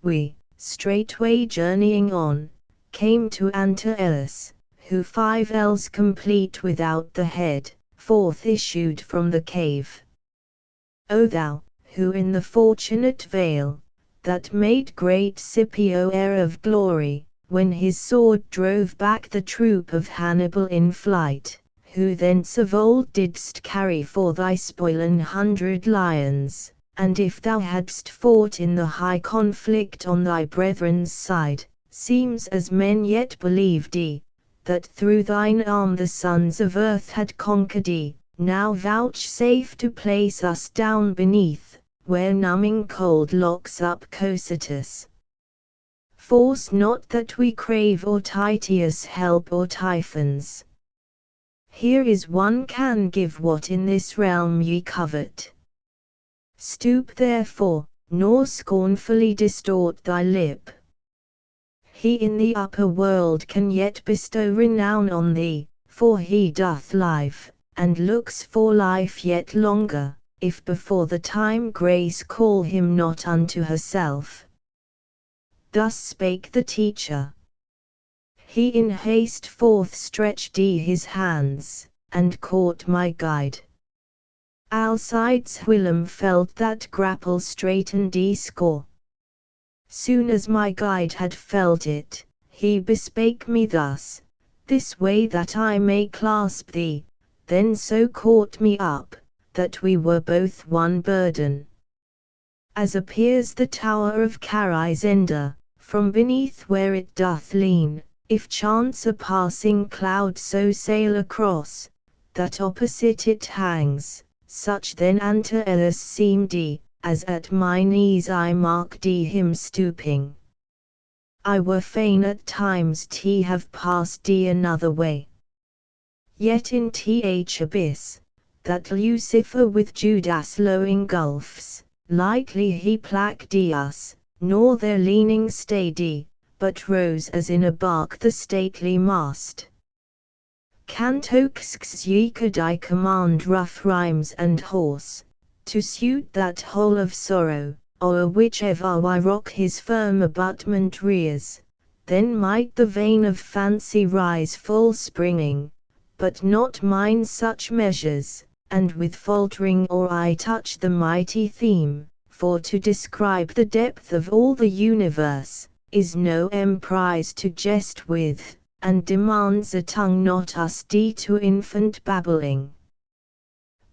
We, straightway journeying on, came to Antaeus, who 5 ells complete without the head, forth issued from the cave. O thou, who in the fortunate vale, that made great Scipio heir of glory, when his sword drove back the troop of Hannibal in flight, who thence of old didst carry for thy spoil 100 lions, and if thou hadst fought in the high conflict on thy brethren's side, seems as men yet believe thee, that through thine arm the sons of earth had conquered thee, now vouchsafe to place us down beneath, where numbing cold locks up Cocytus. Force not that we crave or Titius' help or Typhon's. Here is one can give what in this realm ye covet. Stoop therefore, nor scornfully distort thy lip. He in the upper world can yet bestow renown on thee, for he doth live, and looks for life yet longer, if before the time grace call him not unto herself. Thus spake the teacher. He in haste forth stretched his hands, and caught my guide. Alcides whilom felt that grapple straightened score. Soon as my guide had felt it, he bespake me thus, this way that I may clasp thee, then so caught me up, that we were both one burden. As appears the tower of Cary's ender, from beneath where it doth lean, if chance a passing cloud so sail across, that opposite it hangs, such then Antaeus seemed as at my knees I marked him stooping. I were fain at times to have passed another way. Yet in th abyss, that Lucifer with Judas low engulfs, lightly he placked us, nor their leaning stayed, but rose as in a bark the stately mast. Cantox ye could I command rough rhymes and horse, to suit that whole of sorrow, o'er whichever I rock his firm abutment rears, then might the vein of fancy rise full springing, but not mine such measures, and with faltering or I touch the mighty theme, for to describe the depth of all the universe, is no emprise to jest with, and demands a tongue not usty to infant babbling.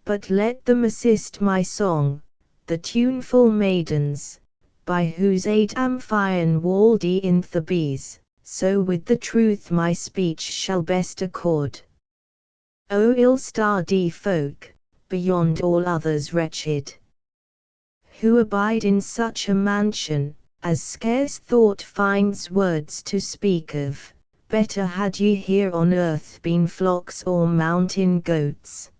But let them assist my song, the tuneful maidens, by whose aid Amphion walled in Thebes, so with the truth my speech shall best accord. O ill-starred folk, beyond all others wretched, who abide in such a mansion, as scarce thought finds words to speak of, better had ye here on earth been flocks or mountain goats.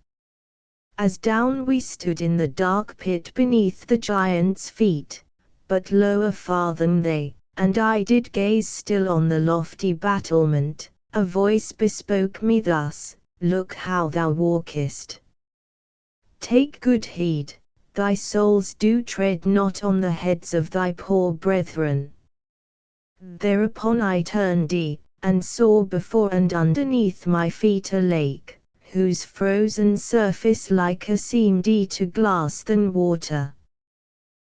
As down we stood in the dark pit beneath the giants' feet, but lower far than they, and I did gaze still on the lofty battlement, a voice bespoke me thus, look how thou walkest. Take good heed, thy souls do tread not on the heads of thy poor brethren. Thereupon I turned and saw before and underneath my feet a lake, whose frozen surface liker seemed to glass than water.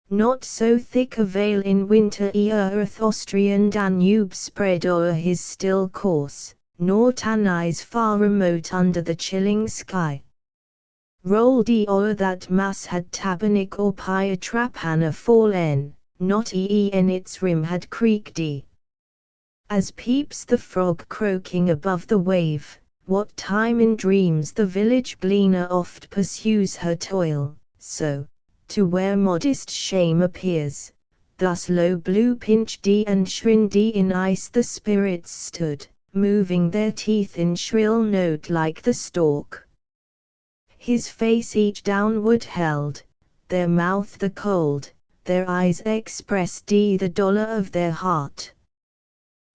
Not so thick a veil in winter earth Austrian Danube spread o'er his still course, nor Tanais far remote under the chilling sky. Rolled o'er that mass had Tabernic or Pietrapana fallen, not in its rim had creaked as peeps the frog croaking above the wave, what time in dreams the village gleaner oft pursues her toil, so, to where modest shame appears, thus low blue pinched and shrinned in ice the spirits stood, moving their teeth in shrill note like the stork. His face each downward held, their mouth the cold, their eyes expressed the dolour of their heart.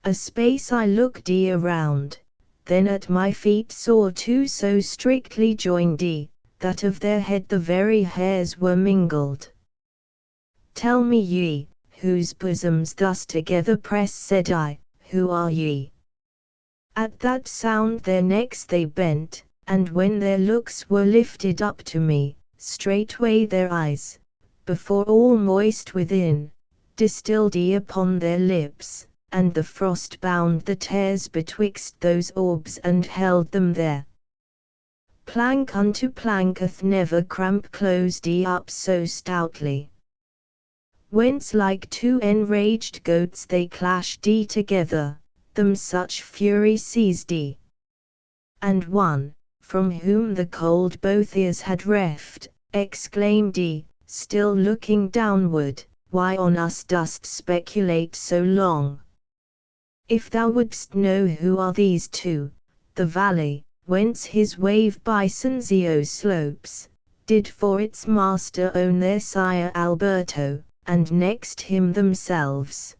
A space I looked around, then at my feet saw two so strictly joined, that of their head the very hairs were mingled. Tell me ye, whose bosoms thus together press, said I, who are ye? At that sound their necks they bent, and when their looks were lifted up to me, straightway their eyes, before all moist within, distilled upon their lips, and the frost bound the tears betwixt those orbs and held them there. Plank unto planketh never cramp closed up so stoutly. Whence like two enraged goats they clashed together, them such fury seized and one, from whom the cold both ears had reft, exclaimed still looking downward, why on us dost speculate so long? If thou wouldst know who are these two, the valley, whence his wave Bisonzio slopes, did for its master own their sire Alberto, and next him themselves.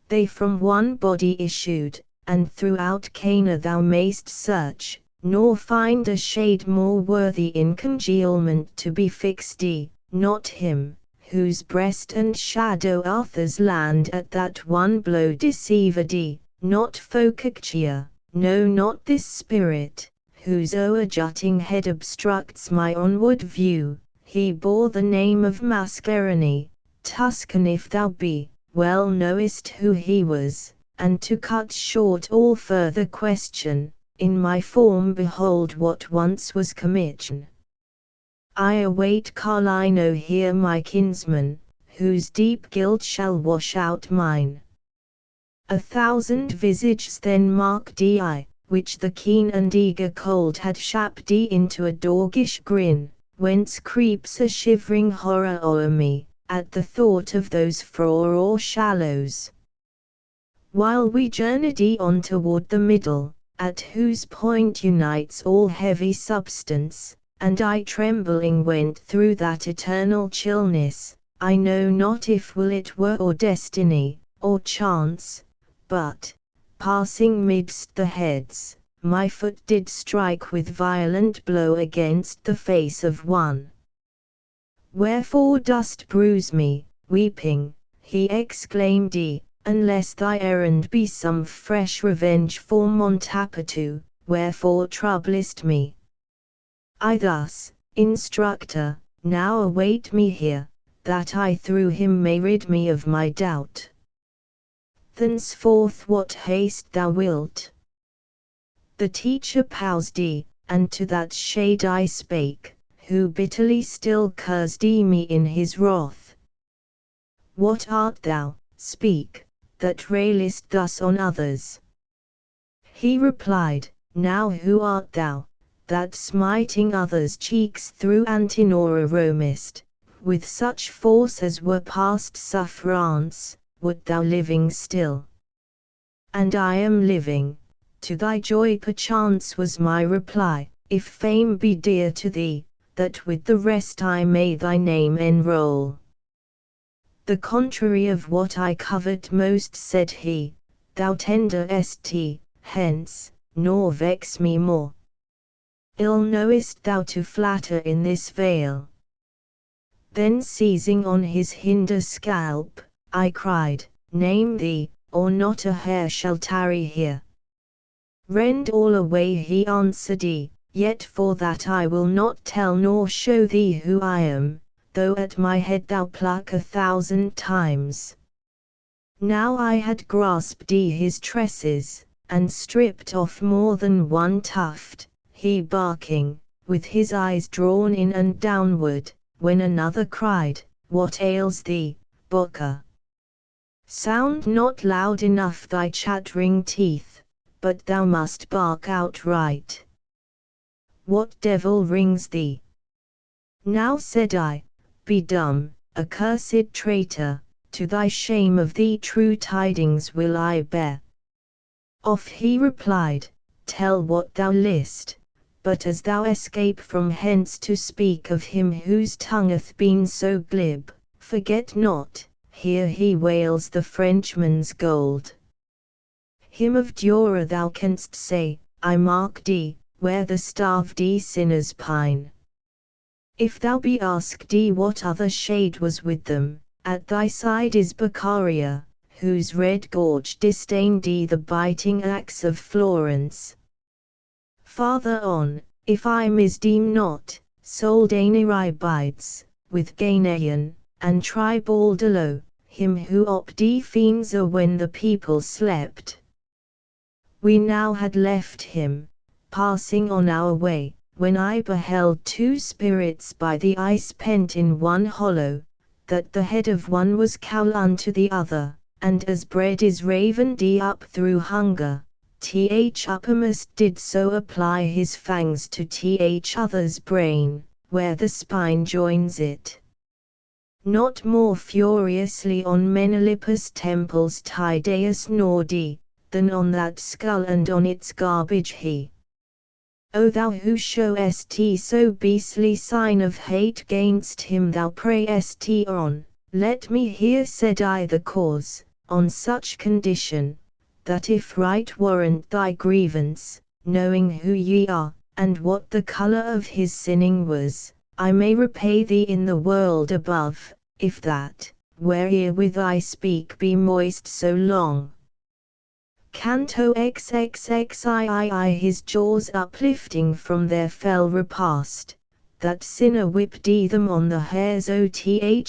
They from one body issued, and throughout Cana thou mayst search, nor find a shade more worthy in congealment to be fixed, not him, whose breast and shadow Arthur's land at that one blow deceived, not Focaccia, no not this spirit, whose o'er-jutting head obstructs my onward view. He bore the name of Mascarene. Tuscan if thou be, well knowest who he was, and to cut short all further question, in my form behold what once was commission. I await Carlino here my kinsman, whose deep guilt shall wash out mine. 1,000 visages then marked I, which the keen and eager cold had shaped into a doggish grin, whence creeps a shivering horror o'er me, at the thought of those frore or shallows. While we journeyed on toward the middle, at whose point unites all heavy substance, and I trembling went through that eternal chillness, I know not if will it were or destiny, or chance, but, passing midst the heads, my foot did strike with violent blow against the face of one. Wherefore dost bruise me, weeping? He exclaimed, unless thy errand be some fresh revenge for Montapertu, wherefore troublest me? I thus, instructor, now await me here, that I through him may rid me of my doubt. Thenceforth what haste thou wilt. The teacher paused, and to that shade I spake, who bitterly still cursed me in his wrath. What art thou, speak, that railest thus on others? He replied, now who art thou, that smiting others' cheeks through Antinora roamest, with such force as were past sufferance, would thou living still? And I am living, to thy joy perchance was my reply, if fame be dear to thee, that with the rest I may thy name enroll. The contrary of what I covet most, said he, thou tenderest, hence, nor vex me more. Ill knowest thou to flatter in this vale. Then seizing on his hinder scalp, I cried, name thee, or not a hair shall tarry here. Rend all away, he answered, yet for that I will not tell nor show thee who I am, though at my head thou pluck 1,000 times. Now I had grasped his tresses, and stripped off more than one tuft, he barking, with his eyes drawn in and downward, when another cried, what ails thee, Bocca? Sound not loud enough thy chattering teeth, but thou must bark outright. What devil rings thee? Now said I, be dumb, accursed traitor, to thy shame of thee true tidings will I bear. Off he replied, tell what thou list, but as thou escape from hence to speak of him whose tongue hath been so glib, forget not, here he wails the Frenchman's gold. Hymn of Dura thou canst say, I mark thee, where the starved sinners pine. If thou be asked what other shade was with them, at thy side is Beccaria, whose red gorge disdained the biting axe of Florence. Farther on, if I misdeem not, Soldani bides, with Ghanaian, and Tribaldalo, him who op fiends when the people slept. We now had left him, passing on our way, when I beheld two spirits by the ice pent in one hollow, that the head of one was cowl unto the other, and as bread is raven up through hunger, uppermost did so apply his fangs to other's brain, where the spine joins it. Not more furiously on Menelaus' temples Tydeus nor than on that skull and on its garbage he. O thou who showest so beastly sign of hate gainst him thou prayest on, let me hear said I the cause, on such condition, that if right warrant thy grievance, knowing who ye are, and what the colour of his sinning was, I may repay thee in the world above, if that, wherewith I speak be moist so long. Canto XXXIII his jaws uplifting from their fell repast, that sinner whipped them on the hair's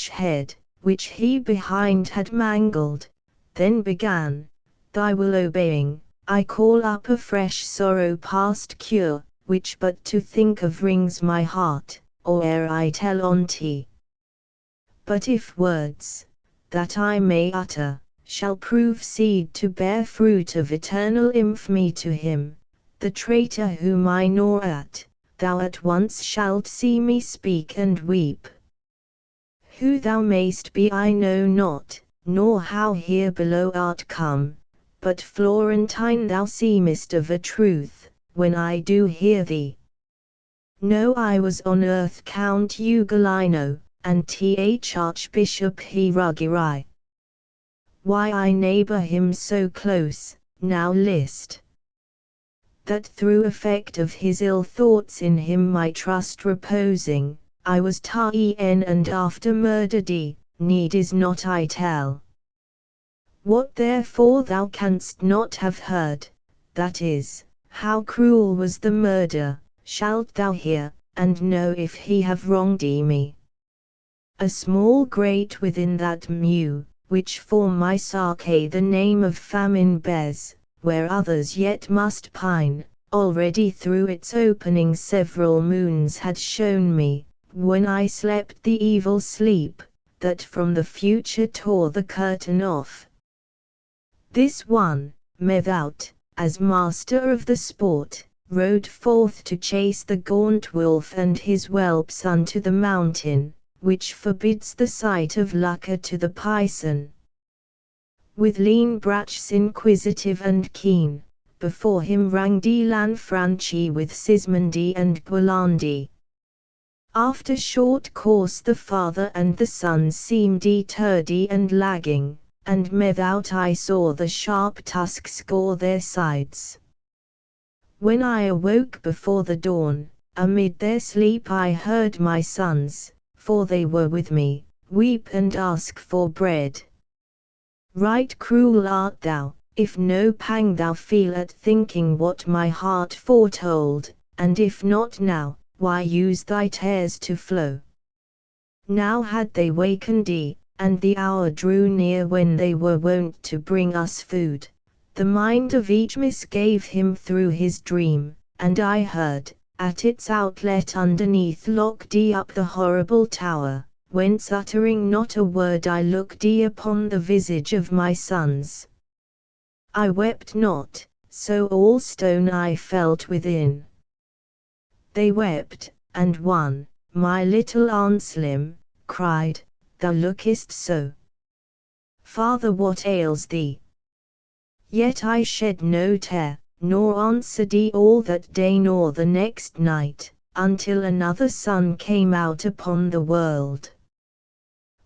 head, which he behind had mangled, then began, thy will obeying, I call up a fresh sorrow past cure, which but to think of wrings my heart, or ere I tell on But if words, that I may utter, shall prove seed to bear fruit of eternal infamy to him, the traitor whom I gnaw at, thou at once shalt see me speak and weep. Who thou mayst be I know not, nor how here below art come, but Florentine thou seemest of a truth, when I do hear thee. Know I was on earth Count Ugolino, and Archbishop he Ruggieri. Why I neighbour him so close, now list. That through effect of his ill thoughts in him my trust reposing, I was ta'en and after murdered need is not I tell. What therefore thou canst not have heard, that is, how cruel was the murder, shalt thou hear, and know if he have wronged me. A small grate within that mew, which for my Sake the name of famine bears, where others yet must pine, already through its opening several moons had shown me, when I slept the evil sleep, that from the future tore the curtain off. This one, Methout, as master of the sport, rode forth to chase the gaunt wolf and his whelps unto the mountain, which forbids the sight of lucre to the pison. With lean brachs inquisitive and keen, before him rang Lanfranchi with Sismondi and Gualandi. After short course the father and the son seemed tardy and lagging, and methout I saw the sharp tusks gore their sides. When I awoke before the dawn, amid their sleep I heard my sons, for they were with me, weep and ask for bread. Right cruel art thou, if no pang thou feel at thinking what my heart foretold, and if not now, why use thy tears to flow? Now had they wakened and the hour drew near when they were wont to bring us food, the mind of each misgave him through his dream, and I heard, at its outlet underneath locked up the horrible tower, whence uttering not a word I looked upon the visage of my sons. I wept not, so all stone I felt within. They wept, and one, my little Anslim, cried, thou lookest so. Father, what ails thee? Yet I shed no tear, nor answered all that day nor the next night, until another sun came out upon the world.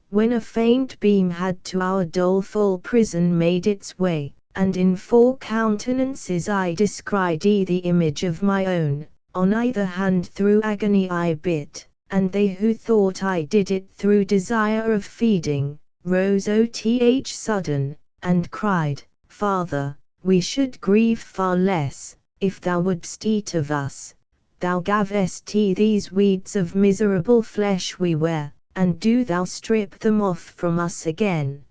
When a faint beam had to our doleful prison made its way, and in 4 countenances I descried the image of my own, on either hand through agony I bit, and they who thought I did it through desire of feeding, rose sudden, and cried, Father, we should grieve far less, if thou wouldst eat of us. Thou gavest these weeds of miserable flesh we wear, and do thou strip them off from us again.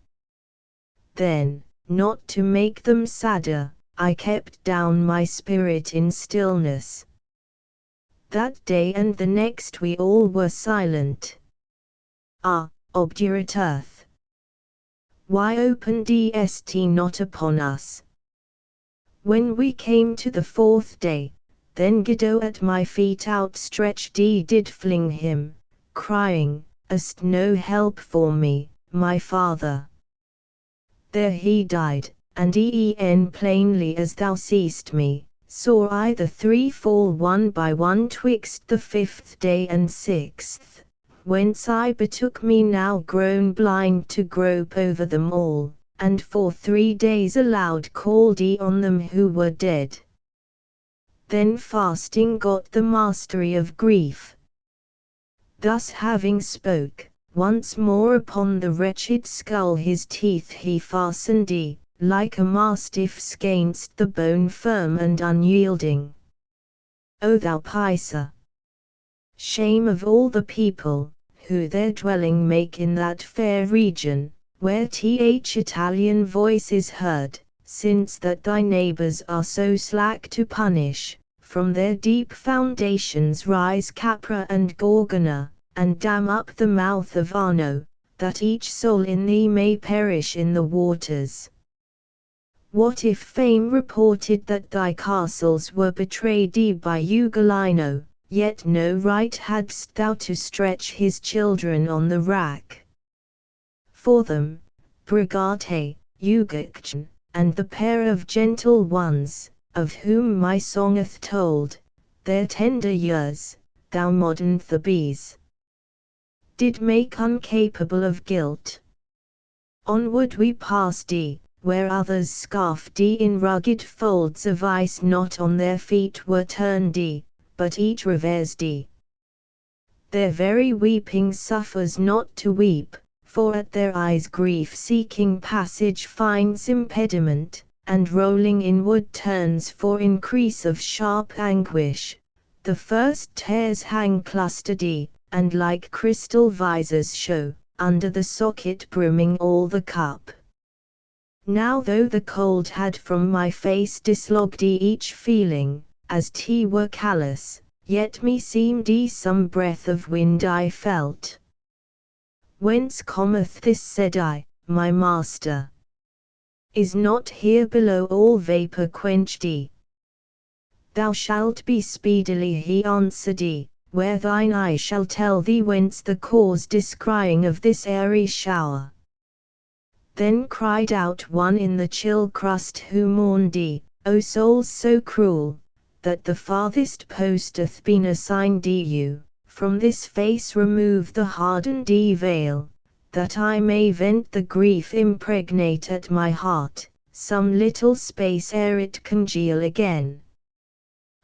Then, not to make them sadder, I kept down my spirit in stillness. That day and the next we all were silent. Ah, obdurate earth! Why opened not upon us? When we came to the 4th day, then Godot at my feet outstretched did fling him, crying, Hast no help for me, my father? There he died, and plainly as thou seest me, saw I the 3 fall one by one twixt the 5th day and 6th, whence I betook me now grown blind to grope over them all, and for 3 days aloud called on them who were dead. Then fasting got the mastery of grief. Thus having spoke, once more upon the wretched skull his teeth he fastened like a mastiff's gainst the bone firm and unyielding. O thou Pisa! Shame of all the people, who their dwelling make in that fair region, where Italian voice is heard, since that thy neighbors are so slack to punish, from their deep foundations rise Capra and Gorgona, and dam up the mouth of Arno, that each soul in thee may perish in the waters. What if fame reported that thy castles were betrayed by Ugolino, yet no right hadst thou to stretch his children on the rack? For them, Brigate, Ugocton, and the pair of gentle ones, of whom my song hath told, their tender years, thou modern Thebes, did make uncapable of guilt. Onward we passed where others scarfed in rugged folds of ice not on their feet were turned but each reversed Their very weeping suffers not to weep, for at their eyes grief-seeking passage finds impediment, and rolling inward turns for increase of sharp anguish. The first tears hang clustered and like crystal visors show, under the socket brimming all the cup. Now though the cold had from my face dislodged each feeling, as were callous, yet me seemed some breath of wind I felt. Whence cometh this, said I, my master? Is not here below all vapor quenched? Thou shalt be speedily, he answered, where thine eye shall tell thee whence the cause descrying of this airy shower. Then cried out one in the chill crust who mourned, O souls so cruel, that the farthest post hath been assigned you, from this face remove the hardened veil, that I may vent the grief impregnate at my heart, some little space ere it congeal again.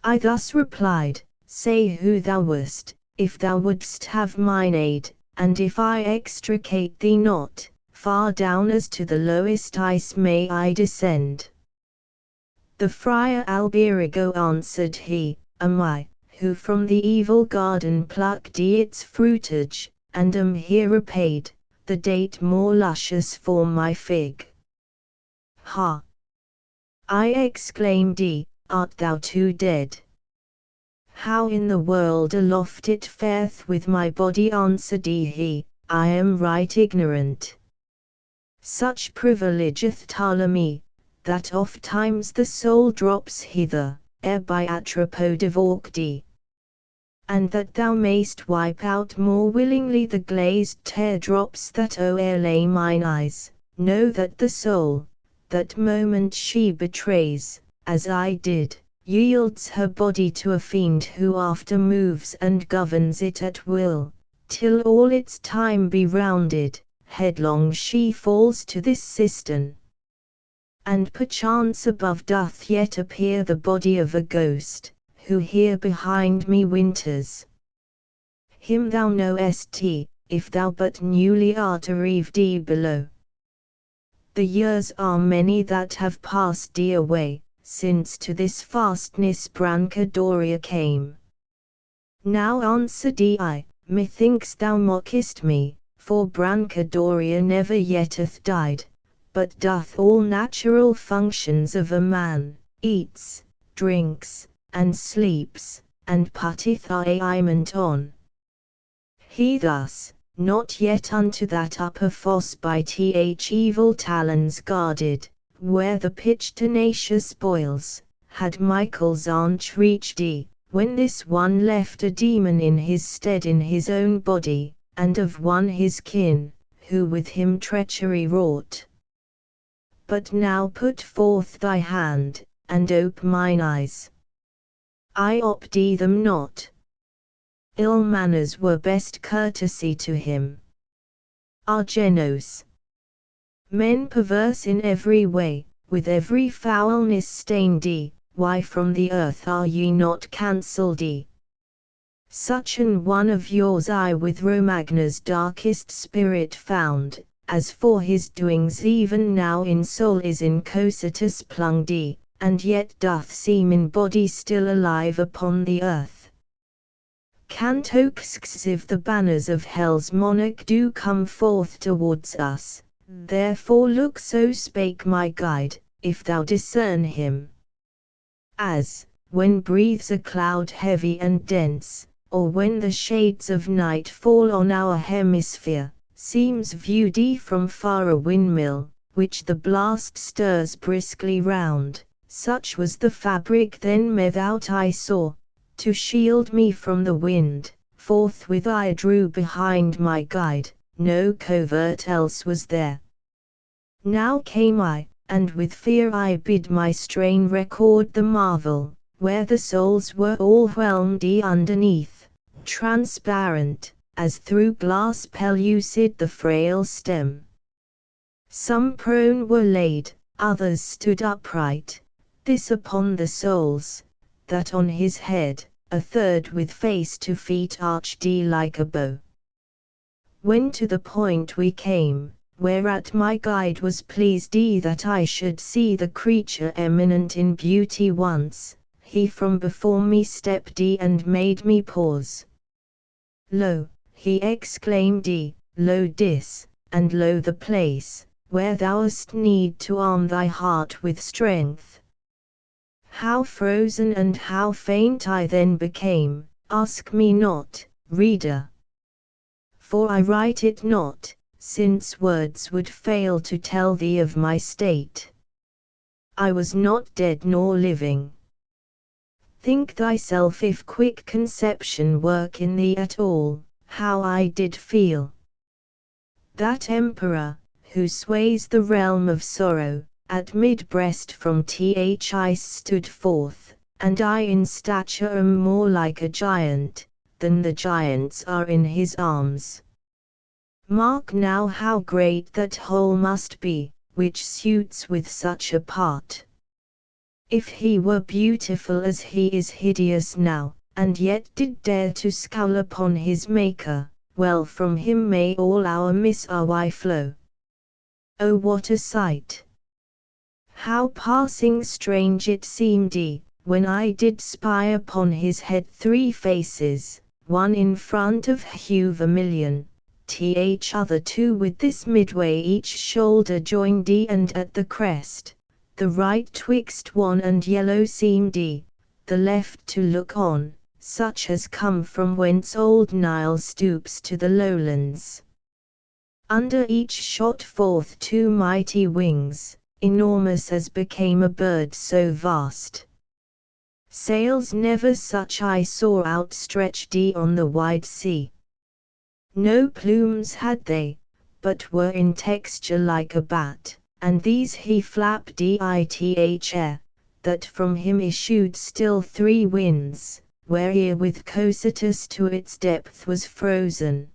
I thus replied, Say who thou wast, if thou wouldst have mine aid, and if I extricate thee not, far down as to the lowest ice may I descend. The friar Alberigo, answered he, am I, who from the evil garden plucked its fruitage, and am here repaid, the date more luscious for my fig. Ha! I exclaimed, art thou too dead? How in the world aloft it fareth with my body, answered he, I am right ignorant. Such privilegeth Ptolemy, that oft times the soul drops hither, ere by Atropo divorced, and that thou mayst wipe out more willingly the glazed tear drops that o'erlay mine eyes, know that the soul, that moment she betrays, as I did, yields her body to a fiend who after moves and governs it at will, till all its time be rounded, headlong she falls to this cistern. And perchance above doth yet appear the body of a ghost, who here behind me winters. Him thou knowest, if thou but newly art arrived below. The years are many that have passed away, since to this fastness Brancadoria came. Now answered I, methinks thou mockest me, for Brancadoria never yet hath died, but doth all natural functions of a man, eats, drinks, and sleeps, and putteth aiment on. He thus, not yet unto that upper fosse by evil talons guarded, where the pitch tenacious boils, had Michael's arch reached when this one left a demon in his stead in his own body, and of one his kin, who with him treachery wrought. But now put forth thy hand, and ope mine eyes. I opt them not. Ill manners were best courtesy to him. Argenos. Men perverse in every way, with every foulness stained, why from the earth are ye not cancelled? Such an one of yours I with Romagna's darkest spirit found, as for his doings even now in soul is in Cocytus plunged, and yet doth seem in body still alive upon the earth. Cantox if the banners of hell's monarch do come forth towards us, therefore look, so spake my guide, if thou discern him. As, when breathes a cloud heavy and dense, or when the shades of night fall on our hemisphere, seems viewed from far a windmill, which the blast stirs briskly round, such was the fabric then methought I saw, to shield me from the wind. Forthwith I drew behind my guide, no covert else was there. Now came I, and with fear I bid my strain record the marvel, where the souls were all whelmed underneath, transparent, as through glass pellucid the frail stem. Some prone were laid, others stood upright, this upon the souls, that on his head, a third with face to feet arched like a bow. When to the point we came, whereat my guide was pleased that I should see the creature eminent in beauty once, he from before me stepped and made me pause. Lo, he exclaimed, lo this, and lo the place, where thou'st need to arm thy heart with strength. How frozen and how faint I then became, ask me not, reader. For I write it not, since words would fail to tell thee of my state. I was not dead nor living. Think thyself if quick conception work in thee at all, how I did feel. That emperor, who sways the realm of sorrow, at mid-breast from Thi stood forth, and I in stature am more like a giant, than the giants are in his arms. Mark now how great that whole must be, which suits with such a part. If he were beautiful as he is hideous now, and yet did dare to scowl upon his Maker, well from him may all our misary flow. Oh what a sight! How passing strange it seemed, when I did spy upon his head three faces, one in front of hue vermilion, other two with this midway each shoulder joined, and at the crest, the right twixt wan and yellow seemed, the left to look on, such as come from whence old Nile stoops to the lowlands. Under each shot forth two mighty wings, enormous as became a bird so vast. Sails never such I saw outstretched on the wide sea. No plumes had they, but were in texture like a bat, and these he flapped air, that from him issued still three winds, where with Cocytus to its depth was frozen.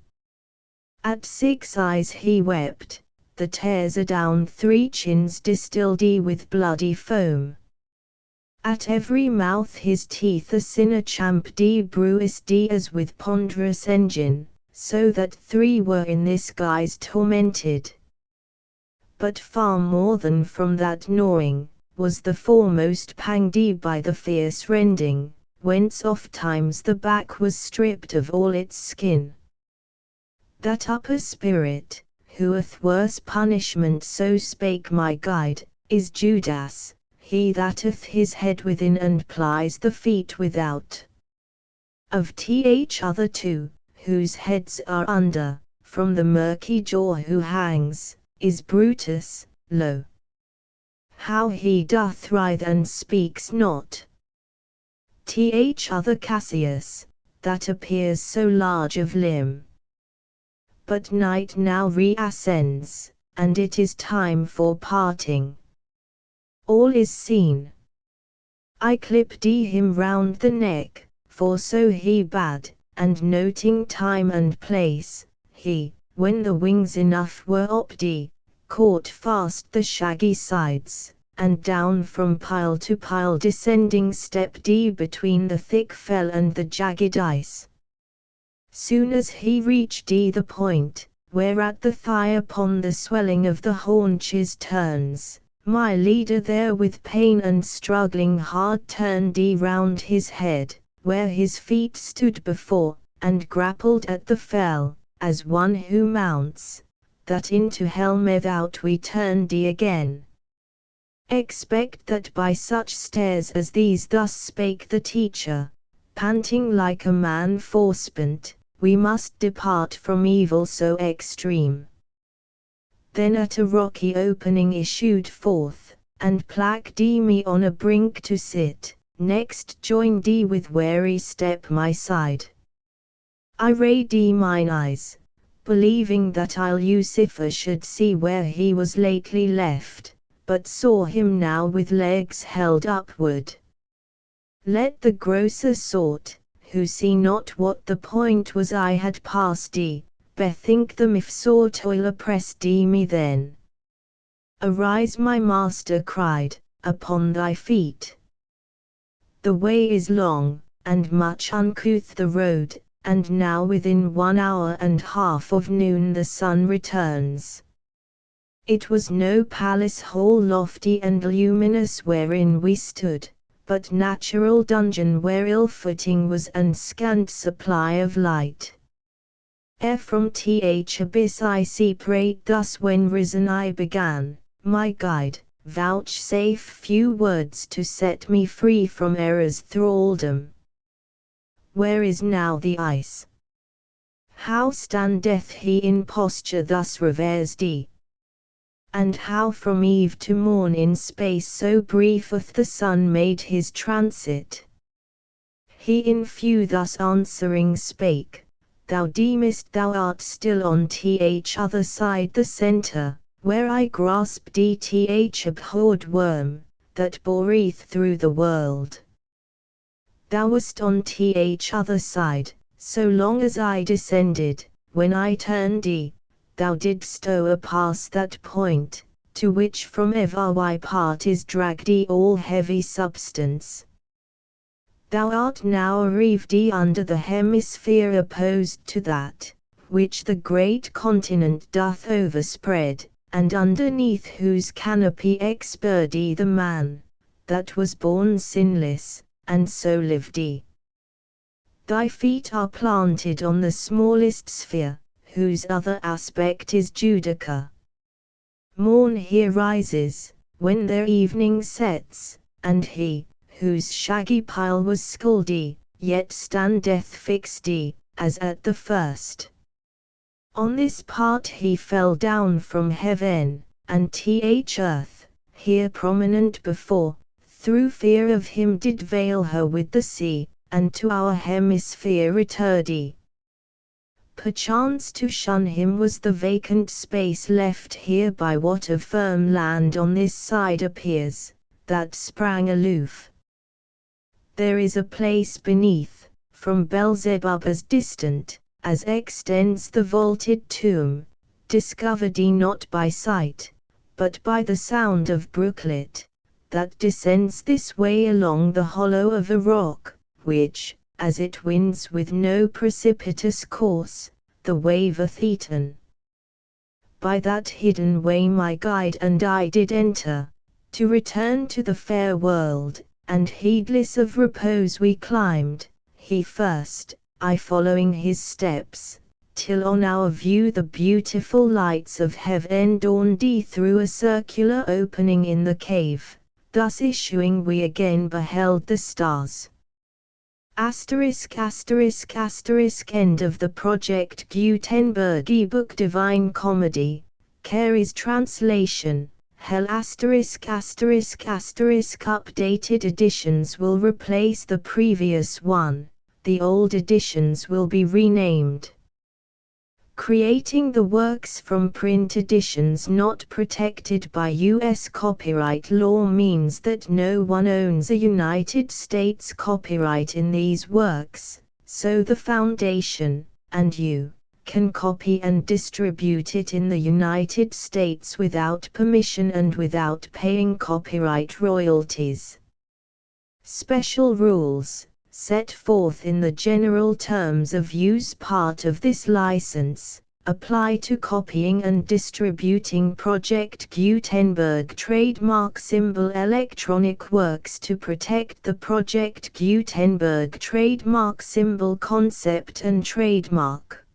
At 6 eyes he wept, the tears adown 3 chins distilled with bloody foam. At every mouth his teeth a sinner champ bruised as with ponderous engine, so that 3 were in this guise tormented. But far more than from that gnawing, was the foremost pang by the fierce rending, whence oft times the back was stripped of all its skin. That upper spirit, who hath worse punishment, so spake my guide, is Judas, he that hath his head within and plies the feet without. Of other 2, whose heads are under, from the murky jaw who hangs, is Brutus, lo! How he doth writhe and speaks not. Other Cassius, that appears so large of limb. But night now reascends, and it is time for parting. All is seen. I clip him round the neck, for so he bade, and noting time and place, he, when the wings enough were up caught fast the shaggy sides, and down from pile to pile descending stepped between the thick fell and the jagged ice. Soon as he reached the point, whereat the thigh upon the swelling of the haunches turns, my leader there with pain and struggling hard turned round his head, where his feet stood before, and grappled at the fell, as one who mounts, that into hell without we turn again. Expect that by such stairs as these thus spake the teacher, panting like a man forspent, we must depart from evil so extreme. Then at a rocky opening issued forth, and placked me on a brink to sit, next joined with wary step my side. I rayed mine eyes, believing that Lucifer should see where he was lately left, but saw him now with legs held upward. Let the grosser sort, who see not what the point was I had passed bethink them if sore toil oppressed me then. Arise, my master cried, upon thy feet. The way is long, and much uncouth the road, and now within 1 hour and half of noon the sun returns. It was no palace hall lofty and luminous wherein we stood, but natural dungeon where ill footing was and scant supply of light. Ere from abyss I see prayed thus when risen I began, my guide, vouchsafe few words to set me free from error's thraldom. Where is now the ice? How standeth he in posture thus reversed? And how from eve to morn in space so briefeth the sun made his transit? He in few thus answering spake, thou deemest thou art still on other side the centre, where I grasped abhorred worm, that boreth through the world. Thou wast on other side, so long as I descended, when I turned thou didst o'erpass that point, to which from every part is dragged all heavy substance. Thou art now arrived under the hemisphere opposed to that, which the great continent doth overspread, and underneath whose canopy expurred the man, that was born sinless, and so lived Thy feet are planted on the smallest sphere, whose other aspect is Judica. Morn here rises, when their evening sets, and he, whose shaggy pile was skuldy, yet standeth fixed as at the first. On this part he fell down from heaven, and earth, here prominent before, through fear of him did veil her with the sea, and to our hemisphere returned. Perchance to shun him was the vacant space left here by what of firm land on this side appears, that sprang aloof. There is a place beneath, from Beelzebub as distant, as extends the vaulted tomb, discovered not by sight, but by the sound of brooklet, that descends this way along the hollow of a rock, which, as it winds with no precipitous course, the waveth eaten. By that hidden way my guide and I did enter, to return to the fair world, and heedless of repose we climbed, he first, I following his steps, till on our view the beautiful lights of heaven dawned through a circular opening in the cave. Thus issuing we again beheld the stars. Asterisk asterisk asterisk end of the Project Gutenberg ebook Divine Comedy, Cary's translation. Hell asterisk asterisk asterisk updated editions will replace the previous one, the old editions will be renamed. Creating the works from print editions not protected by U.S. copyright law means that no one owns a United States copyright in these works, so the Foundation, and you, can copy and distribute it in the United States without permission and without paying copyright royalties. Special rules set forth in the general terms of use part of this license, apply to copying and distributing Project Gutenberg trademark symbol electronic works to protect the Project Gutenberg trademark symbol concept and trademark.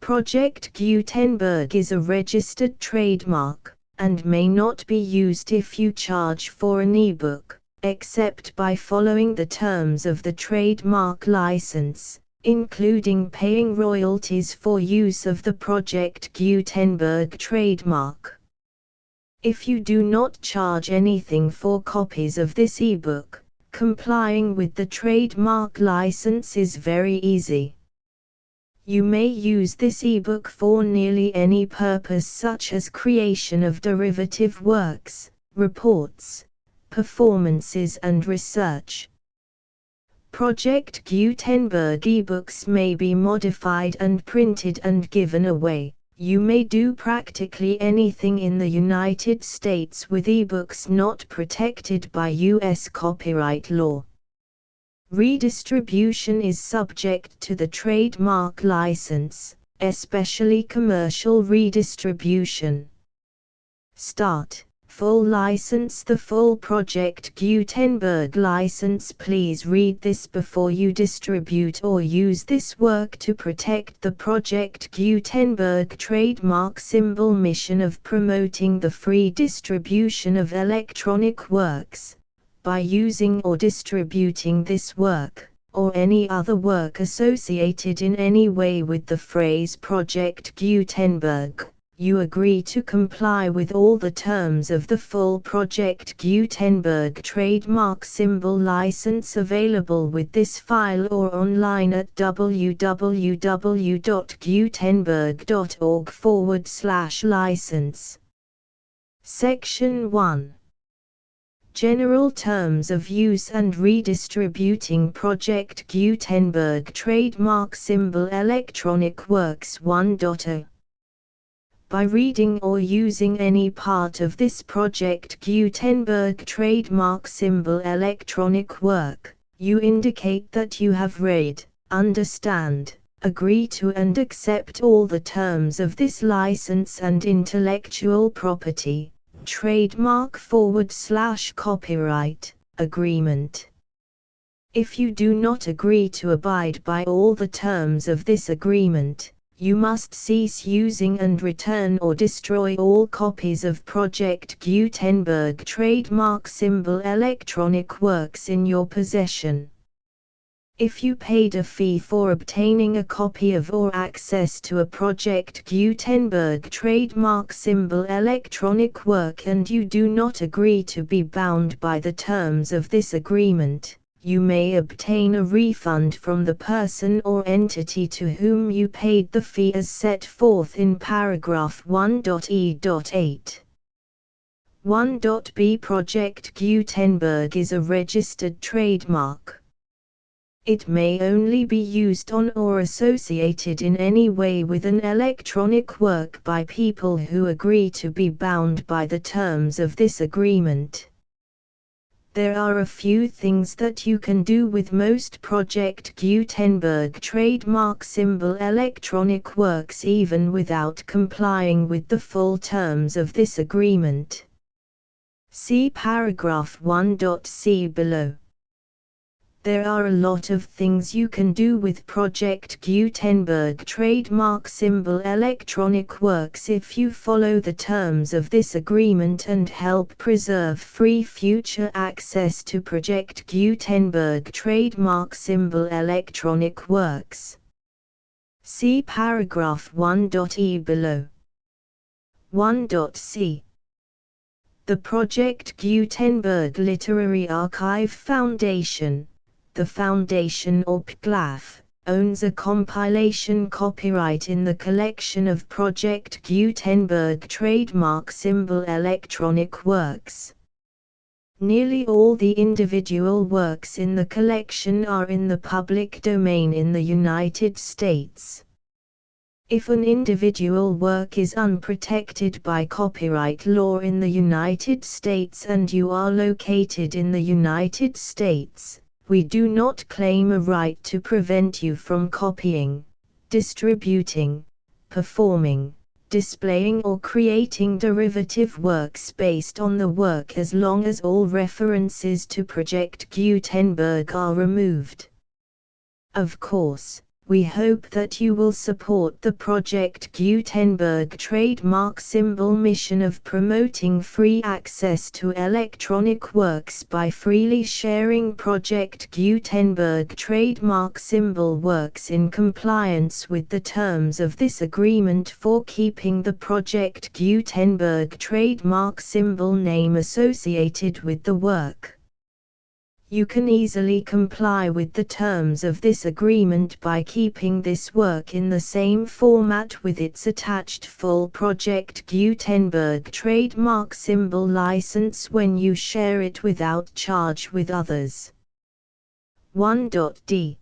Project Gutenberg is a registered trademark, and may not be used if you charge for an ebook, except by following the terms of the trademark license, including paying royalties for use of the Project Gutenberg trademark. If you do not charge anything for copies of this ebook, complying with the trademark license is very easy. You may use this ebook for nearly any purpose such as creation of derivative works, reports, performances and research. Project Gutenberg ebooks may be modified and printed and given away. You may do practically anything in the United States with ebooks not protected by U.S. copyright law. Redistribution is subject to the trademark license, especially commercial redistribution. Start. Full license. The full Project Gutenberg license. Please read this before you distribute or use this work to protect the Project Gutenberg trademark symbol mission of promoting the free distribution of electronic works, by using or distributing this work, or any other work associated in any way with the phrase Project Gutenberg. You agree to comply with all the terms of the full Project Gutenberg trademark symbol license available with this file or online at www.gutenberg.org/license. Section 1. General Terms of Use and Redistributing Project Gutenberg Trademark Symbol Electronic Works 1.0. By reading or using any part of this Project Gutenberg trademark symbol electronic work, you indicate that you have read, understand, agree to and accept all the terms of this license and intellectual property, trademark/copyright, agreement. If you do not agree to abide by all the terms of this agreement, you must cease using and return or destroy all copies of Project Gutenberg trademark symbol electronic works in your possession. If you paid a fee for obtaining a copy of or access to a Project Gutenberg trademark symbol electronic work and you do not agree to be bound by the terms of this agreement, you may obtain a refund from the person or entity to whom you paid the fee as set forth in paragraph 1.e.8. 1.b Project Gutenberg is a registered trademark. It may only be used on or associated in any way with an electronic work by people who agree to be bound by the terms of this agreement. There are a few things that you can do with most Project Gutenberg trademark symbol electronic works even without complying with the full terms of this agreement. See paragraph 1.c below. There are a lot of things you can do with Project Gutenberg trademark symbol electronic works if you follow the terms of this agreement and help preserve free future access to Project Gutenberg trademark symbol electronic works. See paragraph 1.e below. 1.c. The Project Gutenberg Literary Archive Foundation, the Foundation or PGLAF, owns a compilation copyright in the collection of Project Gutenberg trademark symbol electronic works. Nearly all the individual works in the collection are in the public domain in the United States. If an individual work is unprotected by copyright law in the United States and you are located in the United States, we do not claim a right to prevent you from copying, distributing, performing, displaying or creating derivative works based on the work as long as all references to Project Gutenberg are removed. Of course, we hope that you will support the Project Gutenberg trademark symbol mission of promoting free access to electronic works by freely sharing Project Gutenberg trademark symbol works in compliance with the terms of this agreement for keeping the Project Gutenberg trademark symbol name associated with the work. You can easily comply with the terms of this agreement by keeping this work in the same format with its attached full Project Gutenberg trademark symbol license when you share it without charge with others. 1.d.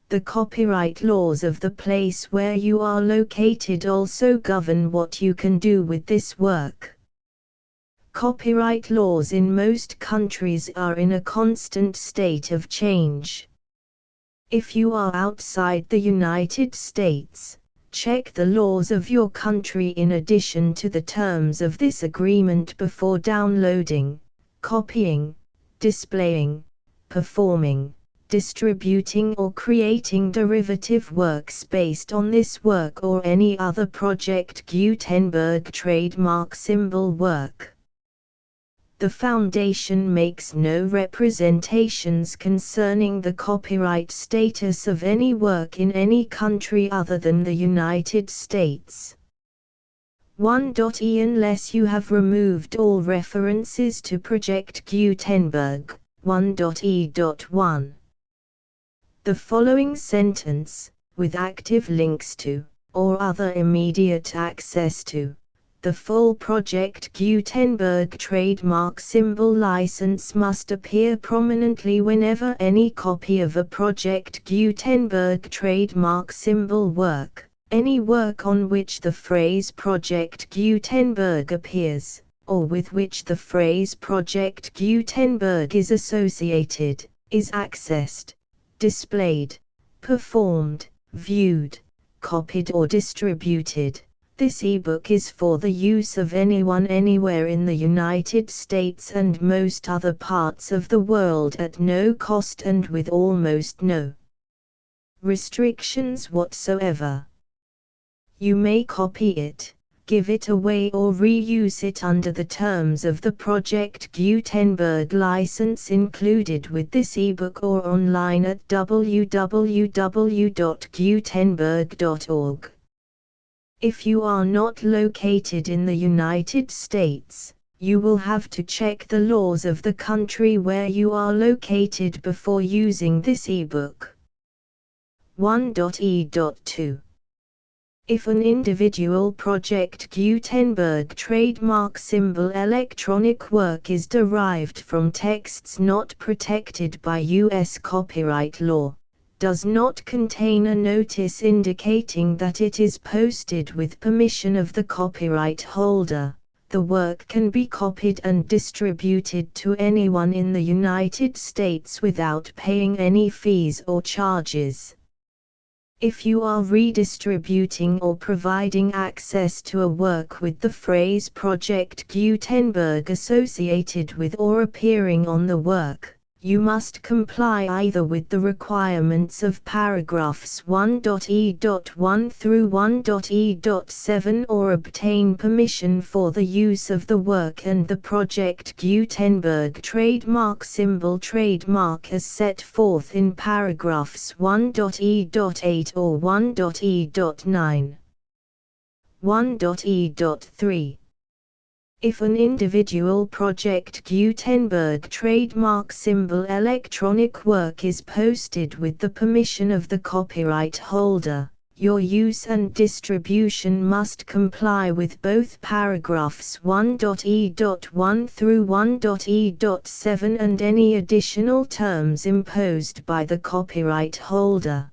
The copyright laws of the place where you are located also govern what you can do with this work. Copyright laws in most countries are in a constant state of change. If you are outside the United States, check the laws of your country in addition to the terms of this agreement before downloading, copying, displaying, performing, distributing or creating derivative works based on this work or any other Project Gutenberg trademark symbol work. The Foundation makes no representations concerning the copyright status of any work in any country other than the United States. 1.e Unless you have removed all references to Project Gutenberg. 1.e.1. The following sentence, with active links to, or other immediate access to, the full Project Gutenberg trademark symbol license must appear prominently whenever any copy of a Project Gutenberg trademark symbol work, any work on which the phrase Project Gutenberg appears, or with which the phrase Project Gutenberg is associated, is accessed, displayed, performed, viewed, copied or distributed. This ebook is for the use of anyone anywhere in the United States and most other parts of the world at no cost and with almost no restrictions whatsoever. You may copy it, give it away or reuse it under the terms of the Project Gutenberg license included with this ebook or online at www.gutenberg.org. If you are not located in the United States, you will have to check the laws of the country where you are located before using this ebook. 1.e.2. If an individual Project Gutenberg trademark symbol electronic work is derived from texts not protected by U.S. copyright law, does not contain a notice indicating that it is posted with permission of the copyright holder, the work can be copied and distributed to anyone in the United States without paying any fees or charges. If you are redistributing or providing access to a work with the phrase Project Gutenberg associated with or appearing on the work, you must comply either with the requirements of paragraphs 1.e.1 through 1.e.7 or obtain permission for the use of the work and the Project Gutenberg trademark symbol trademark as set forth in paragraphs 1.e.8 or 1.e.9. 1.e.3. If an individual Project Gutenberg trademark symbol electronic work is posted with the permission of the copyright holder, your use and distribution must comply with both paragraphs 1.e.1 through 1.e.7 and any additional terms imposed by the copyright holder.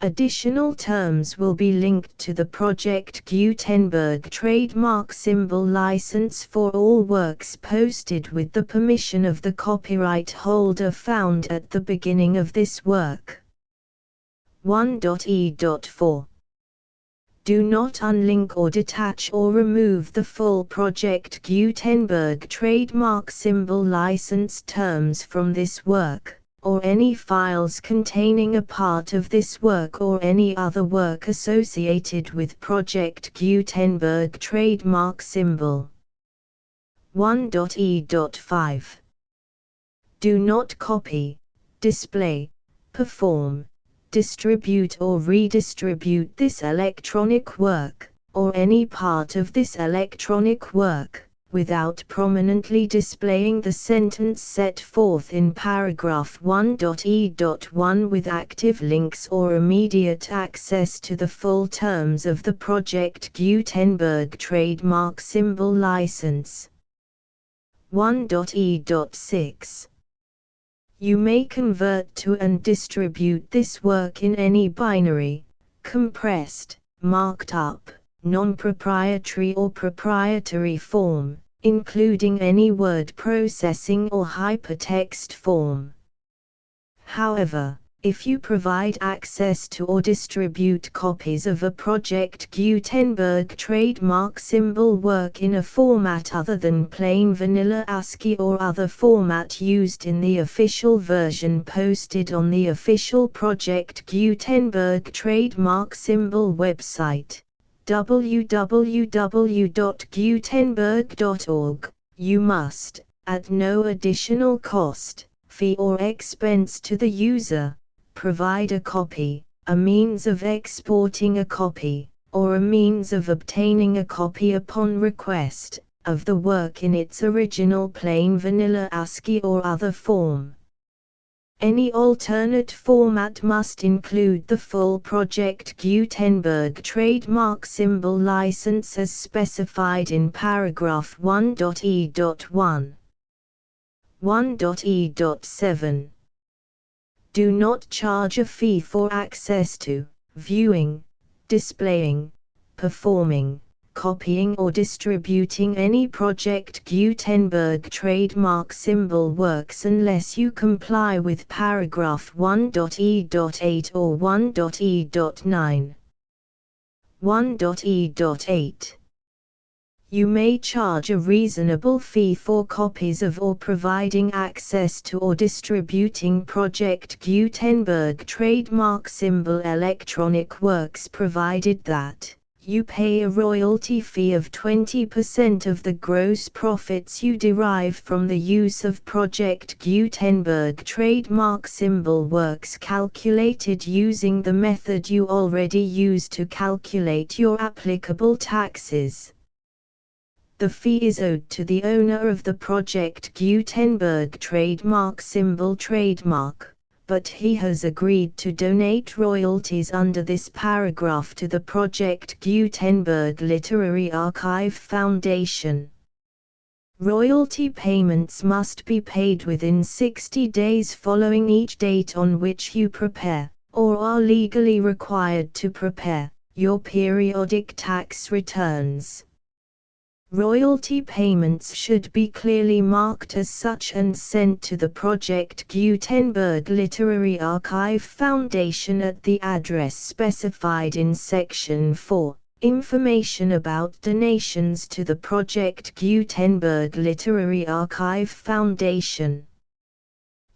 Additional terms will be linked to the Project Gutenberg trademark symbol license for all works posted with the permission of the copyright holder found at the beginning of this work. 1.e.4. Do not unlink or detach or remove the full Project Gutenberg trademark symbol license terms from this work, or any files containing a part of this work or any other work associated with Project Gutenberg trademark symbol. 1.e.5. Do not copy, display, perform, distribute or redistribute this electronic work, or any part of this electronic work, without prominently displaying the sentence set forth in paragraph 1.e.1 with active links or immediate access to the full terms of the Project Gutenberg trademark symbol license. 1.e.6. You may convert to and distribute this work in any binary, compressed, marked up, non-proprietary or proprietary form, including any word processing or hypertext form. However, if you provide access to or distribute copies of a Project Gutenberg trademark symbol work in a format other than plain vanilla ASCII or other format used in the official version posted on the official Project Gutenberg trademark symbol website, www.gutenberg.org, you must, at no additional cost, fee or expense to the user, provide a copy, a means of exporting a copy, or a means of obtaining a copy upon request, of the work in its original plain vanilla ASCII or other form. Any alternate format must include the full Project Gutenberg trademark symbol license as specified in paragraph 1.e.1. 1.e.7. Do not charge a fee for access to, viewing, displaying, performing, copying or distributing any Project Gutenberg trademark symbol works unless you comply with paragraph 1.e.8 or 1.e.9. 1.e.8. You may charge a reasonable fee for copies of or providing access to or distributing Project Gutenberg trademark symbol electronic works provided that you pay a royalty fee of 20% of the gross profits you derive from the use of Project Gutenberg trademark symbol works calculated using the method you already use to calculate your applicable taxes. The fee is owed to the owner of the Project Gutenberg trademark symbol trademark, but he has agreed to donate royalties under this paragraph to the Project Gutenberg Literary Archive Foundation. Royalty payments must be paid within 60 days following each date on which you prepare, or are legally required to prepare, your periodic tax returns. Royalty payments should be clearly marked as such and sent to the Project Gutenberg Literary Archive Foundation at the address specified in Section 4. Information about donations to the Project Gutenberg Literary Archive Foundation.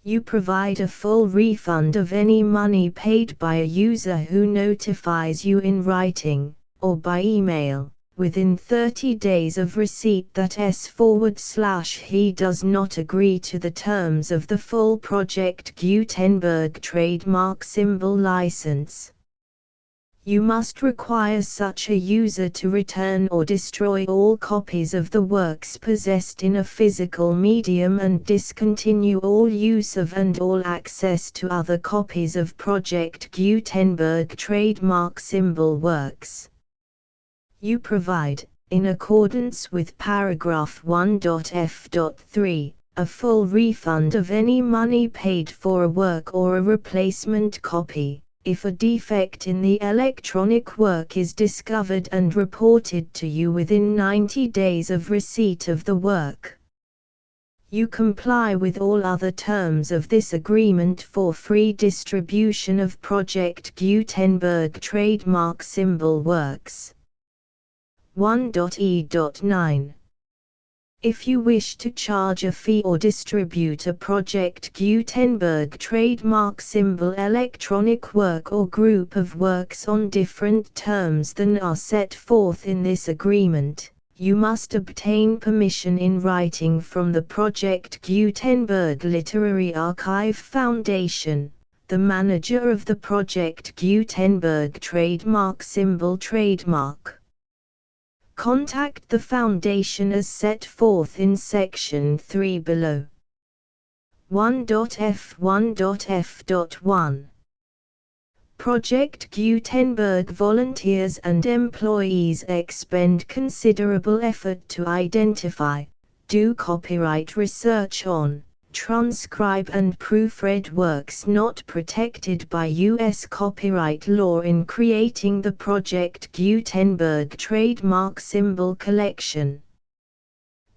You provide a full refund of any money paid by a user who notifies you in writing, or by email, within 30 days of receipt that he does not agree to the terms of the full Project Gutenberg trademark symbol license. You must require such a user to return or destroy all copies of the works possessed in a physical medium and discontinue all use of and all access to other copies of Project Gutenberg trademark symbol works. You provide, in accordance with paragraph 1.f.3, a full refund of any money paid for a work or a replacement copy, if a defect in the electronic work is discovered and reported to you within 90 days of receipt of the work. You comply with all other terms of this agreement for free distribution of Project Gutenberg trademark symbol works. 1.e.9. If you wish to charge a fee or distribute a Project Gutenberg trademark symbol electronic work or group of works on different terms than are set forth in this agreement, you must obtain permission in writing from the Project Gutenberg Literary Archive Foundation, the manager of the Project Gutenberg trademark symbol trademark. Contact the Foundation as set forth in Section 3 below. 1.f1.f.1. Project Gutenberg volunteers and employees expend considerable effort to identify, do copyright research on, transcribe and proofread works not protected by U.S. copyright law in creating the Project Gutenberg trademark symbol collection.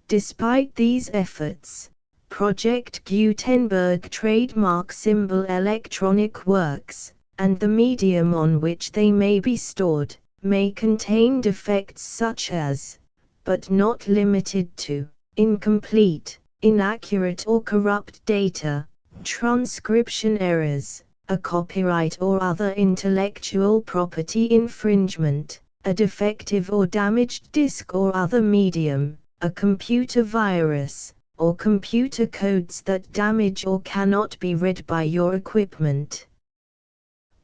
Despite these efforts, Project Gutenberg trademark symbol electronic works, and the medium on which they may be stored, may contain defects such as, but not limited to, incomplete, inaccurate or corrupt data, transcription errors, a copyright or other intellectual property infringement, a defective or damaged disk or other medium, a computer virus, or computer codes that damage or cannot be read by your equipment.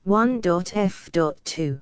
1.f.2.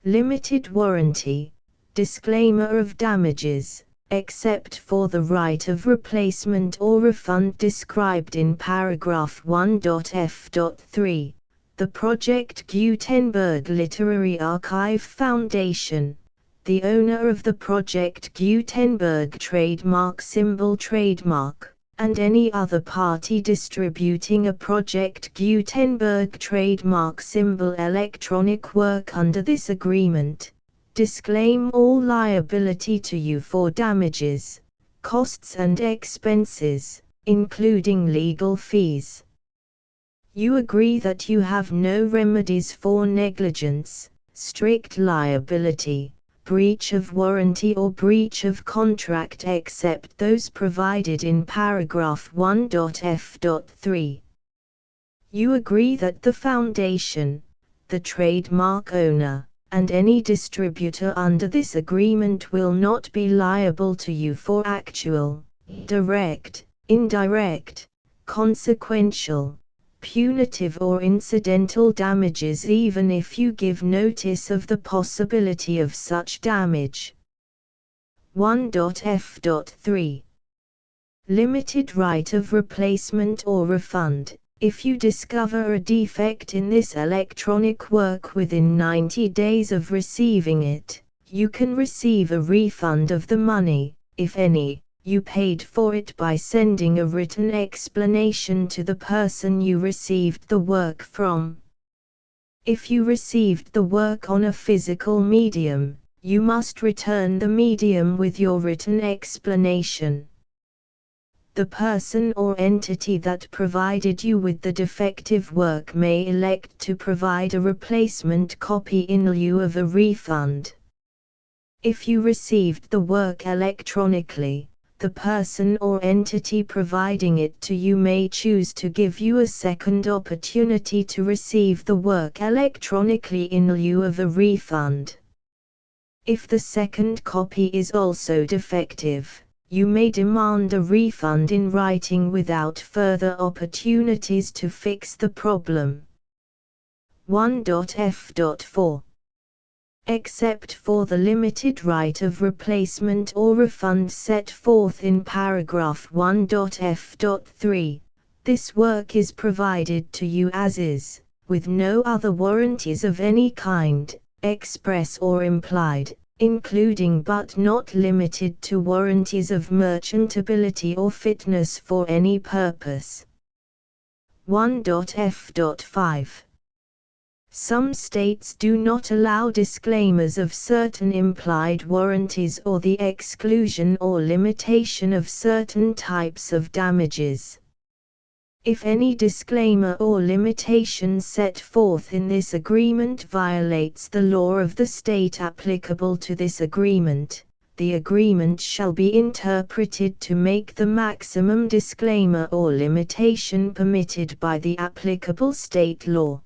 Limited warranty, disclaimer of damages, except for the right of replacement or refund described in paragraph 1.f.3, the Project Gutenberg Literary Archive Foundation, the owner of the Project Gutenberg trademark symbol trademark, and any other party distributing a Project Gutenberg trademark symbol electronic work under this agreement, disclaim all liability to you for damages, costs and expenses, including legal fees. You agree that you have no remedies for negligence, strict liability, breach of warranty or breach of contract except those provided in paragraph 1.f.3. You agree that the Foundation, the trademark owner, and any distributor under this agreement will not be liable to you for actual, direct, indirect, consequential, punitive or incidental damages even if you give notice of the possibility of such damage. 1.f.3. Limited right of replacement or refund, If you discover a defect in this electronic work within 90 days of receiving it, you can receive a refund of the money, if any, you paid for it by sending a written explanation to the person you received the work from. If you received the work on a physical medium, you must return the medium with your written explanation. The person or entity that provided you with the defective work may elect to provide a replacement copy in lieu of a refund. If you received the work electronically, the person or entity providing it to you may choose to give you a second opportunity to receive the work electronically in lieu of a refund. If the second copy is also defective, you may demand a refund in writing without further opportunities to fix the problem. 1.f.4 Except for the limited right of replacement or refund set forth in paragraph 1.f.3, this work is provided to you as is, with no other warranties of any kind, express or implied, including but not limited to warranties of merchantability or fitness for any purpose. 1.f.5 Some states do not allow disclaimers of certain implied warranties or the exclusion or limitation of certain types of damages. If any disclaimer or limitation set forth in this agreement violates the law of the state applicable to this agreement, the agreement shall be interpreted to make the maximum disclaimer or limitation permitted by the applicable state law.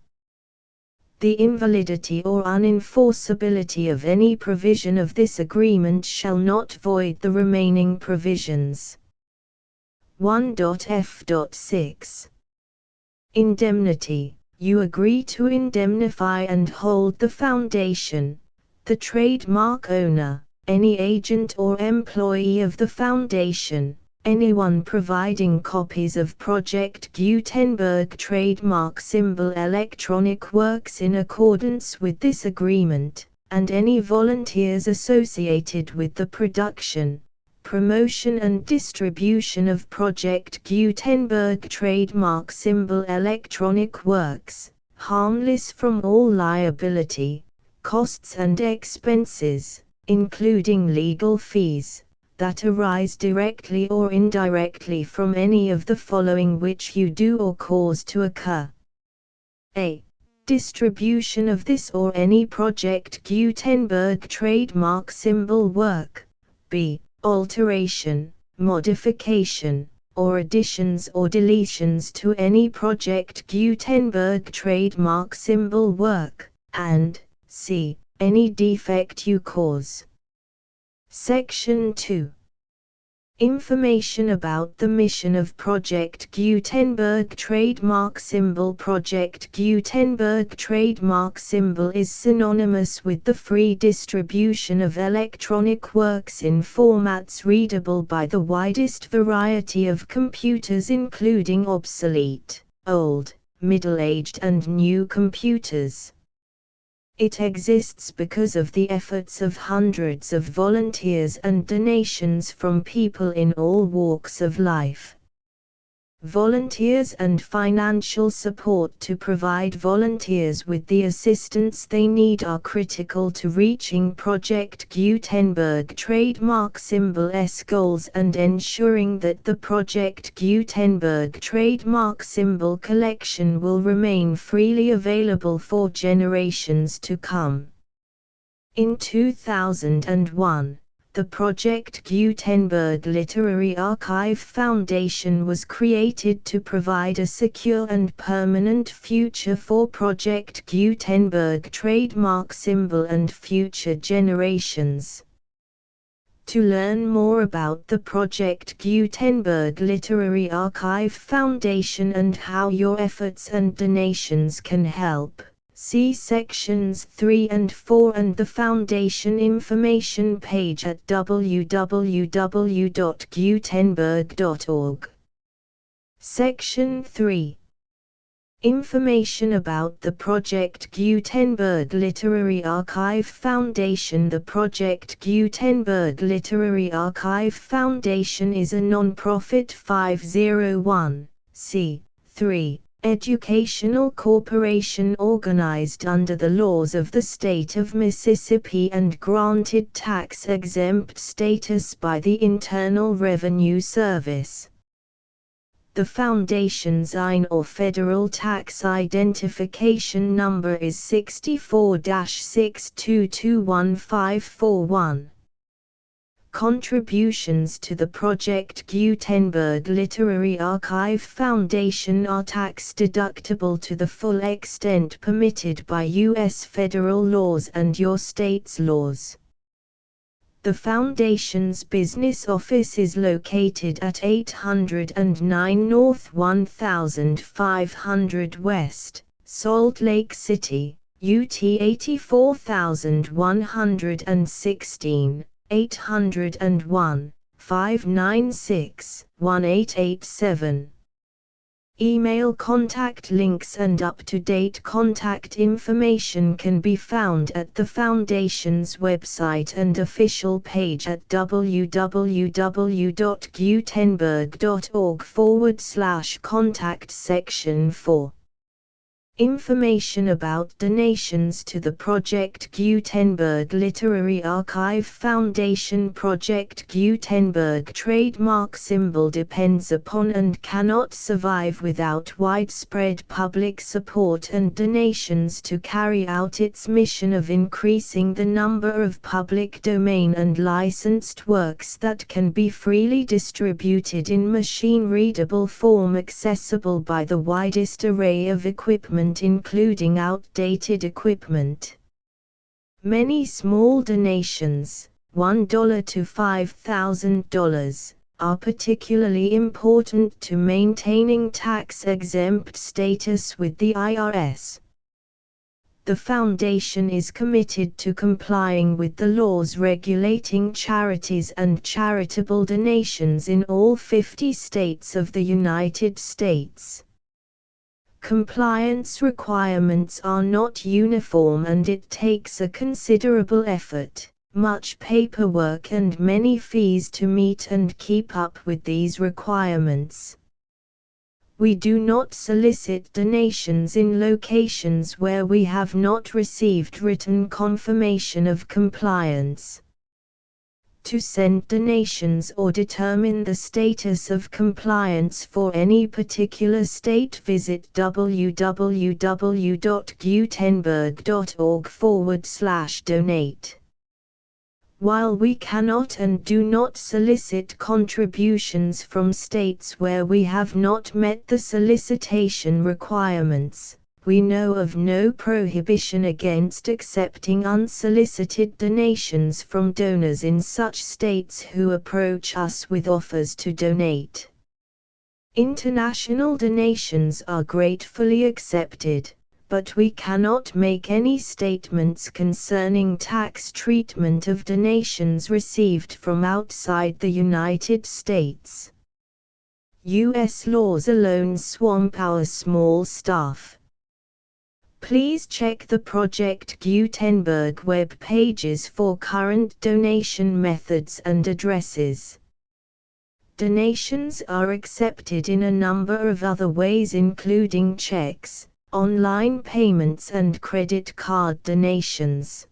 The invalidity or unenforceability of any provision of this agreement shall not void the remaining provisions. 1.f.6 Indemnity. You agree to indemnify and hold the foundation, the trademark owner, any agent or employee of the foundation, anyone providing copies of Project Gutenberg trademark symbol electronic works in accordance with this agreement, and any volunteers associated with the production, promotion and distribution of Project Gutenberg trademark symbol electronic works, harmless from all liability, costs and expenses, including legal fees, that arise directly or indirectly from any of the following which you do or cause to occur. A. Distribution of this or any Project Gutenberg trademark symbol work. B. Alteration, modification, or additions or deletions to any Project Gutenberg trademark symbol work, and C. Any defect you cause. Section 2. Information about the mission of Project Gutenberg trademark symbol. Project Gutenberg trademark symbol is synonymous with the free distribution of electronic works in formats readable by the widest variety of computers, including obsolete, old, middle-aged and new computers. It exists because of the efforts of hundreds of volunteers and donations from people in all walks of life. Volunteers and financial support to provide volunteers with the assistance they need are critical to reaching Project Gutenberg trademark symbol's goals and ensuring that the Project Gutenberg trademark symbol collection will remain freely available for generations to come. In 2001, the Project Gutenberg Literary Archive Foundation was created to provide a secure and permanent future for Project Gutenberg trademark symbol and future generations. To learn more about the Project Gutenberg Literary Archive Foundation and how your efforts and donations can help, see sections 3 and 4 and the Foundation information page at www.gutenberg.org. Section 3. Information about the Project Gutenberg Literary Archive Foundation. The Project Gutenberg Literary Archive Foundation is a non-profit 501(c)(3) educational corporation organized under the laws of the state of Mississippi and granted tax-exempt status by the Internal Revenue Service. The Foundation's IN or Federal Tax Identification Number is 64-6221541. Contributions to the Project Gutenberg Literary Archive Foundation are tax-deductible to the full extent permitted by U.S. federal laws and your state's laws. The Foundation's business office is located at 809 North 1500 West, Salt Lake City, UT 84116, 801-596-1887. Email contact links and up-to-date contact information can be found at the Foundation's website and official page at www.gutenberg.org/contact section 4. Information about donations to the Project Gutenberg Literary Archive Foundation. Project Gutenberg trademark symbol depends upon and cannot survive without widespread public support and donations to carry out its mission of increasing the number of public domain and licensed works that can be freely distributed in machine-readable form accessible by the widest array of equipment including outdated equipment. Many small donations, $1 to $5,000, are particularly important to maintaining tax-exempt status with the IRS. The Foundation is committed to complying with the laws regulating charities and charitable donations in all 50 states of the United States. Compliance requirements are not uniform and it takes a considerable effort, much paperwork and many fees to meet and keep up with these requirements. We do not solicit donations in locations where we have not received written confirmation of compliance. To send donations or determine the status of compliance for any particular state, visit www.gutenberg.org/donate. While we cannot and do not solicit contributions from states where we have not met the solicitation requirements, we know of no prohibition against accepting unsolicited donations from donors in such states who approach us with offers to donate. International donations are gratefully accepted, but we cannot make any statements concerning tax treatment of donations received from outside the United States. U.S. laws alone swamp our small staff. Please check the Project Gutenberg web pages for current donation methods and addresses. Donations are accepted in a number of other ways including checks, online payments and credit card donations.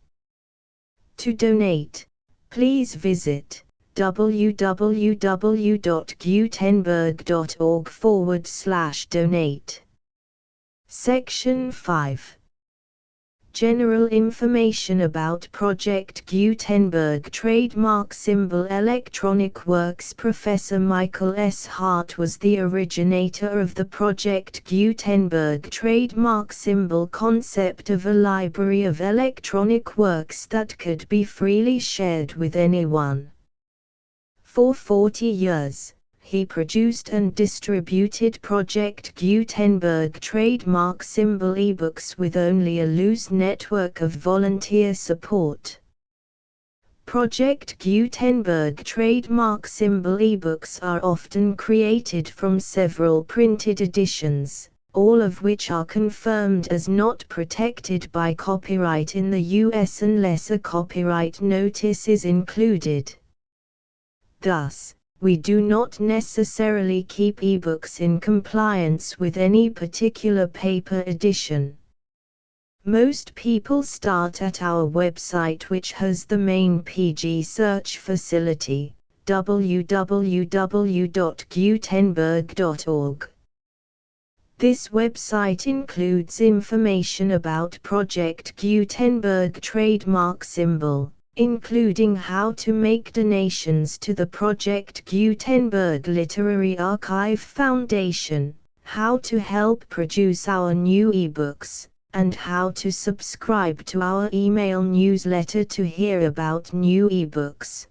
To donate, please visit www.gutenberg.org/donate. Section 5. General information about Project Gutenberg trademark symbol electronic works. Professor Michael S. Hart was the originator of the Project Gutenberg trademark symbol concept of a library of electronic works that could be freely shared with anyone. For 40 years, he produced and distributed Project Gutenberg trademark symbol ebooks with only a loose network of volunteer support. Project Gutenberg trademark symbol ebooks are often created from several printed editions, all of which are confirmed as not protected by copyright in the US unless a copyright notice is included. Thus, we do not necessarily keep ebooks in compliance with any particular paper edition. Most people start at our website, which has the main PG search facility, www.gutenberg.org. This website includes information about Project Gutenberg trademark symbol, including how to make donations to the Project Gutenberg Literary Archive Foundation, how to help produce our new ebooks, and how to subscribe to our email newsletter to hear about new ebooks.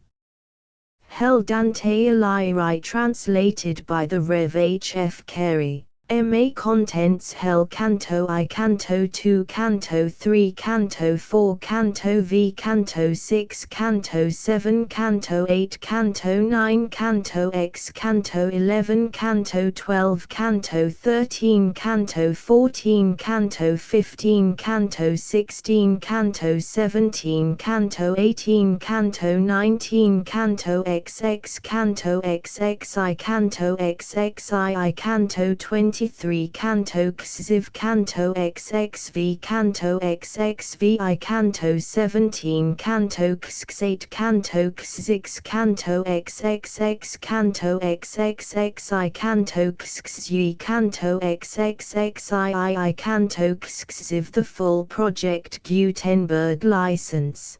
Dante Alighieri, translated by the Rev. H. F. Cary. MA Contents: Canto I, Canto II, Canto III, Canto IV, Canto V, Canto VI, Canto VII, Canto VIII, Canto IX, Canto X, Canto XI, Canto XII, Canto XIII, Canto XIV, Canto XV, Canto XVI, Canto XVII, Canto XVIII, Canto XIX, Canto XX, Canto XXI, Canto XXII, Canto 23, Canto XIV, Canto XXV, Canto XXVI, Canto 17, Canto X8, Canto X6, Canto XXX, Canto XXXI, Canto XY, Canto XXXII, Canto XIV. The full Project Gutenberg license.